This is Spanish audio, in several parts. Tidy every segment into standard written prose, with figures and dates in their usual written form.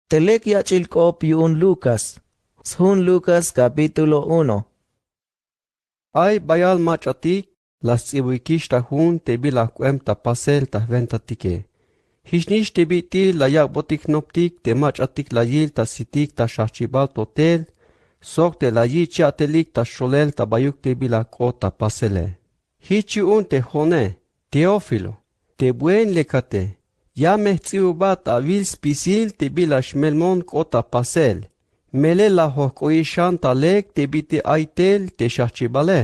Telek yachilkop yun Lucas. Sun Lucas capítulo 1. Ay bayal machatik, las ibuikish ta hun tebi la kuem ta pasel ta ventatike. Hishnish tebi ti la yak botik noptik te machatik la yil ta sitik ta shachibal totel, sok te la yi chatelik ta sholel ta bayuk tebi la ko ta pasele. Hichi un te hone, Teófilo, te buen lekate, ya mehtsiu bat avil spisil tebi la shmelmon ko ta pasel. Mele la hokoishan talek te biti aitel te shachibale.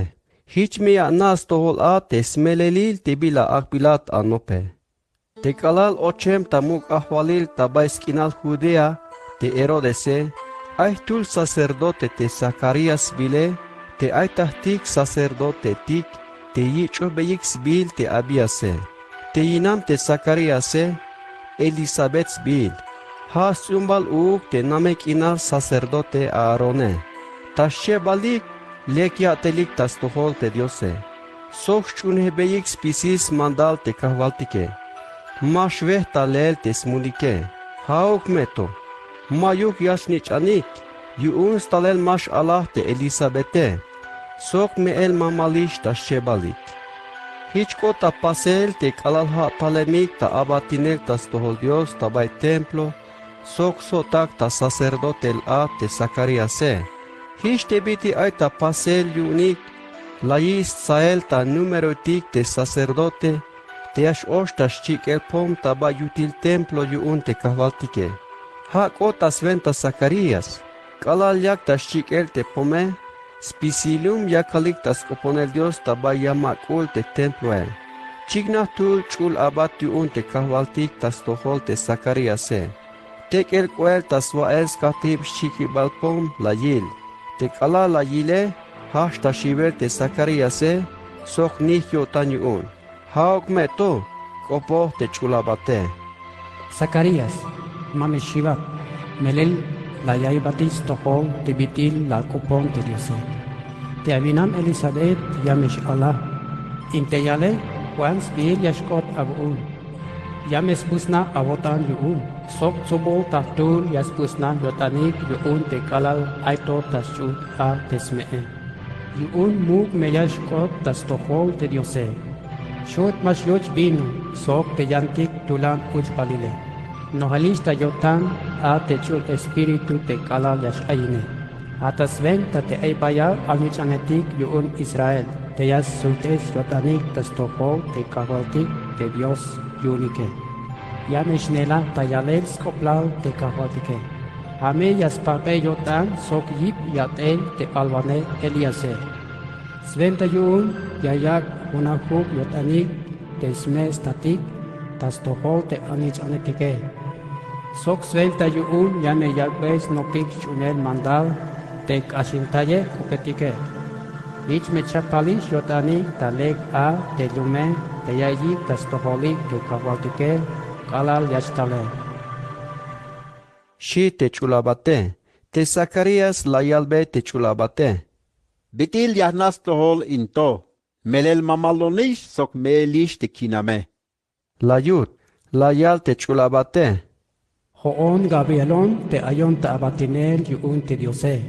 Hiç mi nas tohol a te smelelil te bila akbilat anope. Te kalal ochem tamuk ahvalil taba esquinal Judea te Herodese. Ay tul sacerdote te Zacarías bile, te ay tahtik sacerdote tik, te yicho beyix bil te abiase. Te yinam te Zacaríase, Elisabeth bil. Ha sumbal uk te namek inar sacerdote Aarone. Tashe balik lekia telik tas tohol te diose. Sok chunhebeyik spisis mandal te kahvaltike. Mashveh talel te smulike. Hauk meto. Mayuk yasnich anik. Yuun stalel mash Allah te Elisabete. Sok me el mamalish tashe balik. Hichko ta pasel te kalalha talemik ta abatinel tas tohol dios tabay templo. Sok sotak ta sacerdote el a te Zacaríase. Hiç te biti ay ta pasel yunik. Layis sael ta numero tik te sacerdote. Te ash oshtas chik el pom ta ba yutil templo yun te kahvaltike. Hak otas venta Zacarías. Kalal yak tas chik el te pome. Spisilum yakalik tas oponel dios ta ba yamakul te templo el. Chigna tul chul abat yun te kahvaltik tas tohol te Zacaríase. Tek el cuel taswa es katib shiki balpom la yil. Tek ala la yile, hash ta shiver te Zacaríase, sok nihyo tanyun. Haok meto, kopo te chulabate. Zacarías, mame shivat, melel la yaibatis tohol te bitil la kupon te diose. Te avinam Elizabeth yamesh Allah. Inteyale, Juan spir yashkot abun. Yames pusna avotan yuun. Sok subol tahtur yas pusna yotanik yuun te kalal aito tasut a tesmeen. Yuun muk meyashkot tas tohol te diose. Shot mas yoch binu, sok te yantik tulan uch palile. Nohalis ta yotan a te chul espiritu te kalal yash ayine. Atas venta te aibaya almich anetik yuun Israel. Te yas sultes yotanik tas tohol te kavaltik te Dios yunike. Yamesh nela tayalel skoplal te kahvatike. Hame yaspape yotan sok yip yatel te alvane Eliase. Sventa yun yayak unakuk yotanik te sme statik tas tohol te anich anetike. Sok sventa yun yame yakbes nopik chunel mandal te asintaye kupetike. Ich mechapalish yotanik talek a te lume te yayik tas toholik te kahvatike. Kalal yastale. Shi te chulabate. Te Zacarías la yalbe te chulabate. Bitil yahnas tohol into. Melel mamalonish sok meelish te kiname. La yut, la yal te chulabate. Hoon Gabrielon te ayon ta abatinel yuun te diose.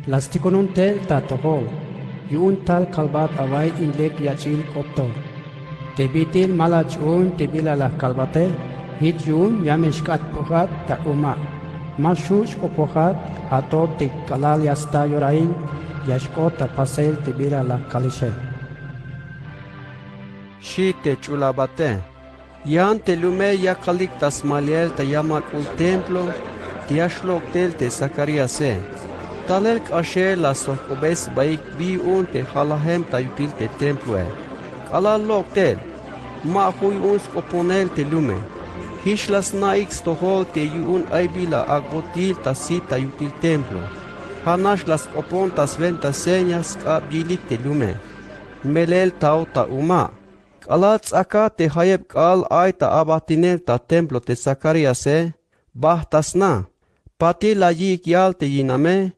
Lastikonun tel ta tohol. Yuun tal kalbat away inlek yachil koptor. Te bitil malach un te bilala kalbate, hit yun yamishkat pohat ta uma. Mashush ko pohat ato te kalal yasta yorain, yashko ta pasel te bilala kalishe. Shi te chulabate. Yan te lume yakalik tas maliel te yamakul templo, te ashlok tel te Zacaríase. Talel kashe la sokobes baik bi un te halahem ta yutil te templo el. Kalal lok tel. Ma huy uns oponel te lume. Hishlas naix tohol te yun aibila agotil ta sita yutil templo. Hanash las opon tas venta señas ka bilik te lume. Melel tau ta uma. Kalats aka te hayeb kal ay ta abatinel ta templo te Zacaríase. Bah tasna. Pati la yik yal te yiname.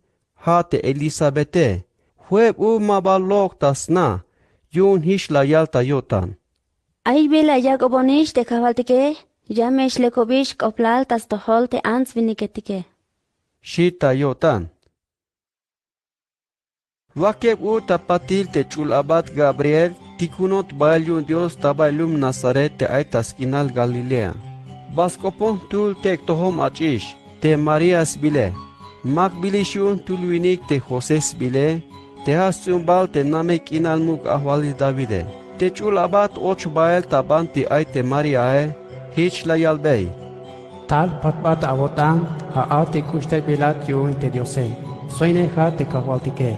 Ha te Elisabete. Hueb u mabalok tasna. Yun hishla yal ta yotan. Ay bela yakobonish te kavaltike, Yamesh lekobish koplal tas tohol te ans viniketike. Shita yotan. Wakeb u tapatil te chulabat Gabriel, tikunot bailun Dios tabailum Nazaret te aitas kinal Galilea. Baskopon tul tek tohom achish, te Marias bile. Mak bilishun tulwinik te Joses bile, te hasumbal te namek inal muk ahwalis Davide. Te chulabat och bail taban ti aite Mariae, hich la yalbei. Tal patpat avotan ha te kushte bilat yun te diose. Soine ha te kahwaltike.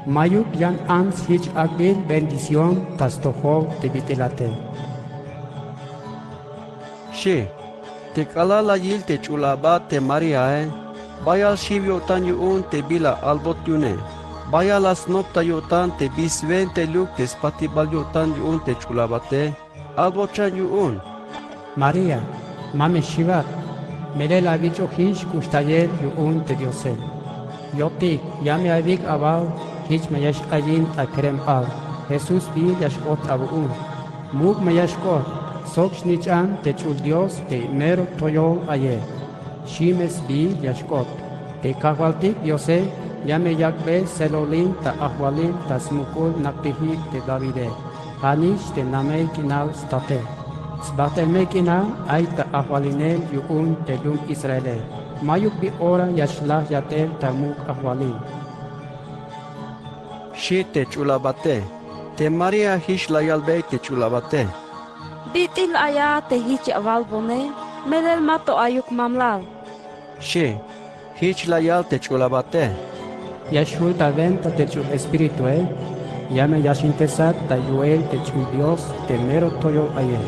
Mayuk yan ans hich akbil bendición tas toho te bitelate. She, te kalala yil te chulabat te Mariae, bayal shiv yotan yun te bila albot yune. Bayal asnopta yotan te bisven te luk te spatibal yotan yun te chulabate, albochan yun. Maria, mame shivat, melel avicho hish kushtayer yun te diose. Yotik, yame avik aval, hiç meyaş ayin akrem al. Jesus bi yashkot abuun. Mug meyashkot. Sok shnichan te chul Dios te mero toyol aye. Shimes bi yashkot. Te kahwaltik Diose yame yakbe selolin ta ahwalin ta smukul naktihi te Davide. Hanish te namei kinal state. Sbatelme kinal ay ta ahwalinel yuun te lum Israele. Mayuk bi ora yashlah yatel ta muk ahwalin. She te chulabate, te Maria hish la yalbei te chulabate. Bitil aya te hich aval bone, melel mato ayuk mamlal. She, hiç la yal te chulabate. Yashul ta venta te chul espiritu yame yashintesat ta yuel te chul Dios te mero toyo aye.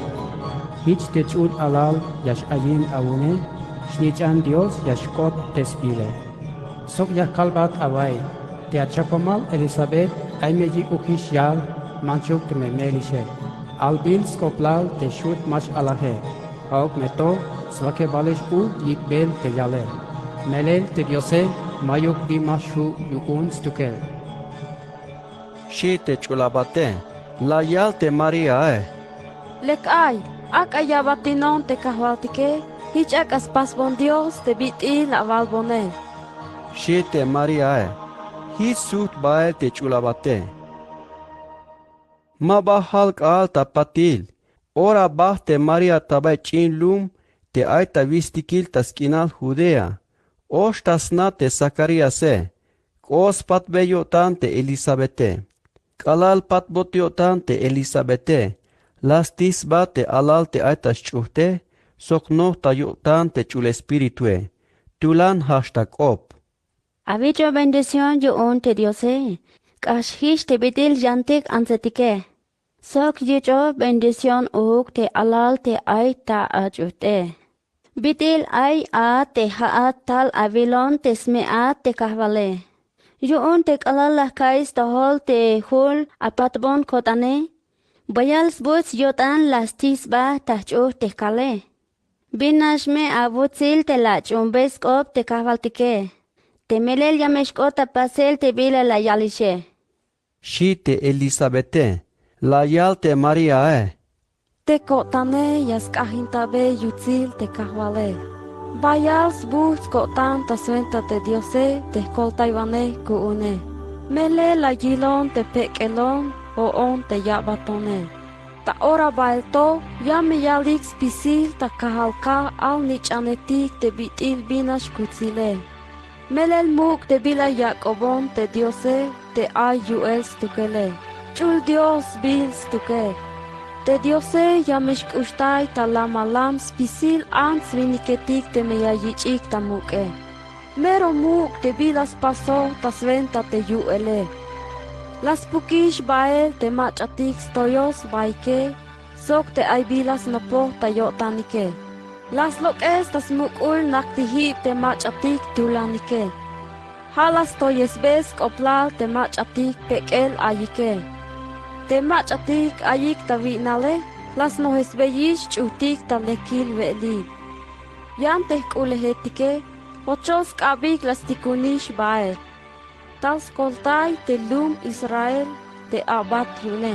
Hich te chul alal yash ayin aune, shnichan Dios yashkot te spile. Sok yakalbat away, te achapomal Elizabeth aymeji ukish yal manchuk te memelishe. Albil skoplal te shut mach alahe. Auk meto svake balish u yikbel te yale. Melel te diose mayuk di mashu yukun stukel. She te chulabate, la yal te Maria Lek ay, ak ayabatinon te kahwaltike, hich ak aspas bon Dios te bitil aval bone. She te Maria hiç sut bael te chulabate. Ma bahal kaal tapatil, ora bah te Maria tabay chin lum, te aita vistikil taskinal Judea. Osh tasna te Zacariase, kos patbeyotan te Elisabete. Kalal patbotyotan te Elisabete, las tisba te alal te aitas chuhte, sokno tayotan te chul espiritue, tulan hashtag op. Avicho bendición yuun te diose, kashish te bitil yantik ansetike. Sok yicho bendición uk te alal te ay ta achute. Bitil ay a te haat tal avilon te smeat te kahvale. Yuun te kalal lakais tahol te hul apatbon kotane. Bayals buts yotan las tisba tachu te kale. Binashme abutzil te lach umbeskop te kahvaltike. Te melel yameshkota pasel te bila la yalishe. She te Elisabete, la yal te Maria Te kotane yaskahintabe yutzil te kahvale. Bayals buts kotan ta suenta te diose te koltaivane kuune. Mele la yilon te pekelon o on te yabatone. Ta ora bailto yame yalik spisil ta kahalka al nichanetik te bitil binash kutzile. Melel muk te bila Jacobon te diose te ayuel stukele. Chul Dios bil stuke. Te diose yamesh kushtay ta lamalam spisil ans viniketik te meyayichik ta muke. Mero muk te bilas paso ta sventa te yuele. Las pukish bael te machatik stoyos baike. Sok te ay bilas napo ta yotanike. Las loques tas mukul naktihip te machatik tulanike. Halas toyes besk oplal te machatik pekel ayike. Te machatik ayik ta vinale, las nohes beyish chutik ta lekil veli. Yan te kulehetike, ochos kabik las tikunish bae. Tas koltai te lum Israel te abat yune.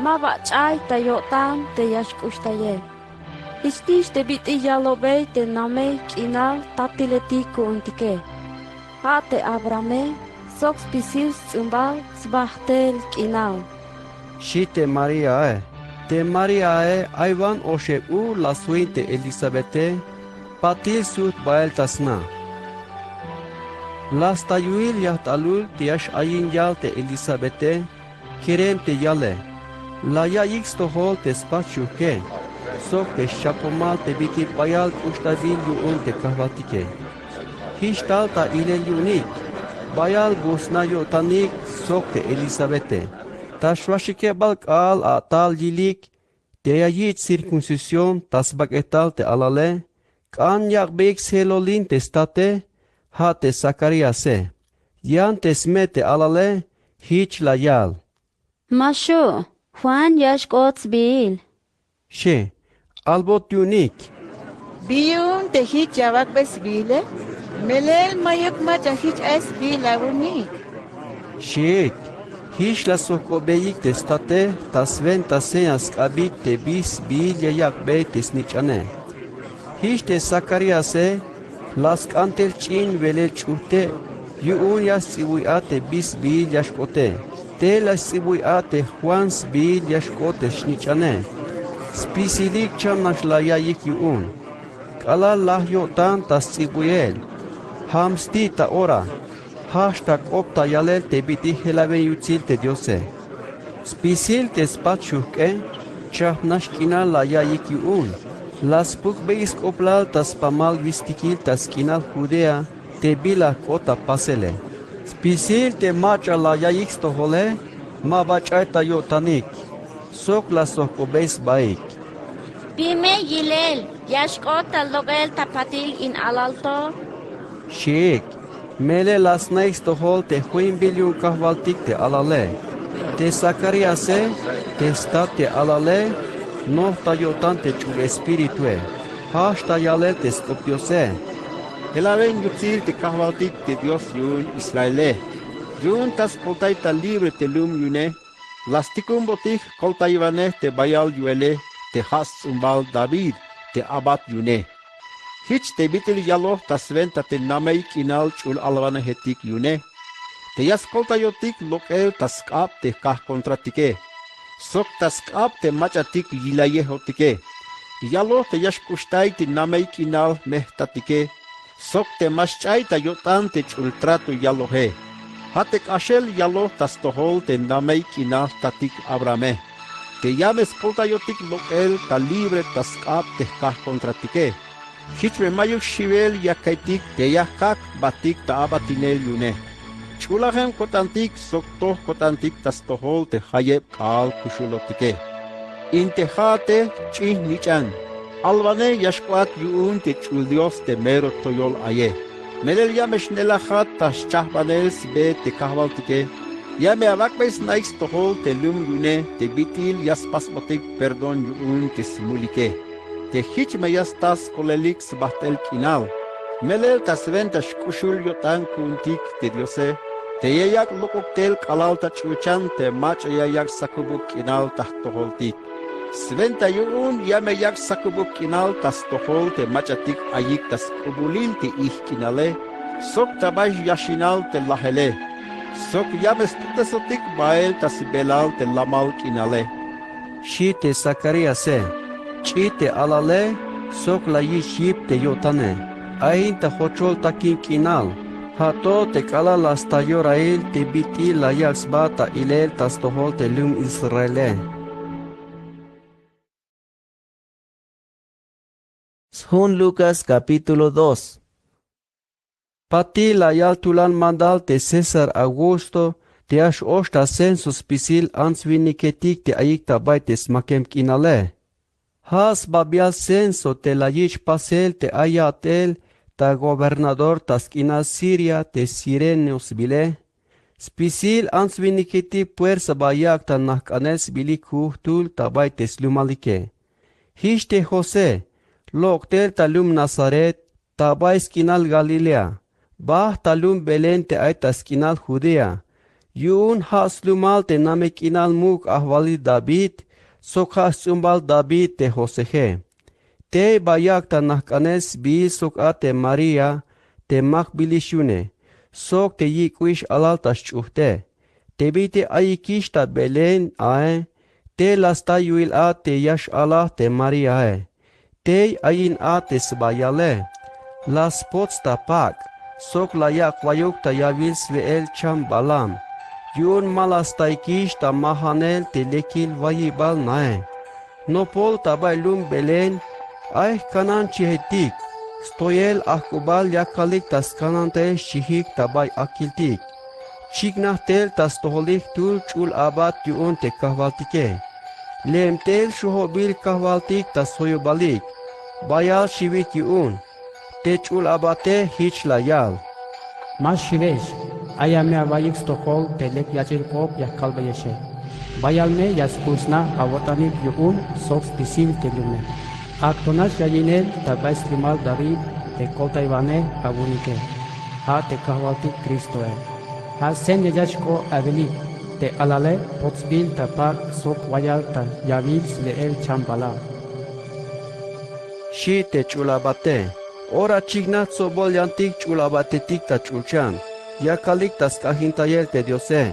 Ma bachay ta yotam te yashkushtaye. Istish te biti yalobe te name kinal tatileti kuuntike. Hate Abrame, sox pisis zumbal sbahtel kinal. Shi te Maria ayvan oșe u la suinte Elisabete, patil sut bael tasna. Las tayuil yaht alul tiash ayin yal te Elisabete, kerem te yale. La ya ixtohol te spaciu ke, soc te shapomal te biti bayal kushtabil yuun te kahvatike. Hishtal ta ilel yunik, bayal gusna yotanik soc te Elisabete. Tashwashike balk al a tal yilik, te ayit circuncisión tasbak etal te alale, kan yak beik selolin te state, ha te Zacariase. Yan te smete alale, hich la yal. Mashu, Juan yashkots bil. She, albot yunik. Biyun te hiç yavak besbile, melel mayık maca hiç esbile unik. Sheik, hich la sokobeyik te state, tasven taseas abit te bis bil yayak be te snichane. Hich te Zacariase, las kantel chin velel chute, yuun yas ate bis bil yashkote. Te las ate Juans bil yashkote snichane. Spisilik chamash la yayik yuun. Kala lah yotan tas tsibuel. Hamsti ta ora. Hashtag opta yalel te biti helave yutzil te diose. Spisil te spachuke, chahnash kina la yayik yuun. Las puk beis oplal tas pamal vistikil tas kinal Judea te bila kota pasele. Spisil te macha la yayik stohole, ma bachaita yotanik. Sok la sokobeis baik. Bime yilel, yashkota logel tapatil in alalto. Sheik, mele las neix tohol te huin biliun kahvaltik te alale. Te Zacariase, te state alale, nohta yotante chul espiritue. Hashta yale te skopiose. Helaven yutzil te kahvaltik te Dios yun Israele. Yun tas koltaita libre te lum yune. Lasticum botik koltaivane te bayal yuele. Te has umbal David te abat yune. Hiç te bitil yalo tas venta te namei kinal chul alvane hetik yune. Te yas koltayotik lokel tas kap te kah kontratike. Sok tas kap te machatik yilaye hotike. Yalo te yash kushtay te namei kinal mehtatike. Sok te maschay ta yotan te chul tratu yalo he. Hatek ashel yalo tas tohol te namei kinal tatik Abrame. Te llames koltayotik lokel ta libre tas kap te kah kontratike. Hichme mayuk shivel yakaitik te yakak batik ta abatinel yune. Chulahem kotantik soktoh kotantik tas tohol te hayeb kal kushulotike. Intehate chih nichan. Alvane yashkwat yuun te chul Dios te mero toyol aye. Melel yamesh nelachat tas chahbanel sibe te kahvaltike. Yame avakbes naix tohol te lum yune te bitil yaspas botik perdon yuun te simulike. Te hich me yastas kolelik sbahtel kinal. Melel tas ventas kushul yotan kuntik te diose. Te yayak lokoktel kalal ta chuchan te mach yayak sakubuk kinal tahtoholtik. Sventa yuun yame yak sakubuk kinal tas tohol te machatik ayik tas kubulil te ih kinale. Sok tabash yashinal te lahele. Sok yames tutesotik bael tas belal te lamal kinale. Shi te Zacariase. Chi te alale, sok la yiship te yotane. Ain ta hochol takin kinal. Hato te kala las tayorael te biti la yaxbata ilel tas tohol te lum Israele. San Lucas capítulo 2. Pati la yaltulan mandal te César Augusto, te ash oshta census pisil ansviniketik te aikta baites makem kinale. Has babial censo te la yich pasel te ayatel, ta gobernador tas kinal Siria te Sireneus bile. Spisil ansviniketi puersa bayak ta nakanes bilik huhtul ta baites lumalike. Hishte Jose, loktel ta lum Nazaret, ta bais kinal Galilea. Bah talum Belén te aitas kinal Judea. Yun has lumal te name kinal muk ahvali David, sok has umbal David te Joseje. te bayak ta nakanes bi sok ate Maria te mak bilishune sok te yikwish alal tashchuhte te bite ayikish ta Belen ae te lasta yuil ate yash Allah te Maria ae te ayin ate sbayale las pots ta pak sok la yak wayuk ta yavil sveel cham balam yun malastaikish ta mahanel te lekil vayibal nae no pol tabay lum Belen ay kanan chihetik stoyel akubal yakalik tas kanante shihik tabay akiltik chignahtel tas toholik tul chul abat yun te kahvaltike lemtel shuhobil kahvaltik tas hoyobalik bayal shivik yun te chul abate hich layal Mas shivesh, ayame avayik stohol telek yachir kop yakal bayeshe. Bayalme yaspusna avotanik yuun sox pisil telume. Aktonas yayinel tabais limal David te kota ivane avunike. Ha te kahwalti Kristoe. Ha sen yajashko aveli te alale potsbil tapak sok wayal ta yavil leel chambala. shi te chul abate ora chignat sobol yantik chul abate tik ta chulchan yakalik tas kahintayel te diose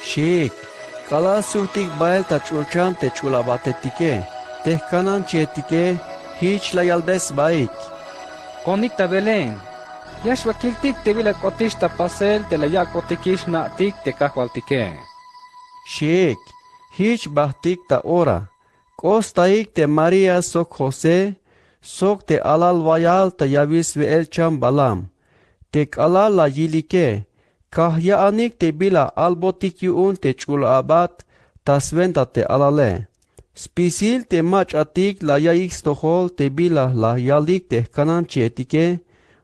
Shik, kala sutik bael ta chulchan te chulabate tike, te kanan tike, hich la yaldes baik. Konik ta Belen. Yash wakiltik te vila kotish ta pasel te la ya kotikish na tik te kahwaltike. Shik, hich bahtik ta ora, kostaik te Maria sok Jose, sok te alal vayal ta yavis ve elcham balam, te alal la yilike, kahya anik te bila albotik yun te chul abat, tasventa te alale. Spisil te mach atik la yaik stohol te bila la yalik te kanan chietike,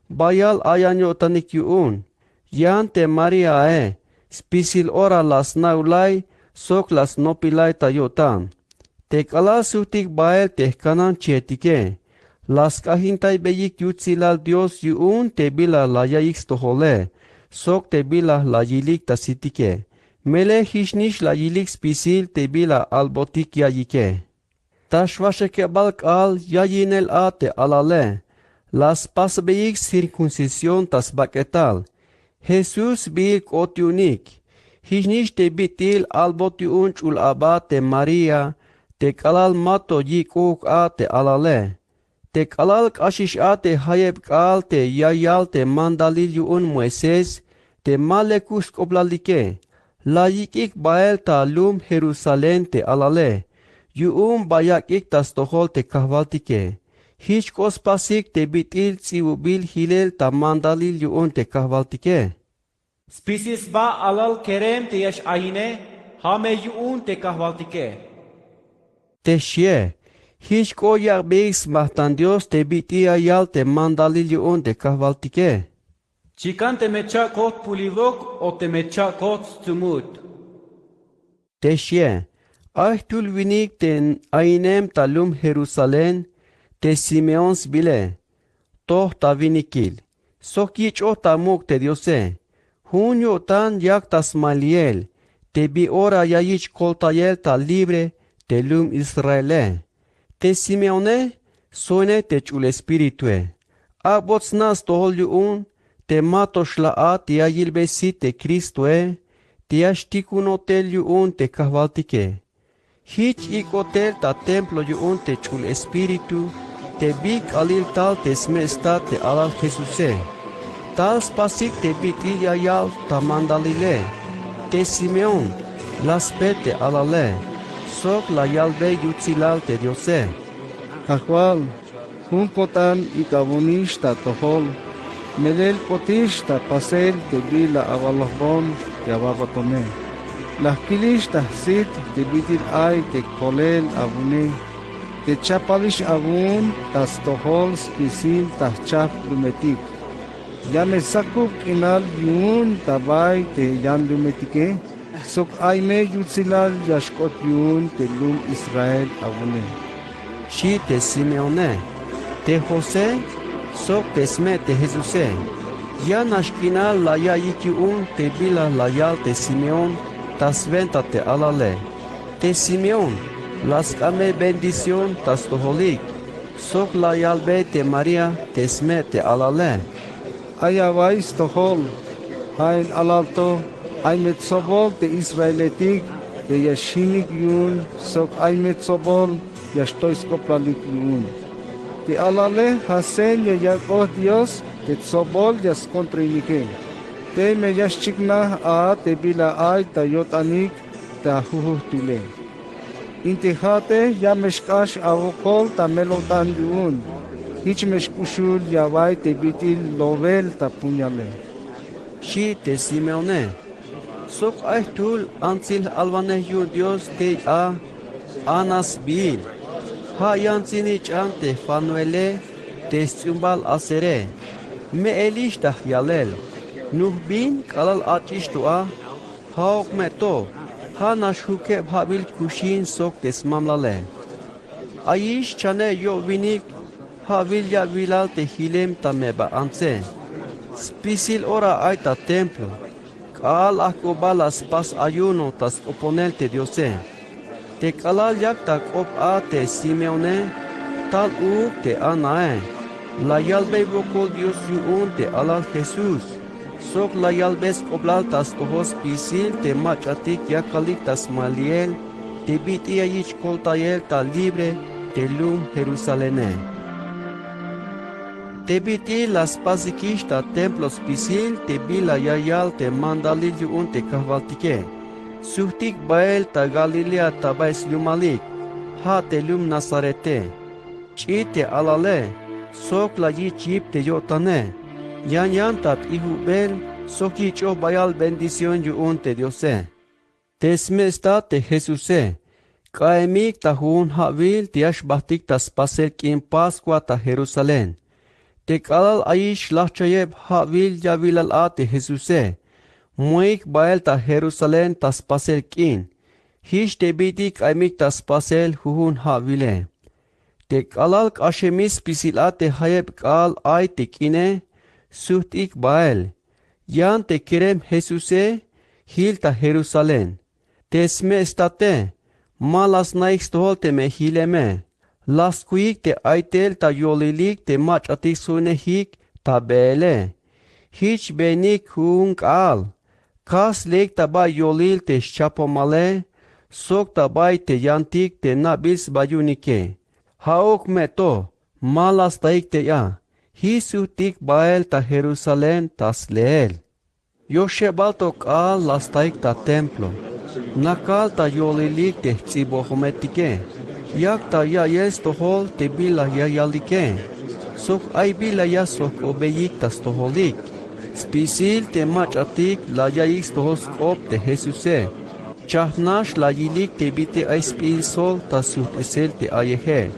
bayal ayanyo tanik yun, yan te Maria spisil ora las naulay, sok las nopilay tayotan. Te kala sutik bael te kanan chietike, las kahintay beyik yutzilal Dios yun te bila la yaik stohole, sok te bila la yilik tasitike. Mele hishnish la yilik spisil te bila albotik yayike. Tashvasheke balk al yayinel ate alale. Las pasbeyik circuncisión tas baketal. Jesus bil otiunik. Hishnish te bitil albotiun chul abate Maria. Te kalal mato yikuk ate alale. Te kalal kashish ate hayeb kal te yayal te mandalil yun Moises. Te malekus koblalike. La yikik bael ta lum Jerusalén te alale. Yuum bayak ik tas tohol te kahvaltike. Hich kospasik te bitil tsiubil hilel ta mandalil yuun te kahvaltike. Spisis ba alal kerem te yash ayine, hame yuun te kahvaltike. Te shie. Hich koyak bigs mahtan Dios te bitia yal te mandalil yuun te kahvaltike. Chikan te mechakot pulivok o te mechakot stumut. Te shie. Ahtul vinik ten ainem talum Jerusalén te Simeons bile. Toh ta vinikil. Sokich o tamuk te diose. Junyo tan yak tasmaliel. Te bi ora yayich koltayel ta libre te lum Israele. Te Simeone soine te chul espiritue. Abots nas tohol yuun. Te matos la a te ayilbesi te Kristoe. Te ashtikun hotel yuun te kahvaltike. Hich ikotel ta templo yuun te chul espiritu, te big alil tal te smesta te alal Jesuse. Tal spasik te big ilyayal ta mandalile, te Simeon, las pete alale, sok la yalbe yutzilal te diose. Kahwal, hun potan ikabunish ta tohol, melel potish ta pasel te bila avalahbon te ababotome. Las kilish tahsit te bitil ay te kolel abune, te chapalish abun tas tohol spisil tas chap lumetik. Ya me sakup inal yun tabay te yan lumetike, sok ay me yutzilal yashkot yun te lum Israel abune. Shi te Simeone, te Jose, Sok tesme te Jesuse. Ya nashkina la ya yikiun te bila la yal te Simeón, tas venta te alale. Te Simeón, las ame bendición tas toholik. Sok la yalbe te María, tesme te alale. Aya vais tohol, hain alalto, ay metsobol te Israeletik, de yashinik yun, sok ay metsobol, yastois koplalik yun. Te alale hasen ya yakos Dios, te tsobol yas kontrinike. Te me yashchikna a te bila ay ta yotanik, ta huhuhtile. Intihate ya meshkash avokol ta melotan yun. Hiç meshkushul ya vai te bitil lovel ta punyale. Shi te Simeone. Sok ay tul ansil alvane yur Dios te a anas bil. Ha yansini chante fanuele te stumbal asere. Me eliştah yalel. Nuh bin kalal atiştua. Haok meto. Ha nashuke habil kushin sok tesmamlale. Ayish chane yo vinik. Havil ya vilal te hilem tameba anse. Spisil ora aita templo. Kal akobalas pas ayuno tas oponel te diose. Te kalal yak tak op a te Simeone. Tal u te anae. La yalbe vokol Dios yuun te alal Jesus. Sok la yalbes oblal tas ojos pisil te machatik yakalik tas maliel. Te bitia yich koltayel ta libre te lum Jerusalene. Te biti las pasikishta templos pisil te bila yayal te mandalil yuun te kahvaltike. Suhtik bael ta Galilea tabais lumalik. Ha te lum Nazarete. Chi te alale. Sok la yi chip te yotane. Yan tat ihubel. Sok yi cho bayal bendición yuun te diose. Tesme esta te Jesuse. Kaemik ta hun havil te ashbahtik tas pasel kim Pascua ta Jerusalén. Te kalal aish lachayeb havil yavilal a te Jesuse. Muik bael ta Jerusalén tas pasel kin. Hish te bitik aimik tas pasel huhun havile. Te kalal kashemis pisil a te hayeb kal ay te kine. Suhtik bael. Yan te kerem Jesuse. Hil ta Jerusalén. Tesme estate. Malas naik stohol te me hileme. Las kuik te aitel ta yolilik te machatik sunehik ta bele. Hiç benik hung al. Kas lek ta ba yolil te şapomale. Sok ta bay te yantik te nabils bayunike. Haok meto. Malas taik te ya. Hisutik bael ta Jerusalén tas leel. Yoshebaltok al las taik ta templo. Nakal ta yolilik te tsibohometike. Yak ta ya yes tohol te bila ya yalike. Sok ay bila ya sok obeyik tas toholik. Spisil te machatik la ya x tohoskop te Jesuse. Chahnash la yilik te bite ay spinsol ta suhtesel te ayehe.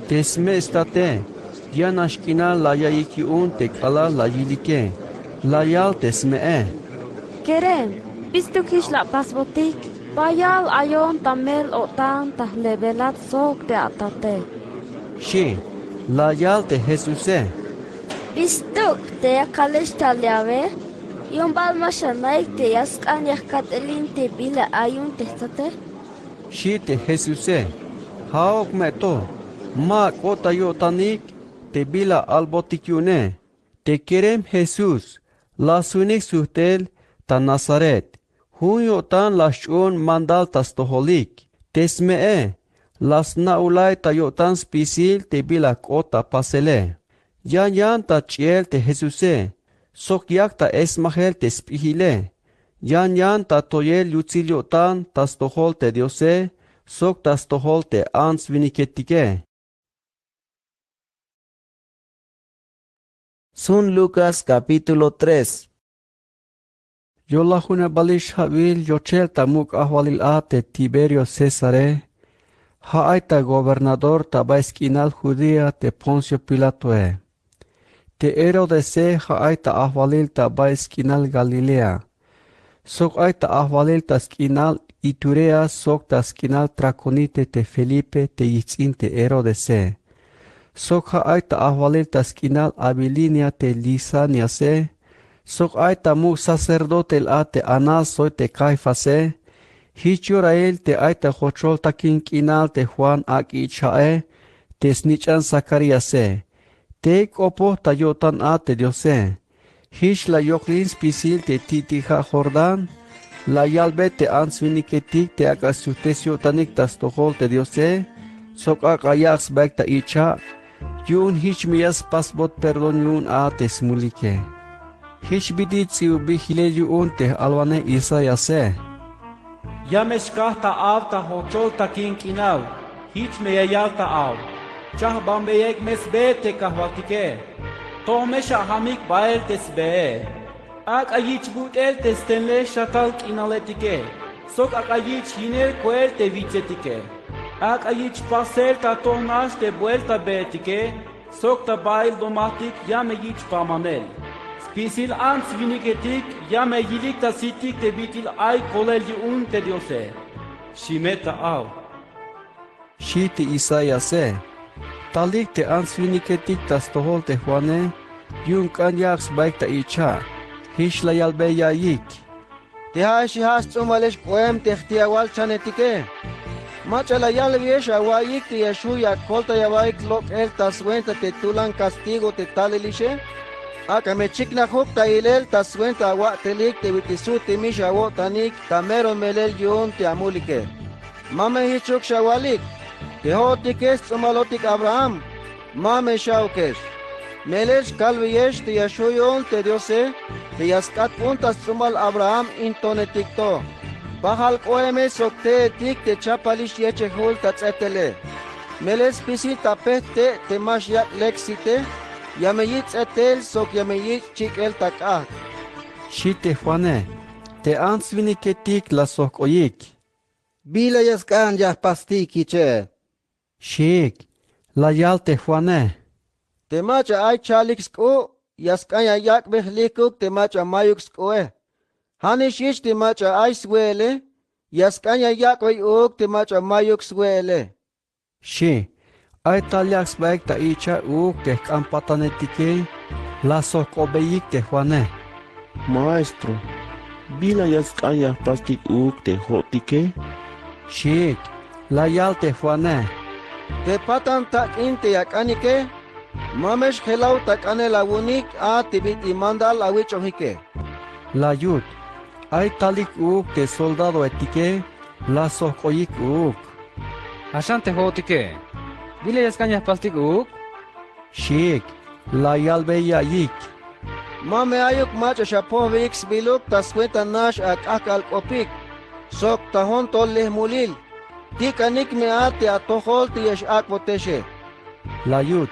Tesme estate. Ya nashkina la ya ikiun te kala la yilike. La yal tesme e. Kerem, bistukish la pasbotik. Bayal ayon tamel otan tahlebelat sok te atate. Shi, la yal te Jesuse. Bistuk te yakalish talyave. Yung balmashanay te yaskan yakatelin te bila ayun te sate. Shi te Jesuse. Haok meto. Ma kota yotanik te bila albotikyune. Te kerem Jesus. La sunik suhtel ta Nazaret. Hun yotan lashun mandal tas toholik. Tesme e. Las naulay ta yotan spisil te bila kota pasele. Yan ta chiel te Jesuse. Sok yak ta esmahel te spihile. Yan ta toyel yutzil yotan tas tohol te diose. Sok tas tohol te ans viniketike. San Lucas capítulo 3. Yolahune balish havil yochel tamuk ahwalil a te Tiberio Cesare. Haaita gobernador tabaiskinal Judía te Poncio Pilatoe. Te Herodese haaita ahwalil tabaiskinal Galilea. Sok aita ahwalil taskinal Iturea sok taskinal Traconite te Felipe te yitzin te Herodese. Soka aita ahvalil taskinal abilinia te lisania se. Sok aita mu sacerdote el ate anal soy te caifase. Hichurael te aita jochol takin kinal te Juan aki chae. Te snichan Zacariase. Te kopo tayotan ate diose. Hish la yoklin spisil te titija Jordan. La yalbe te ansviniketik te akasutesio tanik tas tohol te diose. Sok akayax bek ta icha. Yun hiç miyas pasbot perdon yun a tesmulike. Hiç bidit siu bihile yun te alwane Isaiase. Yamesh kahta avta hochol takin kinav. Hiç meyayalta av. Chah bambeyek mesbete kahvaltike. Tohmesha hamik bael tesbe. Ak ayich butel testenle shatal kinaletike. Sok ak ayich hiner koel te vicetike. Ak ayich pasel ta tonash te vuelta betike. Sok ta bail domatik yame yich pamanel. Spisil ans viniketik yame yilik ta sitik te bitil ay kolel yun te diose. Shimeta av. Shiti Isaiase. Talik te ansviniketik tas tohol te Juane. Yun kanyax baik ta icha. Hish la yalbe yayik. Te hashi has tumalesh koem tehtiawal chanetike. Macha la yalviesh awayik te yashuya kolta yawaik lok el taswenta te tulan castigo te talelishe. Akame chikna huk ta ilel taswenta awa telik te vitisu te mish awo tanik tamero melel yun te amulike. Mame hichuk shawalik. Te hotikes tumalotik Abraham. Mame shaukesh. Melesh kalviesh te yashuyon te diose. Te yaskat puntas tumal Abraham intonetikto. Bahal koeme sokte tik te chapalish yeche hul tatzetele. Meles pisi tapete te mashyak lexite. Yameyit etel sok yameyit chikel takak. Shite Juane. Te ansviniketik la sok oyik. Bila yaskan yah pastiki che. Shik. La yalte Juane. Te macha ay chalik sko. Yaskan yayak behlikuk te macha mayuk skoe. Hanishish te macha ay swele. Yaskan yayak uk te macha mayuk swele. Shi. Ay talyax baik ta icha uk te kampatanetike. La sok obeyik te Juane. Maestro. Bila yaskaya plastik uk te hotike. Shik. La yalte Juane. Te patan tak inte yakanike. Mamesh helau takane la unik a tibit imandal awichohike. La yut. Ay talik uk te soldado etike. La sok oyik uk. Ashante hotike. Bila yaskanya plastik uk. Shik. La yalbe yayik. Mame ayuk macha shapovix biluk tasweta nash ak akal kopik. Sok tahon tolleh mulil. Tikanik me ate atohol tiyesh akboteshe. La yut.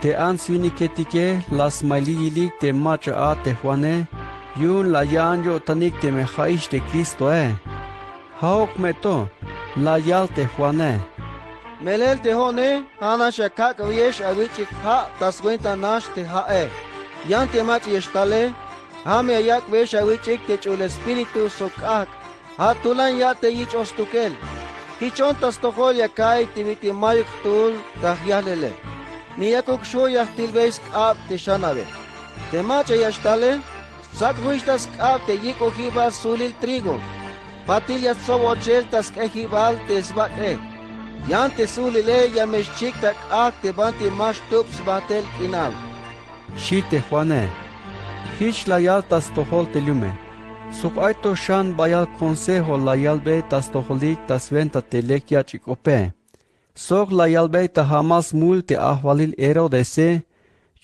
Te ansviniketik las maliyilik te macha a te Juane. Yun la yanyo tanik te mejaish de Cristo Haok meto. La yal te Juane. Melel te hone. Hana shakak viesh awichik ha taswenta nash te ha Yan te mach yeshtale. Hame ayak vesh awichik te chul espiritu sokak. Ha tulan ya te yich ostukel. Hichon tastohol yakay tiviti mayuk tul tahyalele. Niyakuk shoyah tilbeis k'ab te shanave. Te macha yashtale. Sak huishtas k'ab te yiko hibal sulil trigo. Patil yatsobo cheltas kehibal te sbak'e. Yan te sulile yamesh chikta k'ak te banti mash tups batel kinal. Shite Juane. Hich la yal tas tohol te lume. Suk aito shan bayal consejo la yalbe tas toholik tas venta te lekia chikope. Sok la yalbe ta hamas mul te ahvalil Herodese.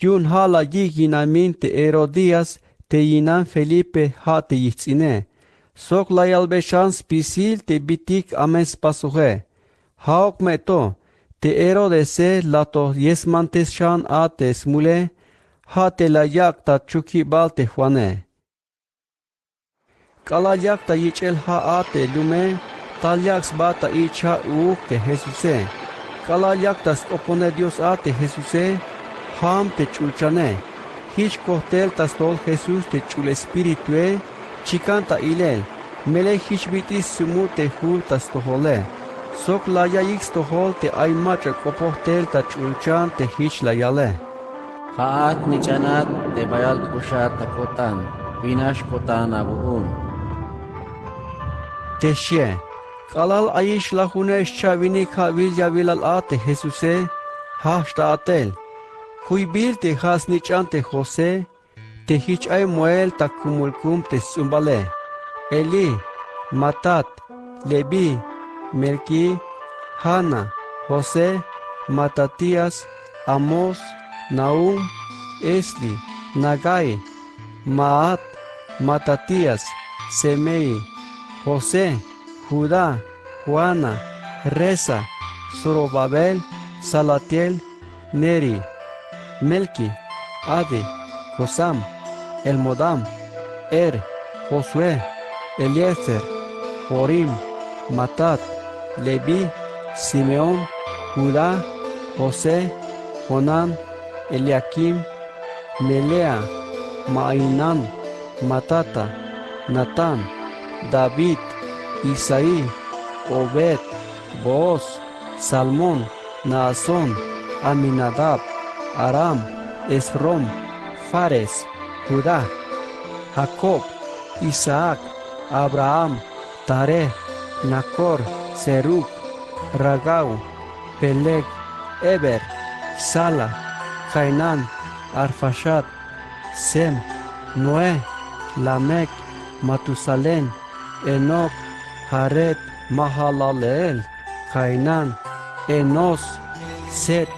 Yun ha la yiginamin te Herodias te yinan Felipe ha te yitzine. Sok la yalbe shan spisil te bitik ames pasuhe. Haok meto te Herodese la to yesmantes shan a te smule. Ha te la yak ta chuki bal te Juane. Kala yak ta yichel ha a te lume. Tal yaks ba ta icha te Jesuse. Kala yak ta opone Dios a te Jesuse. Ham te chulchane. Hich kohtel ta stol Jesus te chul espiritue. Chikan ta ilel. Mele hich bitis sumu te hul ta stohole. Sok la yayix tohol te ay macha kopohtel ta chulchan te hich la yale. Haat nichanat te bayal kushat takotan, vinash kotan abuun. Te shie. Kalal ayish la hunesh chavini kavil yavilal ate Jesuse, hashta atel. Huibil te has nichan te Jose, te hich ay muel ta kumulkum te sumbale. Eli, Matat, Levi, Melki, Hana, José, Matatías, Amos, Naum, Esli, Nagai, Maat, Matatías, Semei, José, Judá, Juana, Reza, Zorobabel, Salatiel, Neri, Melki, Adi, Josam, Elmodam, Josué, Eliezer, Jorim, Matat, Levi, Simeón, Judá, José, Jonán, Eliakim, Melea, Mainán, Matata, Natán, David, Isaí, Obed, Booz, Salmón, Naasón, Aminadab, Aram, Esrom, Fares, Judá, Jacob, Isaac, Abraham, Tareh, Nacor, Serug, Ragau, Peleg, Eber, Sala, Cainán, Arfashad, Sem, Noé, Lamec, Matusalén, Enoch, Jared, Mahalaleel, Cainán, Enos, Set,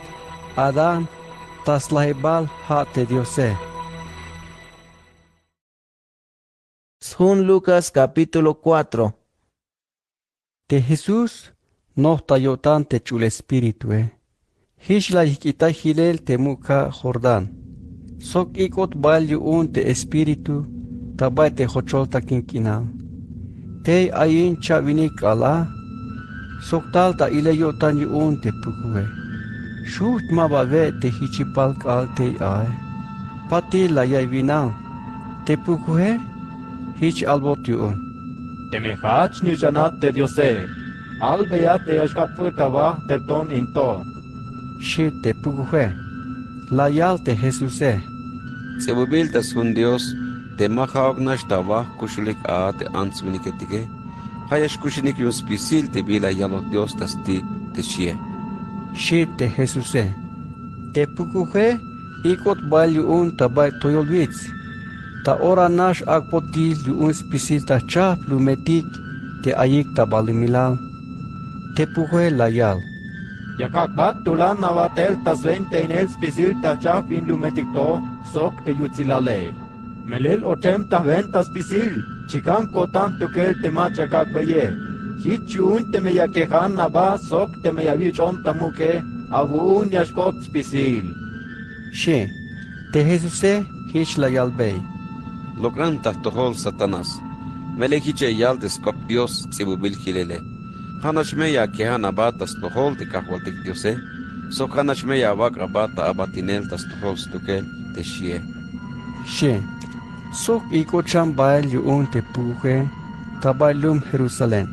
Adán, Taslaibal, Hate Diose. San Lucas capítulo 4. De Jesús no tayotan te chul espíritu, Hishla hikita hilel te muka Jordán. Sok ikot bal yuun te espíritu, tabay te hochol ta kinkinal. Te ayin chavinik ala, sok tal ta ile yotan yuun te pukue. Shuht mabave te hichipal kal te ay. Pati la yayvinal, te pukue, hich albot yuun. Temehach ni janat te Diose, al beyat te ashkaputava te ton into. Shit te pukue, la yal te Jesuse. Sebubil tas un Dios, te mahaognash tava kushulik a te answiniketike, hayash kushinik yun spisil te bila yalot Dios tas te shie. Shit te Jesuse. Te pukue, ikot bal yuun tabay toyolwitz. Ta ora nash akpotil yuun spisil ta chap lumetik te ayik tabalimilal. Te pukue la yal. Yakakbat tulan navatel tas 20 en el spisil ta chap in lumetikto, sok te yutzilale. Melel otem ta venta spisil, chikan kotan tukel te machakak beye. Hichun te me yakehan naba, sok te me yavichon tamuke, avun yashkot spisil. She, te Jesuse, hich la yal bey. Logran tahtohol Satanás. Melekiche yaldes kop Dios sebubil hilele. Hanashmeya kehan abatas tohol te kahwaltik Diose. So hanashmeya wak abata abatinel tas tohol stukel te shie. She, sok iko chambael yuun te pukue, tabay lum Jerusalén.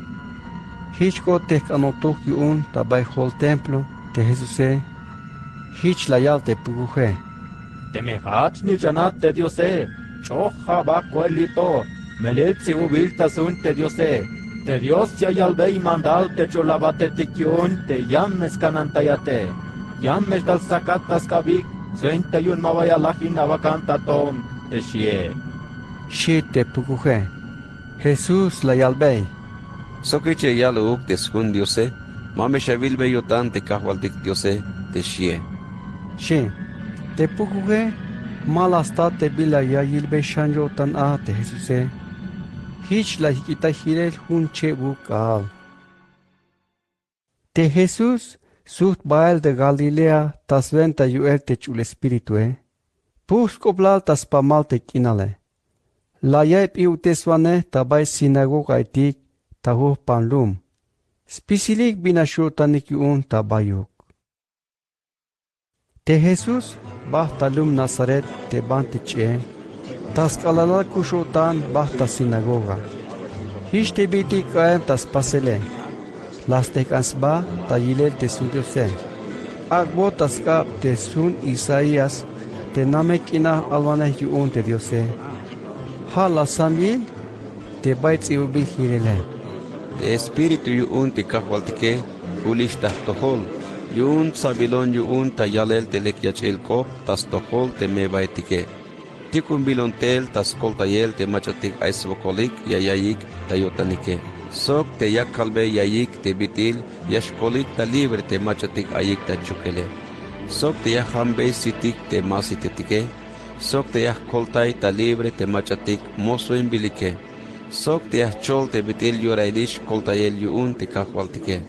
Hichko te kanotok yuun tabay hol templo te Jesuse. Hich la yal te pukue. Temehach ni janat te Diose, choja ba cuelito, melet si ubilta sun te Diose. Te Dios ya yalbei mandal te cholabate tikyun, te yames kanantayate. Yames dal sakatas kabik, suente yun mawaya lahin avakanta tom, te shie. Shit te pukue. Jesús la yalbei. Sokiche yalu uk te skun Diose, mame shavilbe yotan te kahwaltik Diose te shie. She, te pukue, malasta te bila ya yilbe shanjo tan a te Jesuse. Hich la hikita hirel hun che bukal. Te Jesús, suht bael de Galilea, tas venta yuel te chul espíritu, Pus koblal tas pamal te kinale. La yep iu teswane tabay sinagoga itik, tahu panlum. Spisilik binashotanik yuun tabayuk. Te Jesús, bahtalum Nazaret te bantiche, tas kalala kushotan bahta sinagoga. Hiç te biti kaem tas pasele. las te cansba ta yilel te su Diose. Agbo taskap te sun Isaías te namek ina alwane yuun te Diose. Ha la sambil te bait iubil hirele. Te espíritu yuun te kahwaltike ulish tahtohol. Yuun sabilon yuun ta yalel te lekyachelko tas tohol te mebaitike. Tikun bilontel tas koltayel te machatik aisvokolik yayayik ta yotanike. Sok te yakalbe yayik te bitil yashkolik ta libre te machatik ayik ta chukele. Sok te yahambe sitik te masitetike. Sok te yahkoltay ta libre te machatik moso imbilike. Sok te yahchol te bitil yorailish koltayel yuun te kahwaltike.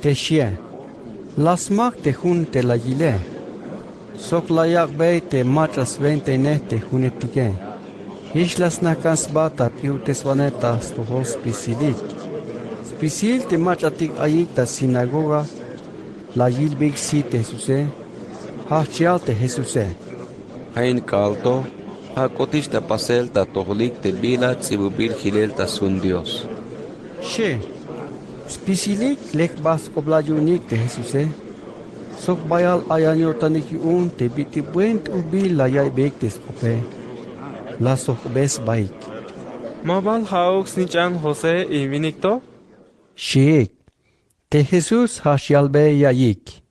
Te shie. Lasmak te hun te la yile. Sok la yakbe te machas 20 te hunetike. Islas na kansbata piutes vaneta stohol spisilik. Spisil te machatik ayik ta sinagoga. La yilbig si te Jesuse. Hachial te Jesuse. Hain kalto, ha kotista pasel ta toholik te bila tsibubil hilel ta sun Dios. She. Spisilik lek bas koblayunik te Jesuse. Sok bayal ayanyortanik yun te biti buent ubil la yay bek te skope. La sok bes baik. Mabal hauk snichan Jose y Vinicto? Sheik. Te Jesus hashialbe yayik.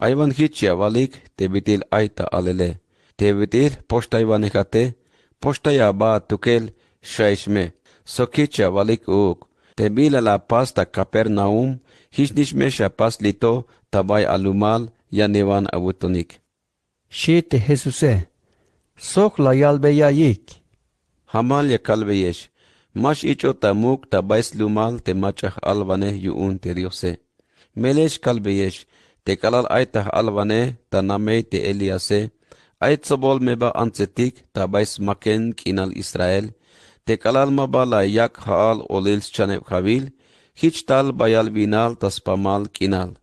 Ayvan hitchia valik te bitil aita alele. Te bitil postayvanekate, postaya ba tukel shaishme. Sokitcha valik uk. Te bila la pasta Capernaum, hishnishmesha pas lito tabay alumal yanevan abutonik. She te Jesuse. Sok la yalbe yayik. Hamal ya kalbeyesh. Mash icho tamuk tabais lumal te machah alvane yuun te Diose. Melesh kalbeyesh. Te kalal aitah alvane ta namei te Eliase. Ait sobol meba antzetik tabais maken kinal Israel. Te kalal mabala yak haal olils chaneb khavil. Hichtal bayal binal taspamal kinal.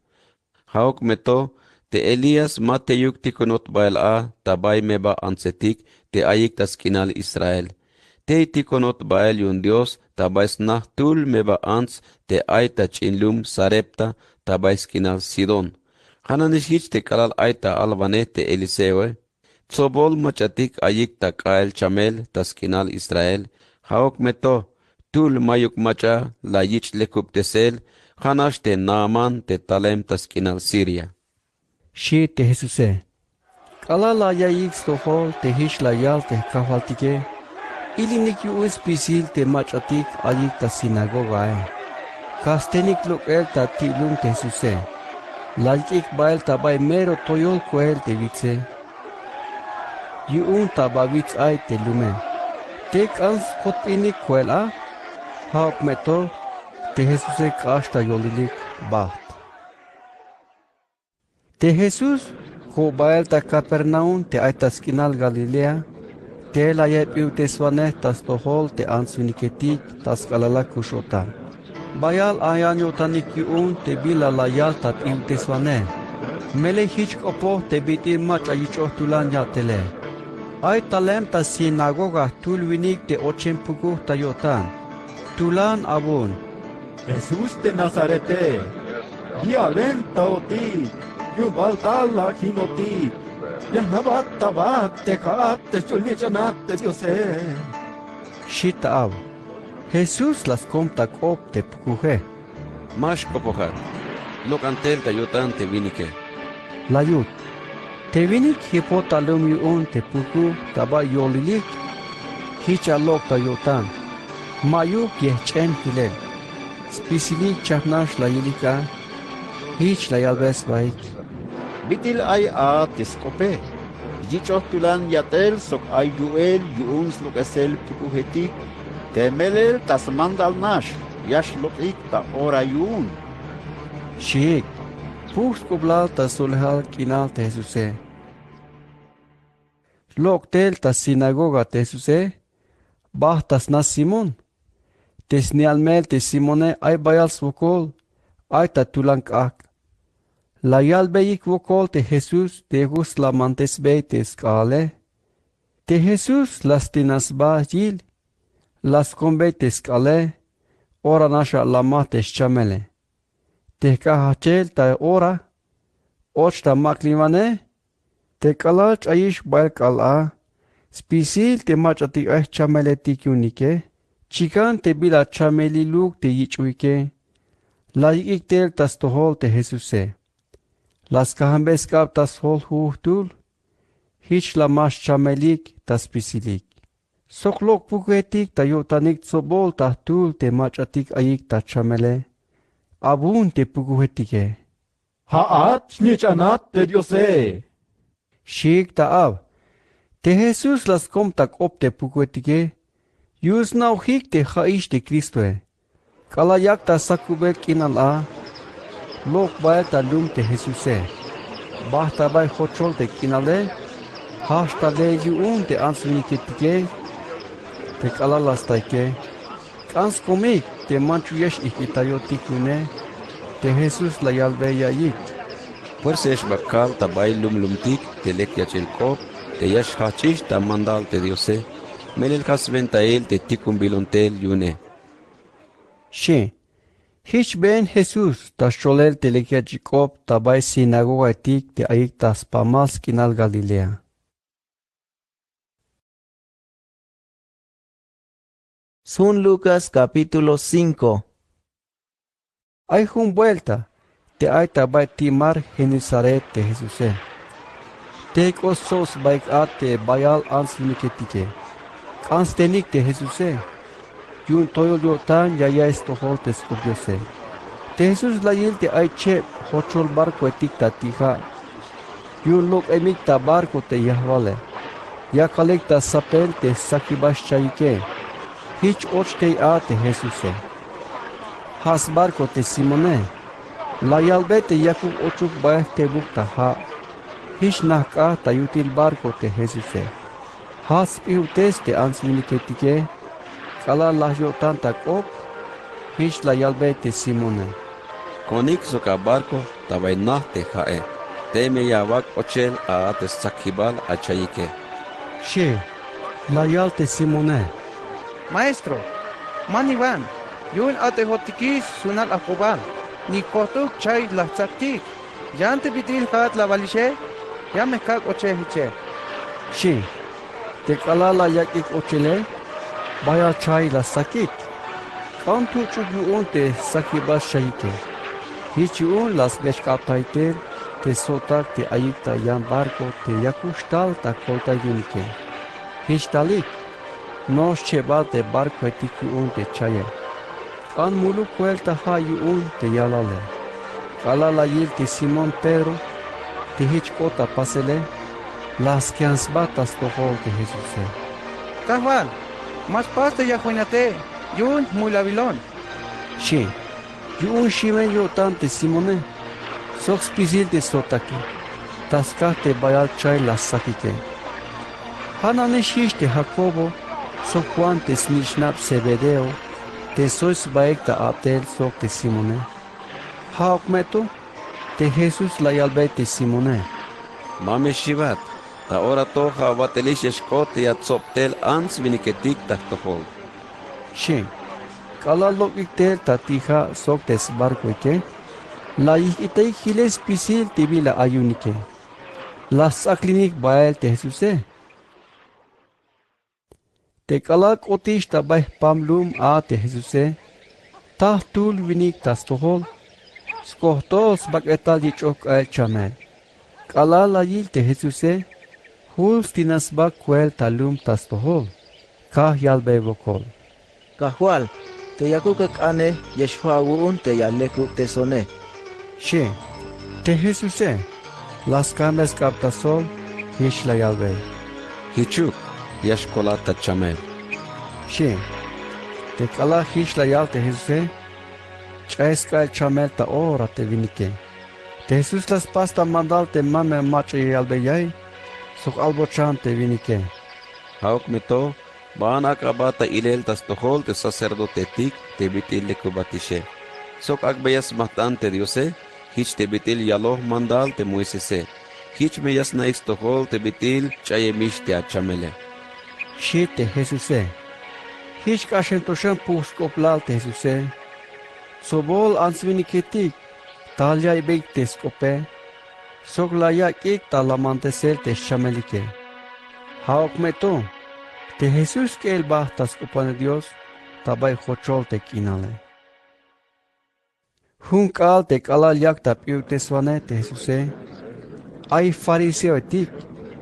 Haok meto te Elias mateyuk tikonot bayal a tabay meba antzetik te ayik tas kinal Israel. Te tikonot bayal yun Dios tabais nah tul meba ants te aita chinlum sarepta tabais kinal Sidon. Hananish hich te kalal aita alvane te Elisewe. Tsobol machatik ayik ta kael chamel tas kinal Israel. Haok meto tul mayuk macha la yich lekup tesel. Hanash te Naaman te talem tas kinal Syria. She te Jesuse. Kala la yayik stohol te hish la yal te kahvaltike. Ilinik yu espisil te machatik ayik ta sinagoga e. Kastenik luk el ta tilum te Jesuse. Laljik bael tabay mero toyol koel te vitse. Yuun tabavits ay te lume. Tek ans kotinik koel a. Haok meto te Jesuse kashta yolilik baht. Te Jesus ko bael ta Capernaum te ay tas kinal Galilea. Te la yepiu te swane tas tohol te ansuniketik tas kalala kushota. Bayal ayan yotanik yuun te bila la yal ta piu te swane. Mele hich kopo te bitir mach ayichoh tulan yatele. Ay talem ta sinagoga tulwinik te ochempukuh ta yotan. Tulan abun. Jesús de Nazarete, violenta o ti, yubaltala kinoti, yanabat tabat tekat te chulnichanat te Diose. Shita ab. Jesus las compta cop te pukuje. Mash kopohat. Lokantel ta yotan te vinike. La yut. Te vinik hipota lum yuun te puku taba yolilik. Hicha lok ta yotan. Mayuk yehchen hilel. Spisilik chahnash la yilika. Hich la yalbes baik. Bitil ay a tiskope. Yichoh tulan yatel sok ay yuel yuun slok esel pukuhetik. Temelel tas mandal nash. Yash lokik ta ora yuun. Shik. Pux kublal ta sulhal kinal te Jesuse. Lok tel ta sinagoga te Jesuse. Bah tas nas Simon. Tesni almel te Simone ay bayal svokol. Ay ta tulank ak. La yalbeyik vokol te Jesus te gus la mantes be te skale. Te Jesus las tinas ba yil. Las kombe te skale. Ora nasha la mates chamele. te kahachel ta ora, och ta maklimane, te kalach aish bail kala, spisil te machati ay chameletik unike, chikan te bila chameli luk te yichuike, la yiktel tas tohol te Jesuse. Las kahambes kap tas hol huhtul, hich la mas chamelik tas pisilik. Soklok puketik ta yotanik sobol ta tul te machatik ayik ta chamele. Abun te pukuhetike. Haat nichanat te Diose. Shik ta ab. Te Jesus las kom tak op te pukuhetike. Yus nau hik te haish te Kristoe. Kalayak ta sakubek inal a. Lok bae ta lum te Jesuse. Bahta bay hochol te kinale. Hashta le yu te ansviniketike. Te kalalas taike. Kans komik te manchuyesh ikitayotikune. Te Jesus la yalbe yayik. Puersesh bakal ta bay lumtik te lek yachelkop. Te yash hachish ta mandal te Diose. Melel kasventa el te tikum bilontel yune. She. Hich ben Jesus ta sholel te lek yachikop ta bay sinagoga etik te ayik tas pamas kinal Galilea. San Lucas capítulo 5. Hay un vuelta, te hay tabay timar Genesaret te Jesuse. Te kosos baik te bayal ansviniketike. Kanstenik te Jesuse. Yun toyo yotan ya estohol te skubiose. Te Jesus la yil te ay chep hochol barco etik ta tija. Yun lok emik ta barco te yahwale. Ya kalek ta sapel te sakibash chayike. Hich och te te Jesuse. Has barco te Simone. La yalbete yakub ochuk bae te bukta ha. Hich nahka ta yutil barco te Jesuse. Has ihutes te ansviniketike. Kala la yotan ta kop. Hich la yalbete Simone. Konik soka barco tabay nah te hae. Te me yawak ochel a te sakibal a chayike. She. La yalte Simone. Maestro, man Ivan, yun ate hotikis sunal akubal, ni kotuk chay la tsaktik, yan te bitil kat la valishe, ya me kak oche hiche. She, te kala la yakik ochele, baya chay la sakit. Kantu chugu te sakibas shayike. Hichu las beshkaptaiter, te sotak te ayikta yan barco te yakushtal ta kolta yunike. Hishtalik. Nos chebal de barco etiku te chaye. Kan mulu kuelta ha yu te yalale. Kala la yil te Simon Pedro, te hich kota pasele, las que ansbatas tohol te Jesuse. Kahwan, mas paste ya juinate, yun muy labilon. She, yun shimen yo tante Simone, sox pisil te sotaki, taska te bayal chay las sakike. Hanane shish te Jacobo, so Juan te snishnap Zebedeo, te sois baekta abdel sok te Simone. Haok meto, te Jesus la yalbete Simone. Mame shivat, ta ora toha watelish eshkote ya tsoptel ans viniketik tahtohol. She, kala lokiktel ta tija sok tes barco ike, la yikitay hiles pisil tibila ayunike. Las aklinik bael te Jesuse. Te kalak otish tabay pamlum te Jesuse, tahtul vinik tas tohol, skohtos baketal yichok el chamel. Kala la yil te Jesuse, huls tinas bak kuel talum tas tohol, kah yalbe vokol. Kahwal, te yakukak ane yeshua te yalekuk te sone. She, te Jesuse, las cames kaptasol, hish la yalbe. Hichuk. Yashkolata chamel. She, te kala hish la yal te Jesuse, chaeska el chamel ta ora te vinike. Te Jesus las pasta mandal te mame mache yalbe yay, sok albo chan te vinike. Hauk meto, bana kabata ilel tas tohol te sacerdote tik te bitil lekubatishe. Sok agbayas matan te Diose, hich te bitil yaloh mandal te Moisese. Hich meyas nais tohol te bitil chayemish te achamele. She te Jesuse. Hich kashen toshan puskoplal te Jesuse. Sobol ansviniketik, Talia ibig tescope, sok layak ik talamantesel te chamelike. Haok meto, te Jesus que el bastas upane Dios, tabay chochol te kinale. Hunkal te kalalyak tapiu teswane te Jesuse, ay fariseo etik,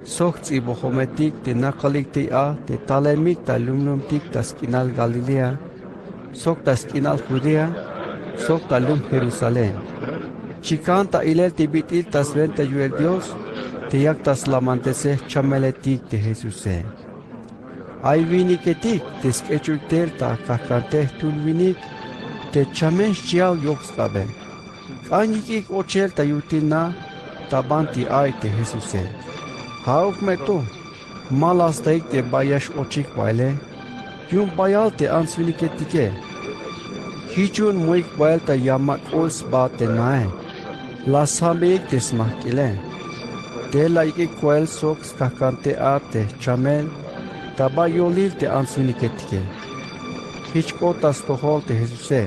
sok tsibohometik te nakalik te a, te talemik ta lumnumtik tas kinal Galilea, sok tas kinal Judea, sok ta lum Jerusalén. Chikan ta ilel te bitil tas vente yuel Dios, te yak tas lamantese chameletik te Jesuse. Ay viniketik te skechuktel ta kakanteh tul vinik, te chamen chiao yokskabe. Kanikik ochel ta yutilna, tabanti ay te Jesuse. Hauk meto, malas taik te bayash ochik baile, yun bayal te ansviniketike. Hichun muik bail ta yamak os ba te nae, lasambik te smahkile. Te laiki kwel soks kakante a te chamel, tabayolil te ansviniketike. Hichko tas tohol te Jesuse.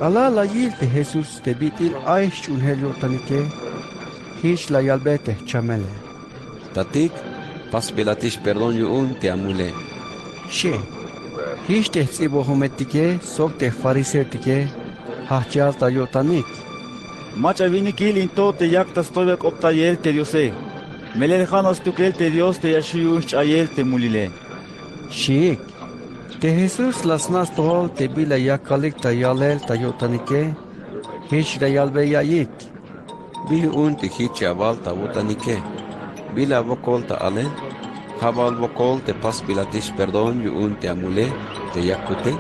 Ala layil te Jesus te bitil aish unhelio tanike, hiç la yalbe te chamele. Tatik, pas pilatish perdon yun te amule. She, hiç te tsibo hometike, sok te farisetike, hachal ta yotanik. Macha vinikil into te yaktas tovek optayel te diose. Melelhanos tukel te Dios te yashuyun chayel te mulile. Shik, te Jesus las nas tohol te bila yakalik ta yalel ta yotanike, hiç la yalbe yayik. Bil un te hiç aval ta wotanike. Bila vokol ta alen, habal vokol te pas pilatish perdon yun te amule, te yakute,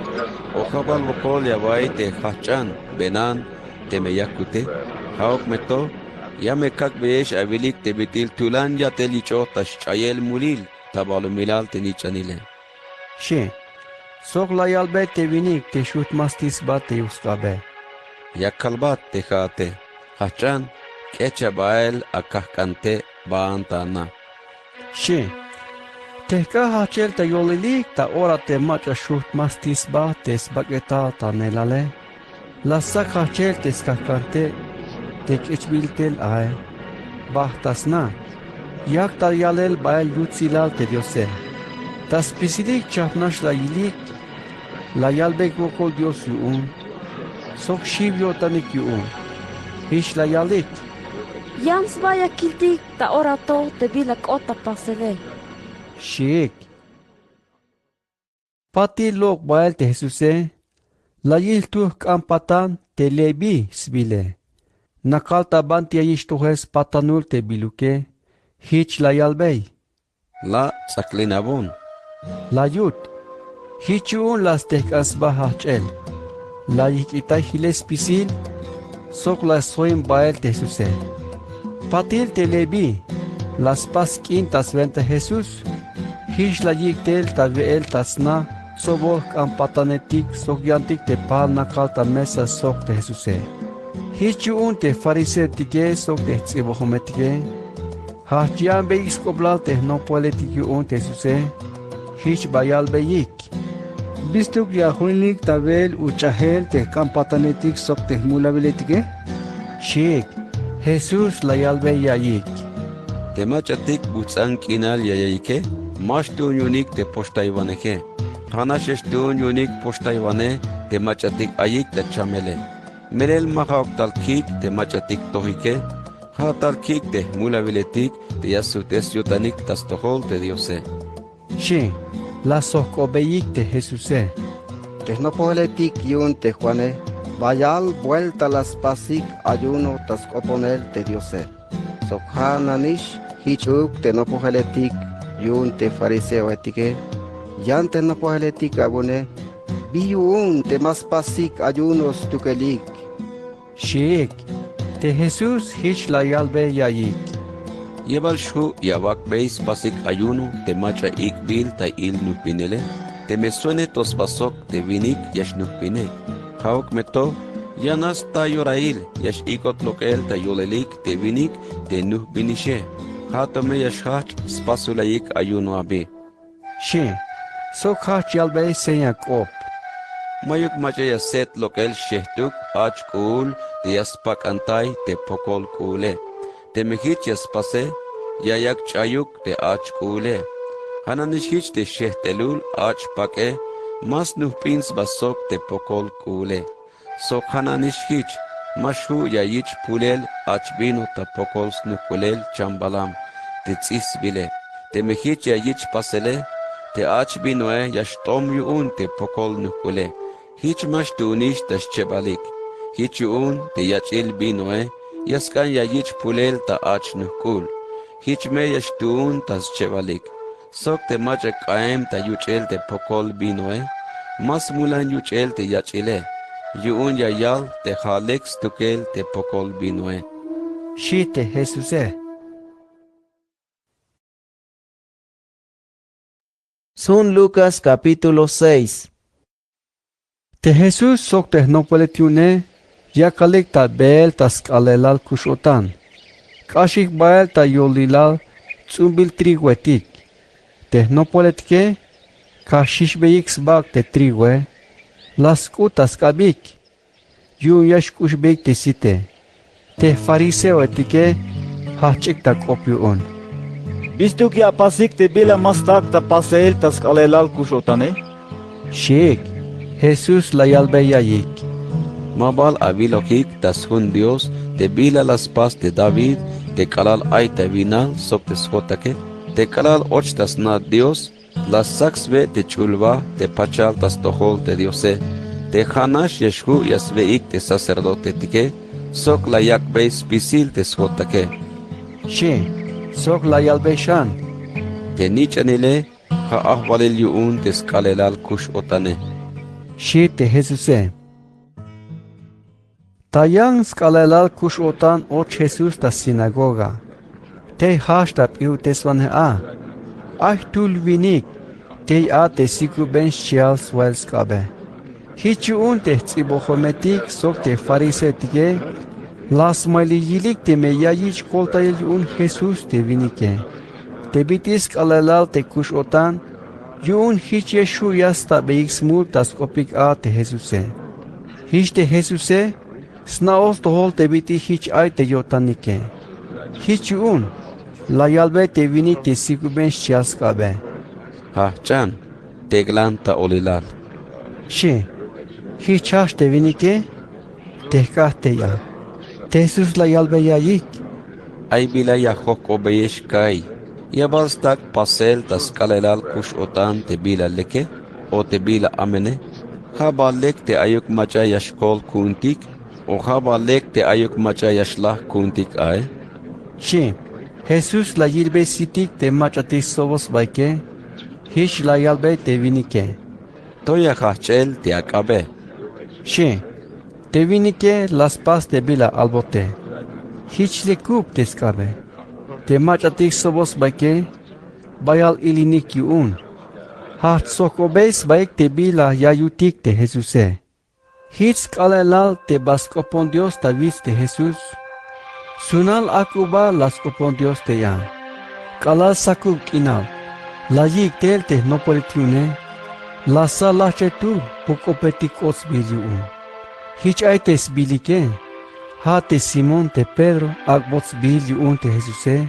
o habal vokol yavai te hachan, benan, te me yakute, haok meto, ya me kak beesh abilik te bitil tulan ya te licho tash chayel mulil, tabalu milal te nichanile. She, sok la yalbe te vinik te shut mastis ba te uskabe. Yakalbat te hate, hachan, kecha bael akahkante baantana. She, te ka hachel ta yolilik ta ora te macha shut mastis ba te sbageta ta nelale. La sak hachel te skakante te kechbiltel ae. Bahtasna, yak ta yalel bael yutzilal te diose. Tas pisidik chapnash la yilik, la yalbek vokol Dios yuun. Sok shiv yotanik yuun. Hiç la yalik. Yams vaya kiltik ta orato te bilak ota pasele. Shik. Pati lok bael te Jesuse, la yil tuh kampatan te lebi sbile. Nakal taban te yish tuhes patanul te biluke, hiç la yalbey. La saklinabon. La yut, hiç yuun las tehkas bahachel. La yik itay hiles pisil, sok la soin bael te Jesuse. Patil te lebi, las pas quintas venta Jesús, hiç la yiktel ta veel tasna, sobor kampatanetik sokyantik te pal nakal ta mesa sok te Jesuse. Hiç yuun te farisetike sok te tsibohometike, hachian be iskoblal te no poletik yuun te Jesuse, hiç bayal beyik. Bistuk ya huinik tabel uchahel te kampatanetik sok te mulabiletike? Shik, Jesús la yalbe yayik. Te machatik butsan kinal yayike, mashtun yunik te poštayvaneke. Hanasheshtun yunik poštayvane, te machatik ayik te chamele. Merel mahak talkik te machatik tohike, ha talkik te mulabiletik te yasutes yotanik tas tohol te diose. Shi, la sokobeyik te Jesuse. Tehnopoletik yun te Juane, vayal vuelta las pasik ayuno tas oponel te diose. Sokhananish hichuk te nopoheletik yun te fariseo etike, yan te nopoheletik abune, biyun te mas pasik ayunos tukelik. Shik, te Jesus hiç la yalbe yayik. Yebal shu yavak beis pasik ayuno te macha ik bil ta il nupinele, te me suene tos pasok te vinik yash nupine. Haok meto, yanas ta yorail yash ikot lokel ta yolelik te vinik te nupbinishe. Hatome yash hach spasulayik ayuno abe. Shi, sok hach yalbe seyak op. Mayuk macha ya set lokel shehtuk ach kul te yaspak antay te pokol kule. Te mehich yaspase, yayak chayuk te ach kule. Hananishich te shehtelul ach pake, mas nuhpins basok te pokol kule. Sok hananishich, mashu yayich pulel ach vino ta pokol snukulel chambalam, te tzis bile. Te mehich yayich pasele, te ach vinoe yashtom yuun te pokol nukule. Hich mash tunish tas chebalik. Hich yuun te yachil vinoe, yaskan yayich pulel ta ach nukul. Hich me yashtuun tas chebalik. Sok te macha kaem ta yuchel te pokol vinoe, mas mulan yuchel te yachile. Yuun yayal te halex tukel te pokol vinoe. Shite Jesuse. Son Lucas capítulo 6. Te Jesús sok te no poletiune, ya kalik ta bel tas kalelal kushotan. Kashik bael ta yolilal tsumbil trigwetik. Te no poletke, kashish beyix bak te trigwe, las kutas kabik. Yun yashkush bek te site. Te fariseo etike, hachik ta kopyuon. Vistu que apasik te bila mastak ta pasel tas kalelal kushotane? Shik, Jesús la yalbeyayik. Mabal avilokik tas hun Dios te bila las pas de David te kalal ay te vinal sok te skotake te kalal och tas na Dios las saxve te chulva te pachal tas tohol te Diose te hanash yeshu yasveik te sacerdote tike sok la yakbe spisil te skotake. Shi, sok la yalbeshan. Te nichanile ha ahvalil yuun te skalelal kush otane. Shi te Jesuse. Tayang skalelal kush otan och Jesus ta sinagoga. Te hashtap iu te svanhe a. Tul vinik. Te a te siku ben shial swel skabe. Hichu un te tsibohometik sok te farise tige. Las maliyilik te meyayich koltayil un Jesus te vinike. Te bitis skalelal te kush otan. Yun hich yeshu yasta beiks multas kopik a te Jesuse. Hich te Jesuse. Snaos tohol te biti hich ay te yotanike. Hich un. La yalbe te vini te sikuben shiaskabe. Ha chan. Te glanta olilal. Shi. Hich hash te vinike. Te kahte ya. Te Jesus la yalbe yayik. Ay bila ya hok obeyesh kai. Yabalstak pasel tas kalelal kush otan te bila leke. O te bila amene. Habalek te ayuk macha yashkol kuntik. O habalek te ayuk macha yashlah kuntik ay. Shi. Jesus la yilbe sitik te machatik sovos baike. Hish la yalbe te vinike. Toya hachel te akabe. Shi. Te vinike las pas te bila albote. Hiç le kup te skabe. Te machatik sovos baike. Bayal ilinik yuun. Hart sokobes baik te bila yayutik te Jesuse. Hiç kalelal te baskopon Dios ta vis te Jesus. Sunal akuba las kopon Dios te yan. Kalal sakub kinal. La yik tel te no politiune. La salache tu pokopetikos biliun. Hiç aites bilike. Ha te Simon te Pedro agbots biliun te Jesuse.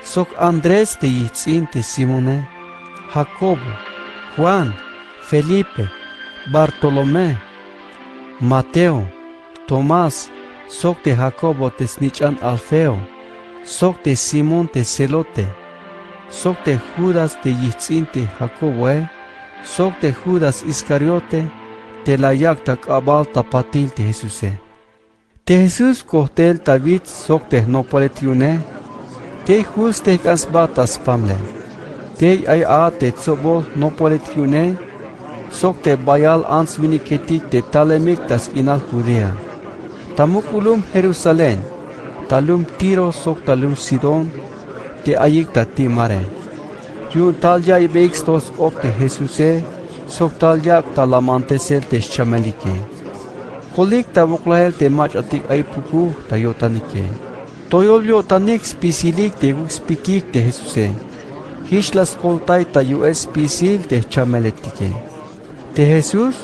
Sok Andres te yitzin te Simone. Jacobo, Juan, Felipe, Bartolomé, Mateo, Tomás, sok te Jacobo te snichan Alfeo, sok te Simon te Celote, sok te Judas te yitzin te Jacobo, sok te Judas Iscariote, te la yakta kabal tapatil te Jesuse. Te Jesus kohtel David sok te no poletiune, te hus te kasbatas pamle. Te ay a te tsobol no poletiune, sok te bayal ans viniketik te talemik tas inal Judea. Tamukulum Jerusalén, talum Tiro sok talum Sidon, te ayik ta timare. Yun talya ibeikstos ok te Jesuse, sok talya talamantesel te shamelike. Kolik ta voklahel te mach atik ay puku ta yotanike. Toyol yotanik spisilik te spikik te Jesuse. Hishlas koltay ta US pisil te chameletike. Te Jesus,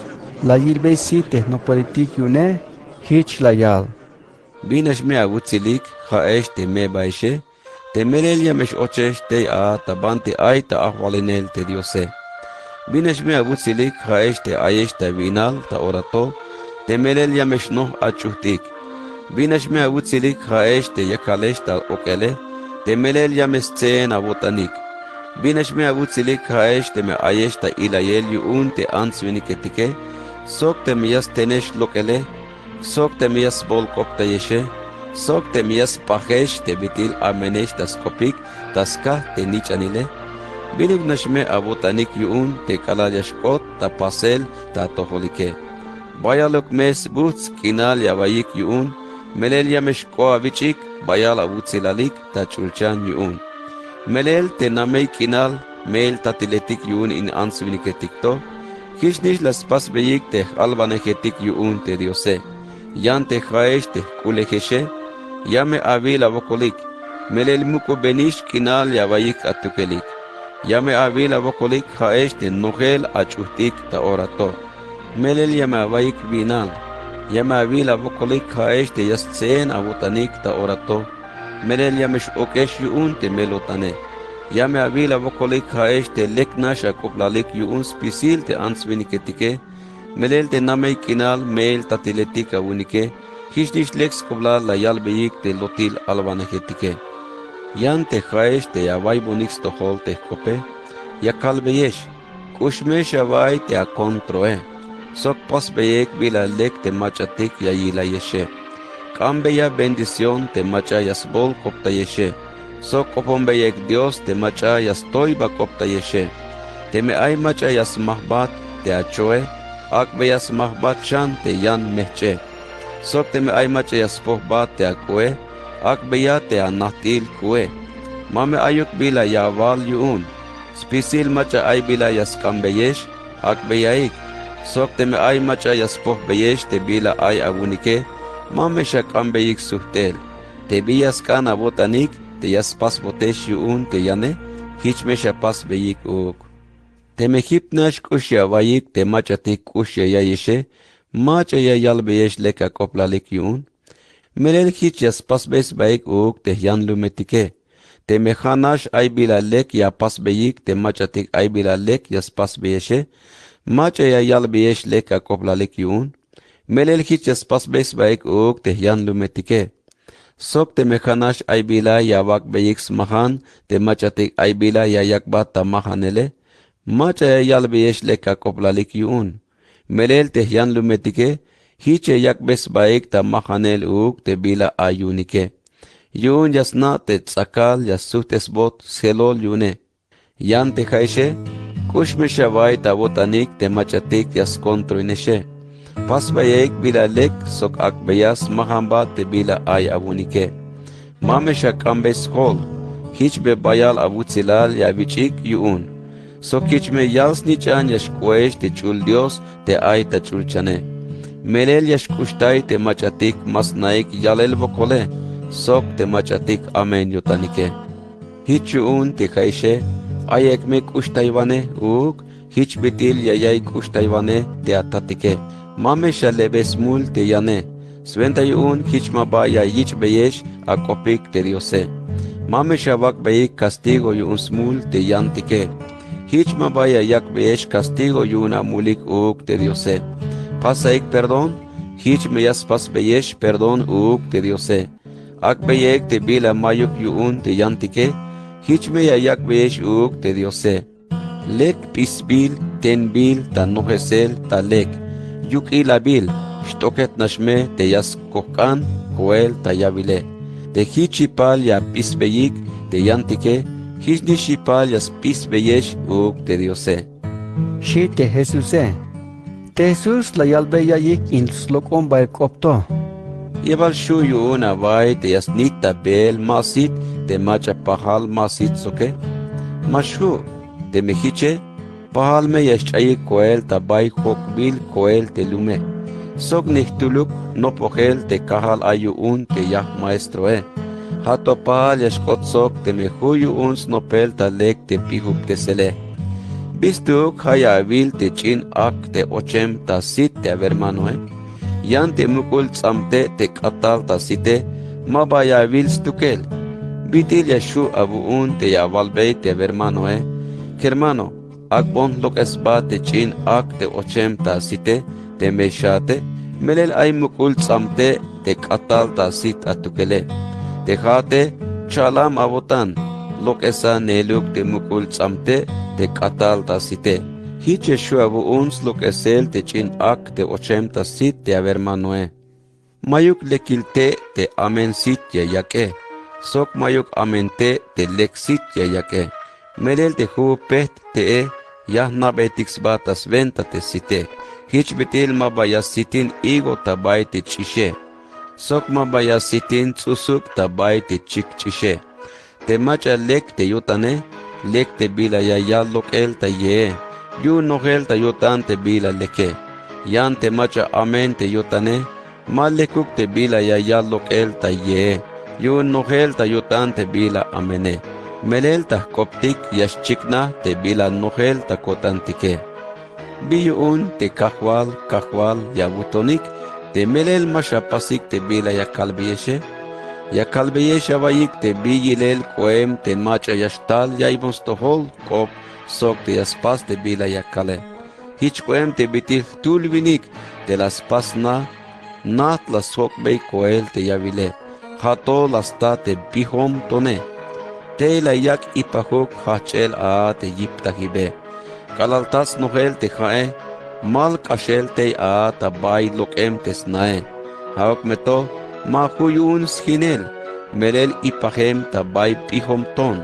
la yilbe si te no politik yune, hich la yal. Binash me agutzilik haesh te me baishe, te melel yamesh ochesh te a tabante ay ta ahwalinel te diose. Binash me agutzilik haesh te ayesh ta vinal ta orato, te melel yamesh noh achuhtik. Binash me agutzilik haesh te yakalesh ta okele, te melel yamesh tzeen avotanik. Binash me agutzilik haesh te me ayesh ta ilayel yuun te ansviniketike, sok te miyas tenesh lokele, sok te miyas bol kopta yeshe, sok te miyas pahesh te bitil amenesh tas kopik, tas ka te nichanile. Binug nashme avotanik yuun te kalayashkot ta pasel ta toholike. Bayalok mes butz kinal yavayik yuun, melel yamesh koavichik, bayal avutzilalik ta chulchan yuun. Melel te namei kinal, mel tatiletik yuun in ansviniketikto, kishnish las pas beyik te albanejetik yuun te diose. Yan te jaesh te kuleheshe, yame avil avokolik, melel muko benish kinal yavayik atukelik. Yame avil avokolik jaesh te nogel achuhtik ta orato. Melel yame avayik binal, yame avil avokolik jaesh te yastseen avotanik ta orato. Melel yamesh okesh yuun te melotane. Yame avil avokolik jaesh te leknash akoplalik yuun spisil te ansviniketike. Melel te namei kinal mel tatiletik awunike. Hishnish lex kobla la yalbeyik te lotil alvanejetike. Yan te jaesh te yavay bonix tohol te kope. Yakalbeyesh. Kushmesh yavay te akontroe. Sok pas beyek bila lek te machatik yayila yeshe. Cambeya bendición te macha yasbol kopta yeshe. Sok kopon beyek Dios te macha yastoy ba kopta yeshe. Te me ay macha yasmahbat te achoe. Ak beyas mahbat chan te yan mehche. Sok te me ay macha yaspohbat te akoe. Ak beya te anatil kue. Mame ayuk bila yaval yuun. Spisil macha ay bila yaskambeyesh. Ak beyaik. Sok te me ay macha yaspoh beyesh te bila ay avunike. Mame shakambeyik suhtel. Te biyas kan avotanik. Te yaspas botesh yuun te yane. Hichme shapas beyik uk. Te me hipnash kushya vayik te machatik kushya yayeshe. Macha ya yalbeyesh leka koplalik yuun. Melel hich yaspas bes bayik uk te yan lumetike. Te me hanash ay bila lek ya pas beyik te machatik ay bila lek yaspas beyeshe. Macha ya yalbeyesh leka koplalik yuun. Melel hich yaspas bes bayik uk te yan lumetike. Sok te me hanash ay bila ya wak beyik smahan te machatik ay bila ya yakbat ta mahanele. Macha ya yalbeyesh leka koplalik yuun. Melel te yan lumetike. Hiche yak bes baik ta mahanel uk te bila ayunike. Yun yasna te tzakal yasutes bot selol yune. Yan te jaishe, kushme shavai ta botanik te machatik yaskontroineshe. Pas bayek bila lek sok ak beyas mahamba te bila ay avunike. Mame shakambes hol, hich be bayal avutzilal yavichik yun. Sok hich me yals nichan yashkwesh te chul Dios te ay ta chulchane. Melel yashkushtay te machatik mas naik yalel vokole, sok te machatik amen yotanike. Hich yuun te kaishe, ayek me kushtayvane uk, hich bitil yayay kushtayvane te atatike. Mame shalebes mul te yane, sventa yuun hich mabaya yich beyesh akopik te diose. Mame shavak beyik castigo yuun smul te yantike. Hich mabaya yak beyesh castigo yuun amulik uk te diose. Pasaik perdón, hich me yaspas beyesh perdón uk te diose. Ak beyek te bila mayuk yuun te yantike, hich me yayak beyesh uk te diose. Lek pisbil, tenbil, ta nojesel, ta lek. Yuk ilabil, shtoket nashme te yas kokan, koel ta yavile. Te hichipal ya pisbeyik te yantike, hich nishipal yas pisbeyesh uk te diose. Shi te Jesuse. Jesús la yalbeya yik in slokon ba kopto. Yebal shu yuuna vai te yasnita bel masit te macha pahal masit soke. Mashu te mehiche pahal me yashchayi koel ta bai hokbil koel te lume. Sok nihtuluk no pohel te kahal ayuun te yah maestro Hato pahal yashkotsok te mehuyu un snopel ta lek te pihup te sele. Bistuk haya avil te chin ak te ochem ta sit te avermano Yante mukul tzamte te katal ta site mabaya vils tukel. Bitil yashu abuun te yavalbei te vermanoe. Hermano, akbon lok esba te chin ak te ochem ta site te meshate. Melel ay mukul tzamte te katal ta sit atukele. Te jate chalam abotan. Lok esa neluk te mukul tzamte te katal ta site. Hiç yashu abuun lok esel te chin ak te ochem ta sit te avermanoe. Mayuk lekilte te amen sit ya yake. Sok mayuk amente te leksit ya yake. Melel te hu pet te yah nabetix batas venta te site. Hiç bitil mabaya sitin igo tabay te chishe. Sok mabaya sitin tsusuk tabay te chik chishe. Te macha lek te yutane, lek te bila ya yallok el ta ye. Yu nohel ta yutan te bila leke. Yan te macha amen te yutane, malekuk te bila ya yallok el ta ye. Yu nohel ta yutan te bila amene. Melel ta koptik yashchikna te bila nohel ta kotantike. Biyun te kahwal yabutonik te melel masha pasik te bila ya kalbiyeshe. Ya kalbiyeshe vayik te biyilel koem te macha yashtal yaibons tohol kop sok te yaspas te bila ya kale. Hiç koem te bitil tulvinik te las pasna nat la sok bey koel te yavile. Hato lasta te bihom tone. Te la yak ipahok hachel a te yiptahibe. Kalaltas nohel te jae, mal kashel te a ta bay lokem te snae. Haok meto, ma huyun skinel, melel ipahem ta bay pihom ton.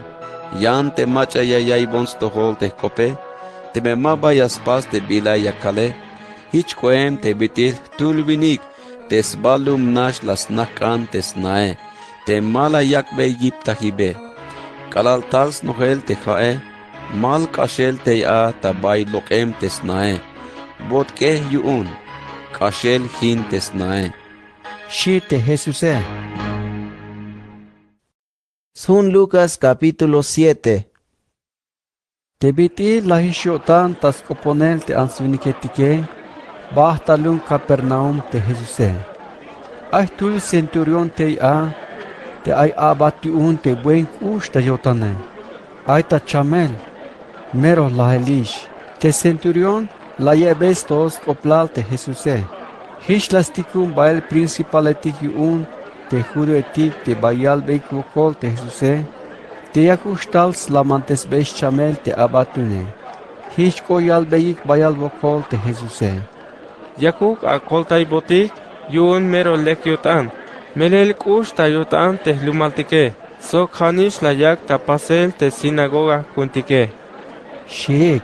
Yan te macha ya yaibons to hol te kope, te me ma bayas pas te bila yakale. Hich koem te bitil tulvinik, te sbalum nash las nakan te snae. Te mala yakbe yiptahibe. Kalaltas nohel te jae, mal kashel te a tabay lokem tesnae. Bot ke yuun, kashel hin tesnae. Shite Jesuse. Sun Lucas capítulo 7. Te biti la hishotan tas koponel te ansviniketike, bahtalun Capernaum te Jesuse. Ay tul centurion te a, te ay abatiun te buen kush ta yotane. Ay ta chamel, mero la elish. Te centurion la yebestos oplal te Jesuse. Hish lasticum bael principaletik yun te juretik te bayal beikukol te Jesuse. Te yakustals lamantes besh chamel te abatune. Hish koyal beik bayal vokol te Jesuse. Yakuk a koltai botik yun mero lek yotan. Melel kush ta yotan te lumaltike. Sok hanish la yak ta pasel te sinagoga kuntike. Shik,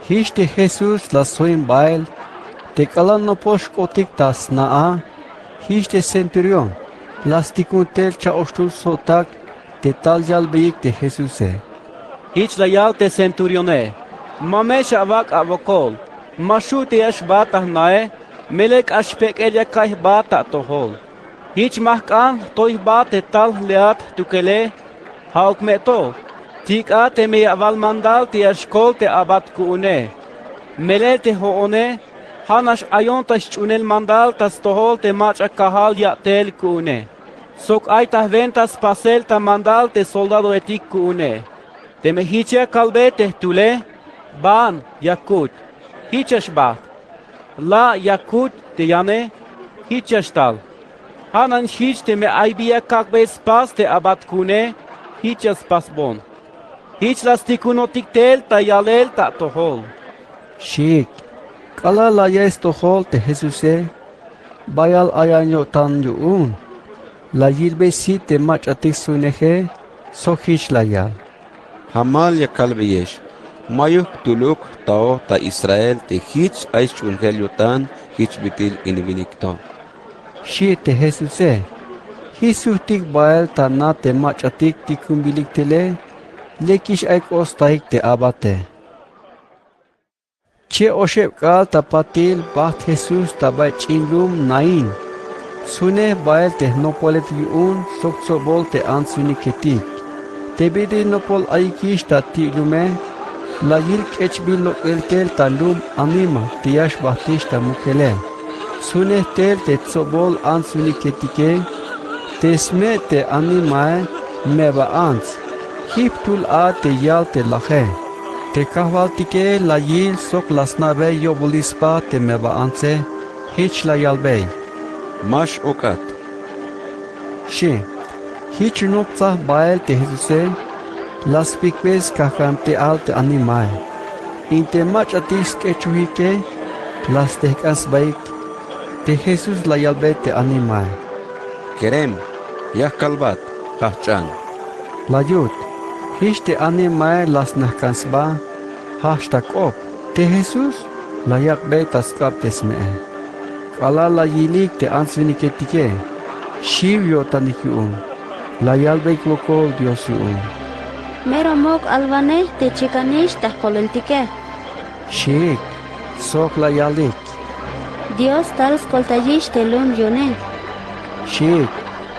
hish te Jesus la soin bael, te kalan no posh kotik tas naa, hish te centurion, lastikun tel cha ostul sotak, te tal yal beik te Jesuse. Hiç la yal te centurione, mamesh avak avokol, mashu te yash batah nae, melek ashpek el yakay bata tohol. Hiç mahkan toy bate tal leat tukele, hauk meto. Tik a te me aval mandal te ashkol te abat kuune. Melel te hoone, hanash ayon tas chunel mandal tas tohol te macha kahal ya tel kuune. Sok ay tas ventas pasel ta mandal te soldado etik kuune. Te me hiche kalbe te tule, ban yakut. Hichesh bat. La yakut te yane, hichesh tal. Hanan hiç te me aybia kakbe spas te abat kuune, hiches pas bon. Hiç lastikunotik tel ta yalel ta tohol. Shik, kala la yes tohol te Jesuse, bayal ayanyo tan yuun. La yilbe si te mach atik suneje, so hiç la yal. Hamal ya kalbeyesh, mayuk tuluk tao ta Israel te hiç ay chunhel yotan, hiç bitil invinikto. Shi te Jesuse, hisutik bayal ta na te mach atik tikumbilik tele, lekish ay kostaik te abate. Che oshep kal tapatil baht Jesus tabay chinlum nain. Sune bayal te nopolet yun soksobol te ansuniketik. Te bidi nopol aikish ta tilume, la yil kechbil lo eltel talum amima tiyash bahtish ta mukele. Sunetel te tzobol ansviniketike, tesme te animae meba ans, hiptul a te yal te lache. Te kahvaltike la yil sok lasnabe yobulispa te meba anse, hich la yalbey. Mash okat. She, hich nopza bael te Jesuse, las pikbes kakamte al te animae. Inte mach atis kechuhike, las tehkas baik, te Jesús la yalbe te animae. Kerem, yah kalbat, hachang. La yut, hich te animae las nahkansba, hashtag op, te Jesús la yakbe taskap tesmee. Kala la yilik te ansviniketike, shiv yotanikiun, la yalbe klokol Dios yun. Mero mok alvane te chikanish ta kolentike. Shik, sok la yalik. Dios tal skoltayish te lum yune. Shik,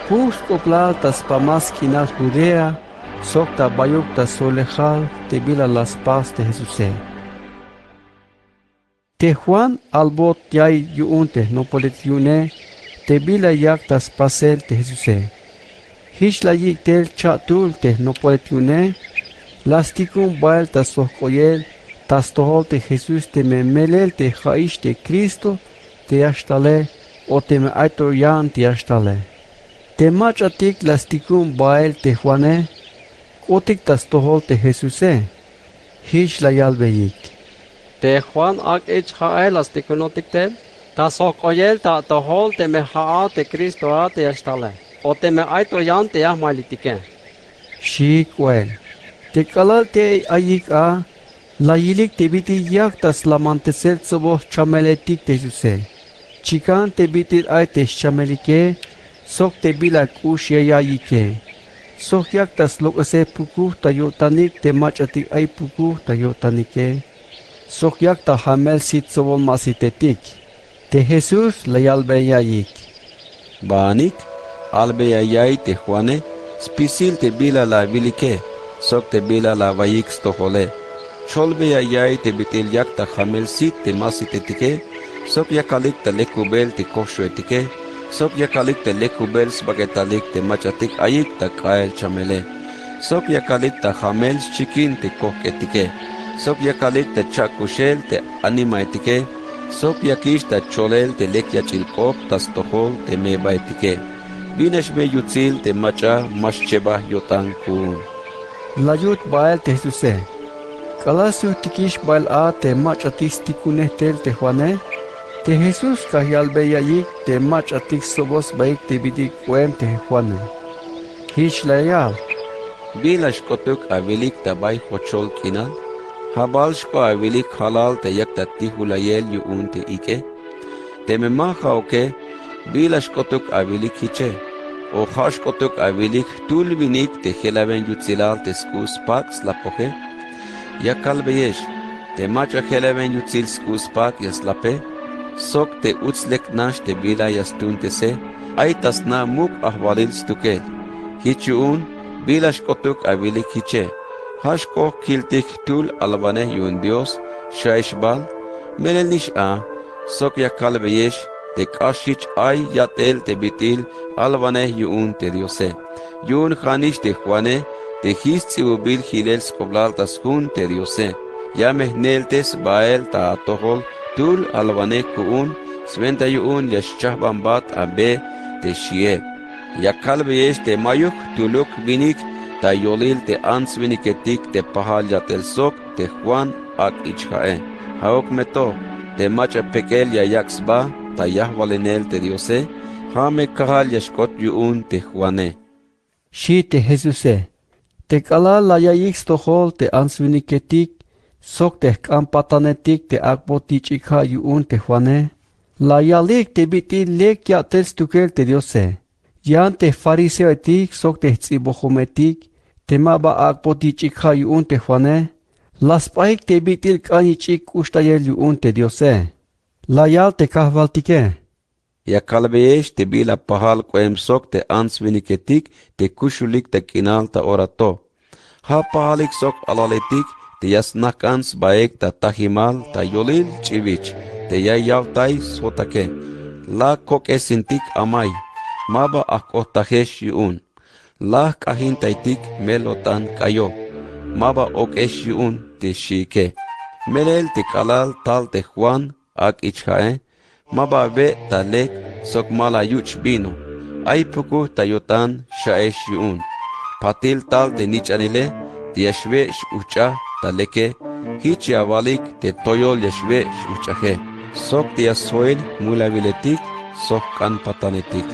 pus koplal tas pamas kinal Judea, sok ta bayuk ta solejal te bila las paz te Jesuse. Te Juan albot yay yuunte no polet yune, te bila yak tas pasel te Jesuse. Hish la yik tel chatul te no polet yune, lasticum bael tas sohkoyel, tas tohol te Jesus te memelel te haish te Cristo, te ashtale, o te me aito yan te ashtale. Te machatik lasticum bael te Juane, otik tas tohol te Jesuse, hish la yalbeyik. Te Juan ak ich hael lasticunnotik te, ta sohkoyel ta tohol te me haa te Cristo a te ashtale. O te me aito yan te ahmalitike. Shikwel. Te kalal te ayik a, la yilik te biti yak tas la mantesel sobo chameletik te Jesuse. Chikan te bitir ay te chamelike, sok te bilak ush yayike. Sok yak tas lok ase puku ta yotanik te machatik ay puku ta yotanike. Sok yak ta hamel sit sobol masitetik. Te Jesus la yalbe yayik. Banik, albe yay te Juane, spisil te bila la vilike, sok te bila la vayik stohole. Cholbe yay te bitil yak ta hamel sit te masitetike, sok yakalik te lekubel te koshuetike, sok yakalik te lekubel sbagetalik te machatik ayik ta kael chamele. Sok yakalik ta hamel chikin te koketike, sok yakalik te chakushel te animaetike, sok yakish ta cholel te lekya chilkop ta stohol te mebaetike. Binesh me yutzil te macha mascheba yotan kun. La yut bael te Jesuse. Kalasu tikish bael a te machatis tikunetel te Juane. Te Jesus kahyalbe yayik te machatik sobos baik te bidik kuem te Juane. Hish layal. Bilash kotuk avilik tabay hochol kinal. Habalsh ko avilik halal te yakta tihulayel yu unte ike. Te me mahauke bilash kotuk avilik hiche. O hash kotuk avilik tulvinik te helaven yutzilal te skus pak slapoke. Yakal beyesh te macha helaven yutzil skus pak yaslape. Sok te utzlek nash te bila yastunte se. Aitas na muk ahvalil stuke. Hichun bilash kotuk avilik hiche. Hashko kiltik tul alvane yun Dios. Shaishbal melel nish a. Sok yakal beyesh te kashich ay yatel te bitil alvane yun te Diose. Yun khanish te Juane te histzi ubil hilel skoblal tas hun te Diose. Ya mehneltes bael ta atohol tul alvane kuun sventa yun yashchahban bat abe te shie. Yakal beyesh te mayuk tuluk vinik ta yolil te ansviniketik te pahal yatel sok te Juan ak ichhae. Haok meto te macha pekel ya yaksba ta yahvalenel te Diose. Hame kahal yashkot yun te Juane. Shi te Jesuse. Te kala la yayik stohol te ansviniketik, sok te kampatanetik te akbotik ikha yun te Juane. La yalik te biti lek yatel stukel te Diose. Yan te fariseo etik, sok te tzibohometik, te maba akbotik ikha yun te Juane. Las paik te bitil kanichik ustayel yun te Diose. La yal te kahvaltike. Yakal beyesh te bila pahal koem sok te ansviniketik te kushulik te kinal ta orato. Ha pahalik sok alaletik te yasnakans baek ta tahimal ta yolil chivich te yayavtai sotake. La kokesintik amay, maba akotahesh yun. La kahintaitik melotan kayo, maba okesh yun te shike. Melel te kalal tal te Juan ak ichhae, maba be talek sok mala yuch bino. Ay puku tayotan shaesh yun. Patil tal te nichanile, te yashve ucha taleke, hich yavalik te toyol yashve uchahe. Sok te yasoil mulaviletik, sok kan patanetik.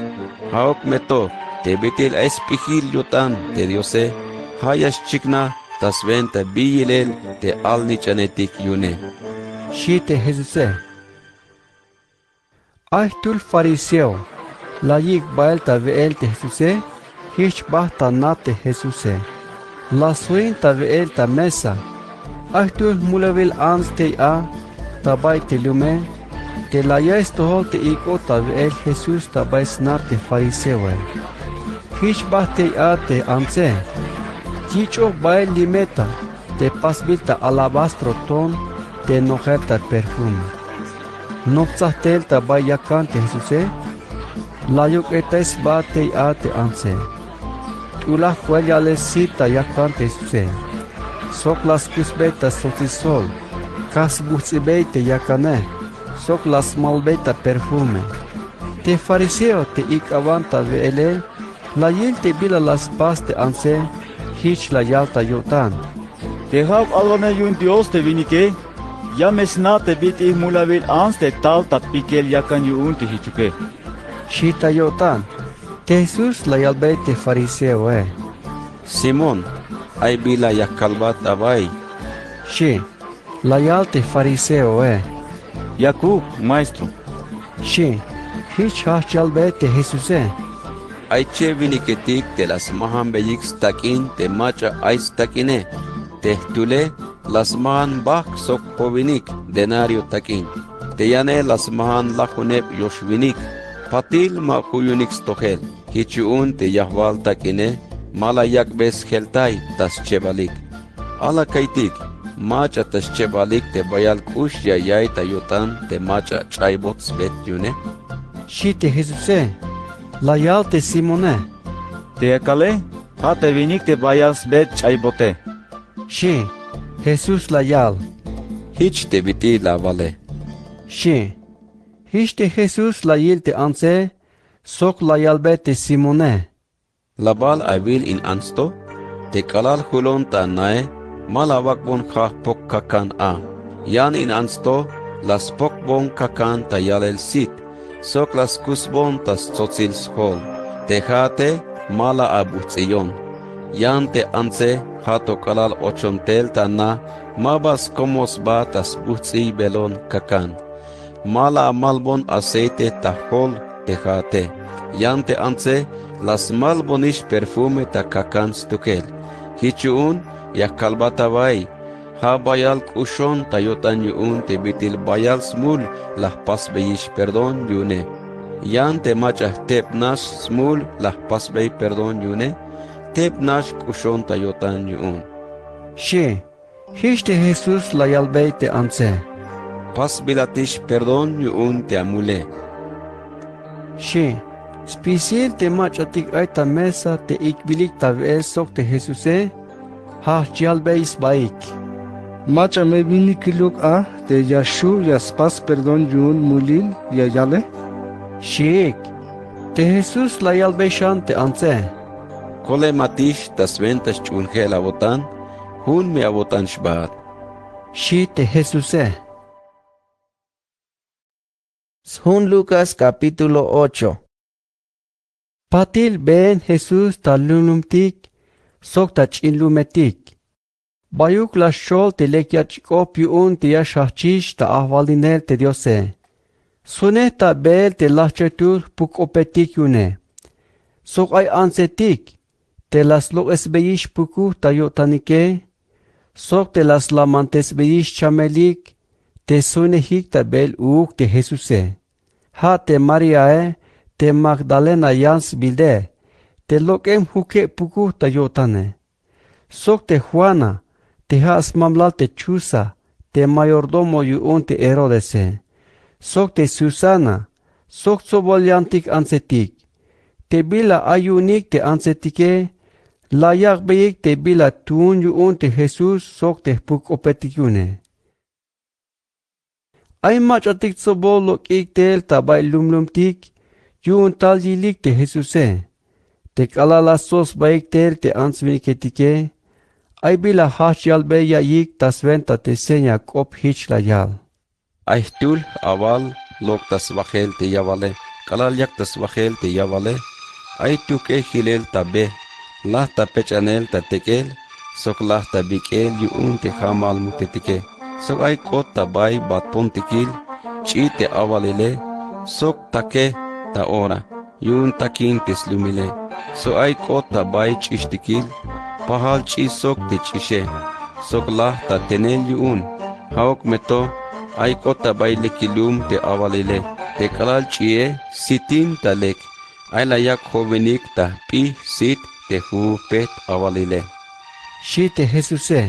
Haok meto, te betil espihil yotan te diose, hayas chikna, tas venta biyilel te al nichanetik yune. Shite Jesuse. Aitul fariseo, la yik baelta veelta Jesuse, hich bahta nate Jesuse. La suinta veelta mesa, aitul mulavil anste a, tabay te lume, te la yaestohol te ikota veel Jesús tabay snarte fariseo. Hich bahte a te anse, chicho bael limeta, te pasbilta alabastro ton, te nojerta perfume. Nopsahtel tabay yakante Jesuse, la yuk etes bate a te anse. Tula fuella le cita yakante Jesuse, sok las cusbetas sotisol, cas bucibeite yakane, sok las malbeta perfume. Te fariseo te ikavanta veele, la yil te bila las pas te anse, hich la yalta yotan. Te hab alone yun Dios te vinike, ya mesna te biti mulavil ans te tal tat pikel yakan yun te hichuke. Shita yotan, te Jesus la yalbe te fariseo Simon, ay bila yakalbat abay. Shi, la yalte fariseo Yakub, maestro. Shi, hich hach yalbe te Jesuse. Ay che viniketik te las mahan beyik stakin te macha ay stakine. Te tule las mahan bak sok povinik denario takin. Te yane las mahan lachunep yoshvinik. Patil ma kuyunik stohel. Hichuun te yahwal takine. Mala yakbes heltay tas chebalik. Ala kaitik. Macha tas chebalik te bayal kush yayay tayotan te macha chaybots bet yune. Shite Jesuse. La yalte Simone. Te akale, ha te vinik te bayas bet chaybote. Shi, Jesus la yal. Hich te biti la vale. Shi, hich te Jesus la yil te anse, sok la yalbe te Simone. La bal avil in ansto, te kalal hulon ta nae, malawakbon kha pok kakan a. Yan in ansto, las pokbon kakan ta yalel sit. Sok las kusbon tas tzotzil schol. Tejate mala abutziyon. Yan te anse hato kalal ochontel tana mabas komos ba tas butzi belon kakan. Mala malbon aceite tajol tejate. Yan te anse las malbonish perfume ta kakan stukel. Hichuun ya kalbata bay. Ha bayal kushon tayotan yun te bitil bayal smul las pas beyish perdon yune. Yan te machah tep nash smul las pas bey perdon yune. Tep nash kushon tayotan yun. Shi, hish te Jesus la yalbe te anse. Pas bilatish perdon yun te amule. Shi, spisil te machatik aita mesa te ikbilik ta vees sok te Jesuse. Ha yalbe is baik. Macha me vini kiluk a te yashu yaspas perdon yun mulil ya yale. Shik, te Jesus la yalbe shan te anse. Kole matish tas ventas chunge la botan, hun me abotan shbat. Shi te Jesuse. Sun Lucas capítulo 8. Patil ben Jesus talunumtik, sok ta chinlumetik. Bayuk la shol te lekiachikop yun te yashachish ta ahvalinel te diose. Sune ta bel te lachetur pukopetik yune. Sok ay ansetik, te las lo esbeyish puku ta yotanike. Sok te las lamantes beyish chamelik, te sune hik ta bel uuk te Jesuse. Ha te Mariae, te Magdalena yans bilde, te lokem huke puku ta yotane. Sok te Juana, te has mamlal te chusa, te mayordomo yun te Herodese. Sok te Susana, Sok sobolyantik ansetik. Te bila ayunik te ansetike. Layak beyik te bila tun yuun te Jesus sok te puk opetikune. Ay machatik sobolok ik tel tabay lumlumtik. Yuun tal yilik te Jesuse. Te kalala sos bayik tel te ansviniketike. Ay bila hach yalbe yayik tasventa te senya kop hich layal. Ay tul awal lok tas bajel te yavale. Kalal yak tas bajel te yavale. Ay tuke hilel tabe. Lahta pechanel ta tekel, sok lahta bikel yuun te hamal mutetike. Sok ay kot tabay baton tikil, chi te awalile, sok take ta ora, yuun takin teslumile. Sok ay kot tabay chistikil, pahal chi sok te chishe. Sok lahta tenel yuun, haok meto, ay kot tabay lekilum te awalile. Te kalal chie, sitin ta lek, ay layak jovenik ta pi sit, te hu pet awalile. Shi te Jesuse.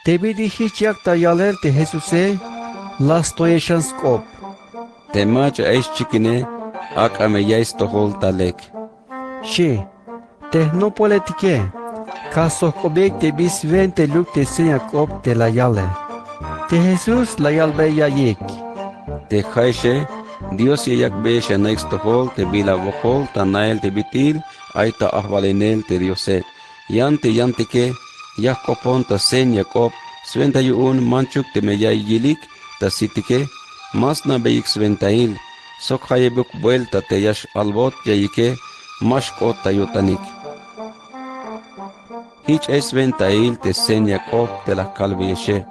Te bidi hichyak ta yaler te Jesuse. Las toyeshan skop. Te macha eish chikine. Ak ame yais tohol talek. Shi. Te no politike. Kaso kobek te bis ven te luk te senya kop te la yale. Te Jesus la yalbe yayik. Te jaishe. Dios yayak besha naix tohol te bila vokol ta nael te bitil. Aita ahvalenel te diose. Yante ke, yakopon ta sen Jacob, sventa yuun manchuk te meyay yilik, ta sitike, mas na beyik sventail, sok hayebuk vuelta te yash albot yayike, mashkot ta yotanik. Hich es sventail te sen Jacob te la kalvieshe,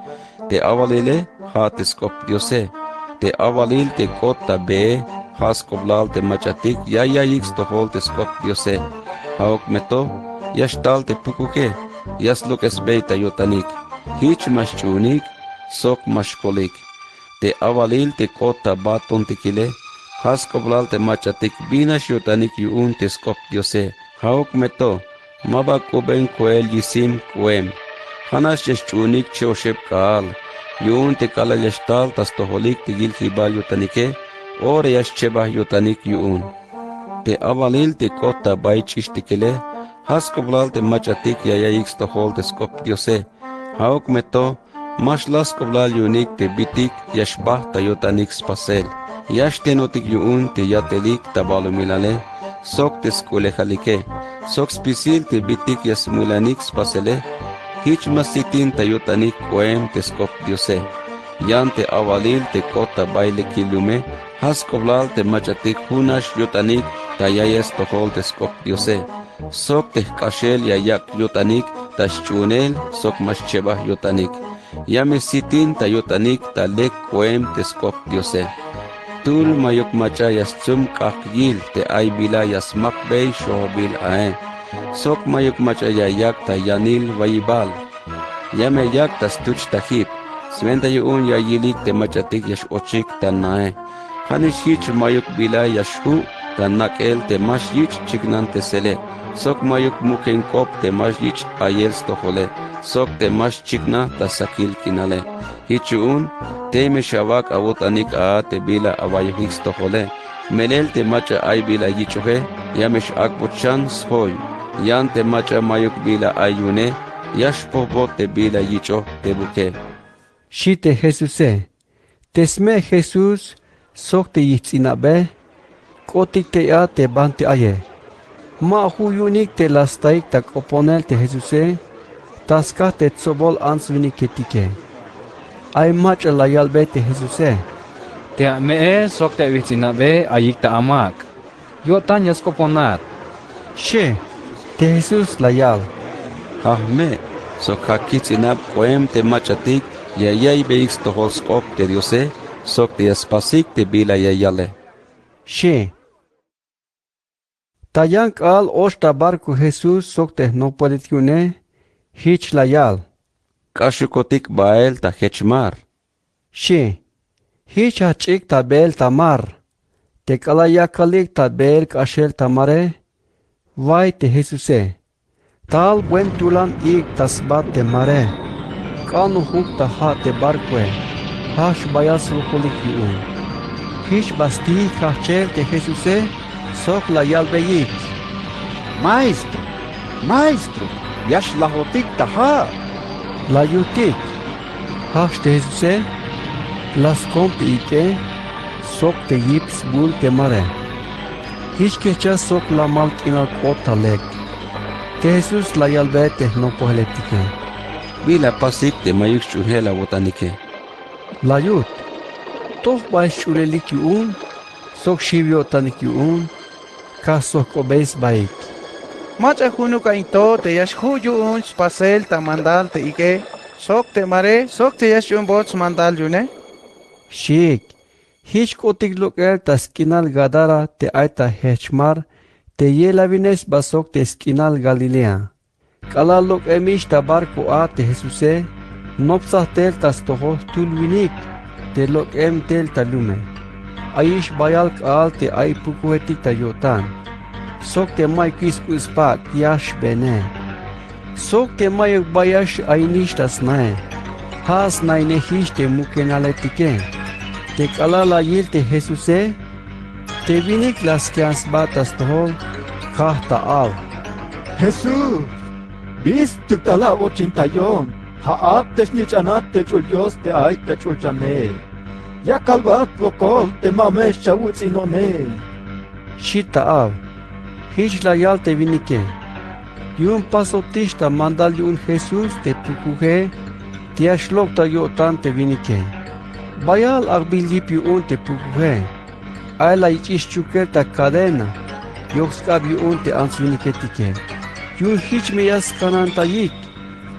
te avalele hateskop diose, te avalil te kota be, has koblal te machatik yayik stohol te skop diose. Haok meto, yashtal te pukuke, yasluk es beita yotanik. Hich maschunik, sok mashkolik. Te avalil te kota baton tikile, has koblal te machatik binas yotanik yuun te skop diose. Haok meto, maba kuben koel yisim kuem. Hanas yashchunik cheoshep kaal, yuun te kala yashtal tas toholik tigil hibal yotanike, ore yashcheba yotanik yuun. Te avalil te kota bay chistikile, has koblal te machatik yayik stohol te skop diose. Haok meto, mashlas koblal yunik te bitik yashbah ta yotanik spasel. Yash tenotik yuun te yatelik tabalumilale, sok te skule halike, sok spisil te bitik yasmulanik spasele, hich masitin ta yotanik koem te skop diose. Yan te avalil te kota baile kilume, has koblal te machatik hunash yotanik, tayayes tohol te skop diose. Sok te kashel yayak yotanik, tashchunel sok maschebah yotanik. Yame sitin ta yotanik ta lek koem te skop diose. Tul mayok macha yastsum kakgil te ay bila yasmak bey shobil ae. Sok mayok macha yayak ta yanil vayibal. Yame yak ta stuch tahip. Sventa yuun yayilik te machatik yash ochik ta nae. Hanish hich mayok bila yashu. Ta nakel te masjich chiknante sele. Sok mayuk muken kop te masjich ayel stohole. Sok te mas chikna ta sakil kinale. Hichun te me shavak avotanik a te bila avayuhik stohole. Melel te macha ay bila yichohe. Yamesh akbochan shoy. Yan te macha mayuk bila ayune. Yash pobot te bila yicho te buke. Shi te Jesuse. Tesme Jesus sok te yitzinabe. Kotik te ya te bante aye. Ma huyunik te lastaik tak oponel te Jesuse. Taska te tsobol ansvini ketike. Ay mach layalbe te Jesuse. Te me sok te vitzinabe ayik ta amak. Yo tan yaskoponat. She. Te Jesus layal. Ahme. Sok hakitzinab koem te machatik. Yayay beiks toholskop te diose. Sok te yaspasik te bila yayale. She. Tayank al oshta barku Jesus sok te no politiune. Hich layal. Kashukotik bael ta hechmar. She. Hich hachik ta bel tamar. Te kalayakalik ta bel kashel tamare. Vai te Jesuse. Tal buen tulan ik tasbat te mare. Kanu huk ta ha te barkwe. Hash bayas rukulik yuun. Hish basti kachel te Jesuse, sok la yalbeyik. Maestro, maestro, yash lahotik taha. La yutik. Hash te Jesuse, las kompi ike, sok te yips bul te mare. Hish kecha sok la malkina kota lek. Te Jesus la yalbe te no poheletike. Bila pasik te mayuk churhela botanike. La yut. Toh bai shulelik yun, sok shivyo tanik yun, ka sok obeis baik. Macha hunu ka into te yash huyu un pasel ta mandal te ike. Sok te mare, sok te yash un bots mandal yune. Shik, hiç kotik lokel ta skinal gadara te aita hechmar, te yelavines basok te skinal Galilea. Kala lok emish ta barco a te Jesuse, nopsah tel tas toho tulwinik. Te lok em tel talume. Aish bayal kaal te ay pukuetik ta yotan. Sok te may kis uspak yash bene. Sok te may bayash aynish tas nae. Has naine hish te mukenaletike. Te kalala yil te Jesuse. Te vinik las kians batas tohol. Kahta al. Jesús, bis tu tala 81. Haat tesnich anat te Dios te ay te chulchane. Ya kalbat lokol te mamesh chawutz inone. Shita av. Hish la yal te vinike. Yun pasotista mandal yun Jesus te pukuje. Tiashlok ta yotan te vinike. Bayal agbilip yun te pukuje. Ay la ichish chuker ta cadena. Yokskab yun te ansvinike tike. Yun hich meyas kanan ta yik.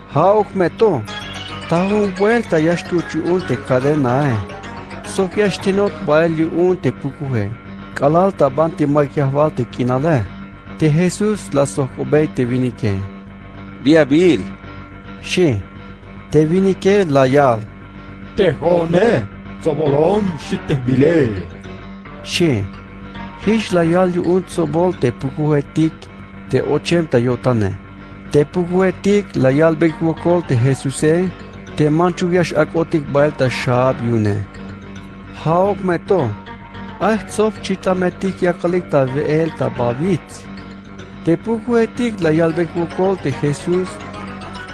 Haok meto, tahun vuelta yash tu un te cadena Sok yash tinot bael un te pukuhe. Kalal ta banti maikahval te kinale. Te Jesus la sok obey te vinike. Bia bil. Shi, te vinike la yal. Te hone, sobolon shite bile. Shi, hish la yal un sobol te pukuhe tik te 80 yotane. Te pukuetik la yalbek wokol te Jesuse, te manchuyash akotik bael ta shab yune. Haok meto, ay tsof chitametik yakalik ta veel ta bavit. Te pukuetik la yalbek wokol te Jesus,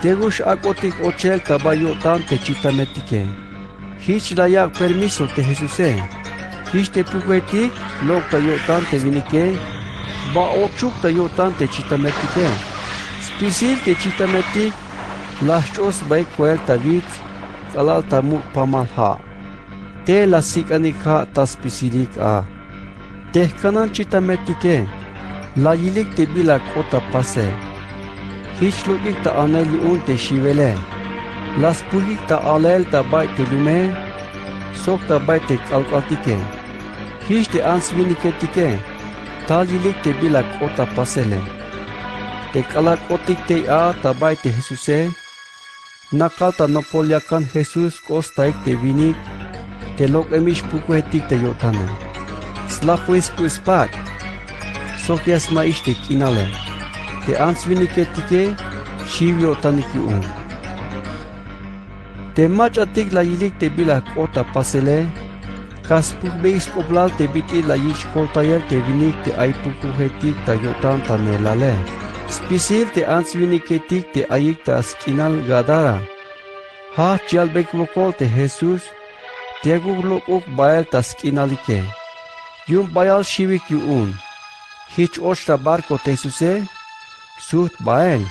te gush akotik ochel ta bayotan te chitametike. Hich la yak permiso te Jesuse. Hich te pukuetik lok ta yotan te vinike, ba ochuk ta yotan te chitametike. Spisil te chitametik, las chos bay kuelta vit, kalal tamuk pamalha. Te la sikanika ta spisilik a. Te kanan chitametike, la yilik te bila kota pase. Hiç logik ta aneli un te shivele. Las pulik ta alel ta bay te lume, sok ta bay te kalkatike. Hiç te ansvinike tike, ta yilik te bila kota pasele. Te kalakotik te a tabay te Jesuse, nakal ta nopolyakan Jesus kostaik te vinik, te lok emish pukuhetik te yotane. Slapuis kuspak, sokyas maish te kinale, te ansviniketike, shiv yotaniki un. Te machatik la yilik te bila kota pasele, kas pukbeis koblal te biti la yish koltayel te vinik te ay pukuhetik ta yotan ta nelale. Spisil te ansviniketik te ayik ta skinal gadara. Ha chalbek wokol te Jesus, te guglok ok bayal ta skinalike. Yun bayal shivik yun. Hich ochta barko te Jesuse, suht bayal.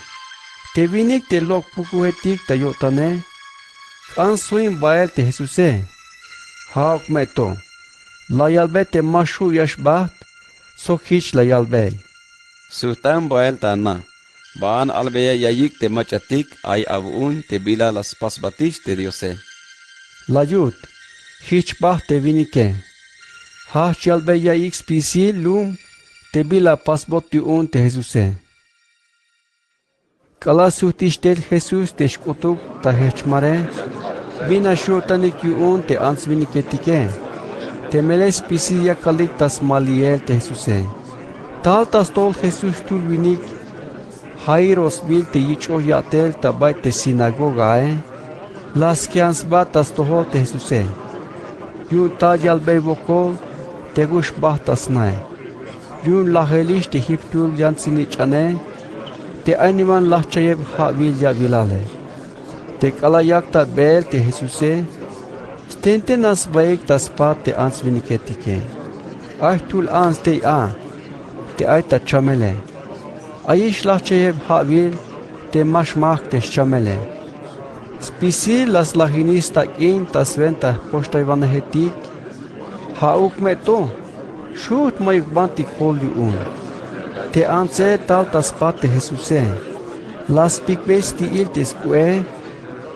Te vinik te lok pukuhetik ta yotane, kansuin bayal te Jesuse. Ha ok meto, la yalbe te mashu yashbat, so hich la yalbel. Sutan bael tana. Baan albeya yayik te machatik ay avun te bila las pasbatish te Diose. La yut, hich bah te vinike. Ha chalbe yayik spisi lum te bila pasbot un te Jesuse. Kala sutish tel Jesus te shkotuk ta hechmare, vina shotanik un te ansviniketike. Te mele spisi yakalik tas maliel te Jesuse. Tal tas tol Jesus tulvinik, Jairos bil te yicho yatel tabay te sinagoga las kians batas tohol te Jesuse. Yun ta yalbey bokol, tegush bahtasnae. Yun lahelish te hiptul yansini chane, te animan lahchayeb havil ya vilale. Te kalayakta bel te Jesuse, stente nas baik tas pat te ans viniketike. Aytul ans te te aita chamele. Aish lahchayeb havil, te mashmach te chamele. Spisi las lahinis ta in tas venta posta ivanehetik, hauk meto, shut mayuk bantik poli Te anse tal tas pat te Jesuse, las pikvesti il te skue,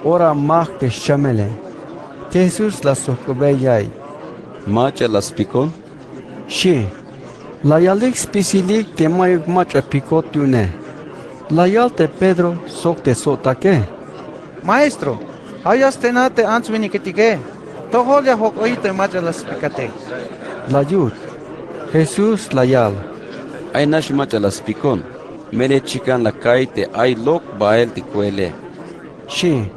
ora mach te chamele. Te Jesus las sokobeyai. Macha las picon? Shi, la yalik spisilik te mayuk macha picot yune. La yal te Pedro sok te sotake. Maestro, hayas tenate ans viniketike. Tohol ya hok oite macha las picate. La yud, Jesús la yal. Ay nash macha las picon. Mere chican la kaite ay lok bael te kuele. Shi,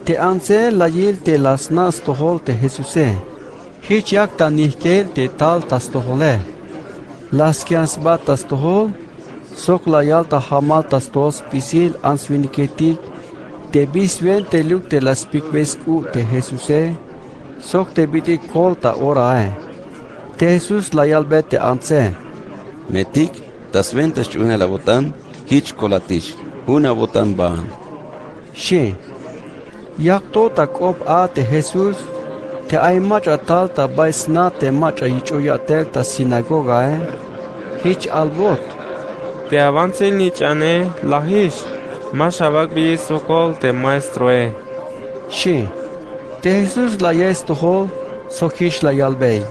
te anse la yil te las nas tohol te Jesuse. Hich yak ta nihkel te tal tas tohole. Las kians batas tohol, sok la yal ta hamal tas tos pisil ans viniketik. Te bisven te luk te las pikves te Jesuse. Sok te biti kol ta orae. Te Jesus la yal bet te anse. Metik, tas ventas una la botan, hich kolatish, una botan baan. Shi, yak to ta kop te Jesus, te ay macha tal ta baisna te macha hichoya tel ta sinagoga hich albot. Te avance ni chane lahish, mashavak bi sokol te maestro Shi, te Jesus la yes tohol, sokish la yalbei.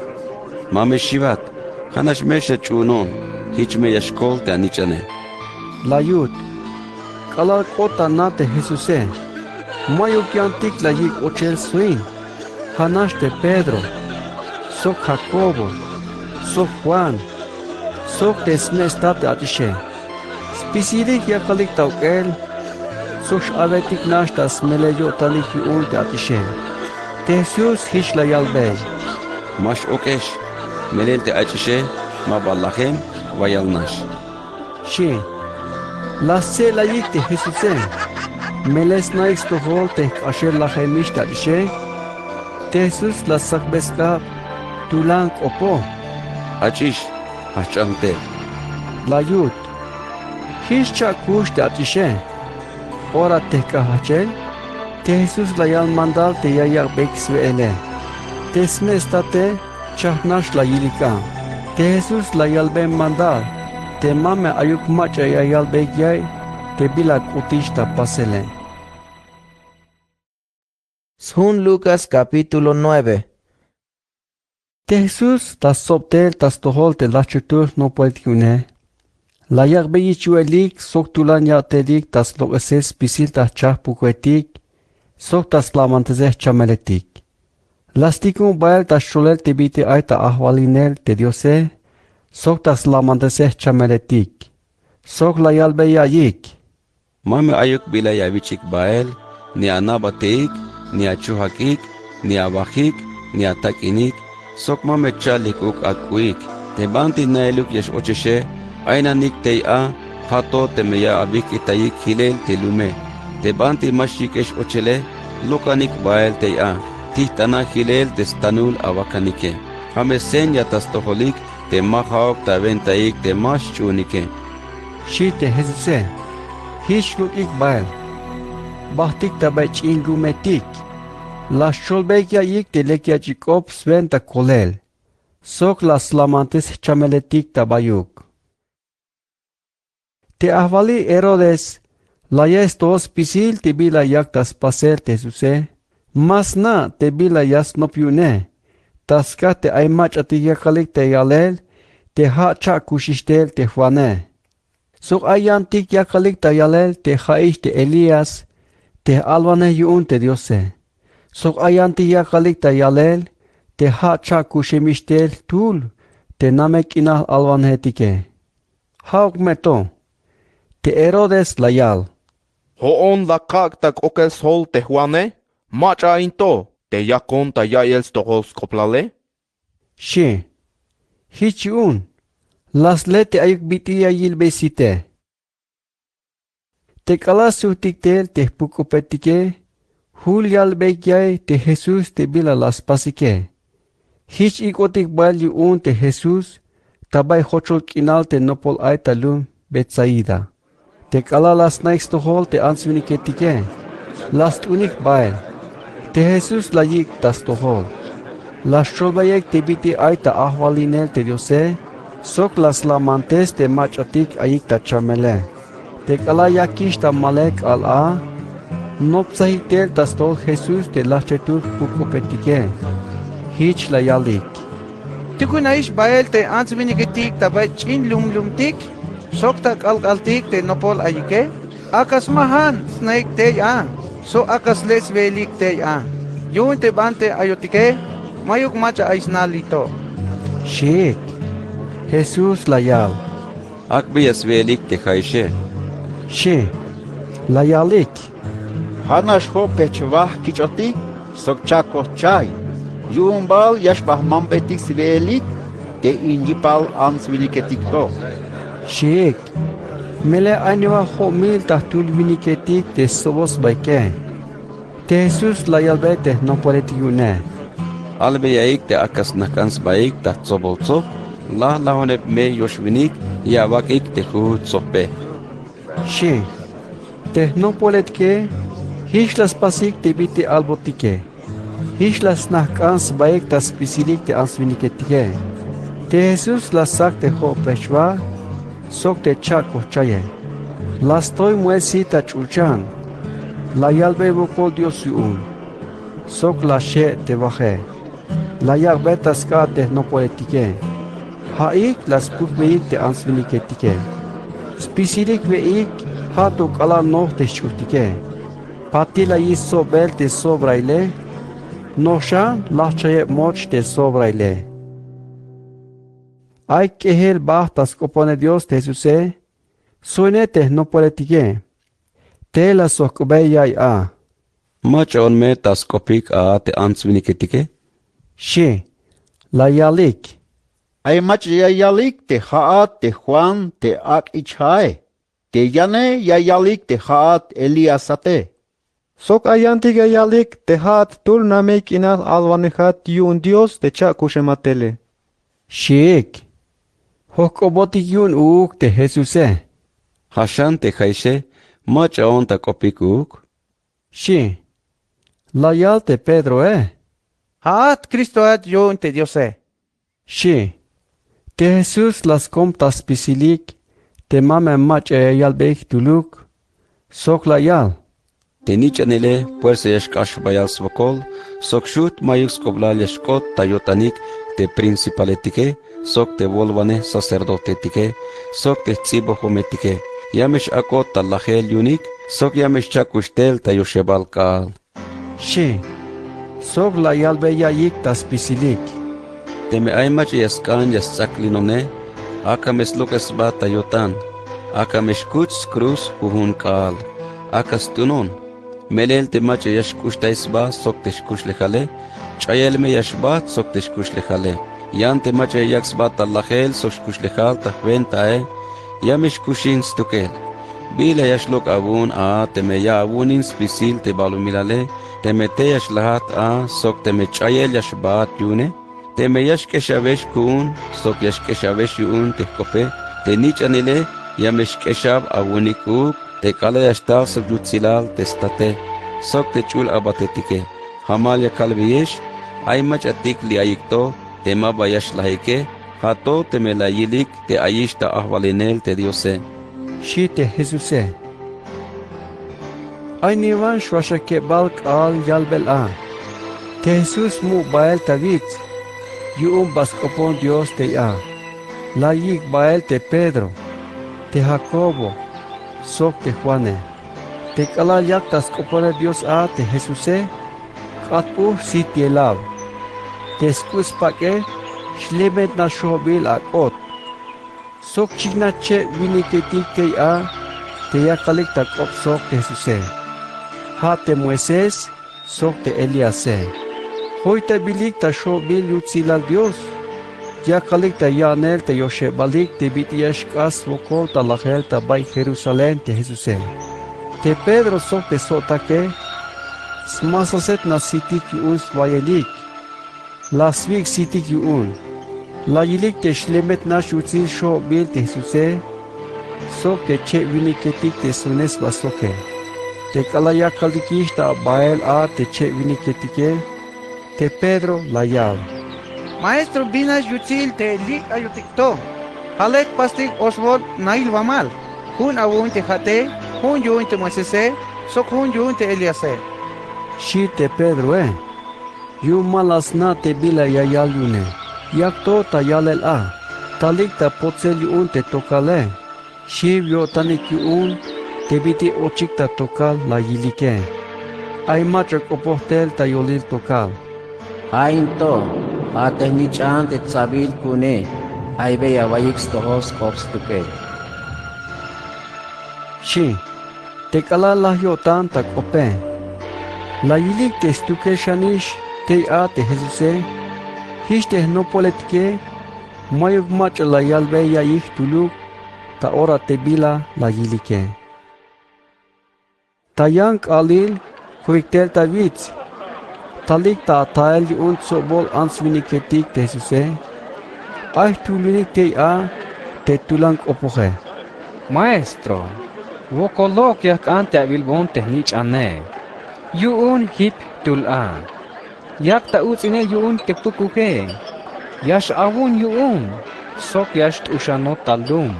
Mame shivat, hanash mesha chunon, hich me yashkol te anichane. La yud, kalal kota na te Jesuse, mayo kiantik la yik ochel suin, hanash te Pedro, sok Jacobo, sok Juan, sok te snestat atishe. Spisirik yakalik taukel, sok avetik nashtas meleyo talik yun te atishe. Te Jesus hish la yalbei. Mash okesh, melel te atishe, maballachem, vayalnash. Shi, la se la yik te Jesuse, meles naix tohol te asher la chemish te atishe, te Jesus la sakbeskap, tulang opo. Achish, hachante. La yud, hish chakush te atishe, ora te kahachel, te Jesus la yal mandal te yayak beksveele, te smestate chahnash la yilika, te Jesus la yal ben mandal, te mame ayuk macha yayal bekyay, te bila kutishta pasele. Son Lucas capítulo 9. Te Jesús tas soptel tas tohol te lachutur no pueltiune. La yakbe yichuelik sok tulan yatelik tas lokeses pisil tas chah pukuetik, sok tas flamantezeh chameletik. Lastikun bael tas sholel te bite aita ahwalinel te diose, sok tas lamantezeh chameletik. Sok la yalbe yayik. Mame ayuk bila yavichik bael, ni anabateik, ni achuhakik, ni abahik, ni atakinik, sok mame chalik uk akuik, te banti naeluk yesh ocheshe, aina nik tei hato te meya abik itayik hilel te lume, te banti mashik esh ochele, lukanik bael tei tihtana hilel te stanul awakanike, hame sen yatastoholik, te mahaok ta ventaik te mash chunike. Shi te Jesuse, hish lukik bael, bahtik tabach ingumetik, la sholbekia yik te lekia chikop sventa kolel, sok las lamantes chameletik tabayuk. Te ahvali Herodes, la yes tos pisil te bila yaktas pasel te Jesuse, mas na te bila yas nopiune, taska te aimach atikakalik te yalel, te hacha kushishtel te Juane. Sok ayantik yakalik te yalel te haish te Elias, te alwane yun te Diose. Sok ayantik yakalik te yalel, te hacha kushimishtel tul, te namek inah alwanhetike. Hauk meto, te Herodes la yal. Hoon la kaktak okel sol te Juane, macha into, te yakon ta yaels tohol skoplale? Shi, Hichiun. Las lete ayuk bitia yilbesite. Te calasutiktel te pukupetike. Julial bekyay te Jesús te bila las pasike. Hich ikotik balyu un te Jesús. Tabay hochol kinal te nopol ay talum Betsaida. Te kala las naix tohol te answiniketike. Last unik bail. Te Jesús la yik tas tohol. Las trobayek te biti ay ta ahwalinel te diose. Sok las lamantes te machatik ayik ta chamele. Te kala yakish ta malek al a. Nopsahitel tas tol Jesús te lachetur pukupetike. Hich la yalik. Tukunaish bael te ansminiketik tabay chin lumtik. Soktak altik te nopol ayike. Akas mahan snaik te a. So akas les velik te a. Yun te bante ayotike. Mayuk macha aisnalito. Shik. Jesús la yal. Akbiyas velik te kaishe. She. La yalik. Hanash ho pechvah kichoti. Sok chako chay. Yumbal yashbah mampetik svelik. Te injipal ansviliketik to. Shik. Mele anwa ho mil tahtul viniketik te sobos baike. Te Jesús la yalbete no politiune. Albe yaik te akas nakans baik ta tsoboltso. La lahonep me yoshvinik yawak ik te hut sope. She. Te no poletke. Hishlas pasik te biti albotike. Hishlas nakans baik ta spisilik te ansviniketike. Te Jesús la sak te ho pechwa. Sok te chako chaye. La stoy muesita chuchan. La yalbe bokol Dios yun. Sok la she te baje. La yarbeta ska te no poletike. Haik las pukmeik te ansviniketike. Spisilik veik hatu kala noh te chutike. Patila yiso bel te sobraile. Noshan la chaye moch te sobraile. Hay que el bastas copone Dios te suce. Suenete no politike. Te la sokbeya a. Macha on metas kopik a te ansviniketike. She. La yalik. Ay mach ya yalik te haat te Juan te ak ichai. Te yane ya yalik te haat Eliasate. Sok ayanti ga yalik te hat tul namek inas alvanehat yun Dios te chakushematele. Shik. Hokobotik yun uk te Jesuse. Hashan te kaishe. Macha on ta kopik uk. She. La yal te Pedro Hat Cristo at yun te Diose. She. Te Jesús las comptas pisilik. Te mame mach yalbek tuluk. Sok la yal. Te nichanele puerse yashkash bayal svokol. Sok shut mayuk skoblal yashkot tayotanik te principaletike. Sok te volvane sacerdotetike. Sok te tzibo hometike. Yamesh akot talahel yunik. Sok yamesh chakushtel tayoshebal kaal. She. Sok la yalbe yayik tas pisilik. Te me aymach yaskan yasaklinone. Akames lukes ba tayotan. Akamesh kuts cruz uhun kaal. Akas tunon. Melel te mach yashkush taisba sok te shkush lehale. Chayel me yashbat sok te shkush lehale. Yan te mach yaksba talahel sok shkush lehal tahventae. Yamesh kushin stukel. Bila yashlok avun a te me ya avunin spisil te balumilale. Te me te yashlahat a sok te me chayel yashbat yune. Te me yashkeshavesh kun sok yashkeshavesh yun te kope. Te nichanile yameshkeshab avunikuk. Te kala yashtal sok yutzilal testate. Sok te chul abatetike. Hamal ya kalviyesh. Ay mach atik li ayikto. Te mabayash lahike. Hato te me layilik te ayishta ahvalinel te diose. Shi te Jesuse. Ay nivan shwasha ke balk al yalbel a. Te Jesús mu bael tavitz. Yum baskopon Dios te a. La yik bael te Pedro. Te Jacobo. Sok te Juane. Te kalal yak tas kopone Dios a te Jesuse. Katpu si te lav. Te skus pake. Shlemet na shobil akot. Sok chigna che viniketik te a. Te yakalik takop sok te Jesuse. Ha te Moises. Sok te Eliase. Hoy te bilik ta shobil yutzilal Dios. ya kalik ta yanel te yoshe balik te bitiash kas vokol ta lagel ta bay Jerusalén te Jesusé. Te Pedro sok te sotake, smasaset na sitik yun svayelik, lasvik sitik yun, la yilik te shlemet na shutzil sho bil te Jesusé, sok te che viniketik te sunes basoke. Te kalaya kalikish ta bael a te che viniketike, te Pedro la yal. Maestro binas yutzil te li ayutikto. Halek pastik osvod nail vamal. Hun awun te jate, hun yuin te Moisés, sok hun yuin te Eliase. Shi te Pedro yu malas na te bila yayal yune. Yakto ta yalel a. Talik ta potsel yun te tokale. Shi yo tanik yun te biti ochik ta tokal la yilike. Ay matrak opohtel ta yolil tokal. Ainto, ate ni chan te tsabil kune, ay beya wayik stohos kopstuke. Shi, te kala la yotan ta kope. La yilik te stuke shanish te a te Jesusé, hish te no poletke, mayuk mach la yalbe ya yik tuluk, ta ora te bila la yilike. Ta yank alil, huiktel ta witz, talik ta tael yun sobol ansviniketik te Jesusé, ay tulunik te a, te tulang opoje. Maestro, wokolok yak ante abilbon tehnich ane. Yun hip tulan. Yak ta utsine yun kepukuke. Yash awun yun. Sok yash ushanot talum.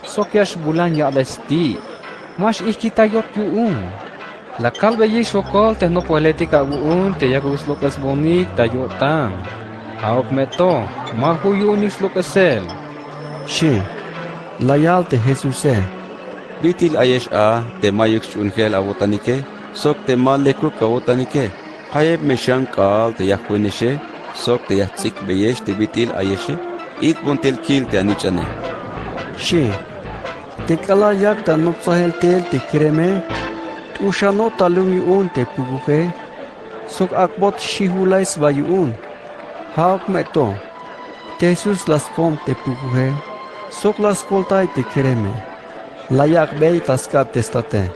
Sok yash bulan yalesti. Mas ikitayot yun. La kalbe yish wokol tehnopoletika uun te yakus lokas bonik tayotan. Aok meto, mahu yun is lokasel. Shi, layal te Jesusé. Bitil ayesh a te mayuk chungel awotanike, sok te malekuk awotanike. Hayeb meshan kal te yakweneshe, sok te yatsik beyesh te bitil ayeshe, it buntil kil te anichane. Shi, te kala yak ta notsahel tel te kireme, ushano talum yun te puguke, sok akbot shihulais ba yun. Haok meto, te Jesus las kom te puguke, sok las koltai te kireme. Layak bey taskap testate.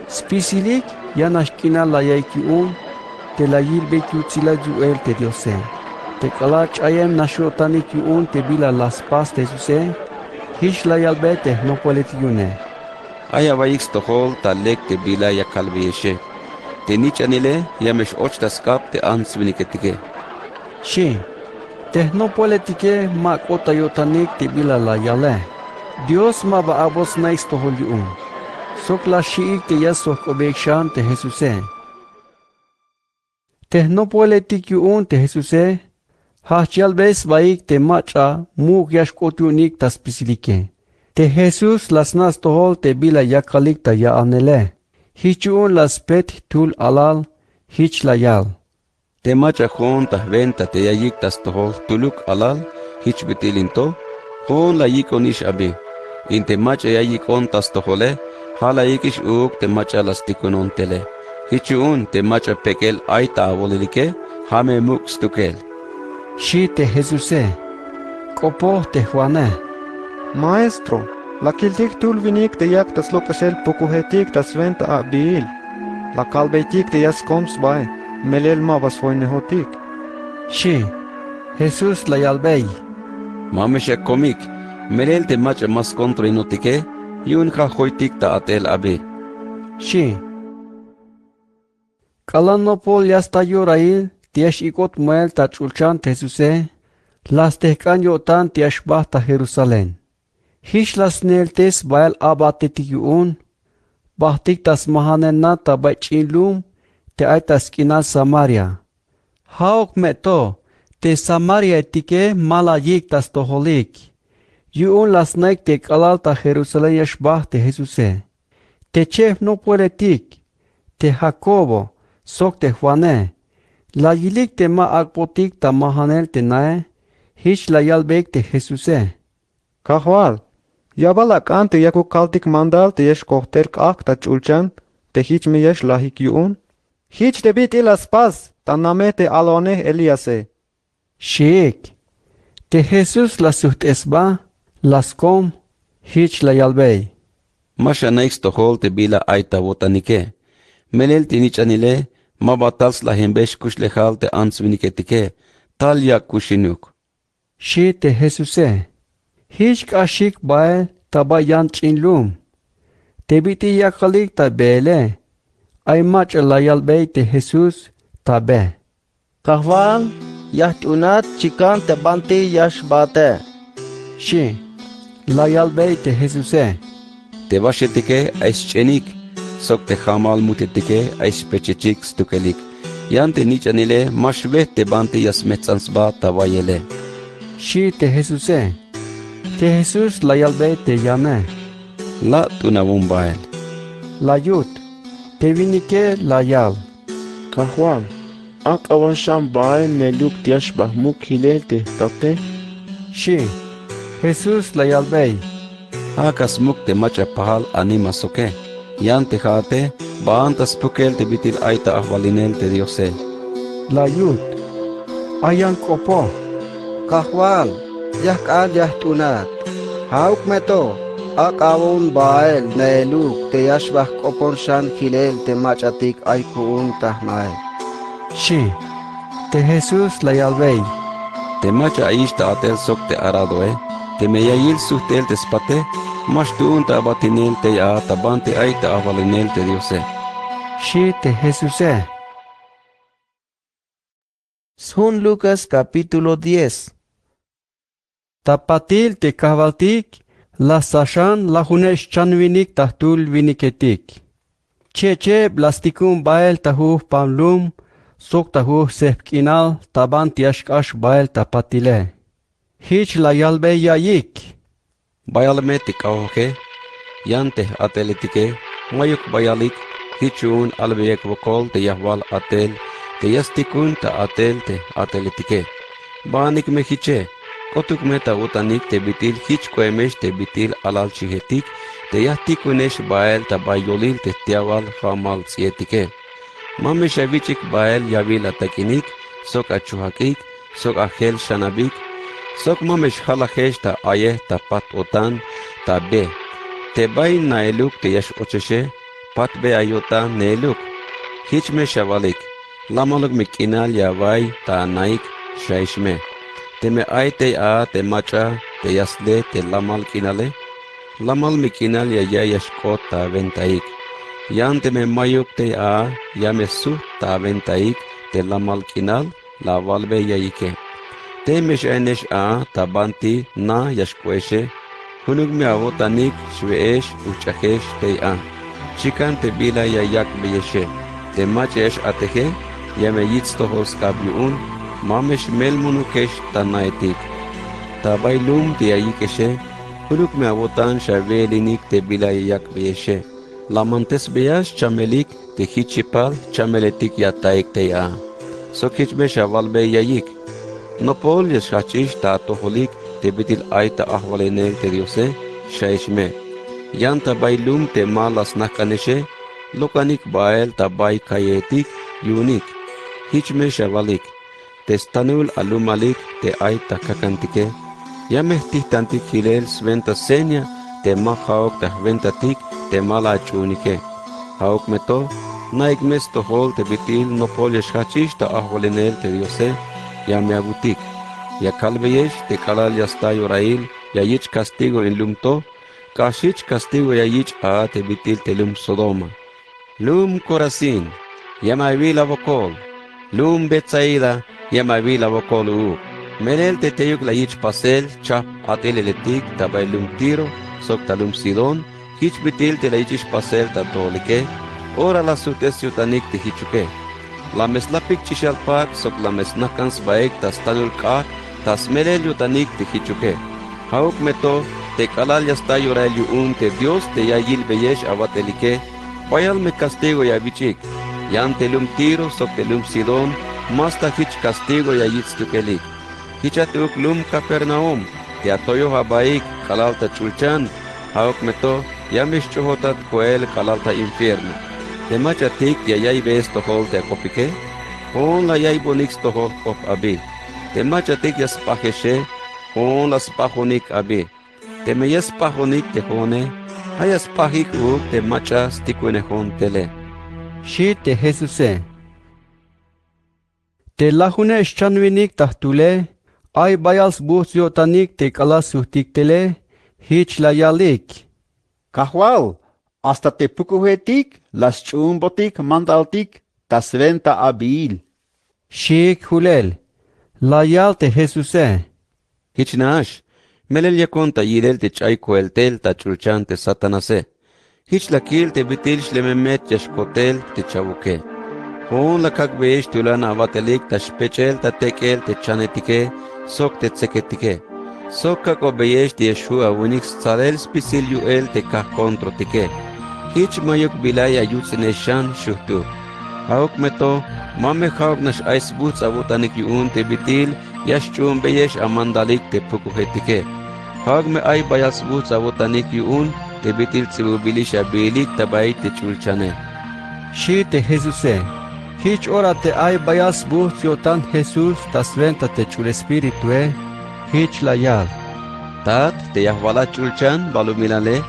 Spisilik yanashkina layay kiun, te layil be kiutzila juel te diose. Te kalach ayem nashotani kiun te bila las pas te suse, hish layal be te no polet yune. Aya vayix tohol talek te bila ya kalbiyeshe. Te nichanile yamesh och taskap te ansviniketike. Shi, te no poletike ma kotayotanik te bila layale. Dios ma ba abos na istohol yun. Sok la shiik te yasok obekshan te Jesusé. Te no poletik yun te Jesusé. Hachal bes baik te macha muk yashkot yunik tas pisilike. Te Jesus las nas tohol te bila yakalik ta ya anele. Hichun las pet tul alal hich layal. Te macha hon ta venta te yayik tas tohol tuluk alal hich bitilinto. Hon la yikonish abi. In te macha yayikon tas tohole. Hala yikish uk te macha las tikunon tele. Hichun te macha pekel aita avolilike. Hame muk stukel. Shi te Jesusé. Kopo te Juané. Maestro, la kiltik tul vinik te yak tas lokasel pukuhetik tas venta abil. La kalbeitik te yas koms bay. Melel ma vasvoine hotik. Shi, Jesus la yalbei. Mamesha komik. Melel te macha mas kontro inotike. Yun ka hoitik ta atel abi. Shi. Kalanopol yasta yorail. Tiash ikot muel ta chulchan te Jesusé. Las tehkan yotan tiash bahta Jerusalén. Hish las neltes bael abatetik yun. Bahtik tas mahanena ta bachinlum. Te aitas kina Samaria. Haok meto. Te Samaria etike mala yik tas toholik. Yun las naik te kalal ta Jerusalén yash bahte Jesusé. Te chef no poletik. Te Jacobo. Sok te Juané. La yilik te ma akpotik ta mahanel te nae, hish la yalbek te Jesusé. Kahwal, yabalak ante yaku kaltik mandal te yesh kohterk ak ta chulchan, te hich me yesh lahik yun. Hich te bit ilas pas, ta name te alone Eliase. Shik, Te Jesús la suht esba, las com, hich la yalbey. Masha neix tohol te bila aita botanike. Melel tinichanile, mabatals la hembesh kushlehal te ansviniketike, tal ya kushinuk. Shi te Jesuse. Hich kashik bae tabayan chinlum. Te biti yakalik ta bele. Ay mach la yalbey te Jesús tabe. Kahwan, yahtunat chikan te banti yash bate. Shi, la yalbey te Jesuse. Te vashetike ais chenik, sok te hamal mutetike ais pechechik stukelik. Yan te nichanile, mashveh te banti yas metzansba tabayele. Shi te Jesuse. Te Jesús la yalbey te llame. La tunabumbael. La yut. Te vinike la yal. Kahwan, ak awan sham bae meluk tiash bahmuk hilel te tate. Shi, Jesús la yalbey. Akas muk te macha pahal anima soke. Yan te jate, baantas pukel te bitil aita ahvalinel te diose. La yut. Ayan kopo. Kahwan, yahkan yahtunat. Hauk meto. Akawun bael naeluk te yashbah kopon shan hilel te machatik aykuun tahnay. Shi, te Jesús la yalbey. Te macha aishta atel sok te aradoe. Te meyayil suhtel te spate. Mashtuun ta abatinel te ya tabante aita ahvalinel te diose. Shi te Jesuse. Sun Lucas capítulo 10. Tapatil te kavaltik. La sashan la hunesh chanvinik tahtul viniketik. Che blastikun bael tahuh pamlum, sok tahuh sepkinal taban tiashkash bael tapatile. Hich la yalbe yayik. Bayalme tikauke, yante atelitike, mayuk bayalik, hichun albeyek vokol te yahwal atel, te yastikun ta atel te atelitike. Banik me hiche. Kotuk meta utanik te bitil hich koemesh te bitil alal chihetik te yahtikunesh bael ta bayolil te tiawal hamal tsietike. Mamesh avichik bael yavil atakinik, sok achuhakik, sok ahel shanabik, sok mamesh halahesh ta ayeh ta pat otan ta be. Te bay naeluk te yash ocheshe, pat be ayota neeluk. Hich me shavalik, lamaluk mikinal yavai ta naik shaishme. Te me ay te a te macha te yasle te lamal kinale. Lamal mi kinal ya yashkot ta ventaik. Yan te me mayuk te a ya me su ta ventaik te lamal kinal la valve yaike. Te me shenesh a ta banti na yashkweshe. Hunug me avotanik shveesh uchakesh te a. Chikan te bila ya yak beyeshe. Te machesh atehe ya me yitztohos kabiun. Mamesh melmunukesh tanaitik. Tabailum te ayikeshe. Huluk me avotan shavelinik te bilayak beyeshe. Lamantes beyas chamelik te hichipal chameletik yataik te a. Sokich be shaval be yayik. Nopol yashachish ta toholik te bitil aita ahvalenel te diose shaishme. Yan tabailum te malas nakaneshe. Lokanik bael tabay kayetik yunik. Hichme shavalik. Testanul alumalik te aita kakantike. Yamehtitantik hilel sventa senya te mahaok ta ventatik te mala chunike. Haok meto naik mes tohol te bitil no polyesh hachish ta ahvolenel te diose yameabutik. Ya kalbeyesh te kalal yasta yorail yayich castigo en lumto. Kashich castigo yayich a te bitil te lum Sodoma. Lum Corazin yamavila vokol. Lum Betsaida yamavila vokolu. Menel te teyuk la yich pasel chap ateleletik tabailum tiro sok talum Sidon. Hich bitil te la yich pasel tatolike. Ora la sutes yutanik te hichuke. La meslapik chishalpak sok la mesnakans baek tas talul kak tas menel yutanik te hichuke. Hauk meto te kalal yasta yorael yuun te Dios te yayil beyesh avatelike. Bayal me castigo ya bichik. Yan telum tiro sok telum Sidon. Masta hich castigo ya yitztukelik. Hichatuk lum Capernaum. Te atoyo habaik kalalta chulchan. Haok meto yamish chohotat koel kalalta infierno. Te machatik ya yay ves tohol te akopike. On la yay bonix tohol op abil. Te machatik ya spaheshe. on las pajonik abi. Te meyes pajonik te jone, hayas pajik u te machas tikuenejon tele. Shi te Jesuse. Te lahune chanwinik tahtule, ay bayals buhs yotanik te kalasuhtik tele, hich la yalik. Kahwal, hasta te pukuhetik, las chumbotik mandaltik, tas venta abil. Shik hulel, la yal te Jesuse. Hichnash, melel yakon ta yirel te chayko el tel ta chulchan te satanase. Hich la kil te bitil shlememet yashkotel te chabuke. Hon la kakbeesh tulan avatelik ta shpechel ta tekel te chanetike, sok te tseketike. Sok kako beyesh te yeshua unix tzarel spisil yuel te kah kontrotike. Hich mayuk bilay ayutseneshan shuhtu. Hauk meto, mame hauk nash aisbuts avutanik yuun te bitil, yashchun beyesh amandalik te pukuhetike. Hauk me ay bayasbuts avutanik yuun, te bitil tsibubilish abilik tabay te chulchane. Shi te Jesuse. Hich ora te ay bayas buhs yotan Jesus tas venta te chul espiritue, hich la yal. Tat te yahwala chulchan balumilale,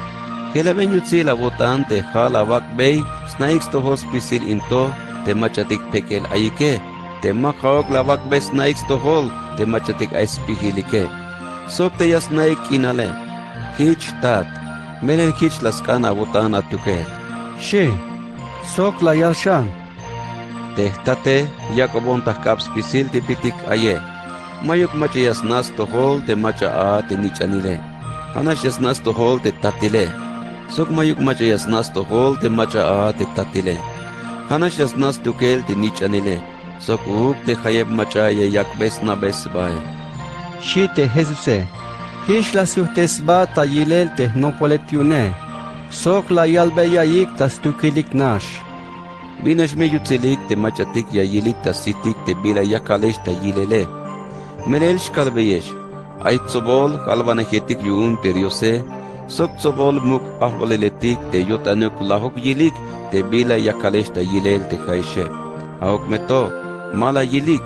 que la venyutzi la votan te jala vakbey, snaiks to hospisil into, te machatik pekel ayike, te makhaok la vakbey snaiks to hol, te machatik aispihilike. Sok te yasnaik inale, hich tat, melen hich laskana votan atuke. Shi, sok la yal shan. Tehtate, Jacobon tahkaps pisil te pitik aye. Mayuk macha yasnas to hol te macha a te nichanile. Hanas yasnas to hol te tatile. Sok mayuk macha yasnas to hol te macha a te tatile. Hanas yasnas tukel te nichanile. Sok uk te khayeb macha ye yakbes na besbae. Shi te Jesuse. Hish la suhtes ba ta yilel te nopoletiune. Sok la yalbe yayik tas tukilik nash. Binash me yutzelik te machatik ya yilik ta sitik te bila yakalesh ta yilele. Melel shkalbeyesh. Ay tzobol kalvanejetik yuun te riose. Sok tzobol muk ahvaleletik te yotanuk lahok yilik te bila yakalesh ta yilel te kaishe. Ahok meto, mala yilik.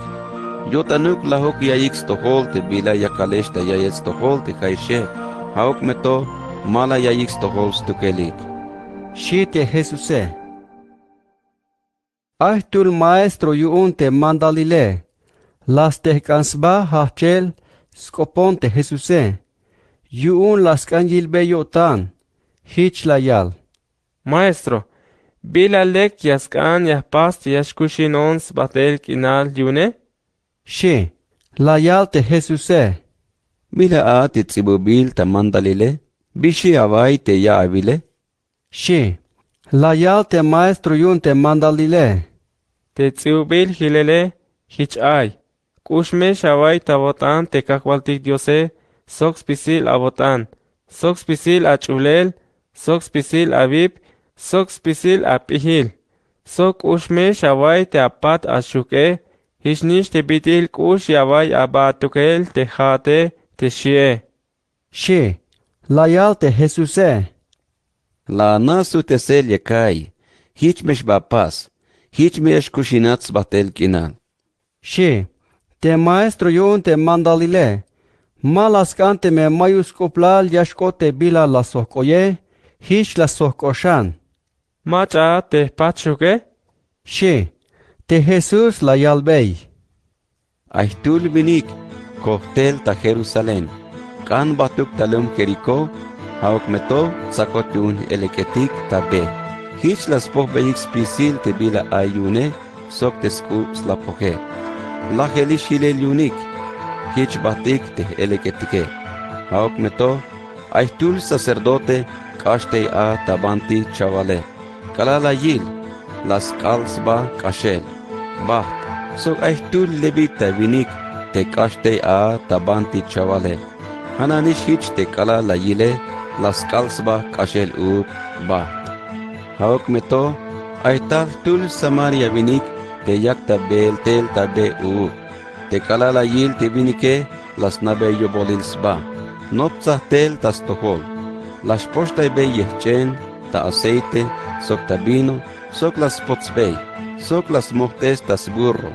Yotanuk lahok yayik stohol te bila yakalesh ta yayet stohol te kaishe. Ahok meto, mala yayik stohol stukelik. Shi te Jesuse. Ahtul maestro yuun te mandalile. Las te kansba hachel skopon te Jesuse. Yuun las kanjilbe yotan. Hich la yal. Maestro, bila lek yaskan yahpast yashkushin ons batel kinal yune? Shi, la yal te Jesuse. Bila a te tsibubil ta mandalile. Bishi avai te ya avile. Shi, la yal te maestro yuun te mandalile. Te tsibubil hilele hich ay. Kushme shawai tavotan te kakwaltik diose, sox pisil avotan, sox pisil achulel, sox pisil avip, sox pisil apihil. Sok ushme shawai te apat ashuke, hishnish te bitil kush yawai abatukel te jate te shie. Shi, la yal te Jesuse. La nasu te sel yekai, hich mesh bapas, hich mesh kushinats batel kinal. Shi, te maestro yuun te mandalile. Malas kante me mayuskoplal yashkote bila la sohkoye, hish la sohkoshan. Macha te pachuke? Shi, te Jesus la yalbei. Aitul vinik, kohtel ta Jerusalén. Kan batuk talum Jericó, haok meto, sakot yun eleketik tabe. Hich las pohbeik spisil te bila ayune, sok te sku slapoke. La helish hilel yunik, hich batik te eleketike. Haok meto, aitul sacerdote, kashtei a tabanti chavale. Kalala yil, las kalsba kashel. Baht, sok aitul levita vinik, te kashtei a tabanti chavale. Hananish hich te kalala yile, las kalsba kashel up baht. Haok meto, aital tul Samaria vinik, te yakta bel tel tabe u. Te kalala yil te vinike, las nabe yobolilsba. Nopza tel tas tohol. Las posta be yehchen, ta aceite, sok ta vino, sok las potzbei, sok las mohtes tas burro.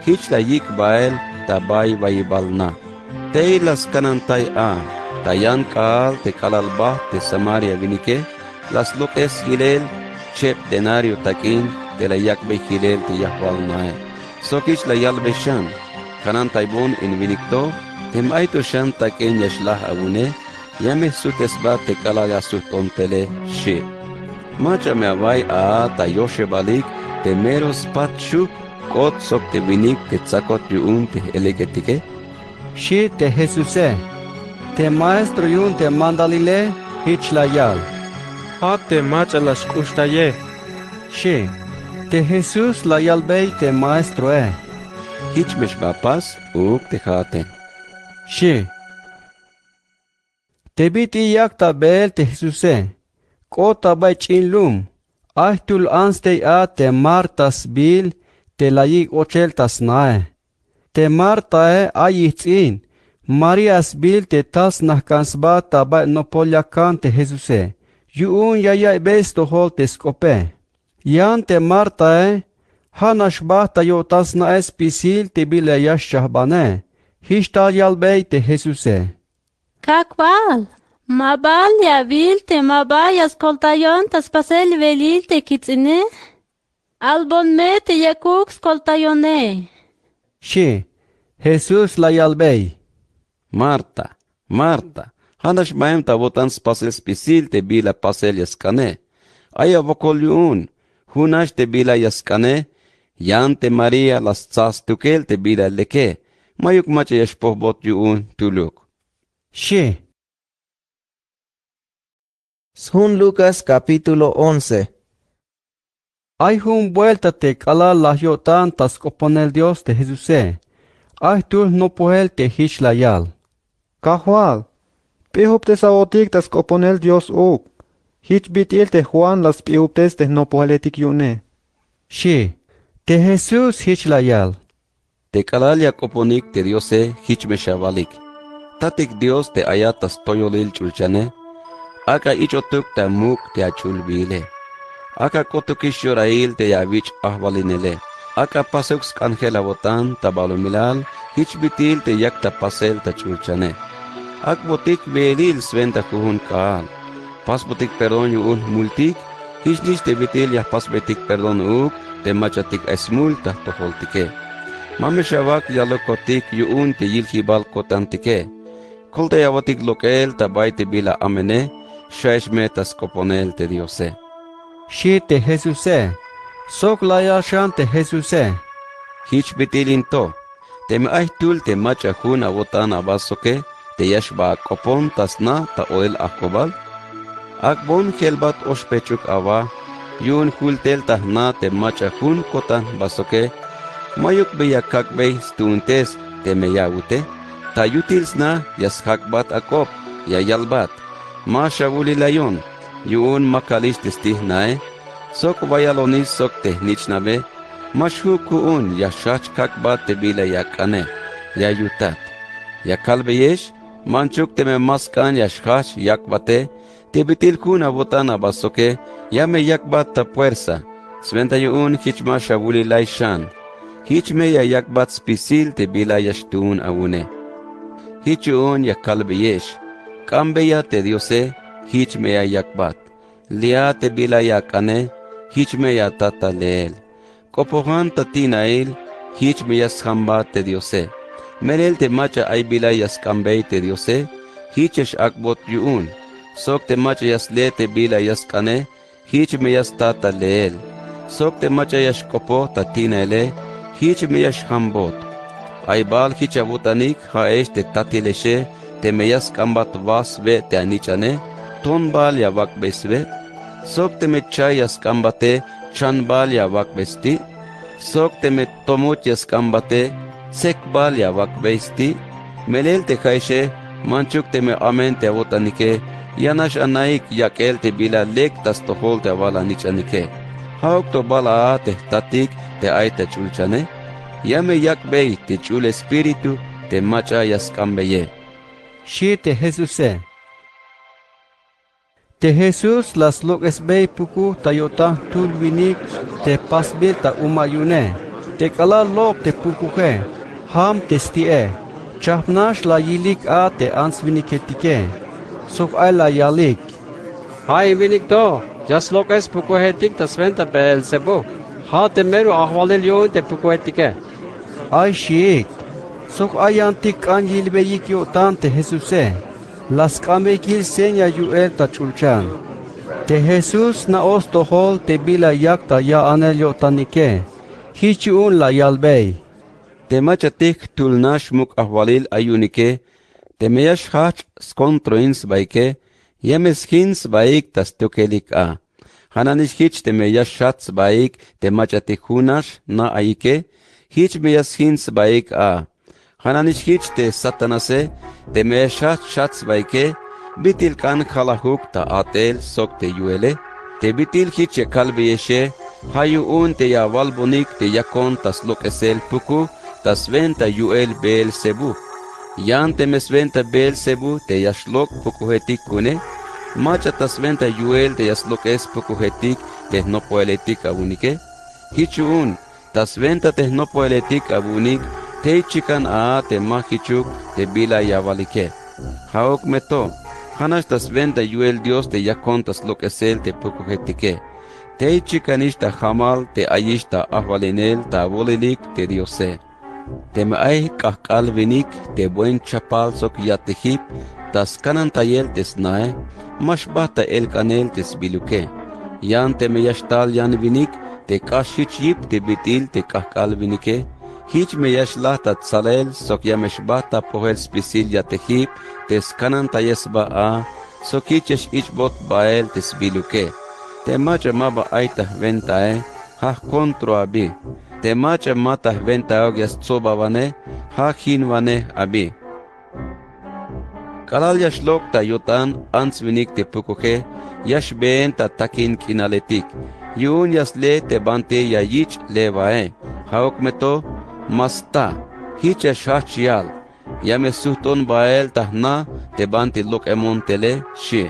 Hich la yik bael, ta bay vaibalna. Te las canantay a, tayan kal te kalalba te Samaria vinike, las loques hilel, chep denario takin, te la yakbe hilel te yahwal nae. Sokich la yalbe shan, canantay bon in vinikto, te maito shan takin yashlah abune, yame sutesba te kalaya sutontele shi. Macha me avai a ta yoshe balik, te meros patshu, kot sok te vinik te tzakot yuun te eleketike. Shi te Jesuse, te maestro yun te mandalile, hich la yal. Ha te macha las kushtaye. Shi, te Jesus la yalbei te maestro Hich mesh papas, uk te jaten. Shi, te biti yak ta bel te Jesuse, kota bai chin lum, ahtul anstei a te martas bil, te la yik ocheltas nae. Te Marta ayitzin, Marias bil te tas nahkansba taba no polyakan te Jesuse. Yuun yaya besto hol te skope. Yan te Marta hanashba ta yo tas na espisil te bile yashahbane. Hishtal yalbei te Jesuse. Kakbal, mabal ya bil te mabayas koltayon tas pasel velil te kitsine. Albon me te yakuk skoltayone. Shi, Jesus la yalbei. Marta, Marta, hanash maem ta votans pasel spisil te bila pasel yaskane. Aya vokol yun, hunash te bila yaskane, yan te Maria las tsas tukel te bila leke, mayuk macha yashpohbot yun tuluk. Shi. Sun Lucas capítulo 11. Hay un vuelta te cala la yotan tas coponel Dios de Jesuse. Ay tú no puel te hich la yal. Kahual, pihuptes aotik tas coponel Dios uk. Hich bitil te Juan las pihuptes te no pueletik yune. Shi, te Jesús hich la yal. Te kalalia koponik te Diose hich meshavalik. Tatik Dios te ayatas toyolil chulchane. Aka ichotuk te muk te achulbile. Aka kotukish yorail te yavich ahvalinele. Aka pasux angela votan tabalumilal, hich bitil te yakta pasel ta chulchane. Ak botik belil sventa kuhun kaal. Pas botik perdon yun multik, hich nish te bitil ya pas betik perdon uk, te machatik esmulta toholtike. Mame shavak yalokotik yun te yilhibal kotantike. Kolte yavatik lokel tabay te bila amene, shaish metas koponel te Diose. Shi te Jesuse, sok la yashan te Jesuse. Hich bitilin to, te me tul te macha hun avotan abasoke, te yashba kopon tasna ta oel akobal. Akbon helbat oshpechuk ava, yun hultel tahna te macha hun kotan basoke, mayuk beyakakbey stuntes te meyawute, ta yutilsna yashakbat akop, yayalbat, ma shavuli layon, yun makalish testihnae, sok vayalonis sok tehnichnabe, mashu kuun yashach kakbat te bila yakane, yayutat. Yakalbeyesh, manchuk te me maskan yashach yakbate, te bitil kun avotana basoke, yame yakbat ta puersa, sventa yun hichma shavuli laishan, hichme ya yakbat spisil te bila yashtun awune. Hichun yakalbeyesh, kambeya te Diose, hichme ya yakbat, lia te bila yakane, hichme ya tata leel, kopohan tatinail, hichme yashamba te Diose, merel te macha ay bila yaskambey te Diose, hichesh akbot yun, sok te macha yasle te bila yaskane, hichme yas tata leel, sok te macha yashkopo tatinele, hichme yashambot, ay bal hichabutanik haesh te tatileshe, te meyas kambat vas ve te anichane, ton bal ya vakbesve, sok te me chayas kambate, chan bal ya vakbesti, sok te me tomuchas kambate, sek bal ya vakbesti, melel te kaishe, manchuk te me amen te avotanike, yanash anaik yakel te bila lek tas tohol te avala nichanike, hauk to bala te tatik te aite chulchane, yame yakbei te chul espiritu te macha yaskambeye. Shi te Jesuse. Te Jesus las loques bei puku tayota tulvinik te pasbil ta umayune. Te kala lok te pukuke. Ham te stie. Chapnash la yilik a te ans viniketike. Sok ay la yalik. Hay vinikto. Jas lokes pukuhetik ta sventa Beelzebub. Ha te meru ahvalel yoğun te pukuhetike. Ay şiik. Sok ay antik an yilbeyik yotan te Jesuse. Las kamekil senya yuel ta chulchan. Te Jesus na ostohol te bila yakta ya anel yotanike. Hichi un la yalbey. Te machatik tulnash muk ahvalil ayunike. Te meyash hach skontroins baike. Yemes hins baik tas tukelik a. Hananish hich te meyash shats baik te machatik hunash na aike. Hich meyas hins baik a. Hananish hich te satanase te meyash shats baike. Bitil kan khalahuk ta atel sok te yuele. Te bitil hich kalbiyeshe. Hayu un te ya valbonik te yakon tas lokesel puku. Tas venta yuel Beelzebub. Yan te mesventa Beelzebub te yashlok pukuhetik kune. Macha tas venta yuel te yaslok es pukuhetik te no poeletik abunike. Hichu un tas venta te no poeletik abunik te chikan a te mahichuk te bila yavalike. Haok meto. Hanas tas venta yuel Dios te yakon tas lokesel te pukuhetike. Te chikanish ta hamal te ayish ta ahvalinel ta volilik te Diose. Te maay kakal vinik te buen chapal sok yatehip tas kanan tayel tes nae mashbata el kanel tes biluke. Yan te meyashtal yan vinik te kashich yip te bitil te kakal vinike. Hich meyashlah ta tsalel sok yameshbata pohel spisil yatehip tes kanan tayesba a sok hichesh ichbot bael tes biluke. Te macha maba aitah ventae ha kontro abi. Te macha matah venta ogyas tsobavane ha hinvane abi. Kalal yashlok ta yotan ans vinik te pukuhe yash ben ta takin kinaletik. Yun yasle te bante ya yich levae. Haok meto masta hicha shachial. Yame suhton bael tahna te bante lok emontele shi.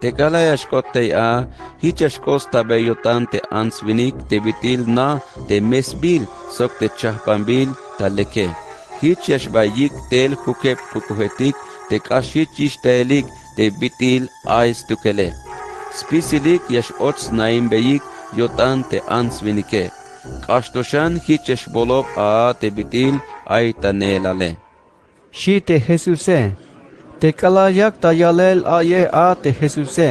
Te kalayash kottei a, hichash kosta beyotan te ans vinik te bitil na te mesbil sok te chahpambil ta leke. Hichash bayik tel hukep pukuhetik te kashichish telik te bitil ais tukele. Spisilik yash ots naim beyik yotan te ans vinike. Kashtoshan hichash bolop a te bitil ay ta nelale. Shi te Jesuse. Te kalayak ta yalel aye a te Jesuse.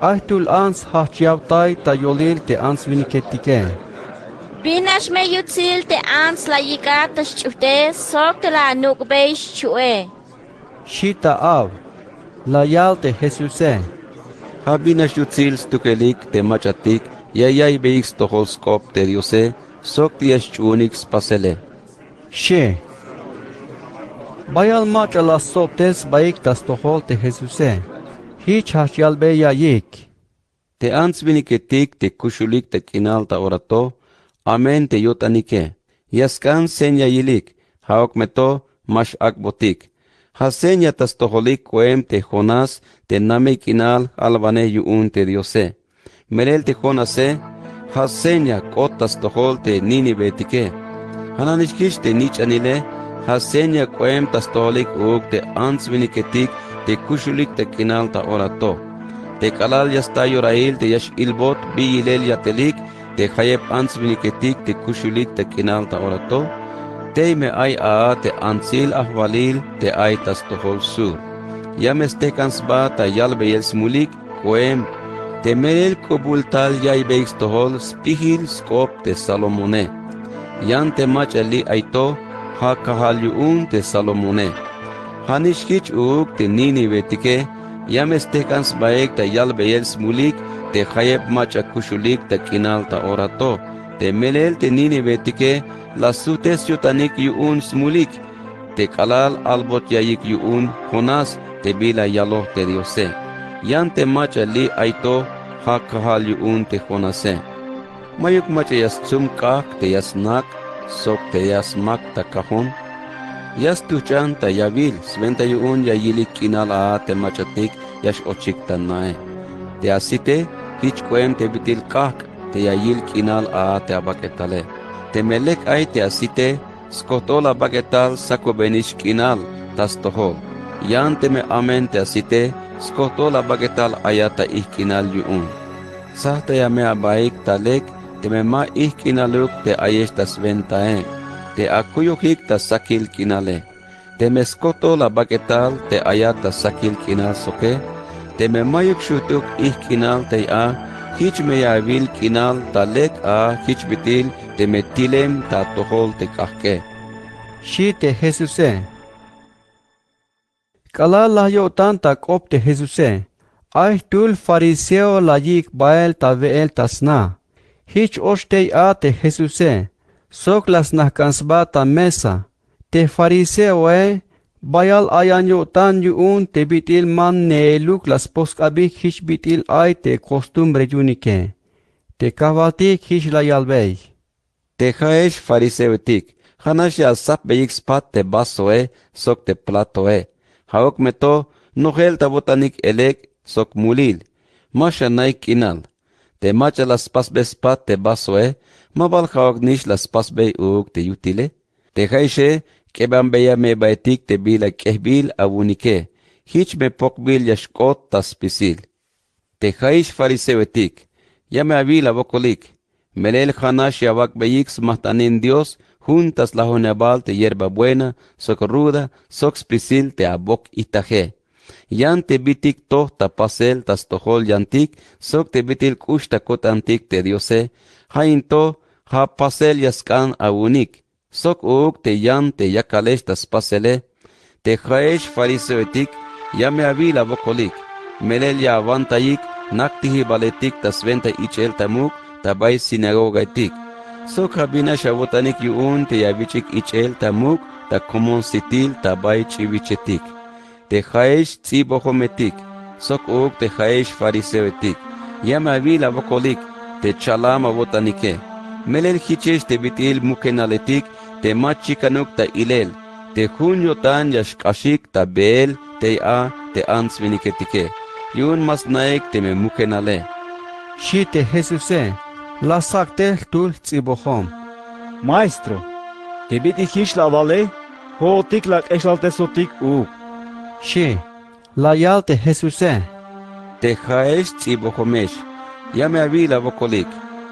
Ahtul ans hachyautay ta yolil te ans viniketike. Binash me yutzil te ans la yikatas chute sok te la nukbeish chue. Shita av. La yal te Jesuse. Habinash yutzil stukelik te machatik yayay beiks toholskop te Diose sok tiyash chunix pasele. She. Bayal maç ala soptes bayik tas tohol te Jesuse. Hiç haşyal be yayik. Te ans viniketik te kushulik te kinal ta orato. Amen te yotanike. Yaskan senya yilik. Haok meto mash akbotik. Hasenya tas toholik koem te Jonas te name kinal alvane yuun te Diose. Merel te Jonase. Hasenya kotas tohol te Ninibetike. Hananishkish te nich anile. Hasenya koem tas tolik ug te ans viniketik te kushulik te kinal ta orato. Te kalal yasta yorail te yash ilbot bi yilel yatelik te hayep ans viniketik te kushulik te kinal ta orato. Te me ay a te ansil ahvalil te ay tas tohol sur. Yames te kansba ta yalbe yel smulik koem te merel kobultal yay beiks tohol spihil skop te Salomone. Yan te mach ali aito ha kahalyuun te Salomone. Hanishkich uk te Ninibetike, yames te kans baek te yalbeyel smulik, te hayep macha kushulik te kinal ta orato, te melel te Ninibetike, la sutes yutanik yuun smulik, te kalal albot yayik yuun Jonas, te bila yaloh te Diose. Yan te macha li aito ha kahalyuun te Jonase. Mayuk macha yas tsumkak te yasnak, sok te yasmak ta kahon. Yas tuchan ta yavil, sventa yuun yayilik kinal a te machatik yash ochik tanae. Te asite, hich koem te bitil kak, te yayil kinal a te abaketale. Te melek ay te asite, Skotola bagetal sako benish kinal tas tohol. Yante me amente asite, skotola bagetal ayata ihkinal yuun. Sahta ya me abaik talek, te me ma ihkinaluk te ayesh tas ventae. Te akuyukik tas sakil kinale. Te me skotola bagetal te ayata sakil kinal soke. Te me mayuk shutuk ihkinal te a, hich me yavil kinal talek a hich bitil te me tilem ta tohol te kahke. Shi te Jesuse. Kala la yo tanta kop te Jesuse. Ay tul fariseo la yik bael ta veel tasna. Hich oštej a te Jesuse. Sok las na kansba ta mesa. Te fariseo bayal ayan yo tan yuun te bitil man ne luk las poskabik hich bitil ay te costumbre yunike. Te kavaltik hich la yalbey. Te haesh fariseotik. Hanash ya sap beik spat te basoe sok te platoe. Haok meto nohel ta botanik elek sok mulil. Masha naik inal. Te macha las pasbe spat te basoe. Mabal haok nish las pasbe uuk te yutile. Te haeshe keban beya me baitik te bila kehbil avunike. Hich me pokbil yashkot tas pisil. Te haesh fariseotik. Ya me avila bokolik. Melel hanash ya wak beik smahtanin Dios. Juntas la honebal te hierba buena, sok ruda, sok spisil te abok itaje. Yan te bitik toh ta pasel tas tohol yantik, sok te bitil kush ta kot antik te diose, hain to ha pasel yaskan awunik, sok uuk te yan te yakalesh tas pasele, te haesh fariseotik, ya me avila bokolik, melel ya avantayik, naktihi baletik tas venta ichel tamuk, tabay sinagoga itik. Sok habina shabotanik yuun te yavichik ichel tamuk ta komon sitil tabay chivichetik. Te haesh tzibohometik. Sok uk te haesh fariseotik. Yama avila bokolik te chalama botanike. Melel hichesh te bitil mukenaletik te machikanuk ta ilel. Te junyo tan yashkashik ta beel te a te ansviniketike. Yun mas naik te me mukenale. Shi te Jesuse. La sakte tul tzibohom. Maestro, te biti hish la vale, ho tik la eshalte sotik u. Shi, la yalte Jesuse. Te haesh tzibohomesh. Ya me avila bokolik.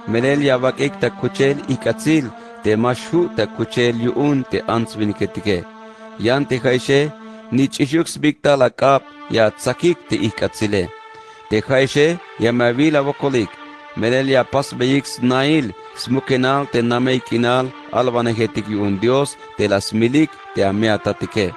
Melel ya vakek ta kuchel ikatzil, te mashu ta kuchel yuun te ansviniketike. Yan te haeshe, ni chishuks bikta la kap ya tsakik te ikatzile. Te haeshe, ya me avila bokolik. Melel ya pas beyix nail, smukenal te namei kinal, alvanegetik yun Dios, te las milik te ameatatike.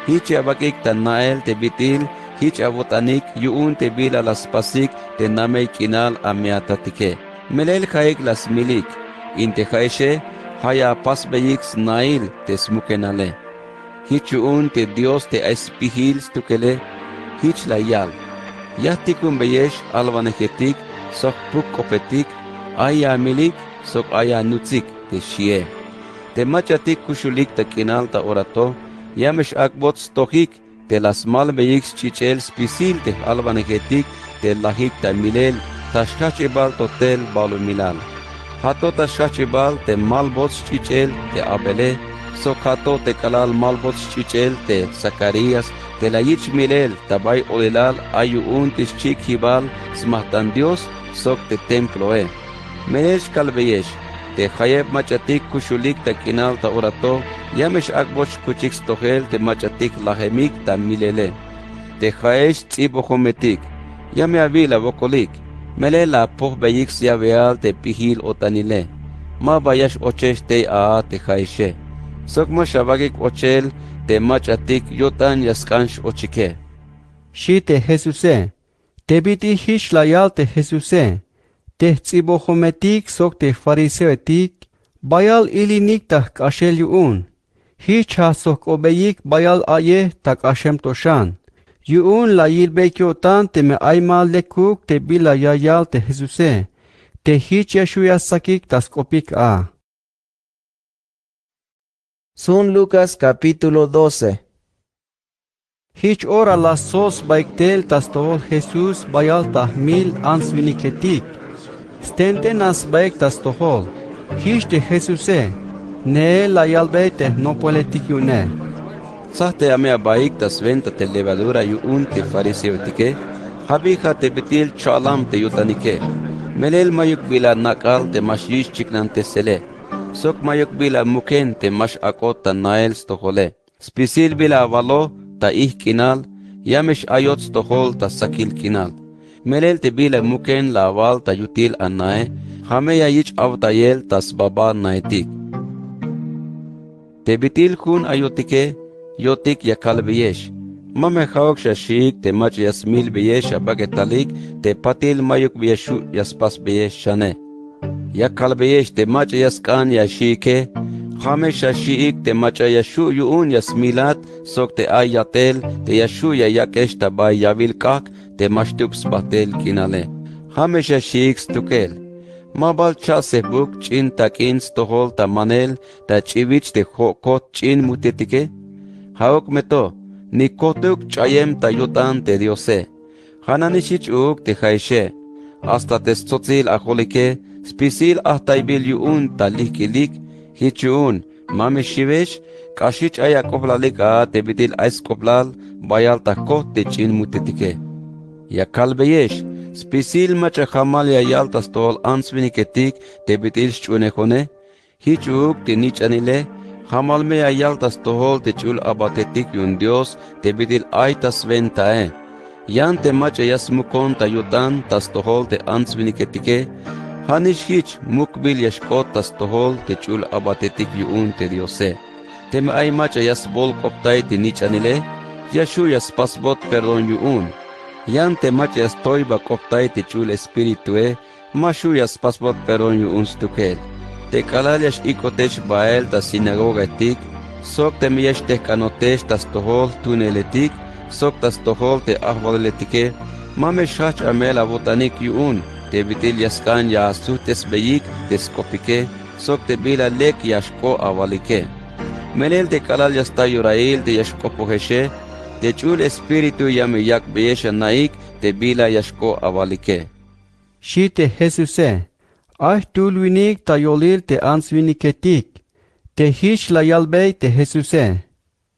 Hich abakik ta nael te bitil, hich abotanik yun te bila las pasik, te namei kinal ameatatike. Melel haik las milik, inte haeshe, haya pas beyix nail te smukenale. Hich yun te Dios te espihil stukele, hich la yal. Yahtikum beyesh alvanegetik, sok puk kopetik, aya milik, sok aya nutzik, te shie. Te machatik kushulik ta kinal ta orato, yamesh akbot stohik, te las mal beyix chichel spisil te alvanegetik, te lahik ta milel, ta shkachibal totel balu milal. Hato ta shkachibal te malbot chichel te abele, sok hato te kalal malbot chichel te Zacarias, te la yich milel, tabay olilal ayu untis chik hibal, smahtan Dios, sok te templo Menesh kalbeyesh, te hayeb machatik kushulik ta kinal ta orato, yamesh akboch kuchik stohel te machatik lahemik ta milele. Te haesh tzibohometik, yame avila bokolik, melela poh beyix yaveal te pihil otanile. Ma bayash ochesh te a te haeshe. Sok ma shabagik ochel te machatik yotan yaskansh ochike. Shi te Jesuse. Te biti hish la yal te Jesuse. Te tzibohometik sok te fariseotik. Bayal ilinik ta kashel yuun. Hish ha sok obeyik bayal aye ta kashem toshan. Yuun la yilbekyotan te me aymal lekuk te bila yayal te Jesuse. Te hish yeshuya sakik tas kopik a. Son Lucas capítulo 12. Hich ora las sos baiktel tas tol Jesús bayal tahmil ansviniketik. Stente nas baik tas tohol. Hich de Jesuse. Ne la yalbe te no politik yune. Sahte amea baik tas venta te levadura yu un te fariseo tike, habija te betil chalam te yutanike. Melel mayuk bila nakal te mashish chiknan te sele. Sok mayuk bila muken te mash akot ta nael stohole. Spisil bila avalo ta kinal, yamesh ayot stohol ta sakil kinal. Melel te bila muken la aval ta yutil anae, hame ya yich avtayel tas baba naitik. Te bitil kun ayotike, yotik ya kalbiyesh. Mame khawk shashik te mach yasmil biyesh abagetalik te patil mayuk biyeshu yaspas biyesh shane. Ya kalbiyesh te mach yaskan yashike, hame shashik te mach yashu yuun yasmilat sok te ayatel te yashu ya yakesh tabay yavil kak te mashtuk spatel kinale. Hame shashik stukel. Mabal chasebuk chin takin stohol ta manel ta chivich te kot chin mutetike. Haok meto, ni kotuk chayem ta yutan te diose. Hananishich uk te jaishe. Hasta te tzotzil aholike, spisil ahtaibil yuun ta likilik, hichun, mame shivesh, kashich aya koplalik a te bitil ais koplal, bayal ta kot te chin mutetike. Ya kalbeyesh, spisil macha hamal ya yaltas tol ansviniketik te bitil shchunehone, hichuk te nichanile, hamal me ya yaltas tohol te chul abatetik yun Dios te bitil aitas ventae. Yan te macha yasmukon ta yutan tas tohol te ansviniketike, hanish hich mukbil yashkot tas tohol te chul abatetik yun te Diose. Te me ay macha yasbol koptay te nichanile, yashu yaspasbot perdon yun. Yan te macha yastoiba koptay te chul espiritue, mashu yaspasbot perdon yun stukel. Te kalaliash ikotesh bael ta sinagoga etik, sok te miyesh te kanotesh tas tohol tuneletik, sok tas tohol te ahvaletike, mame shach amel avotanik yun, te bitil yaskan ya asutes beyik te skopike, sok te bila lek yashko avalike. Melel te kalalias ta yurail te yashko poheshe, te chul espiritu yame yak beyesha naik te bila yashko avalike. Shi te Jesuse. Ay tulvinik ta yolil te ansviniketik, te hish la yalbey te Jesuse.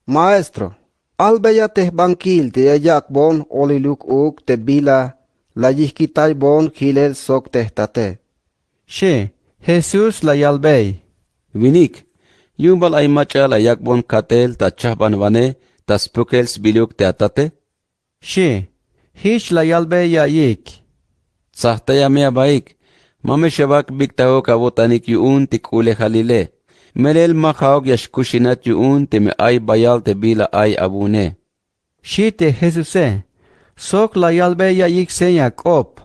Maestro, albeya te bankil te ayak bon oliluk uk te bila, la yihkitay bon hilel sok te tate. She, Jesus la yalbey. Vinik, yumbal ay macha la yak bon katel ta chahban vane, ta spukels biluk te atate? She, hish la yalbey ya yik. Sahtaya mea baik. Mame shabak biktaho kabotanik yun tikule halile. Melel mahaog yashkushinat yun te me ay bayal te bila ay abune. Shi te Jesuse, sok la yalbe ya yik se Jacob.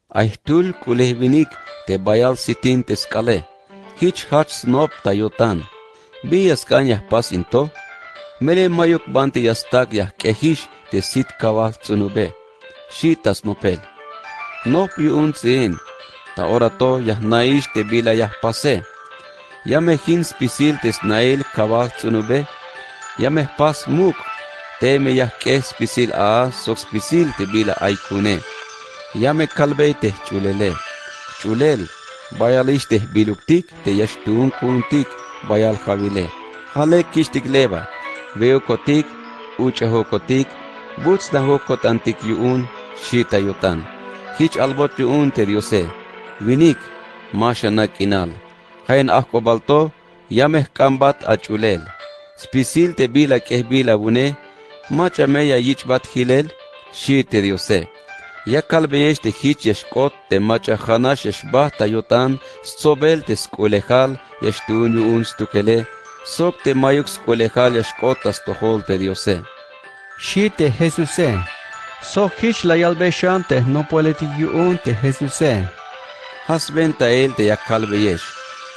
Ay tul kulehvinik te bayal sitin te skale. Hich hach snop tayotan. Bi yaskan yah pas into. Mele mayuk banti yastak yah kehish te sit kawal tsunube. Shi tas nopel. Nop yun sin. Ta ora to yah naish te bila yah pase. Ya me hin spisil te snail kawal tsunube. Ya me pas muk. Te me yah ke spisil a sok spisil te bila aikune. Ya me kalbey te chulele. Chulel. Bayalish te biluktik te yashtun kuntik bayal khavile. Hale kishtik leba. Veo kotik. Uchaho kotik. Buts da ho kotantik yuun. Shita yutan. Hich albot yuun te diose. Vinik, masha na kinal. Hain ahkobalto, yameh kambat achulel. Spisil te bila keh bila bune, macha meya yichbat hilel, shi te diose. Ya kalbeyesh te hich yashkot te macha hanash yashbah tayotan, sobel te skulehal, yashtun yuun stukele, sok te mayuk skulehal yashkot astohol te diose. Shi te Jesuse, sok hish la yalbe shante no politik yuun te Jesuse. Hasbenta el te yakalbeyesh.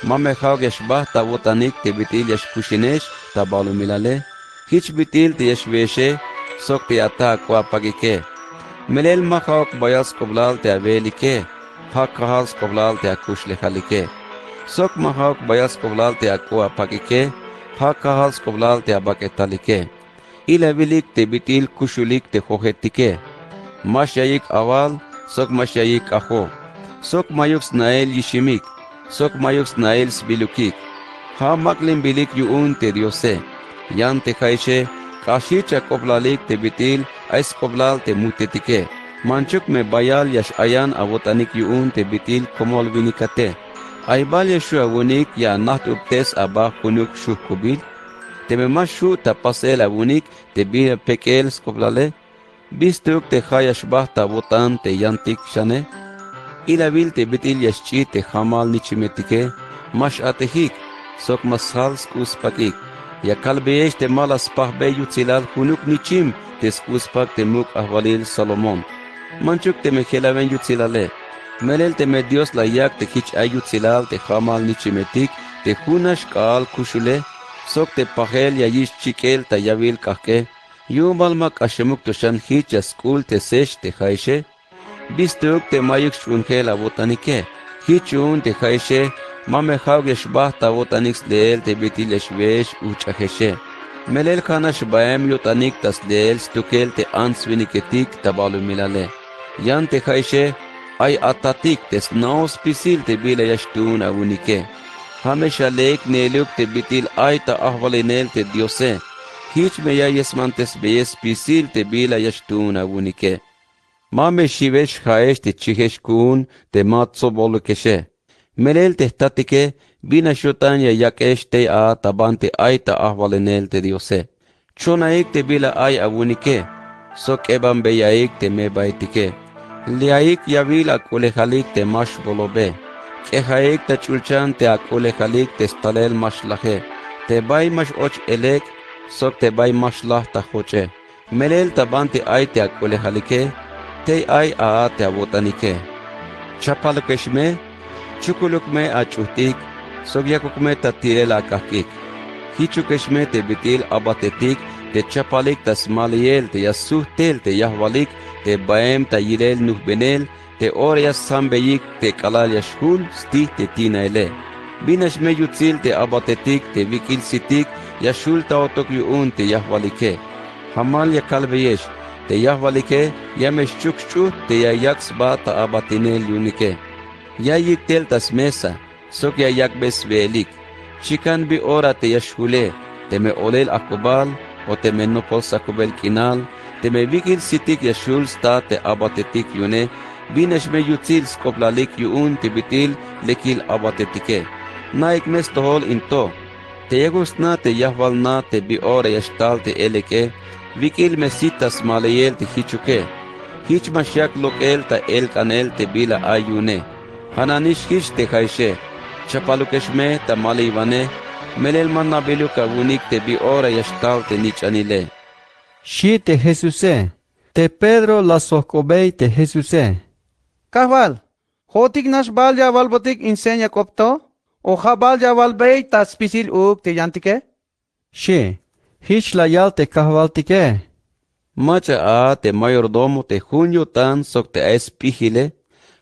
Mame khawg yashbah ta botanik te bitil yashkushinesh ta balumilale. Hich bitil te yashveshe sok te ata kwa pagike. Melel ma khawg bayas koblal te avelike. Hak kahals koblal te akushlechalike. Sok ma khawg bayas koblal te akwa pagike. Hak kahals koblal te abaketalike. Ila vilik te bitil kushulik te hohetike. Mashayik awal sok mashayik aho. Sok mayuk snael yishimik, sok mayuk snael sbilukik. Ha maklin bilik yuun te Diose. Yan te kaishe, kashicha koblalik te bitil, ais koblal te mutetike. Manchuk me bayal yash ayan abotanik yuun te bitil komol vinikate. Aibal yashua wunik ya naht uptes aba kunuk shuh kubil. Te me mashu ta pasel abunik te bir pekel skoblale. Bistuk te hayash bahta botan te yantik shane. Ilabil te bitil yashchi te hamal nichimetike. Mash atehik, sok mashal skuspakik. Ya kalbeyesh te malas pahbe yutzilal kunuk nichim te skuspak te muk ahvalil Salomon. Manchuk te me khelaven yutzilale. Melel te me Dios la yak te hich ayutzilal te hamal nichimetik te hunash kaal kushule. Sok te pahel ya yish chikel ta yavil kahke. Yumalmak ashemuk toshan hich ya skul te sesh te haishe. Bistuk te mayuk shunhel abotanike. Hichun te haishe. Mame haugesh bahta botanix leel te bitil eshvesh uchaheshe. Melel khanash baem yotanik tas leel stukel te ansviniketik tabalu milale. Yan te haishe. Ay atatik te snaos pisil te bila yashtun avunike. Hamesha lek neluk te bitil ay ta ahvalinel te Diose. Hich me ya yesmantes beyes pisil te bila yashtun avunike. Mame shivesh haesh te chihesh kun te matzo bolukeshe. Melel te statike bina shotan ya yakesh te a tabante ay ta ahvalinel te Diose. Chonaik te bila ay avunike. Sok eban beyaik te me baitike. Liaik yavil akulehalik te mash bolobe. Kehaik te chulchan te akulehalik te stalel mash lahe. Te bay mash och elek, sok te bay mash lah ta hoche. Melel tabante ay te akulehalike, te ay a te abotanike. Chapalukeshme, chukulukme achutik, sok yakukme ta tirel akakik. Hichukeshme te bitil abatetik, te chapalik ta smaliel te yasuhtel te yahvalik, te baem ta yirel nuhbenel, te orya sambeyik te kalal yashhul sti te tinaele. Binash me yutzil te abatetik te vikil sitik, yashul ta otok yuun te yahvalike. Hamal ya kalbeyesh, te yahvalike, yamesh chukchu te yayaks ba ta abatinel yunike. Yayik tel tas mesa, sok yayak bes velik. Chikan bi ora te yashhule, te me olel akubal, o te me nopol sakubel kinal, te me vikil sitik yashul sta te abatetik yune, binash me yutzil skoplalik yuun te bitil lekil abatetike. Naik mes tohol into, te yagos na te yahval na te bi ora yashtal te eleke, vikil me sitas maleyel te hichuke. Hich mashyak lokel ta el kanel te bila ayune. Hananish hish te kaishe, chapalukeshme ta maleyvane, melel manna beluka unik te bi ora yashtal te nichanile. Shi te Jesuse, te Pedro la socobei te Jesuse. Kahval, hotik nash bal ya valbotik insenya kopto, o habal ya valbei tas pisil uk te yantike? Shi, hich la yal te kahvaltike. Macha a te mayordomo te junio tan sok te espihile,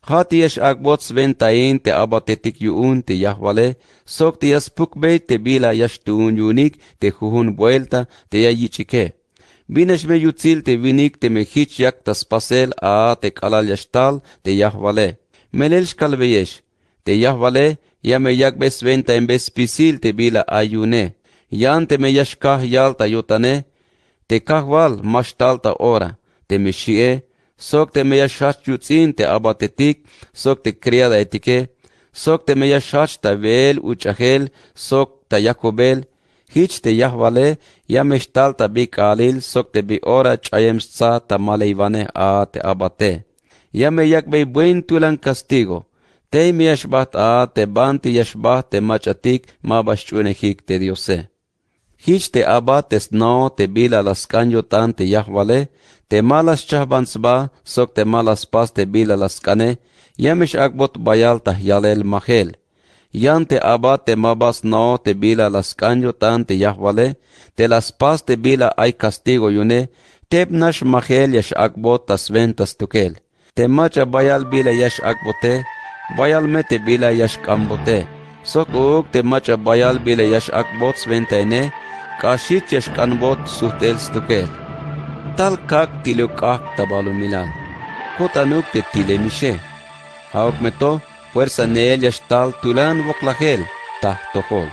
hati yesh akbots ventain te abatetik yuun te yahvale, sok te yaspukbei te bila yashtun yunik te juhun vuelta te yayichike. Binash me yutzil te vinik te mehich yak tas pasel a te kalal yashtal te yahvale. Melel shkalbeyesh, te yahvale ya me yak bes venta en bes pisil te bila ayune. Yan te me yashkah yal ta yotane, te kahval mashtal ta ora, te me shie, sok te me yashach yutzin te abatetik, sok te criada etike, sok te me yashach ta vel uchahel, sok ta yakobel, hich te yahvale, ya meshtal ta bi kalil, sok te bi ora chayem sta ta maleivane a te abate. Ya me yak be buen tulan castigo, te me yashbat a te banti yashbat te machatik ma bashchunehik te Diose. Hich te abates no te bila las canyo tan te yahvale, te malas chahbansba, sok te malas pas te bila las kane, ya mesh akbot bayal ta yalel mahel. Yan te abat te mabas no te bila las canyo tan te yahvale, te las pas te bila ay castigo yune, tep nash mahel yash akbot tas ventas tukel. Te macha bayal bila yash akbote, bayal me te bila yash kambote. Sok uk te macha bayal bila yash akbot sventaine, kashit yash kanbot suhtel stukel. Tal kak tilukak tabalu milal. Kotanuk te tile mishe. Hauk meto, fuerza neel yash tal tulan voklahel, tah tohol.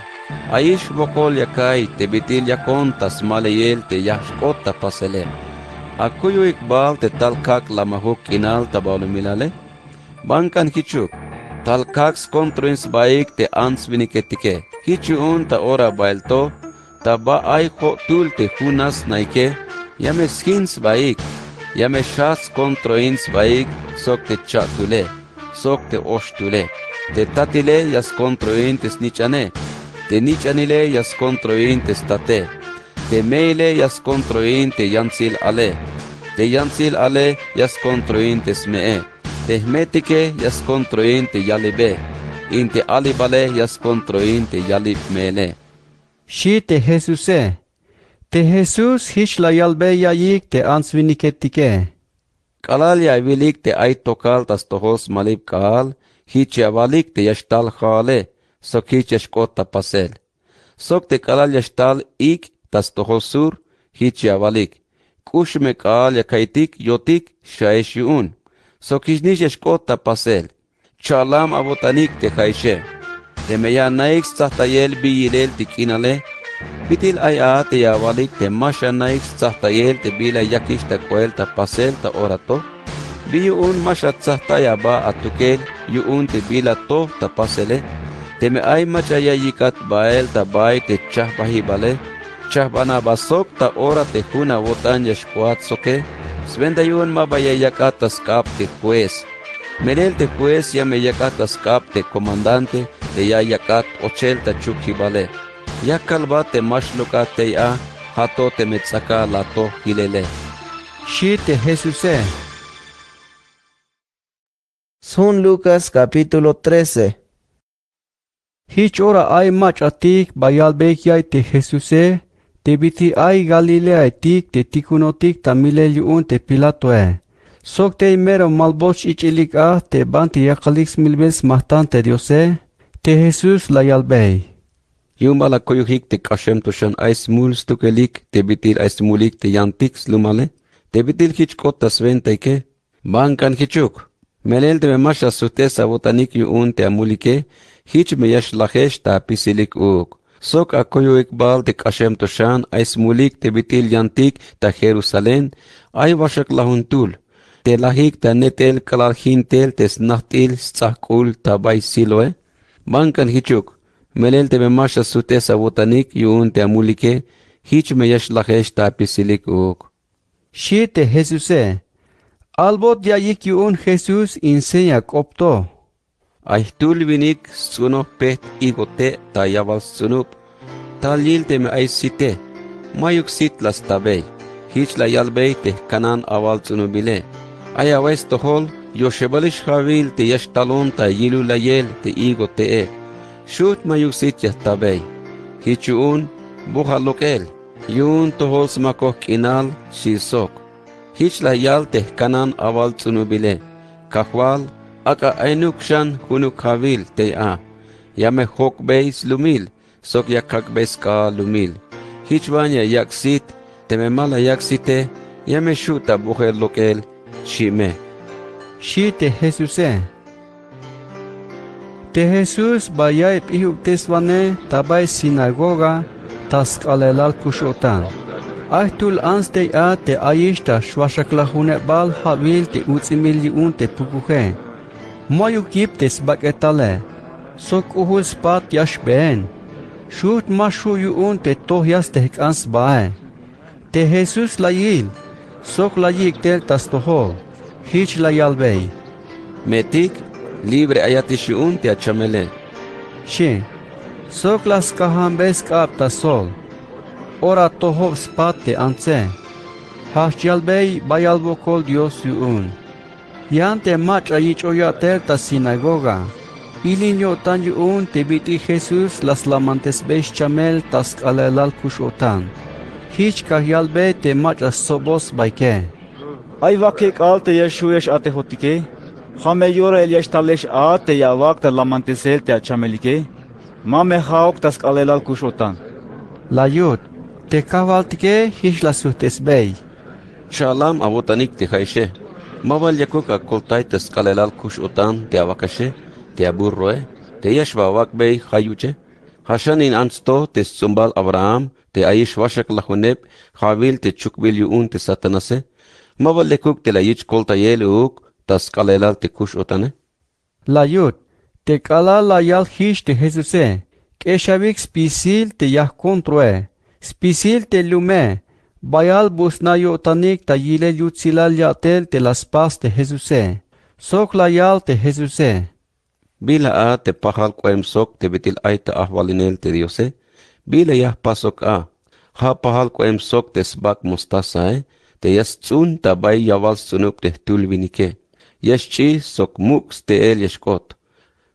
Aish bokol yakai te bitil yakon tas maleyel te yashkota pasele. Akuyo ikbal te talkak lamahuk inal tabalu milale. Bankan hichuk. Talkaks kontroins baik te ans viniketike. Hichuun ta ora bailto. Ta ba ay ko tul te hunas naike. Yame skins baik. Yame shas kontroins baik. Sok te chatule. Sok te oshtule. Te tatile yas kontroin te snichane. Te nichanile yas kontroin te state. Te meile yas kontroin te yansil ale. Te yansil ale yas kontroin te smee. Te metike yas kontroin te yalibe. Inte alibale yas kontroin te yalib mele. Shi te Jesuse. Te Jesus hiç la yalbe yayik te ansviniketike. Kalal yayvilik te ay tokal tas tohos malib kal. Hiç yavalik te yashtal khale. Sok hiç yashkota pasel. Sok te kalal yashtal ik tas tohosur hiç yavalik. Kushme kal yakaitik yotik shaeshiun. Sok hiç niş yashkota pasel. Chalam abotanik te khayshe. Te meya naik sahtayel biyilel tikinale. Bitil ay te yavalik te masha naik sahtayel te bila yakish ta koel ta pasel ta orato. Biyun masha sahtaya ba atukel yuun te bila to ta pasele. Te me ay machaya yikat bael ta bay te chahbahi bale. Chahbana basok ta ora te huna wotan yashkuat soke. Svenda yuun mabaya yakat ta skap te juez. Merel te juez ya me yakat ta skap te comandante te ya yakat ochel ta chukhi bale. Yakalba te mashluka te ya hato te metzaka lato hilele. Shi te Jesuse. Son Lucas capítulo 13. Hiç ora ay maç atik bayalbek yay te Jesuse. Te biti ay Galilea tik te tikunotik tamile yuun te Pilatoe. Sok te mero malboch ichilik te banti yakalix milbes mahtan te Diose. Te Jesus la yalbey. Yumala koyuhik te kashem tushan ais muls tukelik te bitil ais mulik te yantik lumale. Te bitil hiç kota sventeke. Bankan hichuk. Melel te me masha sutesa botanik yuun te amulike. Hiç me yash lahesh ta pisilik uk. Sok akoyo ikbal te kashem tushan ais mulik te bitil yantik ta Jerusalem. Ay washak lahuntul. Te lahik ta netel kalal hintel te snahtil stakul ta bay siloe. Bankan hichuk. Melel te me masha sutesa botanik yuun te amulike. Hiç me yash lahesh ta pisilik uk. Shi te Jesuse. Albot yayik yuun Jesus enseña kopto. Aitul vinik suno pet igote ta yaval sunup. Talil te me ay site. Mayuk sit las tabey. Hiç la yalbey te kanan aval sunubile. Ay awes tohol yoshebalish havil te yash talon ta yilu la yel te igote e. Shut mayuk sit yas tabey. Hiç yuun buha lokel. Yuun tohol smakoh kinal shisok. Hiç la yal te kanan aval sunubile. Kahwal aka ainukshan hunuk havil te a. Yame hok beis lumil. Sok yakak beis ka lumil. Hiç vanya yaksit. Te me mala yaksite. Yame shuta buher lokel. Shime. Shi te Jesuse. Te Jesus bayayip ihuk tesvane tabay sinagoga taskalelal kushotan. Aitul ans te a te ayishta shwashaklahune bal havil te utsimil yuun te pukuhe. Moyukip te sbaketale. Sok uhul spat yashbeen. Shut mashu yuun te tohyas te hikans bae. Te Jesus layil. Sok layik tel tas toho. Hiç la yalbey. Metik libre ayatish yuun te achamele. Shi. Sok las kahambes kap ta sol. Ora toho spat te anse. Hash yalbey bayalbokol Dios yuun. Yante mach ayich oyater ta sinagoga. Ilinyo tan yuun te biti Jesus las lamantes besh chamel tas kalelal kushotan. Hiç kahyalbe te mach as sobos bayke. Ay vakik al te yeshuyesh ate hotike. Hame yora el yashtalesh te yavak ta lamantesel te achamelike. Mame haok tas kalelal kushotan. La yud. Te kavaltike hiç la suhtes bey. Shalam abotanik te haishe. Mabal yakuk akoltai tas kalelal kushotan te avakashe. Te aburroe. Te yashba wakbey hayuche. Hashanin ansto te zumbal Abraham, te aish washak lahuneb, Jabil te chukbil yuun te satanase, mabal lekuk te la yich kolta yeluk, tas kalelal te kush otane. La yut, te kala la yal hish te Jesuse, keshavik spisil te yah kontroe, spisil te lume, bayal busna yotanik ta yile yutsilal yatel te las pas te Jesuse, sok la yal te Jesuse. Bila a te pahal koem sok te betil aita ahwalinel te diose, bila yah pasok a, ha pahal koem sok te sbak mustasae, te yas tsun ta bay yawal sunup te tulvinike, yas chi sok muks te el yashkot,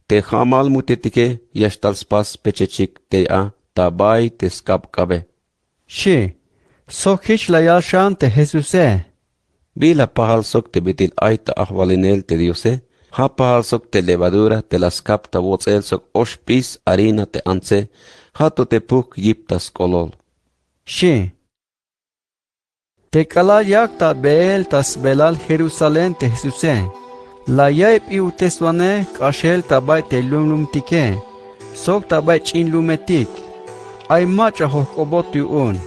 te hamal mutetike yas tal spas pechechik te a, ta bay te skap kabe. Shi, sok hish la yal shan te Jesuse. Bila pahal sok te betil aita ahwalinel te diose, ha pahal sok te levadura te las capta wotzel sok oshpis harina te anse, hato te puk yiptas kolol. Shi. Te kala yak ta beel tas belal Jerusalén te Jesuse. La yaip iu teswane kashel tabay te lumlum tike. Sok tabay chin lumetik. Ay macha hokobot yuun.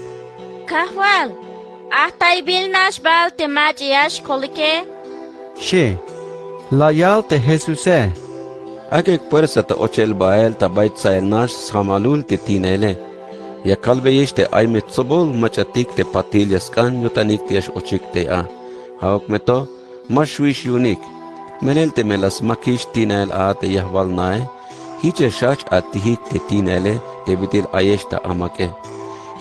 Kahwal, ahtay bilnash bal te majiyash kolike. Shi. La yal te Jesuse. Akek puersa te ochel bael tabay tsaelnash samalul te tinele. Ya kalbeyesh te ay metsobol machatik te patil yaskan yotanik te yash ochik te a. Haok meto, mashwish yunik. Menel te melas makish tinel a te yahwal nae. Hiche shach a tihik te tinele te bitil ayesh ta amake.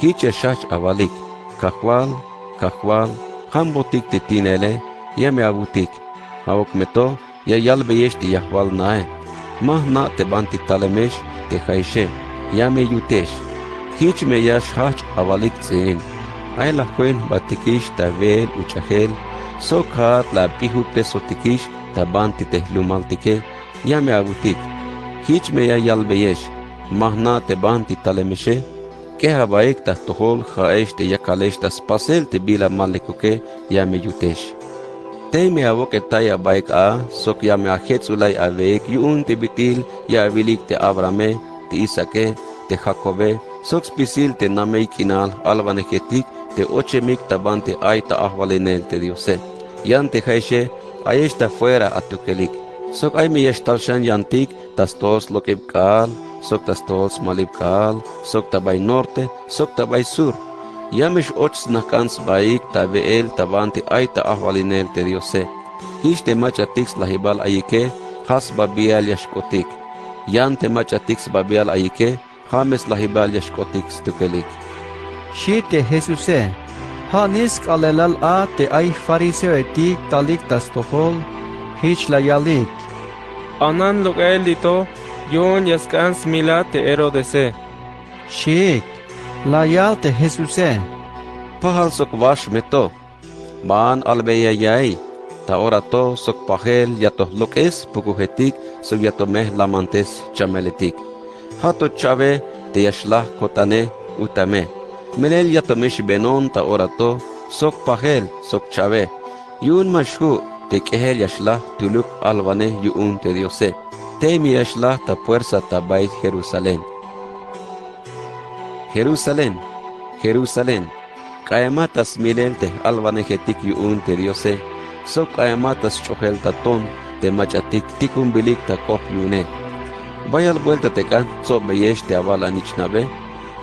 Hiche shach avalik. Kahwal, hambotik te tinele, yame abutik. Haok meto, ya yalbeyesh te yahwal nae. Mah na te banti talemesh te haishe, yame yutesh. Hich me yash hach avalik tsin. Ay la juen batikish ta vel uchahel, sokhat la pihute sotikish ta banti te lumaltike, yame abutik. Hich me ya yalbeyesh, mah na te banti talemeshe, ke habaik ta tohol haesh te yakalesh ta spasel te bila malekuke, yame yutesh. Te me avoke taya baik a, sok ya me ahetsulay aveik yuun te bitil, ya avilik te Abrame, te Isake, te Jacobe, sok spisil te namei kinal, alvaneketik, te ochemik tabante aita ahwalenel te diose. Yan te jaishe, ayesta fuera atukelik. Sok ay me yashtalshan yantik, tas tos lokib kaal, sok tas tos malib kaal, sok tabay norte, sok tabay sur. Yamish ochs nakans baik tabeel tabante aita ahwalinel te diose. Hish te machatix lahibal ayike, has babial yashkotik. Yan te machatix babial ayike, hames lahibal yashkotix tukelik. Shi te Jesuse. Hanis kalelal a te ay fariseo etik talik tas tohol, hish la yalik. Anan lugael dito, yon yaskans mila te erodese. Shik. La yal te Jesuse. Pahal sok wash meto. Ban albeya yai. Ta ora to sok pahel yato lokes pukuhetik sok yato meh lamantes chameletik. Hato chave te yashlah kotane utame. Menel yato mesh benon ta ora to sok pahel sok chave. Yun mashu te kehel yashlah tuluk alvane yuun te diose. Te mi yashlah ta fuerza ta bait Jerusalén. Jerusalén, caematas milente alvanejetik yuun te diose, so caematas chohel taton, te machatik tikun bilik ta kop yune. Vaya al vuelta te kan, so beyesh te aval anichnabe,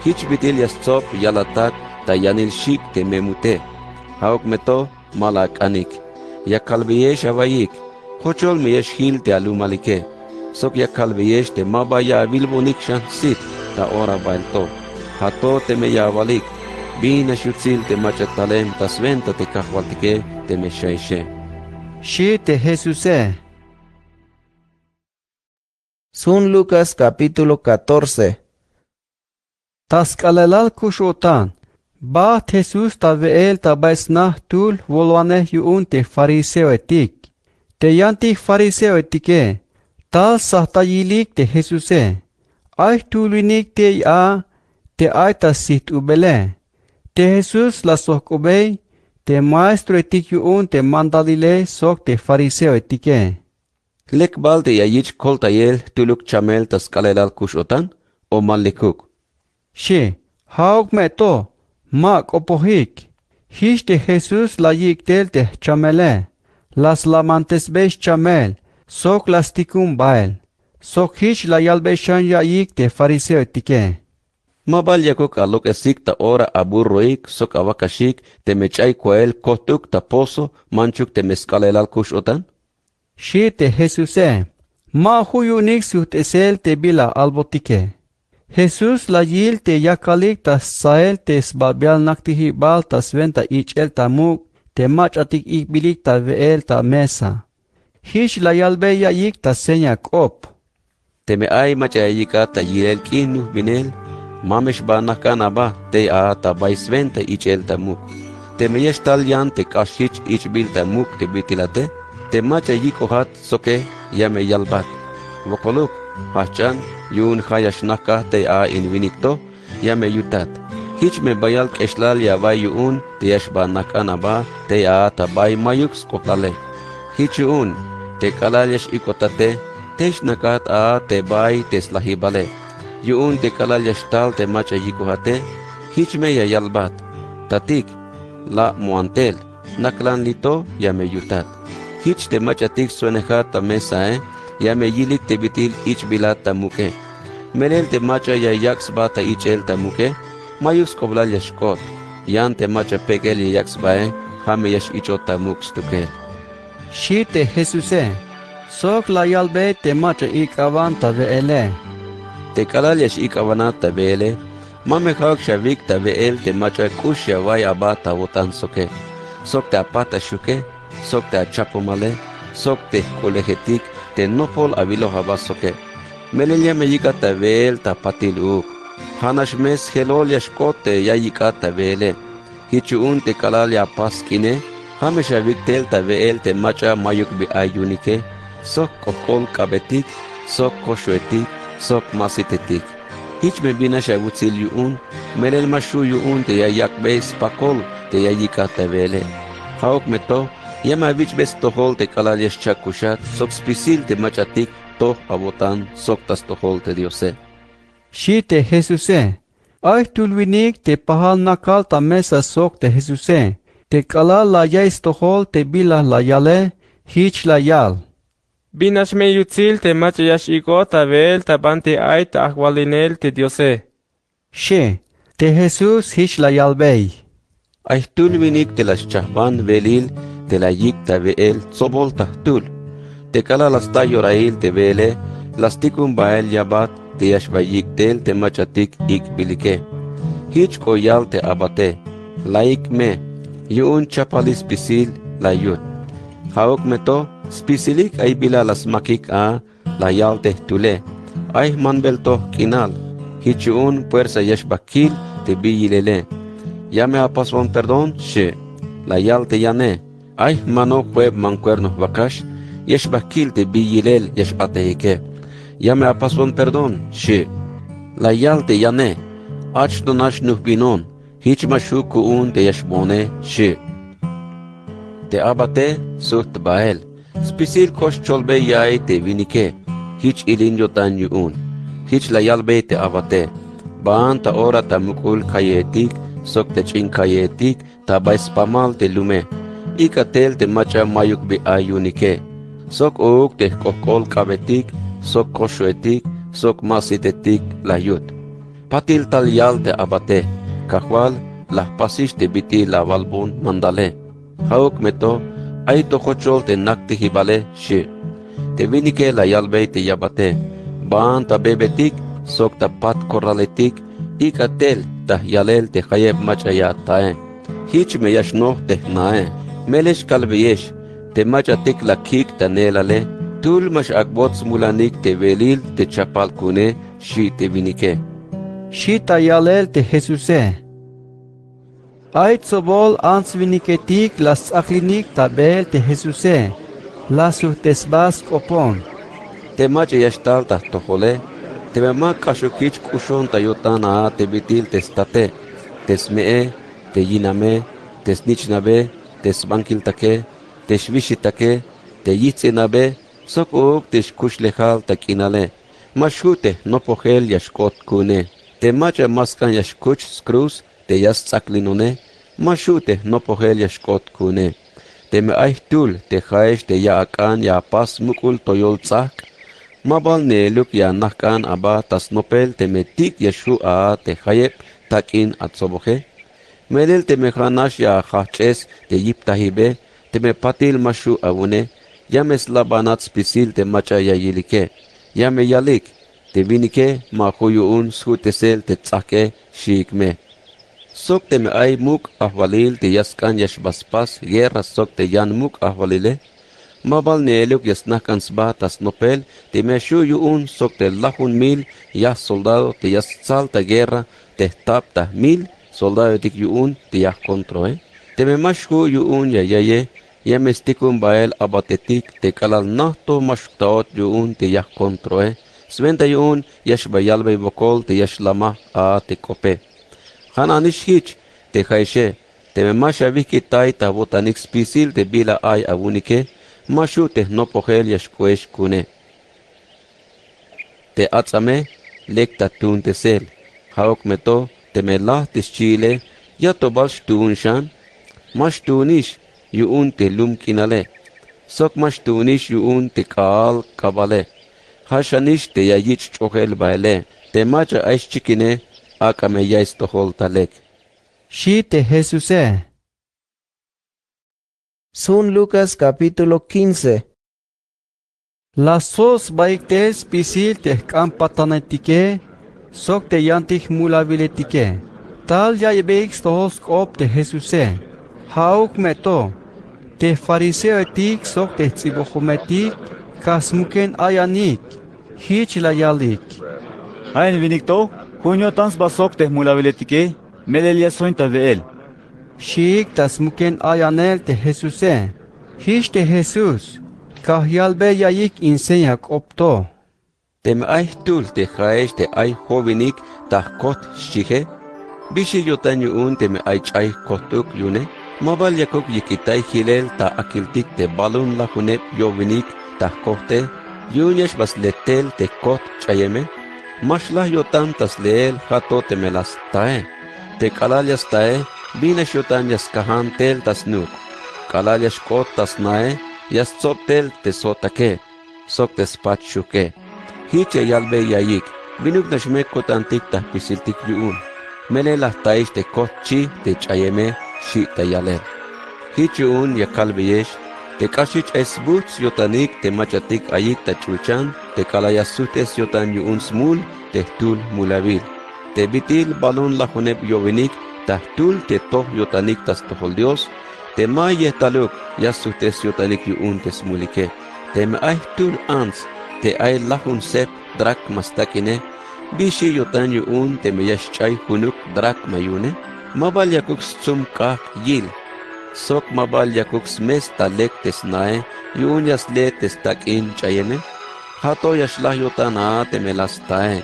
hich bitil yastop yalatak, ta yanil shik te memute. Haok meto, malak anik, ya kalbeyesh avayik, hochol meyesh hil te alumalike, sok ya kalbeyesh te mabaya avilbonik shan sit, ta ora bailto. Hato te me yavalik, bina shutzil te machatalem tasventa te kahwaltike te me shaishe. Shi te Jesuse. Sun Lucas capítulo 14. Taskalelal kushotan. Ba Jesús tabeel tabaisnah tul volwane yuun te fariseo etik. Te yantik fariseo etike. Tal sahtayilik te Jesuse. Ay tulinik te a. Te aita sit ubele. Te Jesús la sok ubei. Te maestro etik yuun te mandalile sok te fariseo etike. Lek balte yayich koltayel tuluk chamel tas kalelal kushotan. o malikuk. She, hauk me to, mak opohik. Hish de Jesús la yiktel de chamele. Las lamantes besh chamel, sok las tikum bael. Sok hish la yalbeshan ya yik de fariseo tike. Mabal yakuk alok esik ta ora aburroik sok awakashik te mechay koel kotuk ta poso manchuk te meskalelal kush otan? She te Jesuse, ma huyunik sut esel te bila albotike. Jesús la yil te yakalik ta sael te sbabial naktihi bal ta sventa ichel ta muk te mach atik ikbilik ta veel ta mesa. Hish la yalbe ya yik ta senya kop. Te me ay machayika ta yilel kinu binel mamesh ba nakana ba te a ta bay sventa ichel ta muk. Te me yesh tal yan te kashich ichbil ta muk te bitilate te machayiko hat soke ya me yalbat. Wakoluk hachan yun hayash naka te a invinicto ya me yutat. Hich me bayal keshlal ya bay yun te yash ba nakana ba te a ta bay mayuk skotale. Hich yun te kalal yash ikotate tesh nakat a te bay teslahibale. Yun te kalal yash tal te machayiko hate hich me ya yalbat. Tatik la muantel naklan lito ya me yutat. Hich te machatik suenehat ta mesa ya me yilik te bitil ich bilat ta muke. Melel te macha ya yaks ba ta ichel ta muke. Mayus koblal yashkot. Yan te macha pekel ya yaks ba hame yash ichot ta muk stukel. She te Jesuse, sok la yalbe te macha ikavan ta veele. Te kalal yash ikavanat ta veele. Mame hak shavik ta veel te macha kush ya vay aba ta wotan soke. Sok te apata shuke. Sok te achapomale. Sok te kolegetik. Te nopol avilo habasoke. Melelya me yika ta veel ta patil uk. Hanash mes helol yashkote ya yika ta veele. Hichuun te kalal ya paskine. Hamesha viktel ta veel te macha mayuk bi ayunike. Sok kokol kabetik. Sok koshuetik. Sok masitetik. Hich me bina shavutzil yuun. Melel mashu yuun te ya yakbeis pakol te ya yika ta veele. Hauk meto. Yama vich bes tohol te kalal yash chakushat. Sok spisil te machatik. Toh abotan sok tas tohol te diose. She te Jesuse, ay tulvinik te pahal nakal ta mesa sok te Jesuse. Te kalal la yais tohol te bila la yale, hich la yal. Binash me yutzil te machayash iko ta vel ta bante ay ta ahwalinel te diose. She, te Jesus hich la yalbei. Ay tulvinik te las chahban velil te la yik ta veel sobol tahtul. Te kalal hasta yorail te vele, las tikum bael yabat te yashbayik tel te machatik ik bilike. Hich koyal te abate, laik me, yun chapalis pisil la yut. Haok me to, spisilik ay bila las makik a, la yal te tule. Ay manbel to kinal, hich yun puersa yashbakil te biyilele. Ya me apaswan perdón, she, la yal te yane. Ay mano hueb mancuernos bakash, yashbakil te biyilel yashatehike. Ya me apaswan perdón, she. La yal te yane. Ach donash nuhbinon. Hich mashu kuun te yashbone, she. Te abate suht bael. Spisil kosh cholbe yai te vinike. Hich ilin yotan yuun. Hich la yalbe te abate. Baan ta ora ta mukul kayetik. Sok te chin kayetik. Ta baispamal te lume. Ika tel te macha mayuk bi ayunike. Sok uuk te kokol kabetik. Sok koshuetik, sok masitetik la yut. Patil tal yal te abate, kahwal las pasis te biti la valbon mandale. Hauk meto, ay to kochol te nakti hibale shi. Te vinike la yalbe te yabate. Baan ta bebetik, sok ta pat koraletik, ika tel ta yalel te khayeb machaya tae. Hich me yashnoh te nae. Melesh kalbeyesh, te machatik la kik ta nelale. Tul mash akbot smulanik te velil te chapal kune shi te vinike. Shi ta yalel te Jesuse. Ay tsobol ans viniketik las aklinik tabel te Jesuse. Las uhtesbas kopon. Te mache yashtal ta tohole. Te mema kashukich kushon ta yotana te bitil te state. Te smee, te yiname, te snichnabe, te sbankil take, te shvishitake, te yitzinabe. Sok uuk tish kush lehal ta kinale. Mashute no pogel yashkot kune. Te macha maskan yashkuch scruz te yas tzaklinone. Mashute no pogel yashkot kune. Te me aitul te jaesh te ya akan ya pas mukul toyol tzak. Mabal neluk ya nakan aba tas nopel te metik yashu a te jayep takin atsoboje. Melel te me khanash ya khaches te yip tahibe te me patil mashu avune. Ya me slabanat spisil te macha ya yilike. Ya me yalik te vinike ma khuyun sutesel te tzake shikme. Sok te me ay muk ahwalil te yaskan yashbaspas guerra sok te yan muk ahwalile. Mabal neeluk yasnakan sba tas nopel te me shu yun sok te lahun mil ya soldado te yas salta guerra te tapta mil soldado tik yun te yas kontro. Te me mashu yun ya yaye ya me stikun bael abatetik te kalal nahto mashtaot yun te yas kontro. Sventa yun yash bayalbe bokol te yash lama a te kope. Hananish hich te jaishe te me masha viki tai ta botanik spisil te bila ay avunike. Mashu te no pogel yashkuesh kune. Te atzame lekta tun te sel. Haok meto te me lah tis chile ya to balsh tun shan. Mash tunish yuun te lum kinale. Sok mash tunish yuun te kaal kabale. Hashanish te yayich chogel baile. Te macha aish chikine akame yais tohol talek. Shi te Jesuse. Son Lucas capítulo 15. Las sos baiktes pisil te kampatanetike, sok te yantik mulaviletike. Tal ya yebeik stos kop te Jesuse. Hauk meto. Te fariseo etik sok te tsibohometik, kasmuken ayanik. Hich la yalik. Ain vinikto, junio tans basok te mulaviletike, melelia sointa de él. Shik tasmuken ayanel te Jesuse. Hish te Jesus. Kahyalbe yayik inseyak opto. Te me ay tul te jaesh te ay jovenik ta kot shige. Bishi yotan yun te me ay chay kotuk yune. Mabal yakok yikitay hilel ta akiltik te balon la hunep jovenik ta kote. Yunesh bas letel te kot chayeme. Mashlah yotan tas leel hato te me las tae. Te kalalyas tae. Bina shotan yas kahan tel tas nuk. Kalalyas kot tas nae. Yas tsop tel te sotake. Sok te spat shuke. Hiche yalbe yayik. Binuk nashmek kotantik ta pisiltik yun. Mele las taish te kot chi te chayeme shi te yalel. Hiche un yakalbeyesh. Te kashich esbuts yotanik te machatik ayik ta chulchan. Te kalayasutes yotan yun smul te tul mulabil. Te bitil balon la hunep yovinik. Tahtul te toh yotanik tas tohol Dios, te ma yehtaluk yasutes yotanik yuun te smulike, te me aitul ans, te ay lahun sep drak mastakine, bishi yotan yuun te me yaschay hunuk drak mayune, mabal yakuk sum kak yil, sok mabal yakuk mes talek tesnae, yuun yasle testakin chayene, hato yashlah yotana te me lastae,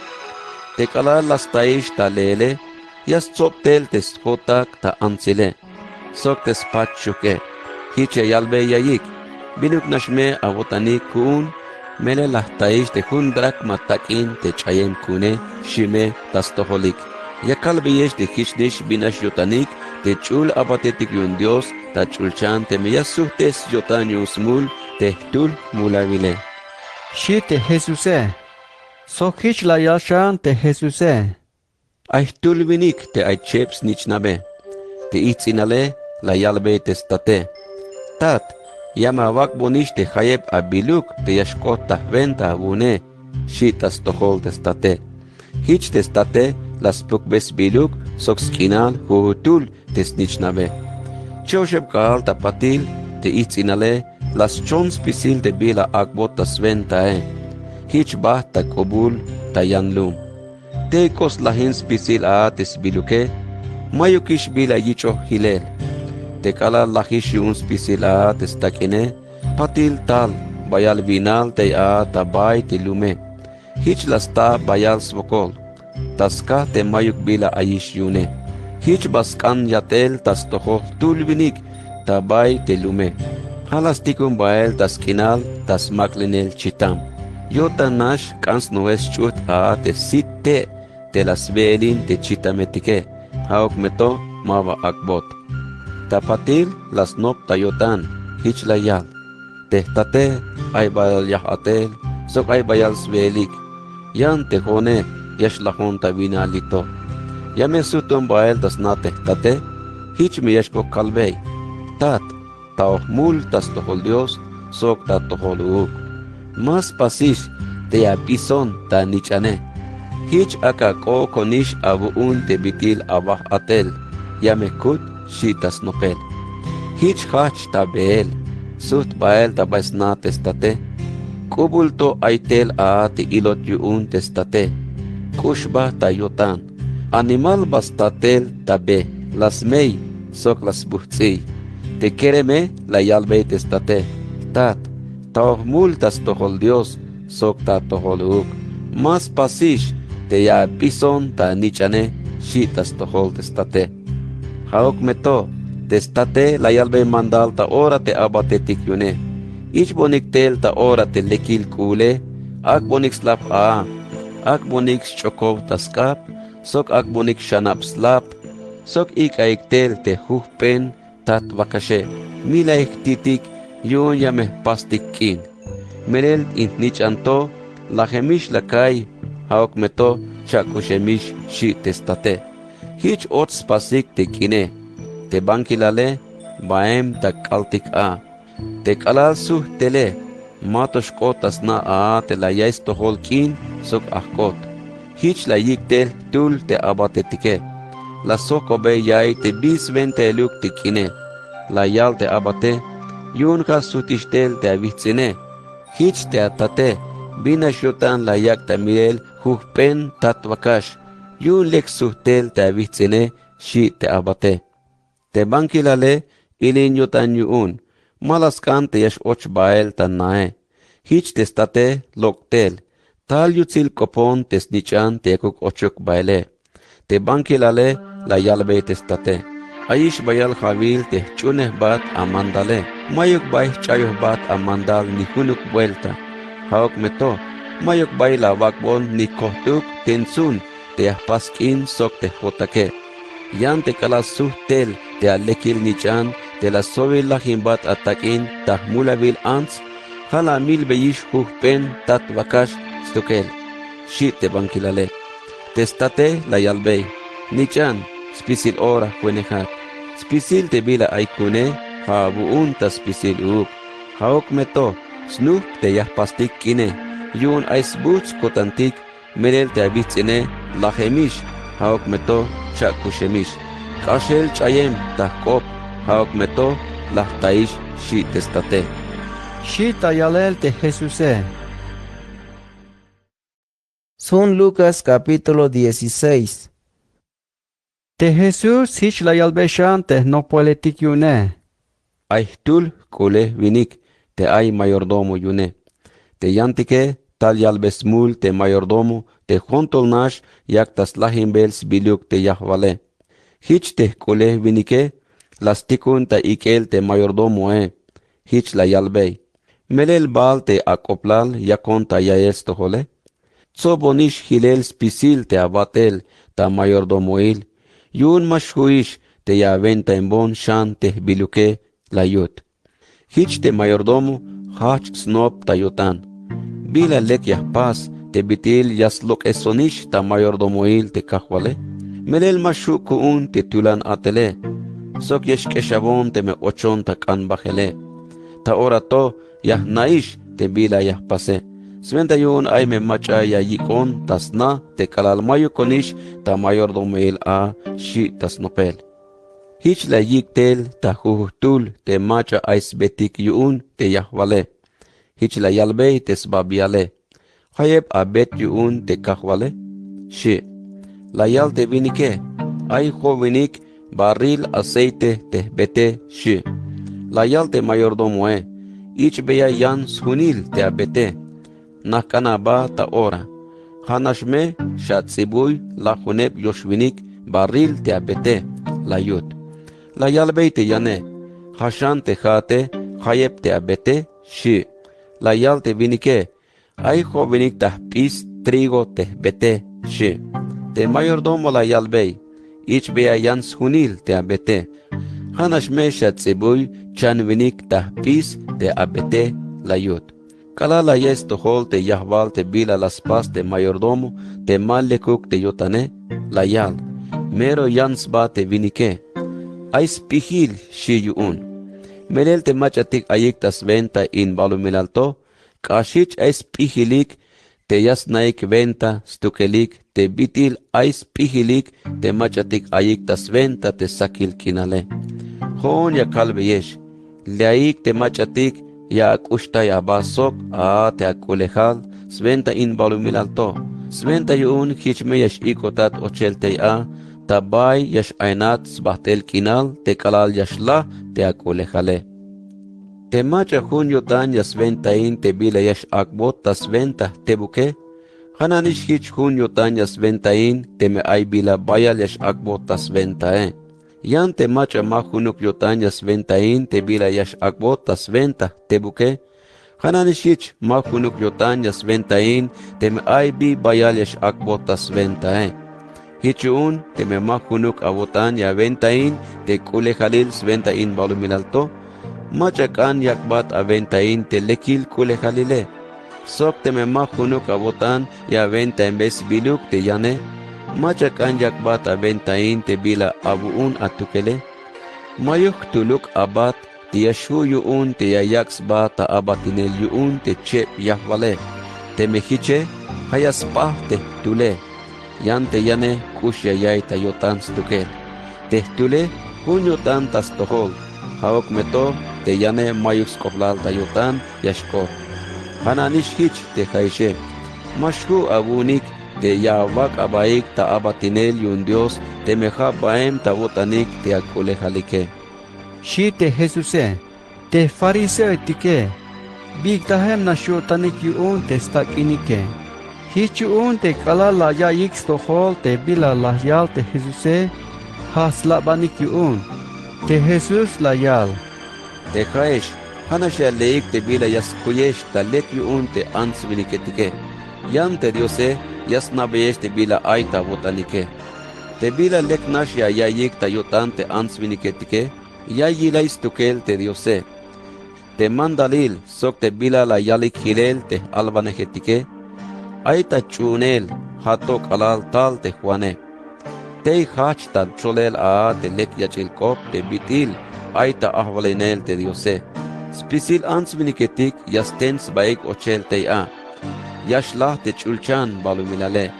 te kala lastaish talele, Yas tsoptel tes kotak ta ansile. Sok tes pachuke. Hiche yalbe yayik. Binuk nashme avotani kun. Mele lahtaish te hundrak matakin te chayem kune. Shime tas toholik. Yakalbeyesh te hishdish binash yotanik. Te chul abatetik yun Dios. Ta chulchan te meyasuh tes yotan yusmul. Te tul mulavile. Shi te Jesuse. Sok hich la yashan te Jesuse. Ay tulvinik te ay cheps nichnabe. Te itzinale la yalbe te state. Tat, yama wak bonish te hayeb abiluk te yashkot tahventa abune. Shitas tohol te state. Hich te state las pukbes biluk sok skinal huhutul te snichnabe. Chosheb kaal tapatil te itzinale las chons pisil te bila akbot ta sventae. Hich bah ta kobul ta yanlum. Tekos lahins pisil aates biluke, mayukish bila yicho hilel. Tekala lahish yuns pisil aates takine, patil tal, bayal binal te aata bay te lume. Hich lasta bayal svokol, taska te mayuk bila ayish yune. Hich baskan yatel tas toho tulvinik, tabay te lume. Halastikun bael tas kinal tas maklinel chitam. Yotanash kans nues chut a te sitte te las velin te chitametike. Haok meto mava akbot. Tapatil las nop tayotan hichlayal. Tehtate ay bayal yahatel sok ay bayal svelik. Yan te hone yashlahon tabinalito. Yame sutum bayal tas na tehtate hich me yashko kalbey. Tat tao mul tas tohol Dios sok ta tohol uk. Mas pasis te apison ta nichane. Hich aka ko konish abuun te bitil abah atel. Yamekut shitas nopel. Hich hach tabel. Sut bael tabais na testate. Kubulto aitel a te ilot yuun testate. Kushba tayotan. Animal bastatel tabe. Las mei sok las buhtsi. Te kereme la yalbe testate. Tat. Tao multas tohol Dios sok ta tohol uk. Mas pasish te ya pison ta nichane shitas tohol testate. Haok meto testate la yalbe mandal ta ora te abate tikyune. Ich bonik tel ta ora te lekil kule. Ak bonik slap a. Ak bonik chokov taskap. Sok ak bonik shanap slap. Sok ik tel te hupen tat vakashe. Mila titik yun yameh pastikin. Merel intnich anto la gemish la kai. Haok meto chakushemish shi testate. Hich ots pasik te kine. Te bankilale baem ta kaltik a. Te kalal suh tele. Matos kotas na a te la yais tohol kin sok ahkot. Hich la yik tel tul te abate tike. La sokobe yai te bis vente luk te kine. La yal te abate. Yun ka sutistel te avitsine. Hich te atate. Bina shotan la yak ta mirel hupen tatvakash. Yun lek suhtel te avitsine shi te abate. Te bankilale ilin yotan yun. Malaskan te yash och bael tan nae. Hich te state loktel. Tal yutzil kopon te snichan te kuk ochuk baile. Te bankilale la yalbe te state. Aish bayal javil te chuneh bat amandale. Mayuk bay chayoh bat amandal ni hunuk vuelta. Haok meto. Mayuk bay la bakbon ni kohtuk tensun te paskin sok te hotake. Yan te kalas suhtel te alekil nichan te la sobil la himbat atakin tahmulabil ans. Hala mil beyish hupen tat vakash stukel. Shit te bankilale. Testate la yalbey. Nichan. Spisil ora kwenehat. Spisil te bila aikune, ha buun ta spisil uk. Haok meto, snup te yahpastik kine. Yun ais buts kotantik, merel te abitsine, lahemish. Haok meto, chakushemish. Kashel chayem tahkop. Haok meto, lahtaish shi testate. Shi tayalel te Jesuse. Son Lucas capítulo 16. Te Jesús hich la yalbeshan te no politik yune. Aihtul kule vinik te ay mayordomo yune. Te yantike tal yalbesmul te mayordomo te hontol nash yak tas lahimbels biliuk te yahvale. Hich te kule vinike las tikun ta ikel te mayordomo hich la yalbey. Melel bal te akoplal yakon ta yaes tohole. Tso bonish hilel spisil te abatel ta mayordomoil. Yun mashhuish te ya venta en bon shan te biluke la yut. Hich te mayordomo hach snop tayotan. Bila lek yahpas te bitil yaslok esonish ta mayordomoil te kahwale. Melel mashu kuun te tulan atele. Sok yesh keshavon te me ochon ta kan bajele. Ta orato yah naish te bila yahpase. Sventa yun ay me macha ya yikon tasna te kalal mayo konish ta mayordomoil a shi tasnopel. Hich la yiktel ta huhtul te macha ais betik yun te yahwale. Hich la yalbe te sbabiale. Hayeb a bet yun te kahwale. Shi. La yal te vinike. Ay jovenik barril aceite te bete shi. La yal te mayordomoe. Ich beya yan sunil te abete. Nakana ba ta ora. Hanashme shatsibuy la huneb yoshvinik barril te abete la yut. La yalbey te yane. Hashan te jate hayeb te abete shi. La yal te vinike. Ay jovenik tah pis trigo te bete she. Te mayordomo la yalbey. Ich bea yans hunil te abete. Hanash mesha tzibuy chan vinik tah pis te abete la yut. Kala la yes to hol te yahval te bila las pas te mayordomo te malekuk te yotane la yal. Mero yans ba te vinike. Ay spihil shi yuun. Melel te machatik ayik tas venta in balumilalto. Kashich ay spihilik te yas naik venta stukelik te bitil ay spihilik te machatik ayik tas venta te sakil kinale. Hon ya kalbeyesh. Leaik te machatik ya akushta ya basok te akulejal sventa in balumilalto. Sventa yuun hichme yash ikotat ochelte tabay yash ainat sbahtel kinal te kalal yashla te akulejale. Te macha junio tan yas ventain te bila yash akbot tas venta te buke. Hananish hich junio tan yas ventain te me ay bila bayal yash akbot tas venta Yan te macha ma junuk yotan yas ventain te bila yash akbot tas venta te buke. Hananish hich ma junuk yotan yas ventain te me ay bi bayal yash akbot tas venta Hichun te me ma junuk abotan ya ventain te kule khalil ventain balumilalto. Machakan yakbat aventain te lekil kule khalile. Sok te me ma junuk abotan ya venta en vez biluk te yane. Machakan yakbat aventain te bila abuun atukele. Mayuk tuluk abat te yashu yuun te yayaks ba ta abatinel yuun te chep yahvale. Te mehiche hayas pah te tule. Yan te yane kush yayay ta yotan stukel. Te tule junyo tan tas tohol. Haok meto te yane mayux koplal tayotan yashko. Hananish hich te jaishe. Mashku abunik te yawak abaik ta abatinel yun Dios te meja baem ta botanik te akulejalike. Shi te Jesuse, te fariseo tike. Big tahem na shotanik yuun te stakinike. Hich yuun te kalala ya yix to hol te bila la yal te Jesuse. Haslabanik yuun. Te Jesus la yal. Te Christ, hanasha leik te bila yas kuyesh ta lek yuun te ans viniketike. Yan te Diose, yas nabeyesh te bila aita botanike. Te bila lek nash ya yik ta yotan te ans viniketike. Ya yilais tukel te Diose. Te mandalil, sok te bila la yalik hilel te albanejetike. Aita chunel, hatok alal tal te Juane. Te hach tal cholel te lek yachilkop te bitil. Aita ahvalenel te Diose. Spisil ans viniketik yastens baik ochel te Yashlah te chulchan balumilale.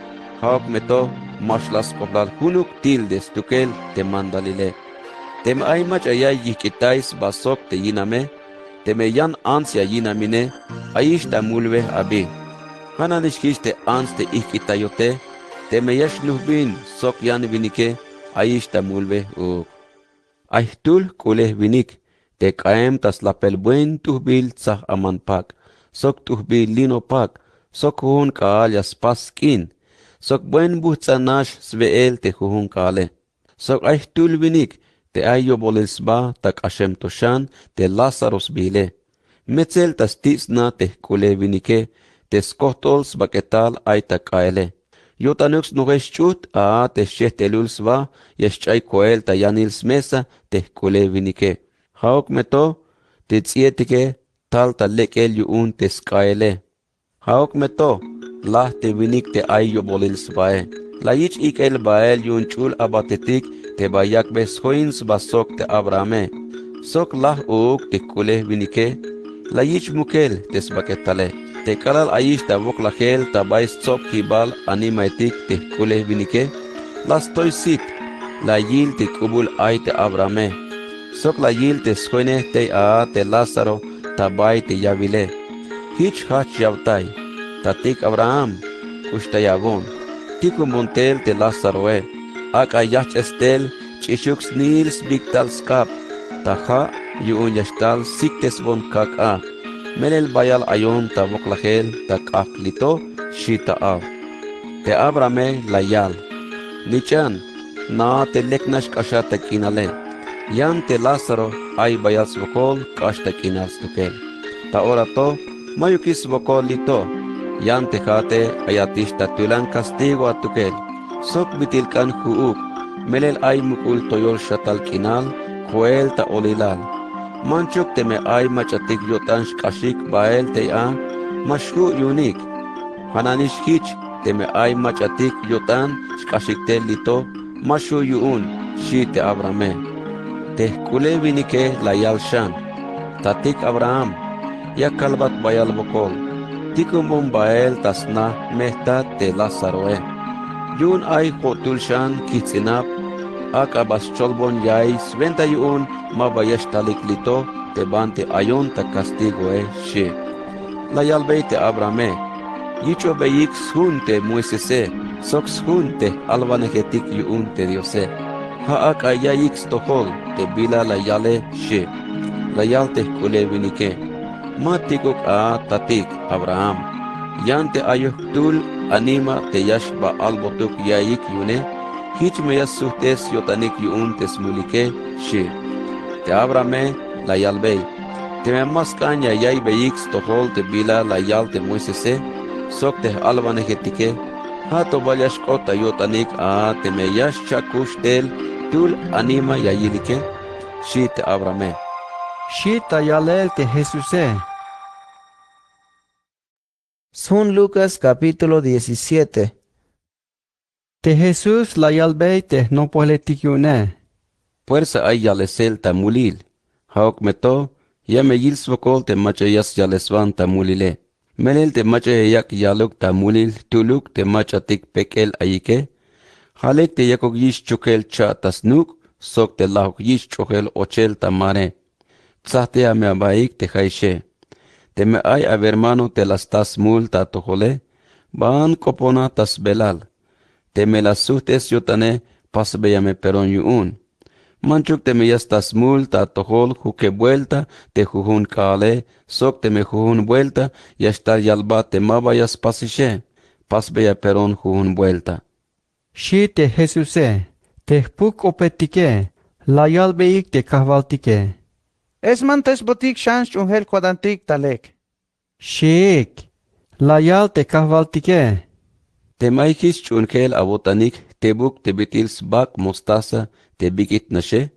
Haok meto mashlas koplal hunuk tildes tukel te mandalile. Tem ay mach ayay yikitais basok te yiname. Teme yan ans ya yinamine. Ayish ta mulve abi. Hananishkish te ans te ikitayote. Teme yash nuhbin sok yan vinike. Ayish ta mulve uk. Aihtul kuleh vinik, te kaem tas lapel buen tuhbil tsah amanpak, sok tuhbil lino pak, sok huhun kaal yas paskin, sok buen buhtsanash sveel te huhun kaale, sok aihtul vinik, te ayo bolilsba tak ashem toshan te Lazarus bile, metzel tas tisna te kule vinike, te skohtols baketal ay takaele. Yotanux nugeschut te shehtelulsva yeschay koel ta yanils mesa te kule vinike. Haok meto te tsietike tal ta lekel yuun te skaele. Haok meto lah te vinik te ayo bolilsvae. La yich ikel bael yun chul abatetik te bayak beshoins basok te Abrahame. Sok lah uuk te kule vinike. La yich mukel te sbaketale. Te kalal ayish ta vok lachel ta bais tsop hibal animaitik te kule vinike. Las toy sit la yil te kubul ay te Abrahame. Sok la yil te skoine te te Lázaro ta bay te yavile. Hich hach yavtay. Ta tik Abraham ushtayavon. Tiku montel te Lázaro Ak ayach estel chishux nils bigtal skap. Ta ha yuun yashtal siktes von kak Melel bayal ayon ta voklahel ta kaplito shita Te Abrahame layal. Nichan na te leknash kasha ta kinale. Yan te Lázaro ay bayal svokol kash ta kinal stukel. Ta orato mayukis vokol lito. yan tejate ayatista tulan castigo atukel, sok bitilkan huuk, melel ay mukul toyol shatal kinal, joel ta olilal. Manchuk teme ay machatik yotan shkashik bael te a, mashku yunik. Hananish hich teme ay machatik yotan shkashik te lito, mashu yuun, shi te Abrame. Te kule vinike layal shan, tatik Abraham, ya kalbat bayal bokol. Tikumbum bael tasna mehta te Lazaroe. Yun ay hotul shan kitsinap, akabas cholbon yay sventa yun mabayash talik lito te bante ayon ta castigo she. Layal beite Abrame, yicho beyik sunte muesese, sox hunte alvanegetik yun te diose. Haak ayayik stohol te bila layale she. Layal te kule vinike. Matikok a tatik Abraham. Yante ayoktul anima te yashba albotuk yayik yune. Hich meyas suhtes yotanik yun tesmulike she. Te Abrame layal bey. Te memaskan yay beyik stohol te bila layal te muesese. Sok te alvanegetike. Hato balyash kota yotanik a te meyash chakushtel tul anima yayilike. She te Abrame. Shita yalel te Jesús. Son Lucas capítulo 17. Te Jesús la yalbei te no politikyune. Fuerza ay yalesel tamulil. Haok meto, ya me yil svokol te machayas yalesvan tamulile. Menel te machayak yaluk tamulil, tuluk te machatik pekel ayike. Halek te yakok yish chukel cha tasnuk, sok te lahok yish chukel ochel tamare. Tzahte a me abaik te jaishe. Te me ay a hermano te las tas mul ta tojole, ban kopona tas belal. Te me las suhtes yotane pas beyame peron yuun. Manchuk te me yas tas mul ta tojol juke vuelta te jujun kale, sok te me jujun vuelta y hasta yalba te mabayas pasishe, pas beya peron jujun vuelta. Shi te Jesús, te puk opetike, la yalbeik te kahvaltike. Es mantes botik shans unhel kwadantik talek. Shik, layal te kahvaltike. Te maikis chunkel abotanik tebuk te bitils bak mostaza te bigit nashe.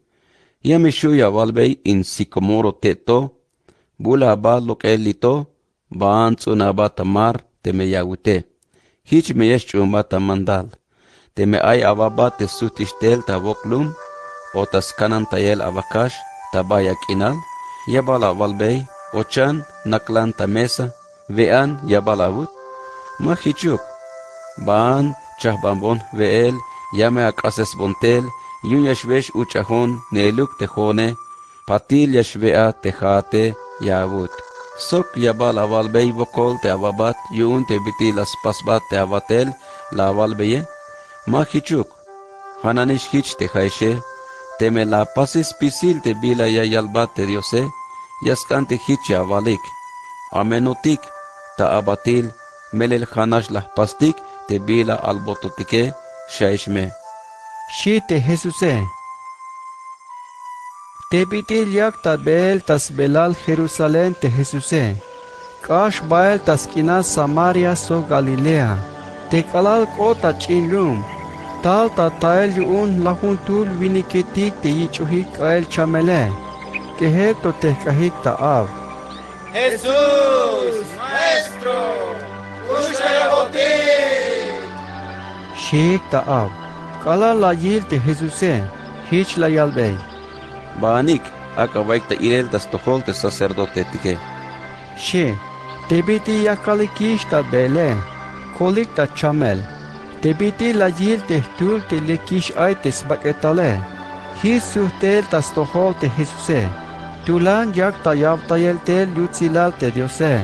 Ya mishu ya walbei in sikomoro teto. Bula ba lokelito. Baan tsunaba tamar te me yagute. Hich me yesh chumba tamandal. Te me ay ababa te sutistel ta voklum. Otas kanan tayel avakash. Tabaya kinal, yabala walbey, ochan, naklan tamesa, vean yabalawut, mahichuk, baan, chahbambon, veel, yame akases bontel, yun yashvesh uchahon, neluk tejone, patil yashvea tejate, yavut. Sok yabala walbey vokol te ababat, yun te bitilas pasbat te avatel, la walbeye, mahichuk, hananish hich te jaishe, te me la pasis pisil te bila ya yalbate diose, yaskante hicha valik. Amenotik ta abatil, melel hanash la pastik te bila albototike, shaishme. Shi te Jesús. Te bitil yak ta bel tas belal Jerusalén te Jesús. Kash bael tas kina Samaria so Galilea. Te kalal kota chinlum. Tal ta tael yun lahun tul viniketik te yichuhik ael chamele, que heto te kahik ta av. Jesús, Maestro, Ushayaboti. Shik ta av. Kala la yil te Jesuse, hich la yalbey. Baanik, akawaik ta irel tas tohol te sacerdote tike. She, te biti yakalikish ta bele, kolik ta chamel. Te biti la yil te tul te lekish ay te sbaketale. Hisu tel tas tohol te Jesuse. Tulan yak ta yab ta yel tel yutzilal te diose.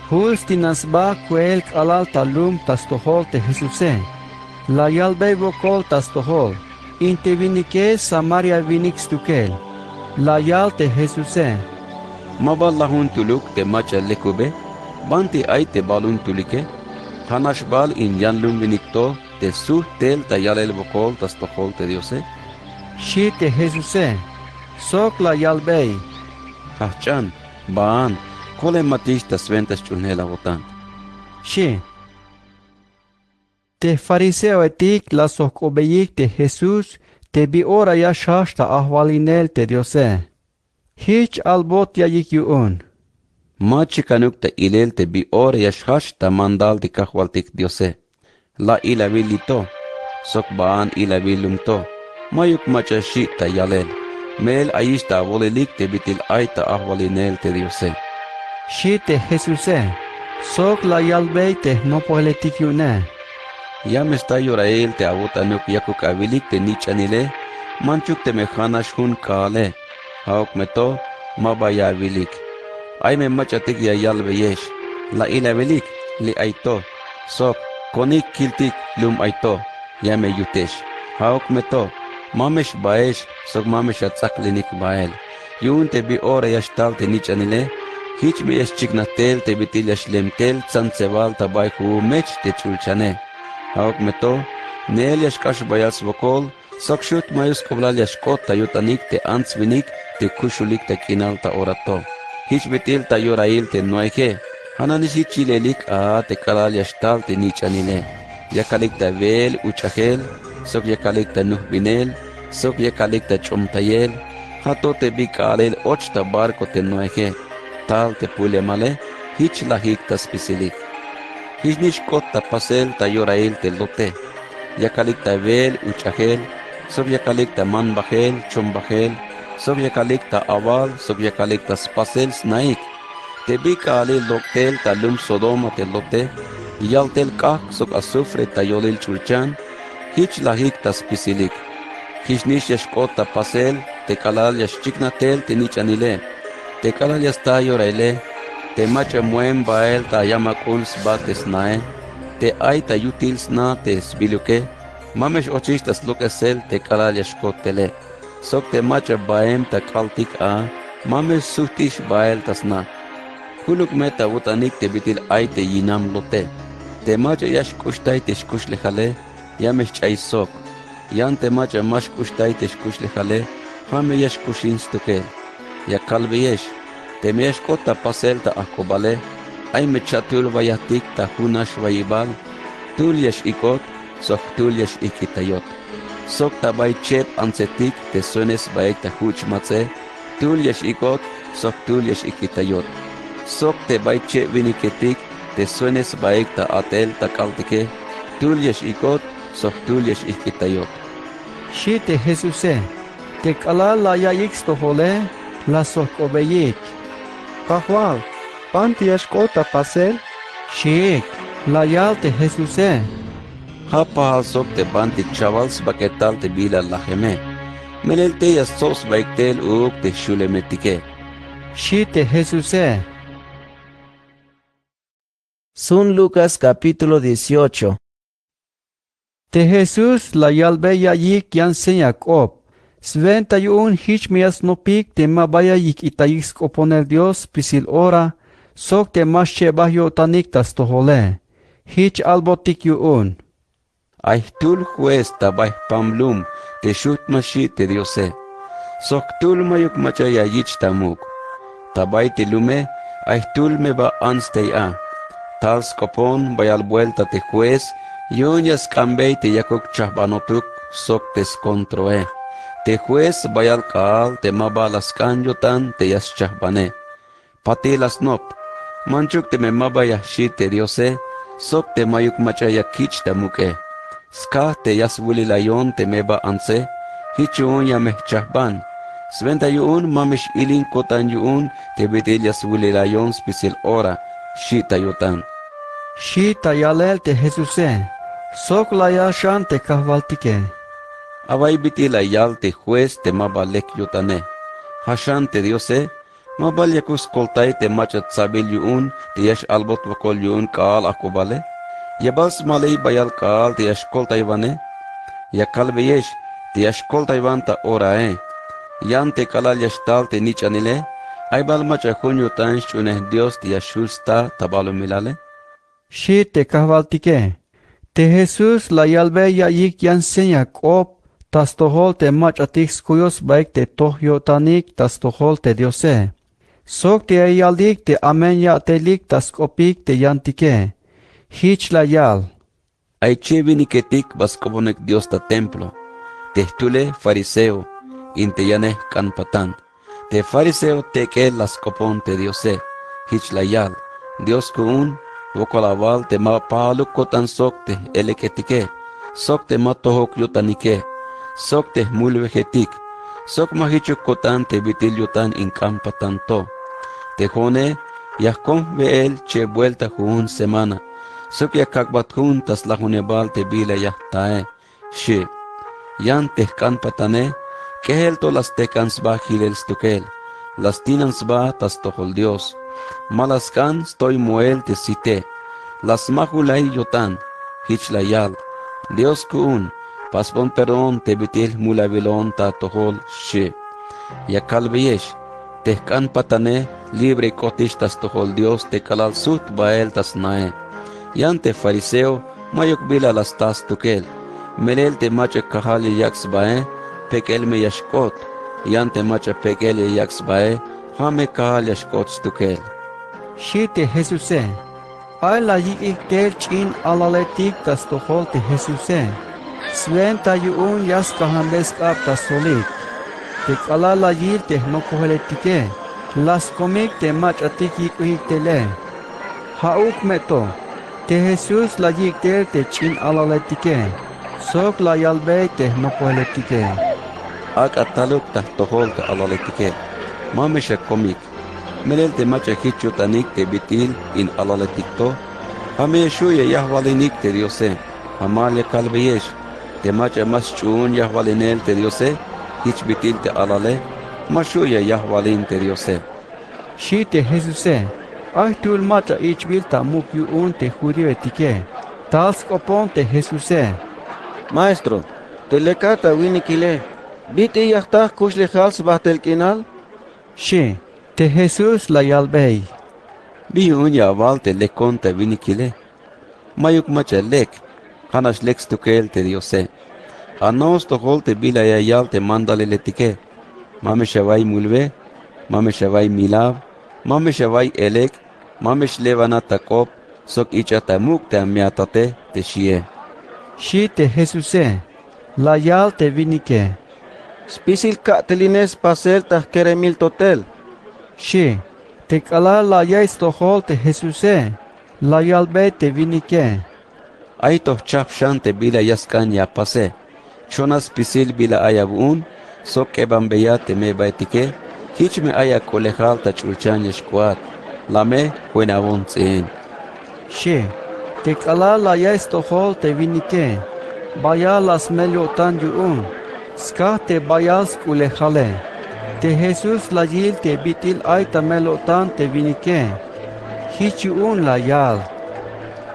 Huls tinasba kuel kalal talum tas tohol te Jesuse. La yalbey vokol tas tohol. Inte vinike Samaria vinix tukel. La yal te Jesuse. Maballahun tuluk te macha lekube. Banti ay te balun tulike. Hanashbal in yanlum vinicto te su tel tayalel vokol tas tohol te diose. Shi te Jesuse. Sok la yalbey. Hachan, baan, kole matish tas ventas chunela votan. Sí. Te fariseo etik la obeyik de Jesús te bi ora ya shashta ahwalinel te diose. Hich albot ya yik yuun. Machi kanuk te ilel te bi ora ya shashta mandal de kahwaltik diose. La ila vilito. Sok baan ila vilumto. Mayuk macha shita yalel. Mel ayishta volelik te bitil aita ahwalinel te diose. Shi te Jesuse. Sok la yalbei te no poeletik yune. Ya me está yorael te abutanuk yakuk abilik te nichanile. Manchuk te mechanash hun kale. Hauk meto mabaya abilik. Ay me machatik ya yalbe yesh. La ila abilik li aito. Sok konik kiltik lum aito. Ya me yutesh. Hauk meto mamesh baesh. Sok mamesh atzak linik bael. Yun te bi ora yashtal te nichanile. Hich me yesh chiknatel te bitil yashlemtel tsanseval tabay hu mech te chulchane. Hauk meto, nel yashkash bayas vokol, sakshut mayus koblal yashkot ta yotanik te ansvinik te kushulik te kinal ta orato. Hich betil ta yorail te noike, hananisi chilelik a te kalal yashtal te nichanile. Yakalik ta vel uchahel, sok yakalik ta nuhbinel, sok yakalik ta chomtayel, hato te bikalel och ta barco te noike, tal te pule male, hich lahik ta spisilik. Hiznish kotta pasel ta yorail te lote. Yakalik ta vel uchahel, sob yakalik ta manbahel, chombahel, sob yakalik ta aval, sob yakalik ta spasel snaik. Te bika ale loktel ta lum sodoma te lote, yaltel kak sob asufre ta yolil chulchan, hich lahik ta spisilik. Hiznish yashkota pasel, te kalal yashchiknatel te nichanile, te kalal yasta yoraile, te macha muen bael ta yamakuls bates nae, te aita utils na te sbiluke, mamesh ochistas lukesel te kalal yashkotele, sok te macha baem ta kaltik a, mamesh suhtish bael tas na. Huluk meta utanik te bitil aite yinam lote, te macha yashkushtay te shkushlehale, yamesh chay sok, yan te macha mashkushtay te shkushlehale, hame yashkushinstuke, ya kalbeyesh, te meshkota pasel ta akobale, ay mechatul vayatik ta hunash vayibal, tul yesh ikot, sok tul yesh ikitayot. Sok ta bay chep ansetik te suenes bayek ta huch matze, tul yesh ikot, sok tul yesh ikitayot. Sok te bay chep viniketik te suenes bayek ta atel ta kaltike, tul yesh ikot, sok tul yesh ikitayot. Shi te Jesuse, te kalal la yayik stohole, la sok obeyik. Kahwal, panti yashkota pasel? Shik, la yal te Jesuse. Hapa al sok te banti chavals baketal te bila laheme. Melel te yasos baiktel uk te shulemetike. Shi te Jesuse. Sun Lucas capítulo 18. Te Jesús la yalbe yayik yan senyakop. Sventa yun hich mias nopik te mabaya yik itayik oponer Dios pisil ora, sok te masche bahyo tanik tas tohole. Hich albotik yun. Ay tul juez tabay pamlum te shut mashi te diose. Sok tul mayuk machaya yich tamuk. Tabay te lume ay tul me ba anstay a. Tal skopon bayal vuelta te juez, yun yas kambay te yakuk chahbanotuk sok te skontroe. Te juez bayal kaal te mabalas kanyotan te yas chahbane. Pati las nop, manchuk te me mabaya shi te diose, sok te mayuk machaya kich tamuke. Ska te yas wuli layon te meba anse, hichun ya meh chahban. Sventa yun mamish ilin kotan yun te betil yas wuli layon spisil ora, shi tayotan. Shi tayalel te Jesuse, sok la yashan te kahvaltike. Abay bitila yal te juez te mabalek yotane. Hashan te diose, mabal yakus koltay te machat sabil yun, te yash albot wakol yun kaal akobale. Yabals malay bayal kaal te yash koltay vane. Yakal beyesh te yash koltay vanta orae. Yan te kalal yash tal te nichanile. Aybal macha hunyo tan shuneh Dios te yash shulsta tabalo milale. Shi te kahvaltike. Te Jesús la yalbe yayik yan senyakop. Tas tohol te machatik skuyos baik te tohyo tanik tas tohol te diose. Sok te ayaldik te amen ya telik tas kopik te yantike. Hich la yal. Aiche viniketik baskobonek Dios ta templo. Tehtule fariseo, inteyane kanpatan. Te fariseo teke las copon te Diose. Hich la yal. Dios kuun, wokolaval te ma paluk kotan sokte eleketike. Sokte matohok yotanike. Sokte mulvejetik. Sok mahichuk kotan te bitil yotan in kanpatan to. Te jone, yahkon veel che vuelta jun semana. Sok ya kakbat juntas la junebal te bila yahtae. She. Yan tehkan patane, kehelto las tekans ba hilel stukel. Las tinans ba tas tohol Dios. Malaskan stoy moel te site. Las mahulay yotan, hich la yal. Dios kuun, paspon perdón te bitil mulavilon ta tohol she. Ya kalbeyesh, tehkan patane, libre kotish tas tohol Dios te kalal sut bael tas nae. Yante fariseo, mayok bila las tas tukel. Melel te macha kahali yaks bae, pekel me yashkot. Yante macha pekel yaks bae, hame kahal yashkot stukel. Shite Jesuse. Ay la yik tel chin alaletik tas tohol te Jesuse. Sven ta yuun yas kahambes kap tas solik. Te kala la yil te no koheletike. Las komik te macha tiki kuhik tele. Hauk meto. Te Jesús la yikter te chin alaletike. Sok la yalbe te no poeletike. Ak ataluk ta tohol te alaletike. Mamesha komik. Melel te macha hichutanik te bitil in alaletikto. Hame shuya yahwalinik te Diose. Hamalya kalbeyesh. Te macha mas chun yahwalinel te Diose. Hich bitil te alale. Mashuya yahwalin te Diose. Shi te Jesuse. Ay tul macha ich vilta muk yuun te judío etike. Tals kopon te Jesuse. Maestro, te lecata winikile. Biti yahta kushle hals bahtel kinal? Shi, te Jesús la yalbei. Biyun ya val te lekon te vinikile. Mayuk macha lek. Hanas lek stukel te Diose. Anos to hol te bila ya yal te mandale letike. Mame shavai mulve. Mame shavai milav. Mame shavai elek. Mamesh levana takop, sok ichata muk te amiatate te shie. Shi te Jesuse, la yal te vinike. Spisil ka telines pasel ta keremil totel. Shi, te kala la yais tohol te Jesuse, la yalbe te vinike. Aito chapshan te bila yaskan ya pase. Chonas pisil bila ayabun, sok ebambeya te me baitike, hich me aya kolehal ta chulchan yeshkuat. Lame buena bonzen. She, te kala la yais tohol te vinike. Baya las meliotan yuun. Ska te bayas kulehale. Te Jesús la yil te bitil ay ta melotan te vinike. Hich yuun la yal.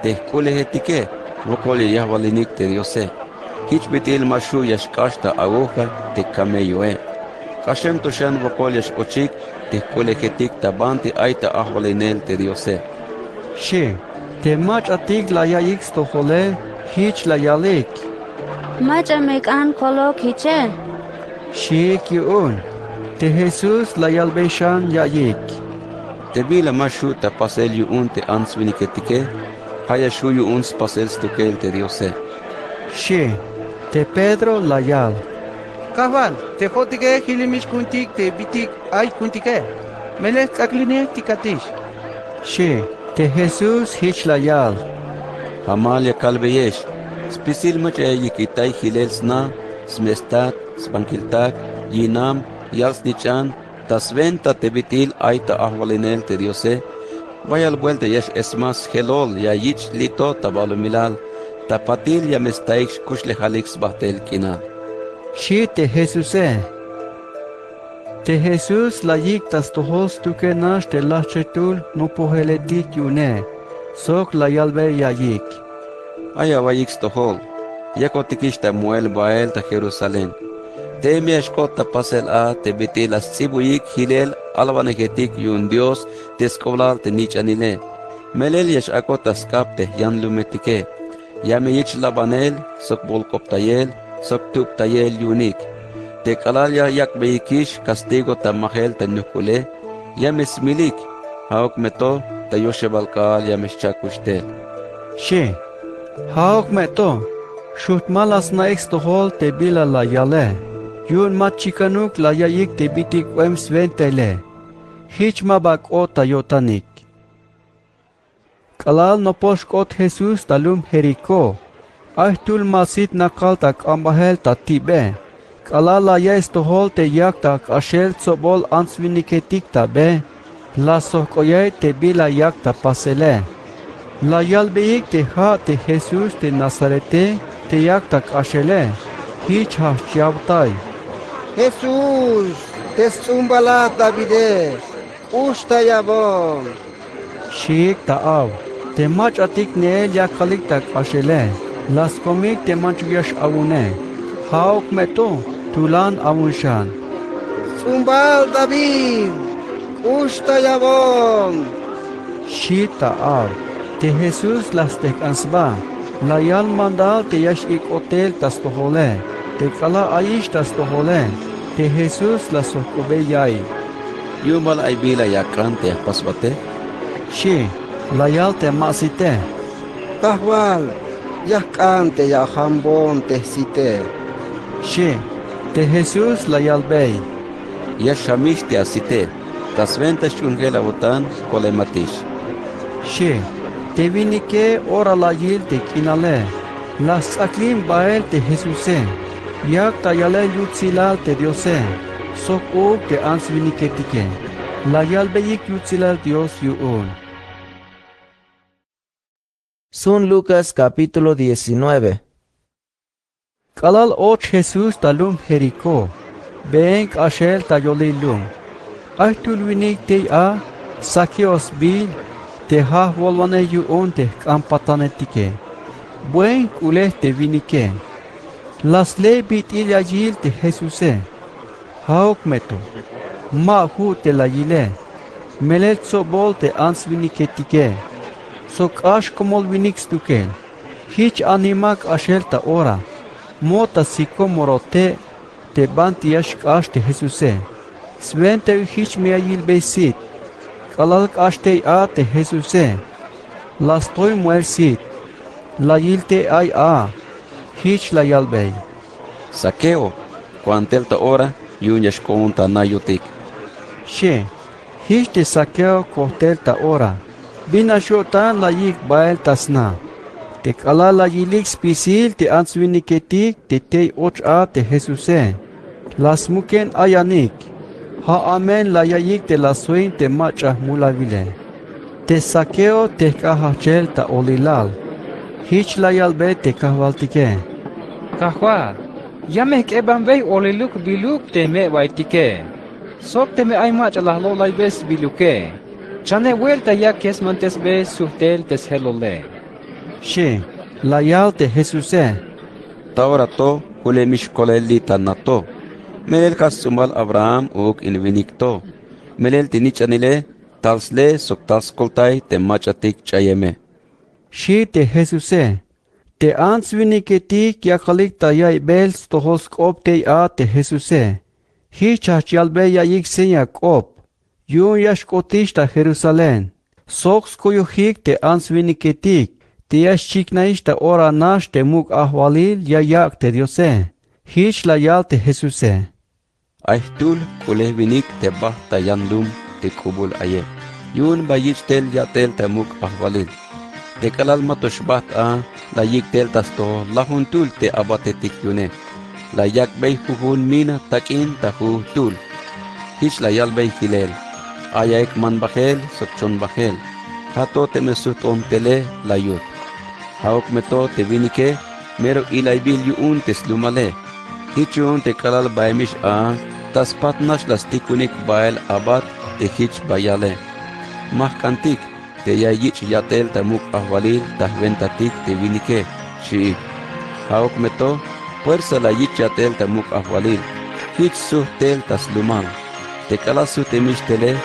Te kulehetike, wokole yahwalinik te Diose. Hich bitil mashu yashkashta aguja te kameyoe. Kashem toshan wokole ochik. Te kulehetik tabanti aita ahwalinel te Diose. She, te mach atik la yayik tohole, hich la yalik. Mach amekan kolok hiche. She kiun. Te Jesús la yalbeshan yayik. Te bila mashu ta pasel yuun te ansviniketike. Haya shu yuun pasel stukel te Diose. She, te Pedro la yal. Kahwan, te hotike hilimish kuntik te bitik ay kuntike. Melek akline tikatish. She, te Jesús hich la yal. Hamalia kalbeyesh. Spisil macha yikitai hilel sna, smestat, spankiltak, yinam, yalsnichan, tasventa te bitil aita ahwalinel te Diose. Vayal vuelta yesh esmas helol ya yich lito tabalumilal. Tapatil ya mestaik kushle halix bahtel kinal. Shi te Jesuse. Te Jesús la yik tas tohos tuke nash te lachetul no poheletik yune. Sok la yalbe yayik. Aya vayik stohol. Yako tikishta muel bael ta Jerusalén. Te miashkota pasel a te bitilas sibuyik hilel alvaneketik yun Dios te escoblal te nichanile. Melel yash akota skapte yan lumetike. Yame yich labanel sok bolkoptayel. Sok tup tayel yunik. Te kalalya yak beikish castigo ta mahel ta nukule. Ya mesmilik. Haok meto ta yoshebalkal ya meschakushtel. She. Haok meto. Shut malas na extohol te bila la yale. Yun machikanuk la yayik te bitik wem sventele. Hich mabak ota yotanik. Kalal no poshkot Jesus talum Jericho. Ahtul masit nakal tak ambahel ta tibe. Kalal la ya estohol te yak tak ashel tsobol ansviniketik ta be. La sohkoye te bila yak ta pasele. La yalbeik te ha te Jesus te Nazarete te yak tak ashele. Hich ha chiavtai. Jesús, te zumbala Davide. Usta yabon. Shik ta av. Te mach atik ne ya khalik tak ashele. Las komik te manchuyash avune. Haok meto tulan avunshan. Zumbal David. Usta yabon. Shita av. Te Jesus las tek ansba. La yal mandal te yash ik hotel tas tohole. Te kala aish tas tohole. Te Jesus las sokobe yai. Yumal ay bila yakran te pasbate. Shi. La yal te masite. Tahwal. Yakan te yahambon te site. Shi. Te Jesus la yal bey. Yashamish te asite. Tas ventas chungela botan kolematish. Shi. Te vinike ora la yil te kinale. Las aklim bael te Jesuse. Yak ta yale yutzilal te Diose. Sok uk te ans viniketike. La yal beyik yutzilal Dios yuun. Sun Lucas capítulo 19. Kalal och Jesus talum Jericho. Benk ashel tayolilum. Ahtul vinik te a Sakios bil. Te ha volvane yuun te kampatanetike. Buen kuleh te vinike. Las le bit ilyajil te Jesuse. Haok meto. Ma hu te la yile. Melet sobol te ans viniketike. Sok ash komol vinix tukel. Hich animak ashel ta ora. Mota sikomorote te bantiash ash te Jesuse. Svente hich meayil besit. Kalalk ashte a te Jesuse. Las toy muersit. La yilte ay a. Hich la yalbey. Saqueo. Cuantel ta ora yunyash konta na yutik. She. Hich te saqueo kohtel ta ora. Bina shotan la yik bael tasna. Te kala la yilik spisil te ansviniketik te te och a te Jesuse. Las muken ayanik. Ha amen la yayik te la suin te macha mulavile. Te saqueo te kahachel ta olilal. Hich la yalbe te kahvaltike. Kahwal. Yamek eban vei oliluk biluk te me vaitike. Sok te me ay mach lahlo laibes biluke. Chane vuelta ya kes mantes be suhtel tes helole. She, la yal te Jesuse. Taura to kulemish koleli tanato. Melel kasumal Abraham uk invinikto. Melel tinichanile talsle soktas koltai te machatik chayeme. She te Jesuse. Te ansviniketik yakalik ta yay bels tohoskop te a te Jesuse. Hi chachalbe yayik sen Jakob. Yun yashkotish ta Jerusalén. Soks koyohik te ansviniketik. Te yashchiknaish ta ora nash te muk ahwalil yayak te Diose. Hich la yal te Jesuse. Aihtul kulehvinik te bahta yandum te kubul aye. Yun bayich tel yatel te muk ahwalil. Te kalal matoshbat a la yik tel tasto lahuntul te abatetik yune. La yak bay huhun mina takin ta tul. Hich la yal bay hilel. Ayaik man bachel sokchon bachel. Hato te mesut on tele la yut. Haok meto te vinike mero ilay bil yuun te slumale. Hichun te kalal baymish a tas patnash las tikunik bael abat te hich bayale. Mahkantik te yayich yatel ta muk ahwalil ta ventatik te vinike shiik. Haok meto fuerza la yich yatel ta muk ahwalil. Hich suh tel tas lumal. Te kalasu te mishtele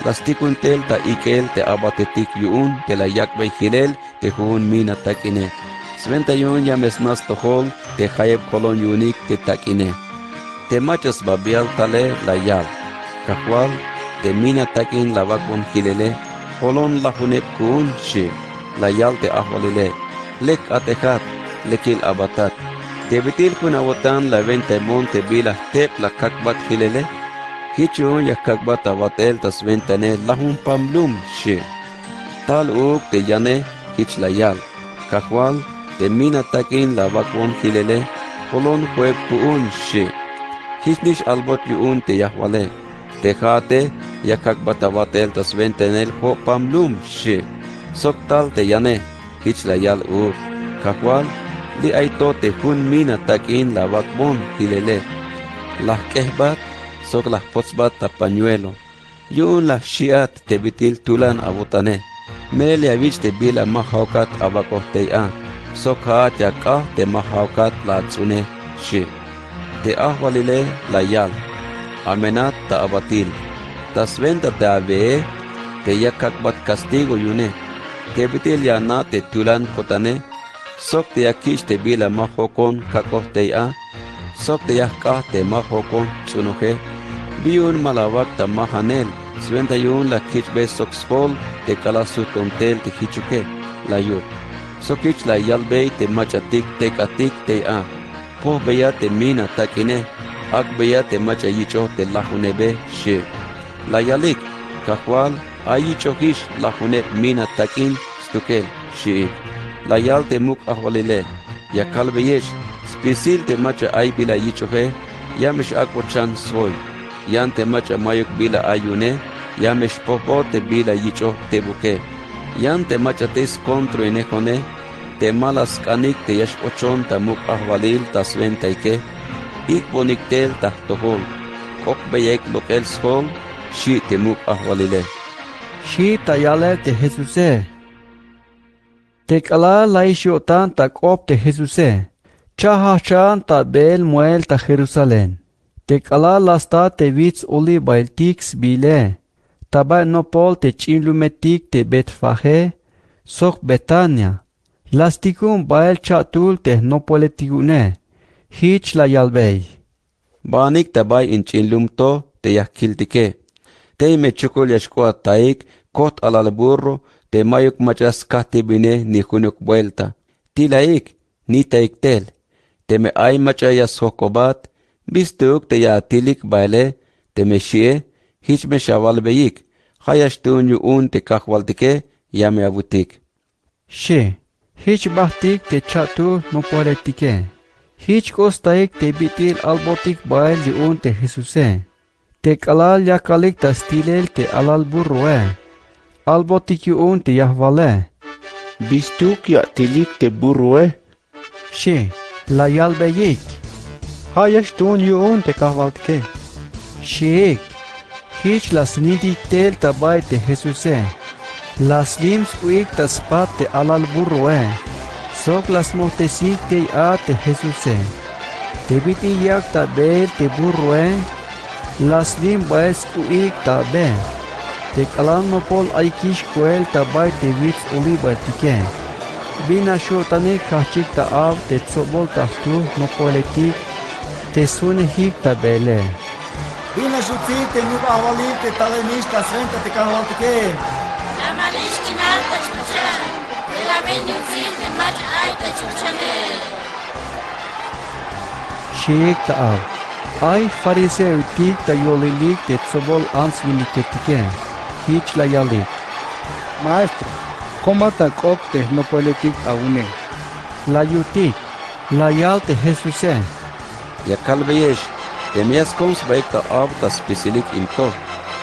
las tikun tel ta ikel te abatetik yuun te la yakbay hilel te hun mina takine. Sventa yun yames nas tohol te hayeb kolon yunik te takine. Te machos babial tale la yal. Kahwal te mina takin la bakbon hilele kolon la hunep kun shi. la yal te ahwalile, lek atehat, lekil abatat. Te bitil kun awotan la vente monte bila tep la kakbat hilele, hichun ya kakbat awatel tas ventane lahun pamlum shi. Tal uk te yane hich la yal, kakwal te mina takin la bakwon hilele, kolon hueb puun shi. Hichnish albot yuun te yahwale, te jate ya kakbat awatel tas ventanel ho pamlum shi. Soktal te yane hich la yal uk, kakwal di aito te hun mina takin la bakbon hilele. Las kehbat sok las potsbat ta pañuelo. Yun la shiat te bitil tulan abotane. Mele avich te bila mahaukat abakohtei Sok haat yaka te mahaukat la tsune shi. Te ahwalile la yal. Amenat ta abatil. Tas venta te avee te yakakbat castigo yune. Te bitil yana te tulan kotane. Sok te yakish te bila mahokon kakohtei Sok te yakah te mahokon tsunuhe. Biyun malawak ta mahanel. Sventa yun la kichbe sokspol te kalasu tontel te hichuke la yur. Sokich la yalbei te machatik te katik te Po beya te mina takine. Ak beya te macha yicho te lahunebe shi. La yalik kakwal ayichokish lahune mina takin stukel shi. La yal te muk ahwalile, ya kalbeyesh, spisil te macha ay bila yichohe, yamesh akwachan soy, yan te macha mayuk bila ayune, yamesh popo te bila yicho te buke, yan te macha tes kontro inejone, te malas kanik te yash ochon ta muk ahwalil ta sventaike, ik boniktel ta tohol, ok beyek lokel skol, shi te muk ahwalile. Shi tayale te Jesuse. Te kala la ishotan ta kop te Jesuse. Chahachan ta bel muel ta Jerusalén. Te kala lasta te vits oli bailtix bile. Taba no pol te chinlumetik te Betfaje. Sok Betania. Lasticum bail chatul te no politigune. Hich la yalbei. Banik tabay in chinlumto te yakiltike. Te me chukul yashkoa taik kot alal burro. Te mayuk machas kati bine ni hunuk vuelta. Tilaik, ni taiktel. Te me ay machayas hokobat, bistuk te ya tilik baile, te me shie, hich me shawal beyik. Hayash tunyu un te kakwaltike, ya me abutik. She, hich bahtik te chatu no poletike. Hich kostaik te bitil albotik bail di un te Jesuse. Te kalal yakalik ta stilel te alal burroe. Albotik yun te yahvale. Bistuk ya tilik te burroe. She, la yalbeyik. Hayash tun yun te kahvaltke. Sheik, hich las nidik tel tabay te Jesuse. Las lims uik ta spat te alal burroe. Sok las mohtesik te te Jesuse. Te biti yak ta bel te burroe. Las lim baes uik ta be. Te kalan no pol ay kish kuel tabay te wits oliba tike. Bina shotane kachik ta av te tsobol tahtu no poletik te sune hik ta bele. Bina shutzil te nuba avalil te talenish ta sventa te kahvaltike. La malish kinal ta chuchan. La benyutzil te mach ay ta chuchane. Shik ta av. Ay fariseu tik ta yolilik te tsobol ansviniketike. Hich la yalik. Maestro, ¿cómo ta copte no politik aune? La yutik, la yal te Jesuse. Ya kalbeyesh, te mias kons baik ta av ta spesilik imto,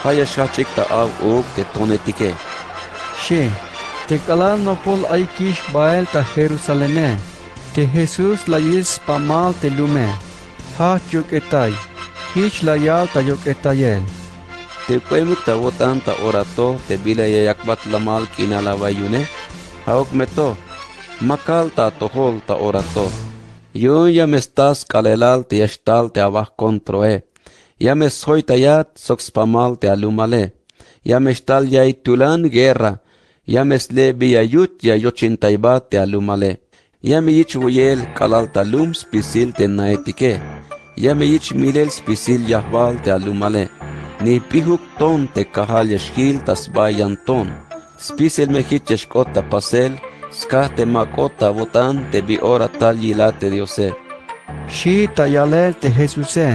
haya shachik ta av uk te tonetike. She, te kalan no pol ay kish bael ta Jerusaleme. Te Jesus la yis pamal te lume. Ha yuketay, hich la yal ta yuketayel. Te puemuk ta wotan ta orato te bila yakbat lamal kinalawayune. Haok meto. Makal ta tohol ta orato. Yun yamestas kalelal te yashtal te abah kontroe. Yames hoitayat soxpamal te alumale. Yamestal yay tulan guerra. Yames le biyayut ya yochintaybat te alumale. Yame yich wuyel kalal ta lum spisil te naetike. Yame yich milel spisil yahwal te alumale. Ni pihuk ton te kahal yashkil tas bayan ton. Spisel mejich kota pasel, skate makota votan te bi ora tal yilate diose. Shi tayalel te Jesuse.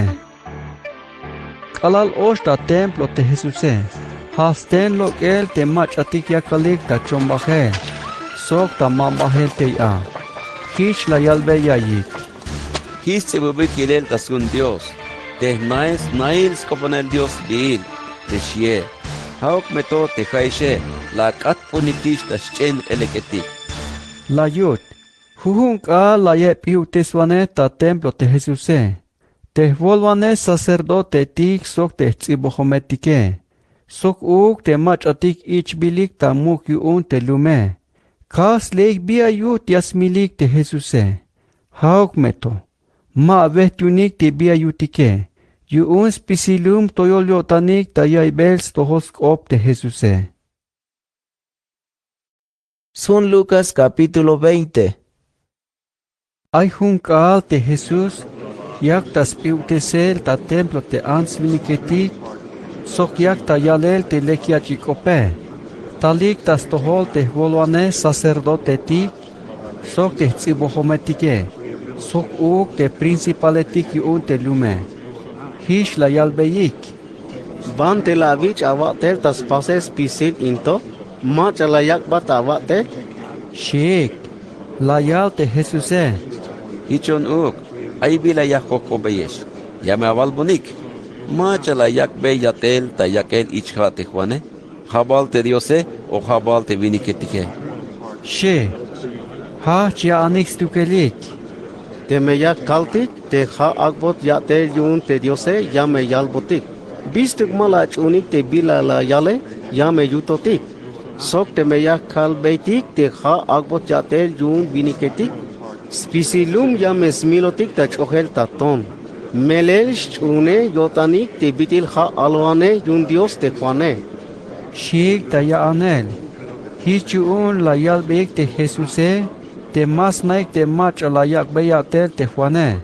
Kalal osta templo te Jesuse. Hasten lo el te machatik yakalik ta chombaje. Sok ta mambahel te ya. Kish la yalbe yayik. His se kilel tasun Dios. Te nails kopanel Dios bil. Te shie. Hauk meto te jaishe. La kat punitish ta chen eleketik. La yut. Jujun ka la ye piu teswane ta templo te Jesuse. Te volvane sacerdote tik sok te tsibohometike. Sok uk te machatik ich bilik ta muk yuun te lume. Kas leik bia yut yasmilik te Jesuse. Hauk meto. Ma vetunik te bia yutike. Yuun spisilum toyolyotanik ta yaibels tohosk op te Jesuse. San Lucas capítulo 20. Ay juncal te Jesús, yak tas piutesel ta templo te ansviniketik, sok yak ta yalel te lekiachikope, talik tas tohol te volwane sacerdote tik, sok te tsibohometike, sok uk te principaletik yun te lume, hish la yalbeyik. Van te la vich avatel tas pases pisil into, macha la yak bat avate, Shik, la yal te Jesuse. Hichon uk, ay bila yakoko beyesh. Yame aval bonik. Macha la yak be yatel ta yakel ichha te juane. Habal te diose o habal te viniketike. She, ha chia anix tukelik. Te me yak kaltik, te ha agbot yatel yun te diose, yame yalbotik. Bistuk malach unik te bila la yale, yame yutotik. Sok te me yak kalbeitik, te ha agbot yatel yun viniketik. Spisilum yame smilotik ta chohel taton. Melel chune yotanik te bitil ha alwane yun dios te juane. Shik ta ya anel. Hichun la yalbek te Jesuse, te mas naik te mach la yak beyatel te juane.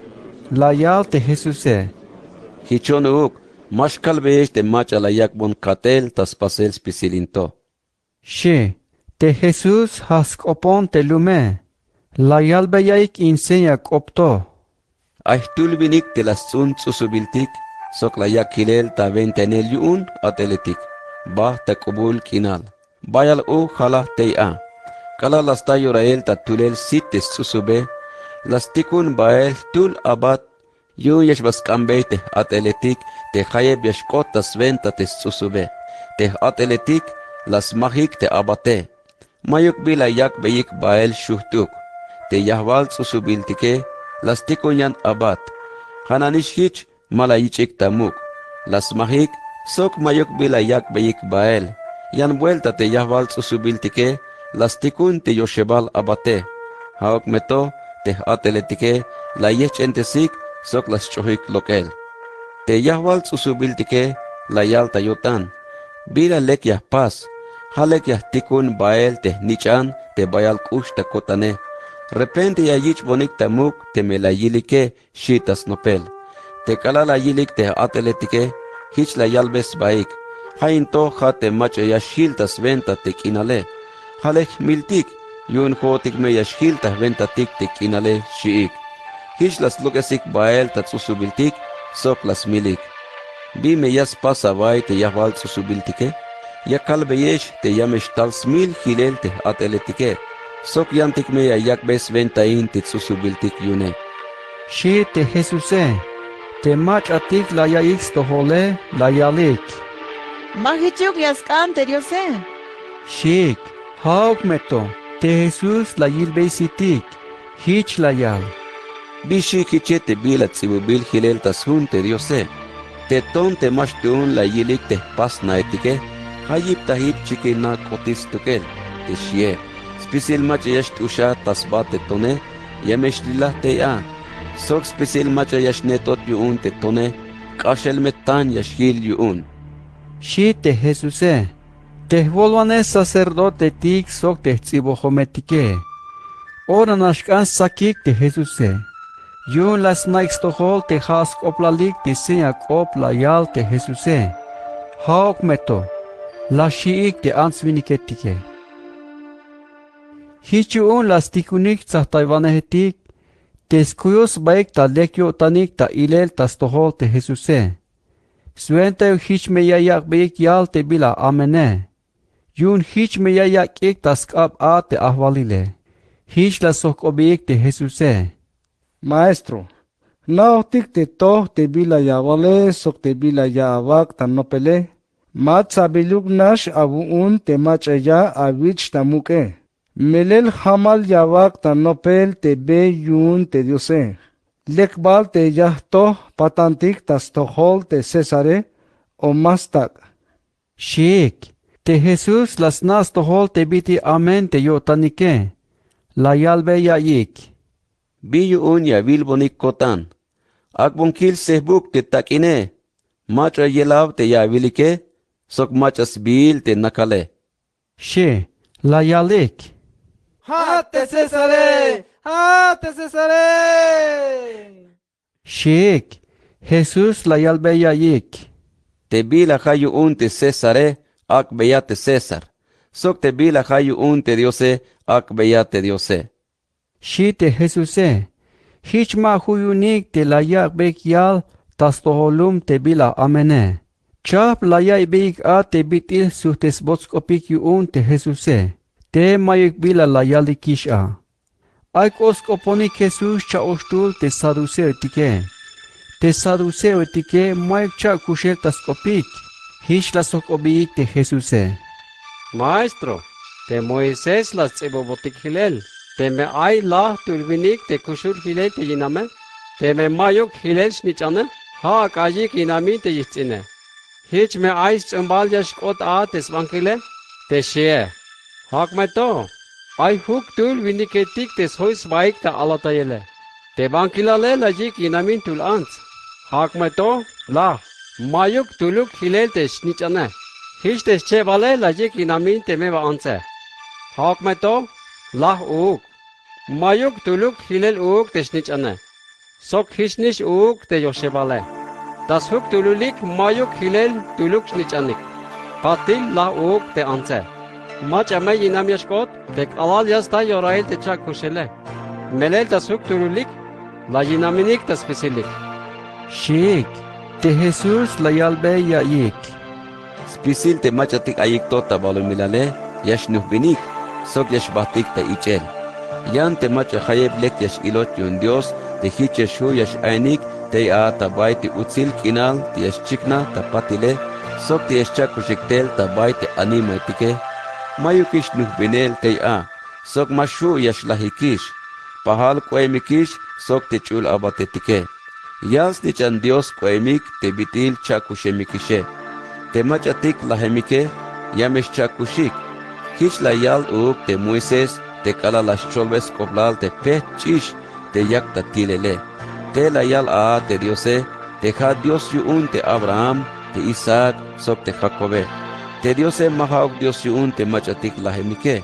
La yal te Jesuse. Hichon uk, mashkal beyesh te macha la yak bon katel tas pasel spisilinto. She, te Jesús haskopon te lume. La yalbeyaik insenya kopto. Ahtul binik te las sun susubiltik, sok la yak hilel ta ventenel yun ateletik. Bah ta kubul kinal. Bayal u khala te a. Kala las ta yorael ta tulel sit te susube. Las tikun bael tul abat. Yu yesh bas kambe te ateletik. Te khayeb yeshkot tas venta te susube. Te ateletik. Las mahik te abate. Mayuk bila yak beyik bael shuhtuk. Te yahwal susubiltike. Las tikunyan abat. Hananish hich malayichik tamuk. Las mahik sok mayuk bila yak beyik bael. Yan vuelta te yahwal susubiltike. Las tikun te yoshebal abate. Haok meto te ateletike. La yech entesik sok las chohik lokel. Te yahwal susubiltike. La yalta yotan. Bila lekyah pas. Halekyah tikun bael te nichan te bayal kush te kotane. Repente ya yich bonik tamuk te melayilike shitas nopel. Te kalala yilik te ateletike hich la yalbes baik. Hain to ha te macho ya shiltas venta te kinale. Halek miltik yun hotik me ya shiltas venta tik te kinale shiik. Hich las lukesik bael ta tsusubiltik sok las milik. Bi me yas pasa vai te yahwal tsusubiltike. Ya kalbeyesh te yamesh tal smil hilel te ateletike. Sok yantik me ya yakbes ventain te tsusubiltik yune. Shi te Jesuse. Te mach atik la yaix tohole la yalik. Mahichuk yaskan te diose. Shik. Hauk meto. Te Jesús la yilbeisitik. Hich la yal. Bishi kichete bila tsibubil hilel tasun te diose. Te ton te mashtun la yilik te pas naetike. Hayip tahip chikina kotis tukel. Te shie. Spisil mach yash tusha tasbat te tone. Yamesh lilah te a. Sok spisil mach yash netot yuun te tone. Kashel metan yash hil yuun. Shi te Jesuse. Te volvane sacerdote tik sok te tsibohometike. Ora nashkan sakik te Jesuse. Yun las naix tohol te hask oplalik te señak opla yal te Jesuse. Haok meto. La shiik te ansviniketike. Hichuun las tikunik tzahtaibanahetik, teskuyos baik ta lekyo tanik ta ilel tas tohol te Jesuse. Suente hich meyayak beik yal te bila amene. Yun hich meyayak ik tas kap a te ahvalile. Hich la sok obeik te Jesuse. Maestro, nautik te toh te bila yavale sok te bila yavak tan nopele. Mat sabiluk nash avuun te machaya avich tamuke. Melel hamal yavak tan nopel te be yun te diose. Lekbal te yahto patantik tas tohol te Cesare o mastak. Shik, te Jesus las nas tohol te biti amen te yotanike. La yalbe yayik. Biyu un ya vilbonik kotan. Akbon kil sehbuk te takine. Macha yelav te ya vilike. Sok machas bil te nakale. She, la yalik. ¡Hate Césare! ¡Hate Césare! Shik, Jesus la yalbe yayik. Te bila hayu un te Césare, ak beyate César. Sok te bila hayu un te Diose, ak beyate Diose. Shi te Jesuse. Hichma huyunik te la yak bek yal tas toholum te bila amene. Chap la yay bek a te bitil suhtes botskopik yuun te Jesuse. Te mayuk bila la yalikish a. Aik oskoponik Jesus cha ostul te saduseo tike. Te saduseo tike mayuk cha kushel taskopik. Hish la sokobik te Jesuse. Maestro, te Moisés las tsibobotik hilel. Te me ay la tulvinik te kushur hilel te yiname. Te me mayuk hilel shnichane. Ha akajik inami te yitzine. Hich me ay tsumbal yashkot a te svankile. Te shie. Hak me to. Ay huk tulviniketik te sois baik ta alatayele. Te bankilale la jik inamin tul ants. Hak me to la. Mayuk tuluk hilel te shnichane. Hich te shevale la jik inamin te me anse. Hak me to lah uk. Mayuk tuluk hilel uk te shnichane. Sok hishnish uk te yoshevale. Das huk tululik mayuk hilel tuluk shnichanik. Patil lah uk te anse. Maç ama yinam yaşkot tek alal yasta yorayel te çak kushele. Melel das huk tululik la yinaminik das spesilik. Shik, te Jesus la yalbe yayik. Spisil te machatik ayik tota balumilale, yash nuhbinik, sok yash batik ta ichel. Yan te macha hayeb lek yash ilot yun Dios, te hiche shu yash ainik, te a tabay te utzil kinal, te yash chikna ta patile, sok te yash chak kushiktel tabay te anima tike. Mayukish nuhbinel te a, sok mashu yash lahikish, pahal koemikish, sok te chul abate tike. Yals nichan Dios koemik te bitil chakushemikishe. Te machatik lahemike, yamesh chakushik. Hich la yal uk te Moises, te kala las cholves koblal te pech chish, te yakta tilele. Te la yal a te Diose, te ha Dios yuun te Abraham, te Isaac, sok te Jacobe. Te Diose mahauk Dios yuun te machatik lahemike,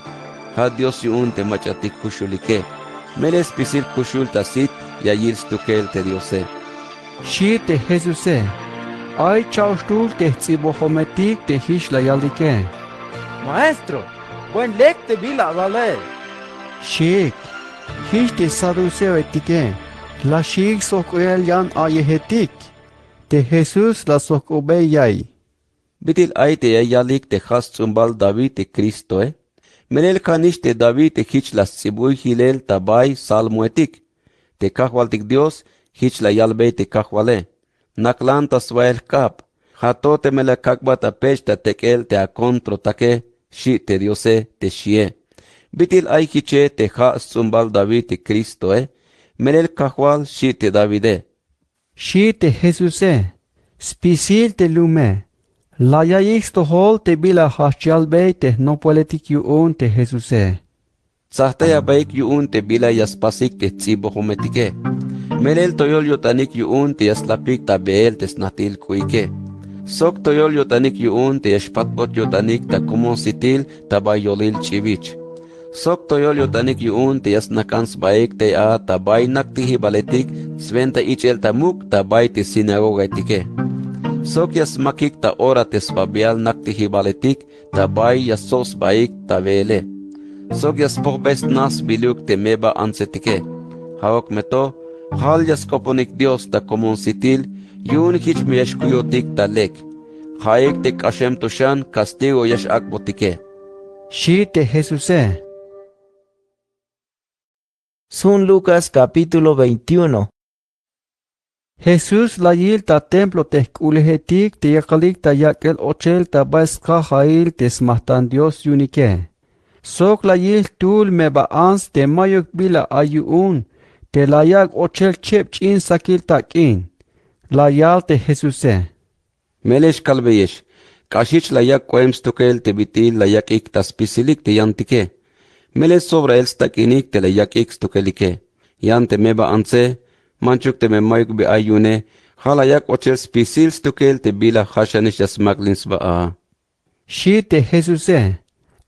ha Dios yuun te machatik kushulike. Meles pisil kushul tasit, ya yils tukel te Diose. Shi te Jesuse. Ay chaustul te tzibohometik te hish la yaldike. Maestro, buen lek te bila vale. Shik, hish te saduseo etike. La shik sok el yan ayehetik. Te Jesus la sok obeyay. Bitil ay te yalik te has tzumbal David te Cristo Menel kanish te David te hich las tsibuy hilel tabay salmoetik. Te kahwaltik Dios, hich la yalbey te kahwale. Naklan ta swael kap. Hato te mele kakba ta pech ta tekel te akontro take, shi te Diose te shie. Bitil ay hiche te has tzumbal David te Cristo Menel kahwal shi te Davide. Shi te Jesuse. Spisil te lume. La yayix to hol te bila hachjalbey te no politik yuun te Jesuse. Sahtaya baik yuun te bila yaspasik te tsibo hometike. Melel toyol yotanik yuun te yaslapik ta beel te snatil kuike. Sok toyol yotanik yuun te yashpatbot yotanik ta kumon sitil ta bayolil chivich. Sok toyol yotanik yuun te yasnakans baik te a ta bay naktihi baletik sventa ichel tamuk ta bay te sinagoga etike. Sok yas makik ta ora te svabial naktihi baletik ta bay yasos baik ta vele. Sok yas pohbest nas biluk te meba ansetike. Haok meto, hal yas koponik Dios ta komon sitil, yun hich mi yashkuyotik ta lek. Haik te kashem toshan castigo yash akbotike. Shi te Jesuse. Sun Lucas capítulo 21. Jesús la yil ta templo te kulehetik te yakalik ta yakel ochel ta baska hail te smahtan Dios yunike. Sok la yil tul me baans te mayuk bila ayuun te layak ochel chep chin sakil takin. La yal te Jesuse. Melesh kalbeyesh, kashich layak koem stokel te bitil layak ik tas pisilik te yantike. Meles sobre el stakinik te layak ik stokelike. Yante meba anse, manchuk te memayuk be ayune, halayak ochel spisil stokel te bila hashanish yasmaklins ba. Shi te Jesuse.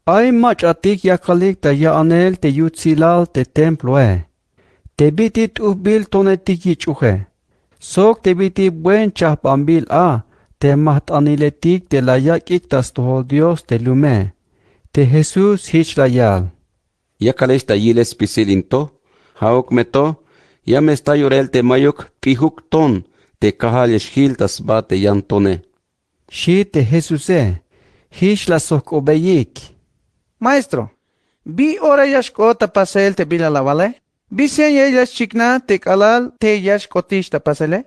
Ay mach atik yakalik ta yaanel te yutzilal te templo Te bitit ubil tonetiki chuche. Sok te biti buen chapambil te maht aniletik te layak ik tas tohol Dios te lume. Te Jesús hich layal. Yakalesh ta yiles pisilinto, haok meto, yamesta yorel te mayuk pihuk ton, te kahal yeshil tas ba te yantone. Shi te Jesuse, hich la sok obeyik. Maestro, bi ora yashko tapasel te bila lavale? Bi sen yash chikna te kalal te yash kotish tapasele?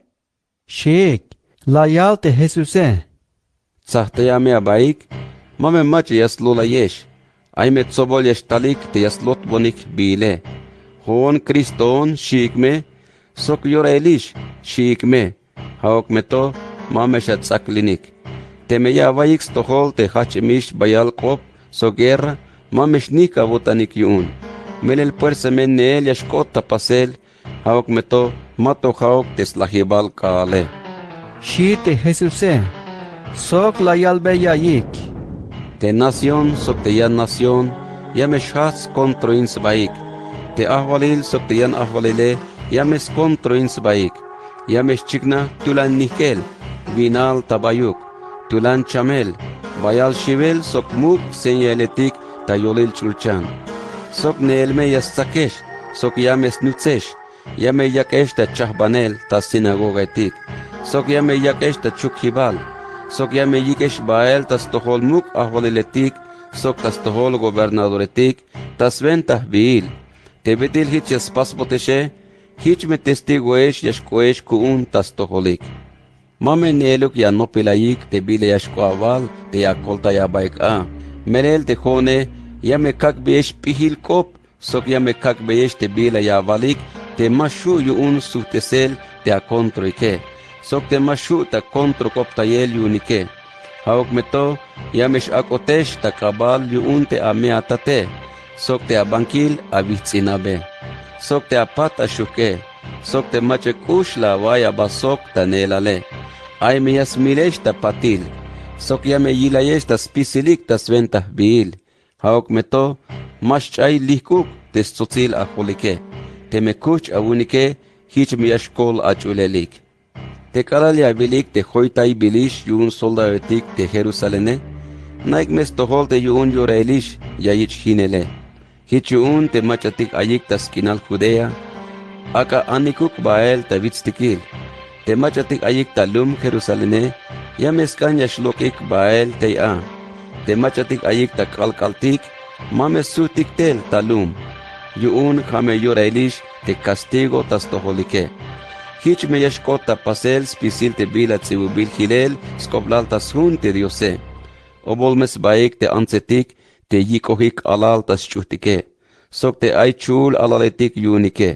Shik, layal te Jesuse. Tzahte yame abaik, mame mach yaslula yesh. Aime tsobol yesh talik te yaslot bonik bile. Hon Kriston shikme, sok yorelish shikme. Haok meto, mame shatzaklinik. Te me yavaik stohol te hachemish bayal kop, so guerra, mamesh nika botanik yun. Melel puerse men el yashkot tapasel, haok meto, mato haok teslahibal kale. Shi te Jesuse, sok layal beyayik. Te nación sok te yan nación, yamesh hats kontro ins baik. Te ahvalil sok te yan ahvalile, yames kontro ins baik. Yamesh chikna tulan nikel, vinal tabayuk, tulan chamel, bayal shivel sok muk senyaletik tayolil chulchan. Sok neelme yastakesh, sok yames nutsesh, yame yakesh ta chahbanel ta sinagogetik. Sok yame yakesh ta chukhibal, sok yame yikesh bael ta stohol muk ahvaliletik, sok ta stohol gobernadoretik, ta sventah biil. Te betil hich yaspasboteshe, hich me testigoesh yashkoesh kuun ta stoholik. Mame neeluk ya nopilayik te bile yashko aval te yakolta yabaik Melel te jone, yame kak beesh pihil kop, sok yame kak beesh te bila yavalik, te mashu yuun suhtesel te akontroike. Sok te mashu ta kontro kop ta yel yunike. Haok meto, yamesh akotesh ta kabal yuun te ameatate. Sok te abankil abitzinabe. Sok te apat ashuke. Sok te mache kushla vaya basok ta nelale. Ay me yasmilesh ta patil. Sok yame yilayesh ta spisilik ta sventah biil. Haok meto, maschay lihkuk te tzotzil aholike. Te mekuch awunike, hich me yashkol achulelik. Te kalal yabilik te hoitay bilish yun soldavetik te Jerusalene. Naik mes tohol te yun yorelish yayich hinele. Hich yun te machatik ayik ta skinal Judea. Aka anikuk bael ta vitstikil. Te machatik ayik ta lum Jerusalene. Yameskan yashlokik bael te Te machatik ayik ta kalkaltik. Mames sutik tel talum. Yun hame yorelish te castigo tas toholike. Hich me yashkot ta pasel spisil te bila tsibubil hilel skoblal tas hun te diose. Obolmes baik te ansetik te yikohik alal tas chuhtike. Sok te ay chul alaletik yunike.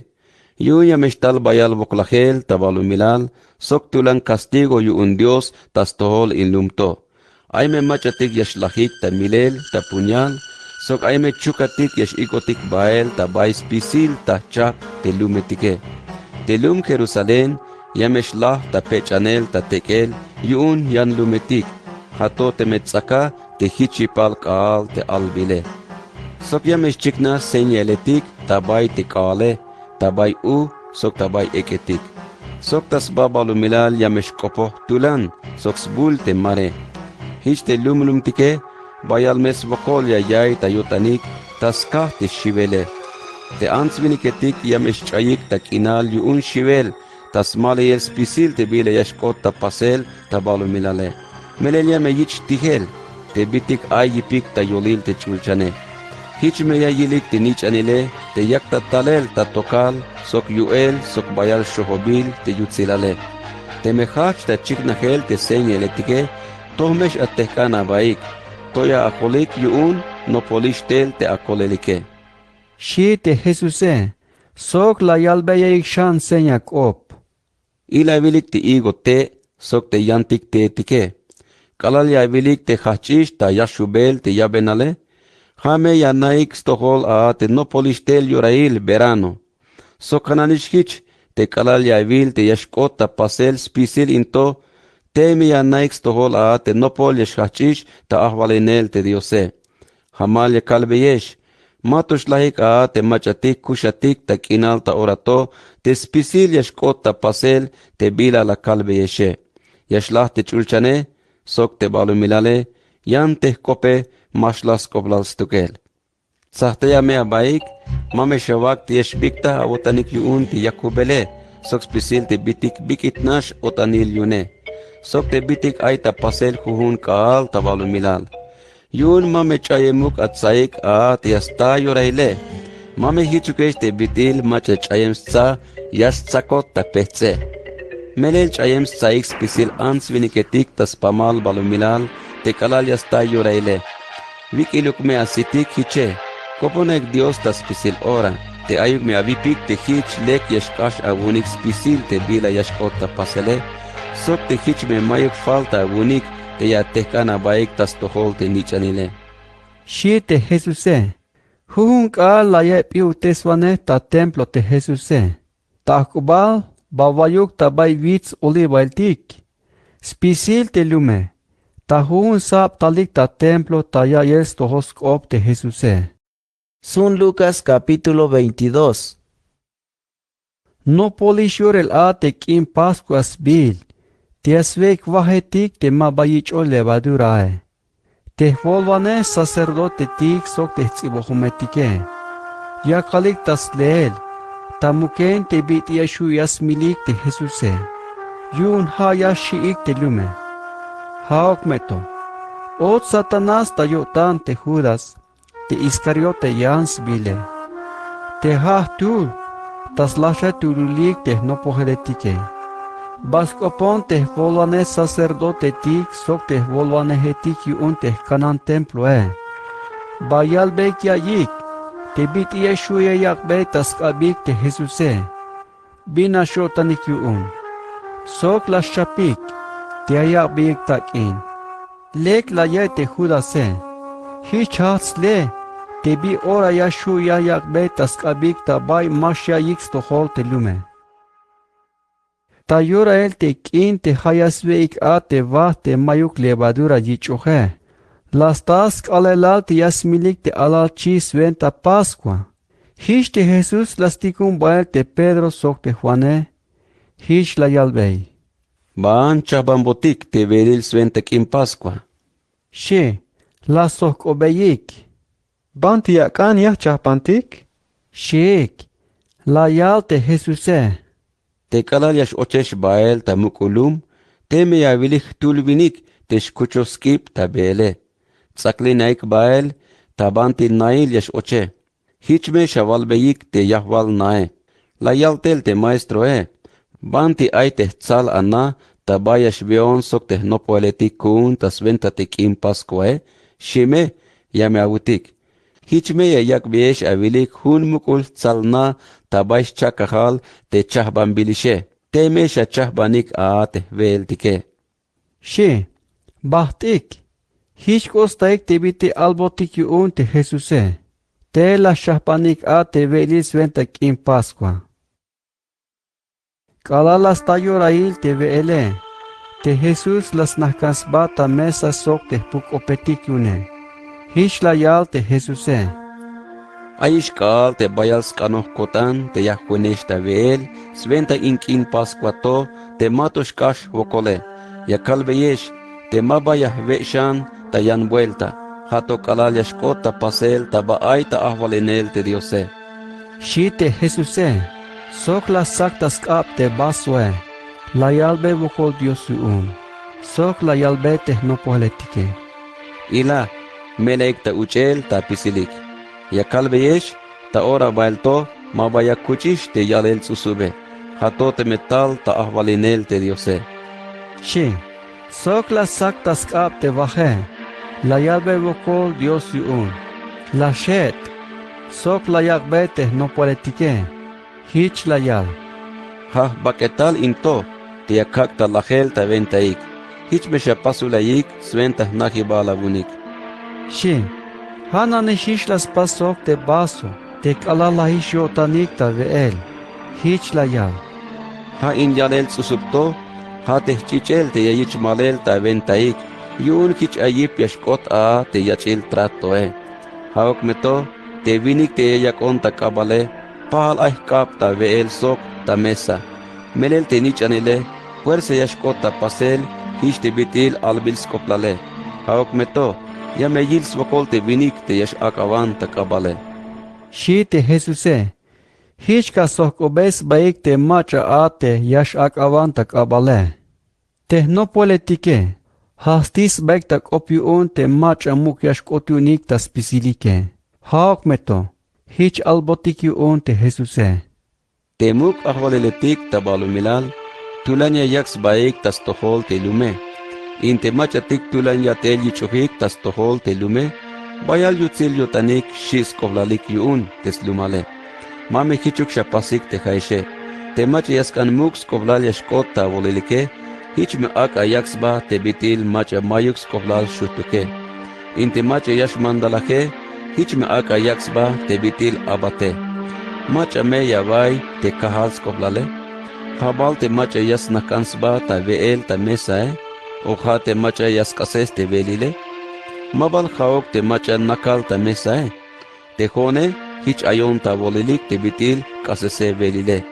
Yun yameshtal bayal voklahel tabalumilal. Sok tulan castigo yun Dios tas tohol inlumto. Ay me machatik yashlahik ta milel ta punyal. Sok ay me chukatik yashikotik bael ta bay spisil ta chak te lumetike. Te lum Jerusalén yameshlah ta pechanel ta tekel yun yan lumetik. Hato te metzaka te hichipal kaal te albile. Sok yamesh chikna senyeletik tabay te kaale, tabay sok tabay eketik. Sok tas babalumilal yamesh kopo tulan, sok sbul te mare. Hich te lumtike, bayal mes vokol yay tayotanik, taskah te shivele. Te ansviniketik yamesh chayik takinal yuun shivel, tas male yel spisil te bile yashkot ta pasel ta balu milale. Melel yame yich tihel, te bitik ay yipik ta yolil te chulchane. Hich me yayilik te nich anile, te yak ta talel ta tokal, sok yuel, sok bayal shohobil te yutzilale. Te mehach ta chiknahel te señeletike, tohmesh atehkana baik, toya akolik yuun, no polishtel te akolelike. Shi te Jesuse, sok la yalbeyeik shan senyak op. Ila vilik te igo te, sok te yantik te tike. Kalal ya vilik te hachish ta yashubel te yabenale, Hame ya naik stohol a te no polishtel yurail verano. So kananishkich te kalal ya vil te yashkot ta pasel spisil into, te mi ya naik stohol a te no pol yashkachish ta ahvalenel te diose. Hamal ya kalbeyesh, matush lahik a te machatik kushatik ta kinal ta orato, te spisil yashkot ta pasel te bila la kalbeyeshe. Yashlah te chulchane, sok te balumilale, yan te kope, Mashlas koblal stukel. Sahtaya me abaik, mame shavak ti yeshbikta awotanik yuun ti yakubele, sok spisil ti bitik bikitnash otanil yune. Sok te bitik aita pasel kuhun kaal tabalu milal. Yun mame chayemuk at saik a ti yasta yoraile. Mame hichukesh te bitil macha chayem sta yastsakot ta petse. Melel chayem saik spisil ans viniketik tas pamal balu milal, te kalal yasta yoraile. Vikiluk me asitik hiche, koponek Dios ta spisil ora, te ayuk me avipik te hich lek yashkash avunik spisil te bila yashkot ta pasele, sok te hich me mayuk falta avunik te ya tehkana baik tas tohol te nichanile. Shi te Jesuse, huhun ka la ye piu teswane ta templo te Jesuse, ta kubal bavayuk ta bay vits olivaltik, spisil te lume. Tahun sap talik ta templo ta ya yes tohoskop de Jesuse. Sun Lucas capítulo 22. No polishur el ate kim pascuas bil. Tiasvek vahetik te mabayich o levadurae. Te volvane sacerdote tik sok te tsibohumetike. Ya kalik tas leel. Tamuken te bit yashu yasmilik te Jesuse. Yun ha yashiik te lume. Haok meto. Ot Satanás tayotan te Judas, te Iscariote yans bile. Te hahtul, tas lasha turulik te no poheletike. Baskopon te volvane sacerdote tik, sok te volvane hetik yun te kanan templo Bayal bek yayik, te bit yeshuye yakbe tas kabik te Jesuse. Bina shotanik yun. Sok la shapik. Te ayak big takin. Lek la ye te Judase. Hiç hats le. Te bi ora yashu yayak betas kabik ta bay masya yix to hol te lume. Ta yura el te kin te hayas veik a te va te mayuk levadura yichoje. Las task alelal te yasmilik te alal chis venta Pascua. Hiç te Jesus lasticum bael te Pedro sok te Juane. Hiç la yalbei. Baan chabambotik te veril sventek in Pascua. She, la sok obeyik. Banti yakan yah chapantik? Sheik, la yal te Jesuse. Te kalal yash ochesh bael ta mukulum, te me yavilik tulvinik te shkuchoskip ta bele. Tsakli naik bael ta banti nail yash oche. Hichme shavalbeyik te yahwal nae. La yal tel te maestro Banti ay te tzal ana, tabayash vion sok te no poeletik kun tas ventatik in Pascua shime yame avutik. Hichme yak biesh avilik hun mukul tzalna tabash chakahal te chahbambilishe. Te mesha chahbanik aate veltike. She, bahtik. Hiç kostaik te biti albotik yun te Jesuse. Te la chahbanik aate velis ventak in Pascua. Kalalas tayo rail te veele. Te Jesus las nakasbata mesa sok te pukopetik yune. Hiç la yal te Jesuse. Aish kal te bayals kanoh kotan te yahwenesh ta veel, sventa inkin Pascuato te matosh kash vokole. Ya kalbeyesh te mabayah veshan ta yan vuelta. Hato kalal yashkota pasel tabaay ta ahvalinel te Diose. Shite Jesuse, sok la saktas kap te baswe, la yalbe vokol Diosuun, sok la yalbe te no poletike. Ila, melek ta uchel ta pisilik. Ya kalbeyesh, ta ora bailto, mabaya kuchish te yalel susube. Hato te metal ta ahvalinel te Diose. Shi, sok la saktas kap te vaje, la yalbe vokol Diosuun, la shet, sok la yakbete no poletike, hich la yal. Ha baketal into, te yakak ta lachel ta ventaik. Hich mesha pasulayik, sventa nahibala bunik. Shi, hana ne shish las pasok te baso, te kalala hish yotanik ta veel, hich la yal. Ha in yalel susubto, ha te chichel te yayich malel ta ventaik, yun hich ayip yashkot a te yachil trato Ha ok meto, te vinik te yakon ta kabale, pahal ay kap ta veel sok ta mesa. Melel te nich anile, puerse yashkot ta pasel, hiç te bitil albils koplale. Haok meto, ya me yils vokol te vinik te yash akavan ta kabale. Shi te Jesuse, hiç ka sok obes baik te macha ate yash akavan ta kabale. Te no politike, hastis baik ta kopiun te macha muk yash kotunik ta spisilike. Haok meto, hiç albotiki un te Jesuse. Te muk ahvaleletik ta balumilal, tulanya yaks baik tas tohol te lume. Inte machatik tulanya telyi chuhik tas tohol te lume. Bayal yutzil yutanik shis kovlalik yun tes lumale. Mame hichuk shapasik te haishe. Te mach yaskan muks kovlal yashkot ta volilike. Hich me ak ayaks ba te bitil macha mayuks kovlal shutuke. Inte mach yash mandalahe. Hich me ak ayaks ba te bitil abate. Macha me yavai te kahals kovlale. Habal te macha yas nakansba ta veel ta mesa oja te macha yas kases te velile. Mabal haok te macha nakal ta mesa te jone hich ayon ta volilik te bitil kasese velile.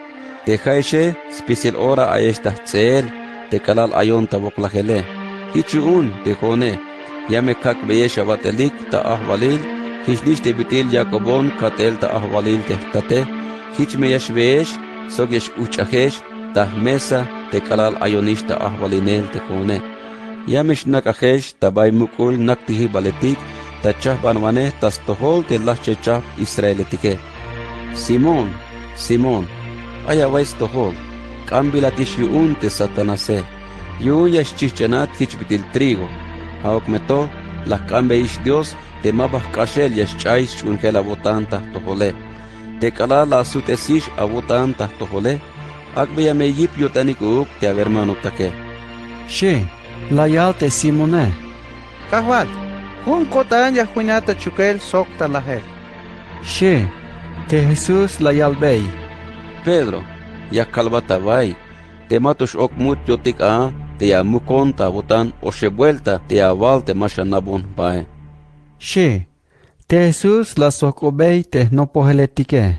Te jaishe spisil ora ayesh ta tzel te kalal ayon ta voklajele. Hichun te jone yame kak beyesh avatelik ta ahvalil hich nish te bitil yakobon katel ta ahvalil te tate hich me yash veesh sogesh uchajesh tah mesa te kalal ayonista ahvalinel te kone. Yamish nakajesh tabay mukul naktihi baletik ta chahbanwane tas tohol te lache chah israeletike. Simon, Simon, ayawais tohol, kambilatish yun te satanase. Yun yash chichanat hich bitil trigo. Haok meto, las kambeish Dios te mabah kashel yash chais chunkel abotan tah tohole. Te kalal asutesish abotan tah tohole. Akbeya me yip yotanik uk te hermano take. She, la yal te Simone. Kahwal, hun kotan ya huinata chukel sok talaher. She, te Jesús la yal bey. Pedro, ya kalbata vai. Te matos ok mut yotik a, te ya mukonta botan o she vuelta te aval te mashanabon bae. She, te Jesús la sok obey te no poheletike.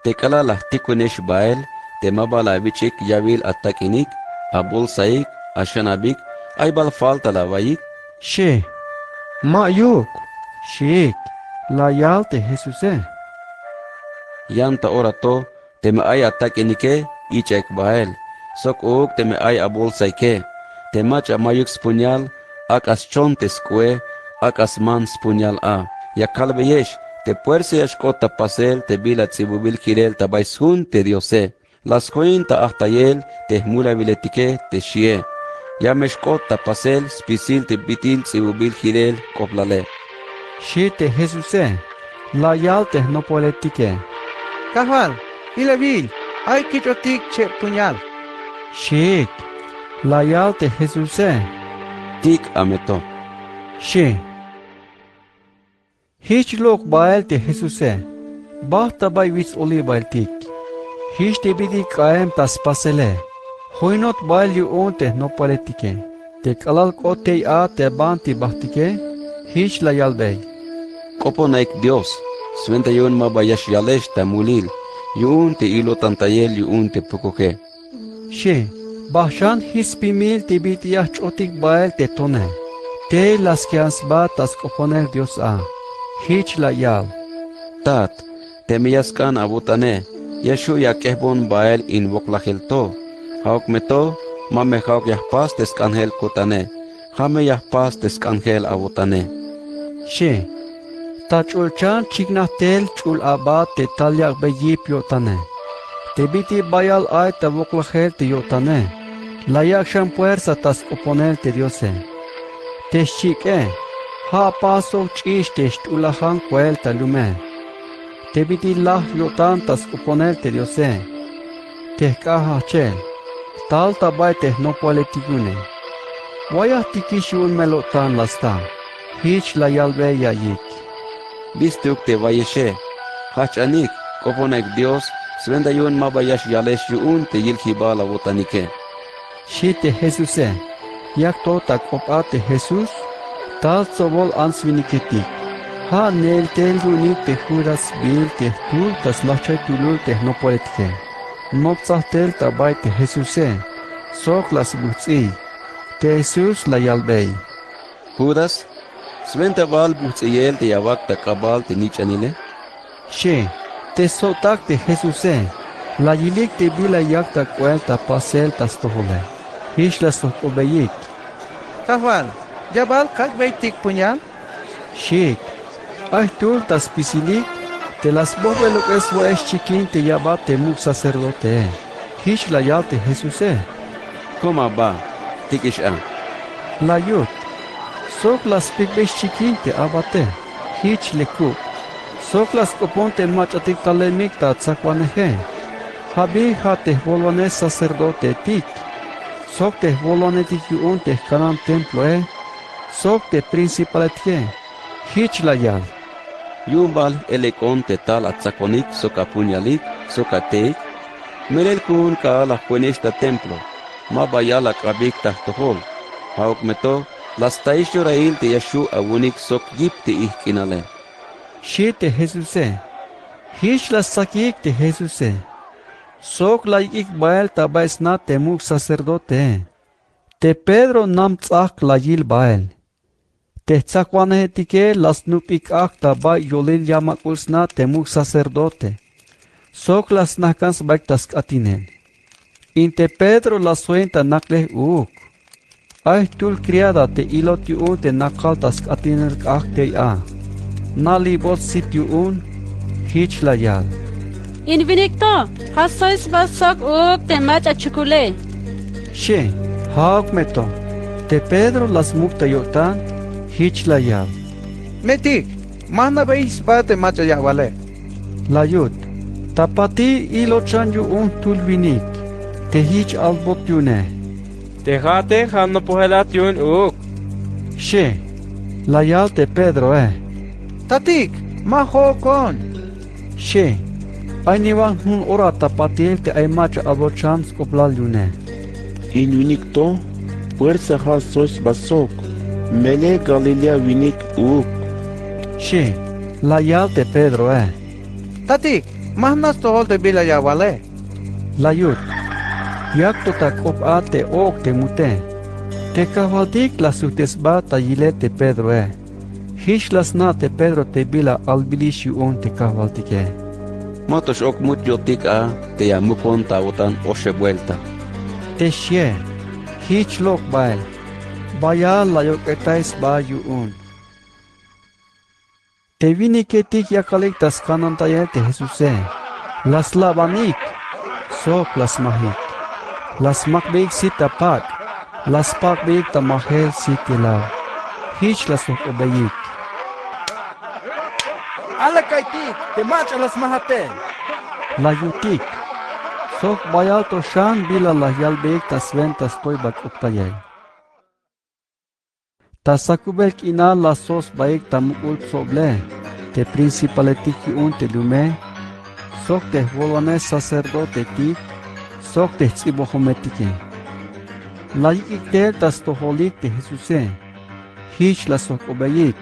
Te kala la tikunesh bael. Te mabala bichik yavil atakinik, abul saik, ashanabik, aybal falta la vayik. She, mayuk, shik, la yal te Jesuse. Yanta orato, te me ay atakinike, ichek bael. Sok uk te me ay abul saike. Te macha mayuk spunyal, akas chontes kwe, akas man spunyal a. Ya kalbeyesh, te puerse yashkota pasel, te bila tsibubil kirel tabaysun te Diose. Las cuenta hasta yel te mula viletike te shie. Ya meshkota pasel spisil te bitil sibubil girel koplale. Shi te Jesuse, la yal te no poletike. Kahwal, ilevil, ay kichotik che puñal. Shik, la yal te Jesuse. Tik ameto. Shi. Hich lok bael te Jesuse. Bahta bay wits oli bael tik. Hiç te bidi kaem tas pasele. Hoinot bail yu onte no politike. Te kalal kote a te banti bahtike. Hiç la yalbey. Kopo naik Dios. Suente yun mabayash yalesh ta mulil. Yun te ilo tantayel yun te pukoke. She, bahşan hispimil te biti yah çotik bail te tone. Te las que has batas oponer Dios a. Hich la yal. Tat, temiyaskan abutane, Yeshu yakehbon bael in voklahelto. Hauk meto, mame hauk yahpas deskanhel kutane. Hame yahpas deskanhel abutane. She. Ta chulchan chignatel chul aba te talyak beyip yotane. Te biti bayal ay ta voklahel te yotane. Layak shan fuerza tas oponer te Diose. Te shike. Ha paso chish te ulahan cuelta lume. Te biti lah yotan tas oponer te Diose. Te kaha chel. Tal tabay te no politigune. Wayah tikishun melotan lasta. Hich la yalbe yayik. Bistuk te vayeshe. Hachanik, koponek Dios, svenda yun mabayash yalesh yun te yilhibala botanike. Shi te Jesuse. Yak to tak opate Jesus. Tal sobol ansviniketik. Ha nel tel runik te juras bil te tul tas lachay tulul te no politike. Nopsahtel tabay te Jesuse. Sok las butzi. Te Jesus la yalbei. Judas, sventa bal butziyel te yavak ta kabal te nichanile. She, te sotak te Jesuse. La yilik te bila yak ta cuelta pasel tas tohole. Hish la sok obeyik. Kahwan, jabal kak beitik punya? Shik. Ay tul tas pisilik. Te las bobe lo que es chiquín te yaba te muk sacerdote. Hish la yal te Jesuse. Koma ba, tikish an. La yut. Sok las pikbesh chiquín te abate. Hich le kup. Sok las coponte machatik talemik ta tsakwaneje. Habi ha te volone sacerdote tik. Sok te volone tik yun te kanam templo Sok te principaletke. Hich la yal. Yumbal elekon te tal atzakonik soka punyalik, soka teik. Melel kun ka la juenesta templo. Ma bayala kabik tahtohol. Hauk meto, las taisho rail te yashu awunik sok yip te ihkinale. Shi te Jesuse. Hish la sakik te Jesuse. Sok la ik bael tabais na temuk sacerdote. Te Pedro nam tzak la yil bael. Te tzakwane tike las nupik ak tabay yolil yamakuls na temuk sacerdote. Sok las nakans baiktas atinen. Inte Pedro la suenta nakle uk. Ay tul criada te ilot yun te nakaltas atiner ak te a. Nali bot sit yun. Hich la yal. Invinicto, hasois basok uk te macha chukule. She, hauk meto. Te Pedro las mukta yotan. Hich la yal. Metik, mana beis bate macha yawale. La yut. Tapati ilo chan yun tulvinik. Te hich albot yune. Dejate hanno pohelat yun uk. She, la yal te Pedro Tatik, maho kon. She, ayniwan hun ora tapatil te ay macha abochan skoplal yune. Inunik to, fuerza ha sois basok. Mele Galilea vinik uk. She, la yal te Pedro Tatik, mahnas tohol te bila yawale. La yut. Yak to tak op ate ok te mute. Te kavaldik la sutesba ta yile te Pedro Hish las na te Pedro te bila albilish yun te kavaldike. Matos ok mut yotik a te yamukon tawotan oshe vuelta. Te shie. Hich lok bael. Baya la yok etais ba yun. Te vini ketik yakalik tas kanan tayel te Jesuse. Las labanik. Sok las mahik. Las makbeik sit tapak. Las pakbeik tamahel sit ilaw. Hich las ok obeyik. Ala kaitik, te macha las mahate. La yutik. Sok bayal to shan bila la yalbeik tas ventas toy bak oktayel. Tasakubelk ina la sos baik tamukul soble. Te principaletik yun te lume. Sok te volone sacerdote tik. Sok te tsibohometike. La yikik tel tas toholik te Jesuse. Hich la sok obeyik.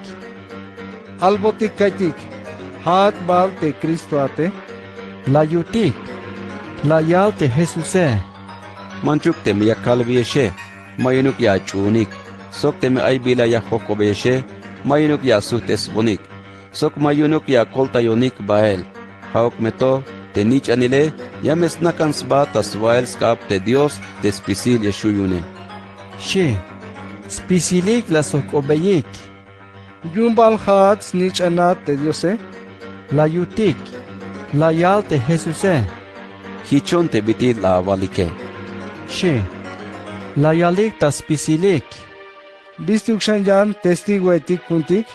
Albotik kaitik. Hat bal te Cristo ate. La yutik. La yal te Jesuse. Manchuk te miya kalvieshe. Mayunuk ya chunik. Sok teme ay bila ya hokobeshe, mayunok ya sutes bonik. Sok mayunok ya koltayonik bael. Haok meto, te nich anile, ya mesnakans ba tas wael skap te Dios te spisil yeshuyune. She, spisilik la sok obeyik. Yumbal hats nich anat te Diose. La yutik, la yal te Jesuse. Hichon te bitil la avalike. She, la yalik ta spisilik. Distruction yan testigo etik puntik.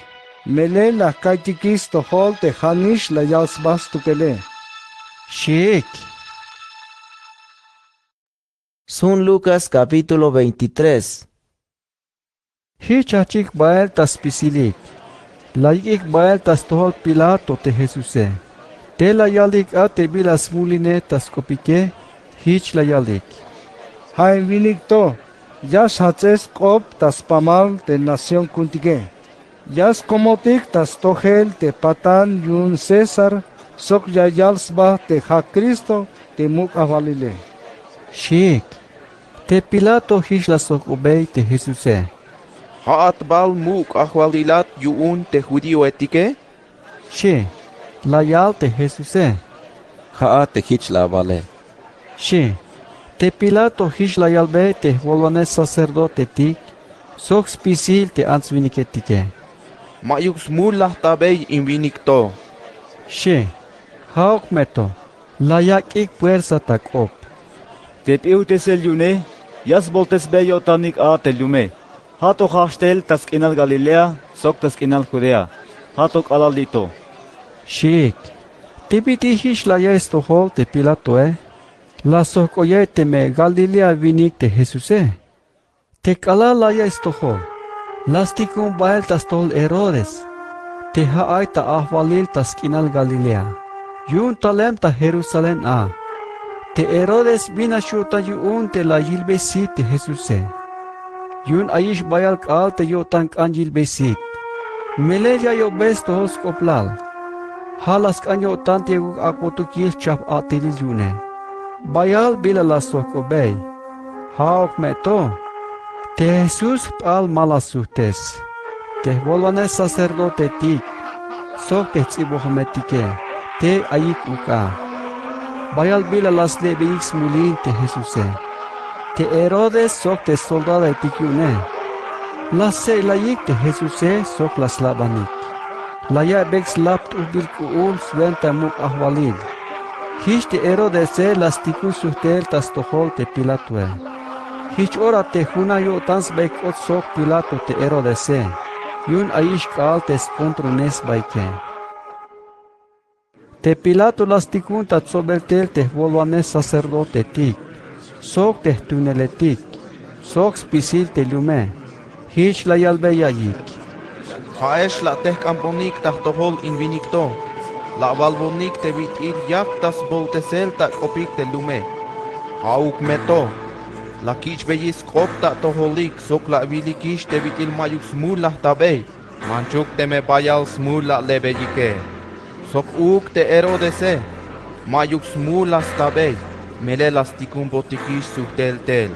Mele la kaitikis to hol te hanish la yals bas tukele. Shik. Son Lucas capítulo 23. Hichachik bael ta spisilik. Layik bael tas tohol Pilato te Jesuse. Te la yalik a te bilas muline tas kopike. Hich la yalik. Hai vinik to. Yas haces kop tas pamal te nación kuntike. Yas komotik tas tohel te patan yun César. Sok ya yalsba te ha Cristo te muk avalile. Shik. Te Pilato hich la sok obey te Jesuse. Haat bal muk ahwalilat yuun te judío etike? She, la yal te Jesuse. Haat te hich la vale. She, te Pilato hich la yalbe te volvanes sacerdote tik. Sok spisil te ansviniketike. Mayuk smulah tabey invinicto. She, haok meto. La yakik puersa takop. Te piutes el yune, yas voltes beyo tanik a tel yume. Hato hastel taskinal Galilea, sok taskinal Judea. Hatok alalito. Shik. Te pitihish la ya estohol te Pilato La sokoye te me Galilea vinik te Jesuse. Te kala la ya estohol. Lastikun bael tas tol Herodes. Te haay ta ahvalil taskinal Galilea. Yun talem ta Jerusalem a. Te Herodes binashuta yun te la yilbesit te Jesuse. Yun ayish bayal kal te yotan kanjil besit. Meleja yo bes tohos koplal. Halas kanyo tan te akotukil chap atilil yune. Bayal bila la sokobey. Haok meto. Te Jesus al malasutes. Te volvanes sacerdote tik. Sok te tzibohometike. Te ayik uka. Bayal bila las lebeix mulin te Jesuse. Te Herodes sok te soldada etikyune. Las se layik te Jesuse sok las labanik. Laya bex lapt ubil kuul sventa muk ahvalil. Hiç te Herodes se las tikus suhtel tas tohol te Pilatue. Hiç ora te huna yo tans bek ot sok Pilato te Herodes se. Yun aish kal te spontrones baike. Te Pilato las tikun tat sobeltel te volvanes sacerdote tik. Sok te tuneletik. Sok spisil te lume. Hiç la yalbe yayik. Haesh la teh camponik tahtohol invinicto. La valvonik te vitil yak tas boltesel ta kopik te lume. Hauk meto. La kich beyis kop ta toholik sok la vilikish te vitil mayuk smulah tabey. Manchuk te me bayal smula lebeyike. Sok uk te Herodese. Mayuk smulas tabey. Mele las tikun botikish suhtel tel.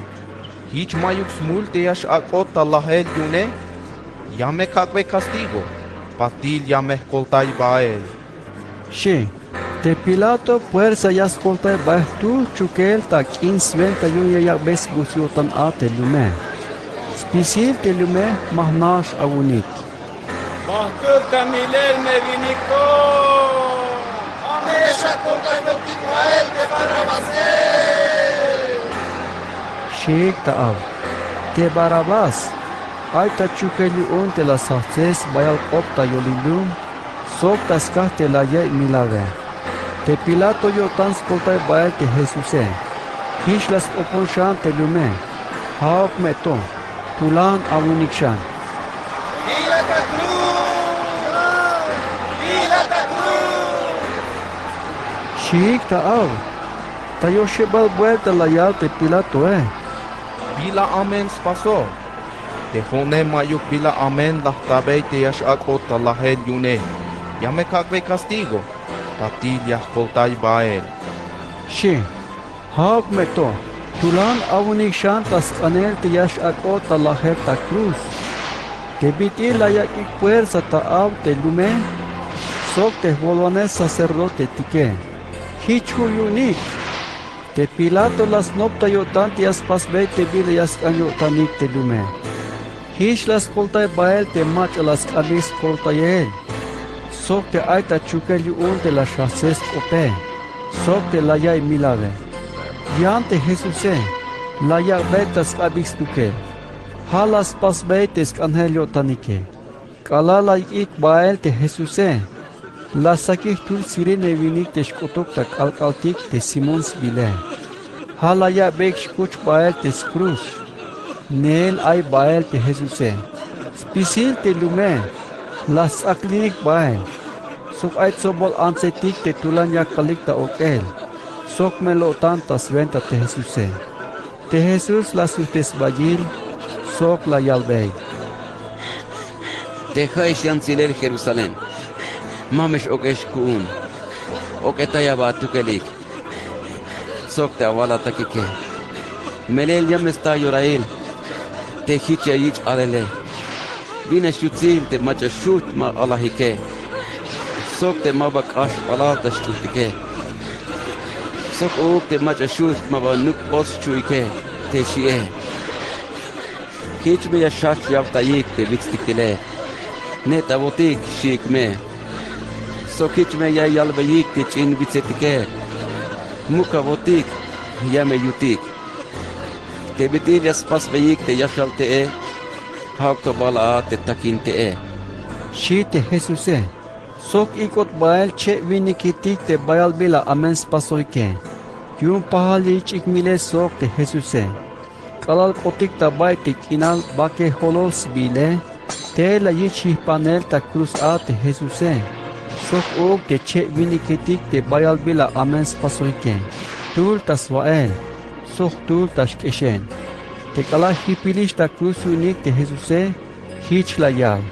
Hiç mayuk smul te yash akot Allahel yune. Yame kakve castigo. Patil yame koltay bael. She, te Pilato puersa yas koltay bael tu chukel ta 15 yun yak bes gusiotan a te lume. Spisil te lume mahnash awunik. Mahkul kamilel me viniko. Amesha koltay botik bael te barabase. Sheik ta'av. Te Barabas. Ay ta chukeli un te las haces bayal opta yolilum. Sok taskas te la ye milave. Te Pilato yo tans koltay bayal te Jesuse. Hiç las oponshan te lume. Haok meto. Tulan awunikshan. Vila ta cruz! Vila ta cruz! Sheik ta'av. Ta yo shebal vuelta la yal te Pilato Bila amen spaso. Te hone mayuk bila amen la tabey te yash akot Allahel yune. Yame kakve castigo. Patil yah koltay bael. She, haok meto. Tulan awunikshan tas anel te yash akot Allahel ta cruz. te biti la ya y fuerza ta au te lume, sok te volvanes sacerdote tique. Hichu yunik, te Pilato las nopta yo tantias pas ve te bile yas anyo tanik te lume. Hish las kolta bael te mach las alis kolta yel. Sok te aita chukel yun te la chases ope. Sok te la ya milave. Yante Jesuse, la ya betas abis tuke. Halas pas betes angelio tanike. Kalala ik bael te Jesuse. La sakih tul sirene vinik te shkotok tak alkaltik te Simons bile. Hala ya bek shkuch bael te skrus. Nel ay bael te Jesuse. Spisil te lume. Las aklinik bael. Sok ay sobol ansetik te tulan ya kalik ta okel. Sok melo tantas venta te Jesuse. Te Jesus la sultes bagil. Sok la yalbei. Deja isyan siler Jerusalén. Mamesh okesh kuun. Oketaya batukelik. Sok te awala takike. Melel yam está yorail. Te hiche yich alele. Vine shutzil te macha shut ma alahike. Sok te mabak ash palata shtutike. Sok ook te macha shut ma banuk bos chuike. Te shie. Hich me ya shach yavta yik te vitstikile. Net avotik shik me. Sokich me ya yalbayik te chin vitsetike. Muka votik ya me yutik. Te bitir yas pas bayik te yashal te e. Hauk to bala te takin te e. Shi te Jesuse. Sok ikot bael che vinikitik te bayal bila amens pasoike. Yun pahali chik mile sok te Jesuse. Kalal kotik ta bay te kinal bake holos bile. Te la yichi panel ta cruz a te Jesuse. Sok og te che vinikitik te bayal bila amens pasoike. Tul tas wael. Sok tul tas keshen. Te kala hipilish ta cruz unik te Jesuse. Hich la yal.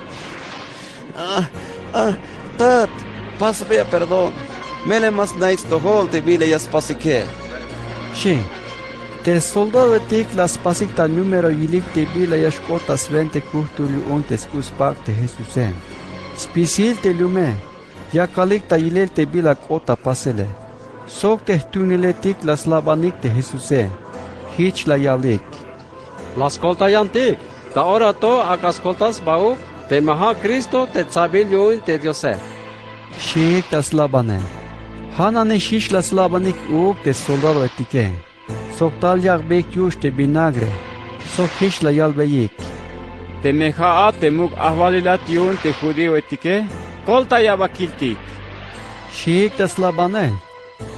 Tat, pásame perdón. Mele mas nights to hold te bile yas pasike. Shi. Te soldado tik las pasicta número yilik te bile yas kotas 20 kurtulu ontes uspak te Jesuse. Spisil te lume. Ya kalik ta yilel te bila kota pasele. Sok te tunile tik las labanik te Jesuse. Hich la yalik. Las kolta yantik. Ta ora to akas koltas bau. Te maha Cristo te tsabil yun te Diose. Shik tas labane. Hanane shish las labanik uk te soldado etike. Sok tal yak bek yush te binagre. Sok hish la yalbeyik. Te meha te muk ahvalilat yun te judío etike. Kolta yabakiltik. Shik tas labane.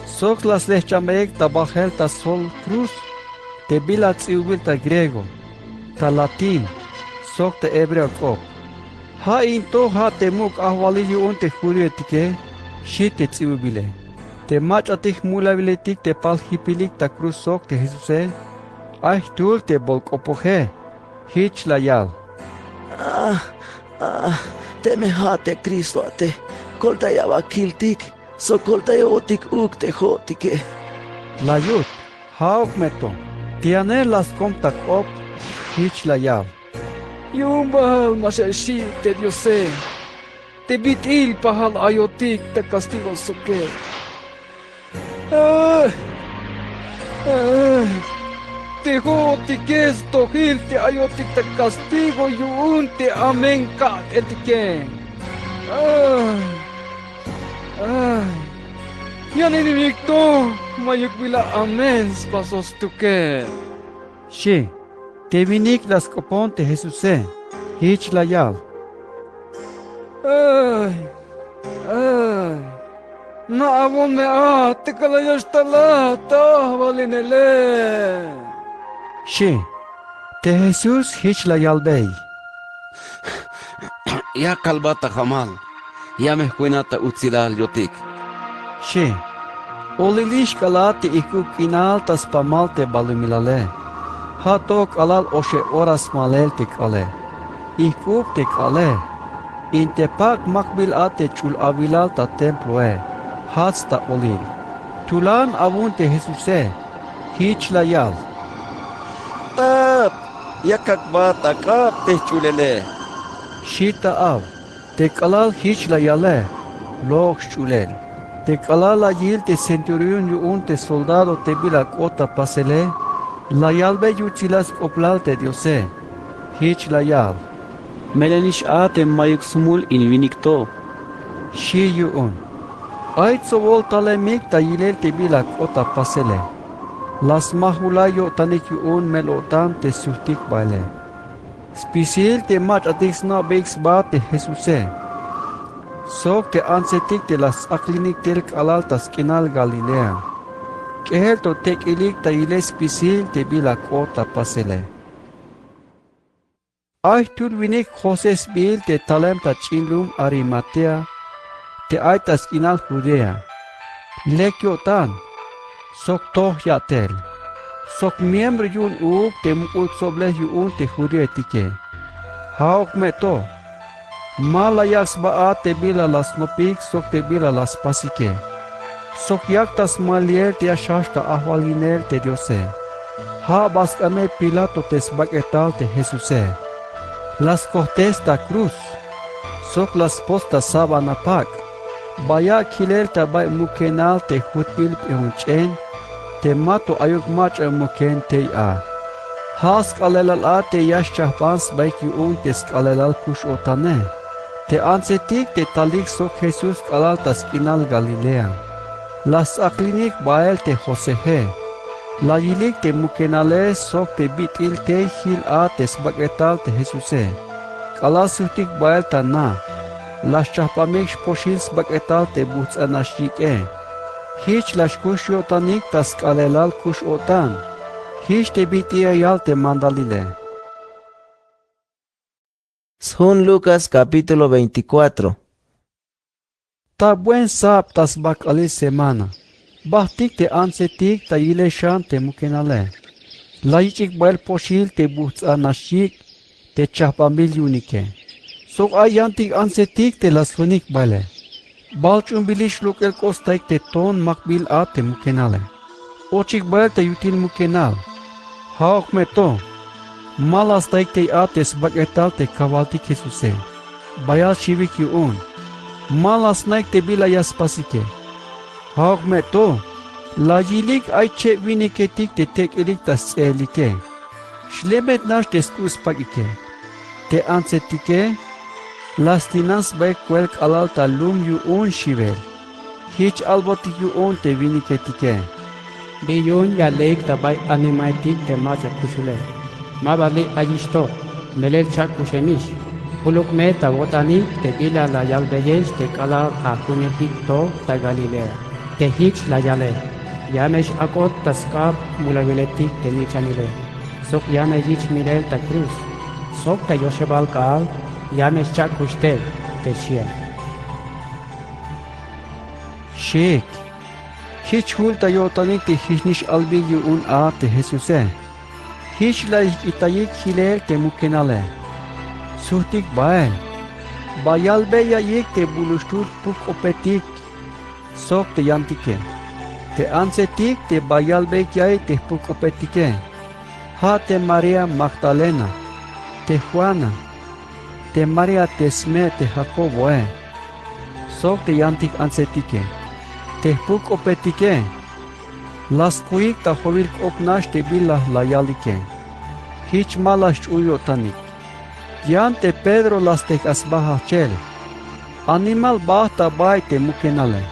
Sok las lechambeyik ta bajel ta sol cruz. Te bilat ziubil ta griego. Ta latin. Sok te hebreo kop. Ha into ha te muk ahvali yun te judío etike. Shit te ziubile. Te mach atik mulabiletik te pal hipilik ta cruz sok te Jesuse. Ay tul te bolkopoje. Hich la yal. Te mehate Cristo ate. Kolta yabakiltik. So kolta yotik uk te jotike. La yut. Hauk meto. Tiane las komtak op. Hich la yal. Yumbal mashashi te Diose. Te bitil pahal ayotik te castigo soke. Te jotikes tohil te ayotik te castigo yun te amen kat etiken. Yan inimigto mayukbila amens pasos tuke. Shi. Te vinik las copon te Jesuse. Hich la yal. Na avon me te kalayashtala ta valinele. Shi. Te Jesus hich la yalbei. Ya kalbata hamal. Ya mehkuinata utzilal yotik. Shi. Olilish kalate ikuk inal tas pamal te balumilale. Hatok alal oshe oras malel te kale. Ikuk te kale. Intepak makbil ate chul avilal ta temploe. Hats ta olil. Tulan avun te Jesuse. Hich la yal. Tap. Yakak bata kap te chulele. Shita av, te kalal hich la yale, log chulel. Te kalal la yil te centurion yuun te soldado te bila kota pasele, la yalbe yuchilas oplal te diose, hich la yal. Melenish te mayuk sumul in vinicto. Shi yuun. Ait sobol talemik ta yilel te bila kota pasele. Las mahulayo tanik yuun melotan te suhtik baile. Spisil te mat atix na beiks ba te Jesuse. Sok te ansetik te las aklinik tel kalal tas kinal Galilea. Kehel to tek ilik ta ile spisil te bila kota pasele. Ay turvinik Joses bil te talem ta chinlum Arimatea te ay tas kinal Judea. Lekyo tan. Sok toh yatel. Sok miembro yun uuk te mukul soble yun te Judea tike. Haok me to. Malayaks ba te bila las nopik sok te bila las pasike. Sok yaktas malier te ashashta ahwaliner te diose. Ha baskame Pilato te sbaketal te Jesuse. Las cortes ta cruz. Sok las posta sabana pak. Baya kiler ta bay mukenal te hutpil peunchen. Te mato ayuk mach muken te a. Has kalelal a te yashchah bans bay yun te skalelal kush otane. Te ansetik te talik sok Jesus kalal tas kinal Galilea. Las aklinik bael te Josehe. La yilik te mukenale sok te bitil te hil a te sbaketal te Jesuse. Kalal suhtik bael ta na. Las chahpamik poshil sbaketal te buts anashik e. Hich las kush yotanik tas kalelal kush otan. Hich te bitia yal te mandalile. Son Lucas capítulo 24. Ta buen sap tas bakali semana. Bahtik te ansetik ta yileshan te mukenale. Laichik bail poshil te buts anashik te chahpamil yunike. Sok ayantik ansetik te lasunik baile. Balchun bilish lukel kostaik te ton makbil a te mukenale. Ochik bail te yutil mukenal. Haok me to. Malas taik te ates bagetal te kavaltik Jesuse. Bayal shivik yun. Malas naik te bila yaspasike. Haok me to. Lajilik ay che viniketik te tek ilik tas elike. Shlebet nash te skus pagike. Te ansetike. Lastinas bay kwelk alal ta lum yun shivel. Hich albotik yun te viniketike. Biyun ya leik tabay animaitik te macha kusule. Mabali ayisto, melel chak kushemish. Huluk me tagotani te bila la yalbeyesh te kala akunetik to ta Galilea. Te hich la yale. Yamesh akot taskap mulageletik te nichanile. Sok yame hich mirel ta cruz. Sok ta yoshebal kaal, yamesh chak kushtel te shia. Sheik. Hich hulta yotanik te hishnish albi yun a te Jesuse. Hich la itayik hiler te mukenale. Suhtik bael. Bayalbe yayik te bulustur puk opetik. Sok te yantike. Te ansetik te bayalbe yay te puk opetike. Ha te Maria Magdalena. Te Juana. Te Maria tesme te Jacobo e. Sok te yantik ansetike. Te puk opetike. Las kuik ta hovirk opnash te bila la yalike. Hich malash uyotanik. Yan te Pedro las te asbaha chel. Animal bahta bay te mukenale.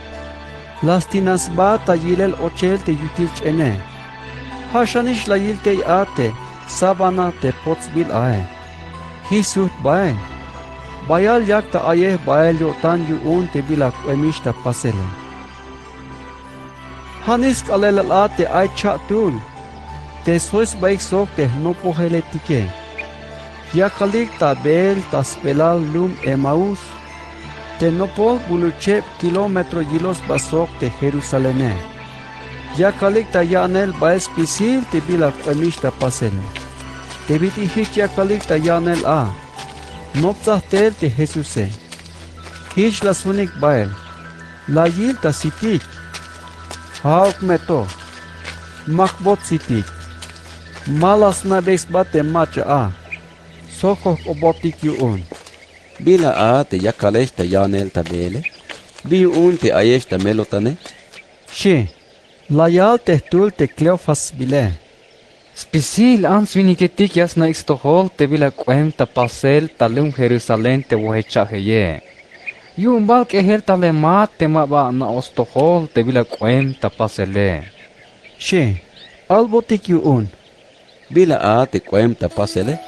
Las tinas bahta yilel ochel te yutil chene. Hashanish la yil te ate. Sabana te potsbil ae. Hisut bay. Bayal yak ta ayeh bayal yotan yuun te bila kuemish ta pasele. Hanis kalelal ate ay chatul. Te sois baik sok te no poheletike. Ya kalik ta bel ta spelal lum Emaus. Te no po buluchep kilometro yilos basok te Jerusalene. Ya kalik ta yanel baes pisil te bila emish ta pasele. Te biti hich ya kalik ta yanel a. Nopzah tel te Jesuse. Hich la sunik bael. La yil ta sitik. Hauk meto. Makbot sitik. Malas na bate macha a. Sokok obotik yun. Bila a te yakalesh te yanel tabele. Bi un te ayesh te melotane. She, la yal te tul te Cleofas bile. Spisil ans viniketik yas na istohol te bila cuenta pasel talum Jerusalén te wohechaheye. Yun bal que her talema te maba na ostohol te bila cuenta pasele. She, albotik yun. Bila a te cuenta pasele.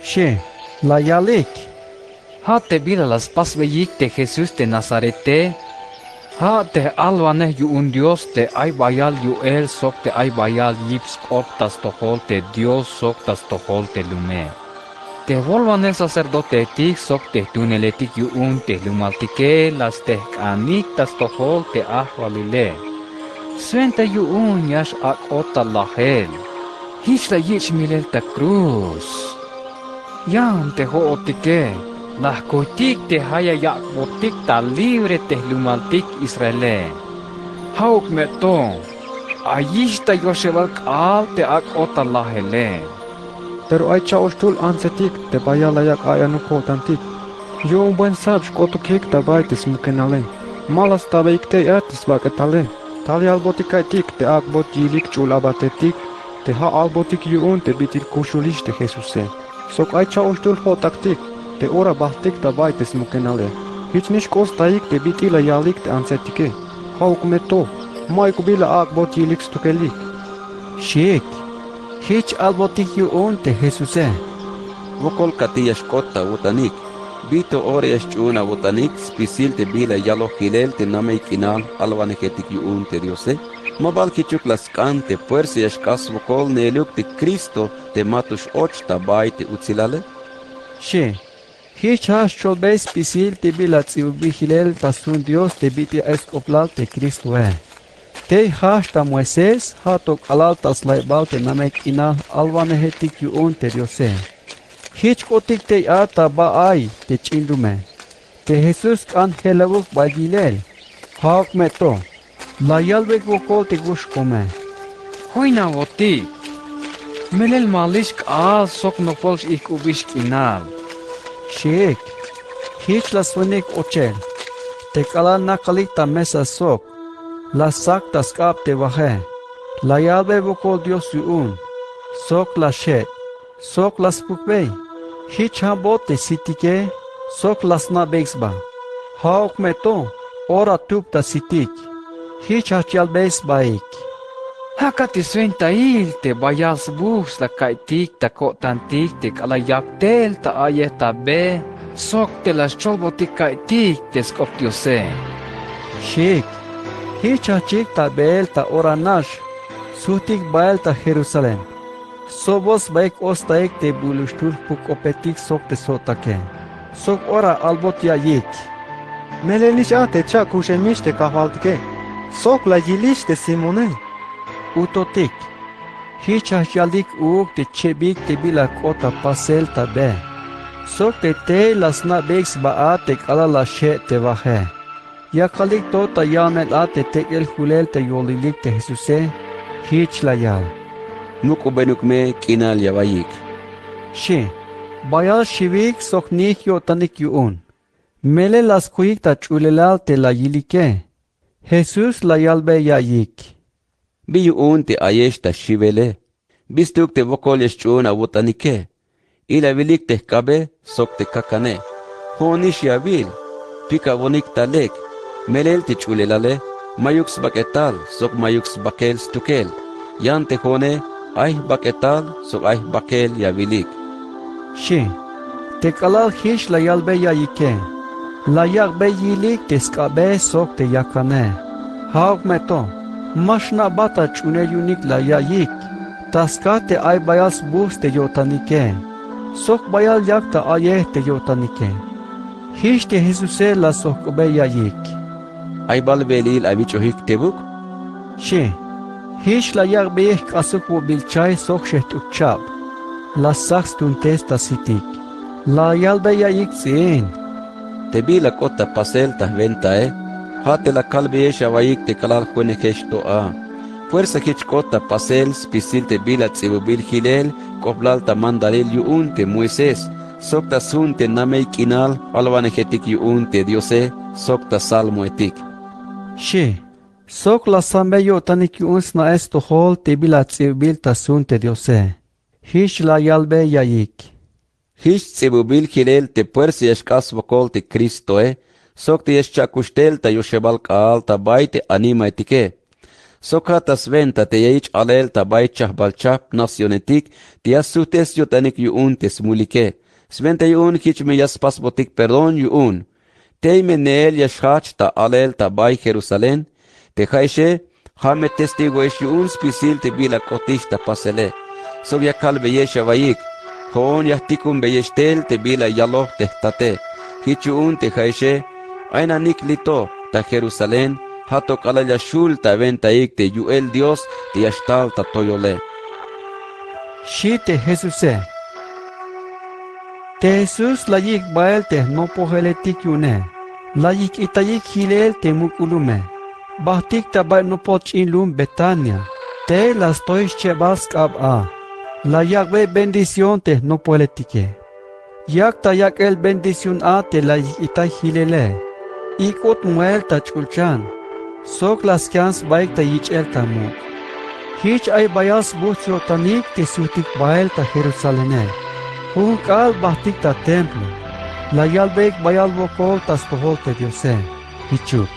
She, la yalik. Ha te bila las pasveyik de Jesús de Nazarete. Ha te alwane yu un Dios te ay bayal yu el sok te ay bayal yips optas tohol te Dios sok tas tohol te lume. Te volvan el sacerdote tik sok te tuneletik yu un te lumaltike las te anik tas tohol te ahwalile. Suente yu un yash ak ota lahel. Hiç la yich milel ta cruz. Yam te ho otike. Las kotik te haya yak botik ta libre te lumaltik Israele. Hauk meto. Ayista yosheval al te ak ota lahele. Pero ay chaostul ansetik te bayala yak ayanu kotantik. Yo un buen sabsh kotukik ta baitis mukenale. Malas ta veikte ertis vaketale. Tali albotikay tik te ak bot yilik chul abatetik. Te ha albotik yuun te bitil kushulish te Jesuse. Sok ay chaostul hotaktik. Te ora bahtik ta baitis mukenale. Hiç niş kostaik te bitila yalik te ansetike. Hauk meto. Maiku bila ak bot yilik stukelik. Shik. Hiç albotik yun te Jesuse. Vokol katiyash kotta utanik. Bito oriyash chuna utanik. Spisil te bila yalo hilel te namay kinal alvaneketik yun te Diose. Mabal kichuk las kante puersi yash kas vokol neluk te Cristo te matush och ta bai te utzilale. She. Hiç haş çolbey spisil te bila tsiubi hilel ta sun Dios te biti escoplal te Cristo e. Te haş ta Moises hatok alal tas laibal te namek ina alvanehetik yun te Diose. Hiç kotik te ata ba ay te chindume. Te Jesus kan helavuk bagilel. Hauk meto. La yalbek vokol te gush kome. Hoina voti. Melel malishk al sok nopolsh ik ubishk inal. Shik. Hiç la sunik ochel. Te kala nakalik ta mesa sok. La sak ta skap te vahe. La yalbe vokol Dios yun. Sok la shet. Sok la spukbey. Hiç ha bot te sitike. Sok las na bexba. Hauk meto. Ora tup ta sitik. Hiç haçyal beys baik. Hakati suenta il te bayas bus la kaitik ta kotantik te kala yaktel ta ayeta be. Sok te las cholbotik kaitik te skoptiose. Shik. Hiç haçik ta bel ta oranash. Sutik bael ta Jerusalem. Sobos baik ostaik te buluştur puk opetik sok te sotake. Sok ora albot ya yik. Meleliş ate ça kuşemiş te kahvaltıke. Sok la yiliş te Simone. Utotik. Hiç haçyalik uuk te çebik te bila kota pasel ta be. Sok te lasna beks ba te kala la she te vahe. Yakalik to ta yamel ate tekel hulel te yolilik te Jesuse. Hiç la yal. Nuku benuk me kinal yavayik. She. Bayal shivik sok nik yotanik yun. Mele las kuik ta chulelal te la yilike. Jesus la yalbe yayik. Bi yun te ayesh ta shivele. Bistuk te vokol yesh chuna wotanike. Ila vilik te kabe sok te kakane. Honish yavil. Pika vonik talek. Melel te chulelale. Mayuks baketal sok mayuks bakel stukel. Yan te hone ay baketal sok ay bakel yavilik. She. Te kalal hiç la yalbe yayike. La yakbe yilik te skabe sok te yakane. Hauk meto. Maşna bata çune yunik la yayik. Taska te ay bayas bus te yotanike. Sok bayal yak ta ayeh te yotanike. Hiç te Jesuse la sok be yayik. Ay bal velil avichohik tebuk? She. Hiç la yak beyeh kasuk bu bilçay sok şeht ukçab. La saks tuntes ta sitik. La yalbe yayik zin. Tebi la kota pasel ta ventae. Hate la kalbe shavayik te kalal kone kesto a. Fuerza kich kota pasel spisil te bila tsibubil hilel koblal ta mandalel yuun te Moises. Sokta sunte nameik inal alvanejetik yuunte Diose, sokta salmo etik. Shi, sok la sameyo tanik yuns na esto hol tibila tsibil ta sunte Diose. Hish la yalbe yayik. Hish tsibubil hilel te puersi eskas vokol te Kristoe, sokti eschakustel ta yoshebal kaal ta baite anima etike. Sokratas venta te yeich alel ta baichah balchap nacionetik, te asutes yotanik yuuntes mulike. Svente yuun hich me yaspas botik perdon yuun. Teime neel yashach ta alel ta bai Jerusalén, te jaishe, hame testigo es yuun spisil te bila kotish ta pasele. Sog yakal beyesha vayik, hoon yahtikun beyeshtel te bila yaloh tehtate. Hich yuun te jaishe, aina nik lito ta Jerusalén, hato kalaya shul ta venta ik te yuel Dios te yashtal ta toyole. Shi te Jesuse. Te Jesus la yik bael te no poheletik yune. La yik itayik hilel te mukulume. Bahtik ta bael no poch inlum Betania. Te las tois chebask ab a. La yakbe bendición te no poletike. Yak ta yak el bendición a te la yik itay hilele. Ikot muel ta chulchan. Sok las kyans baik ta yich el tamuk. Hich ay bayas bucho tanik te sutik bael ta Jerusalene. Un kal bahtik ta templo. La yalbek bayal vokol tas tohol te Diose. Hichuk.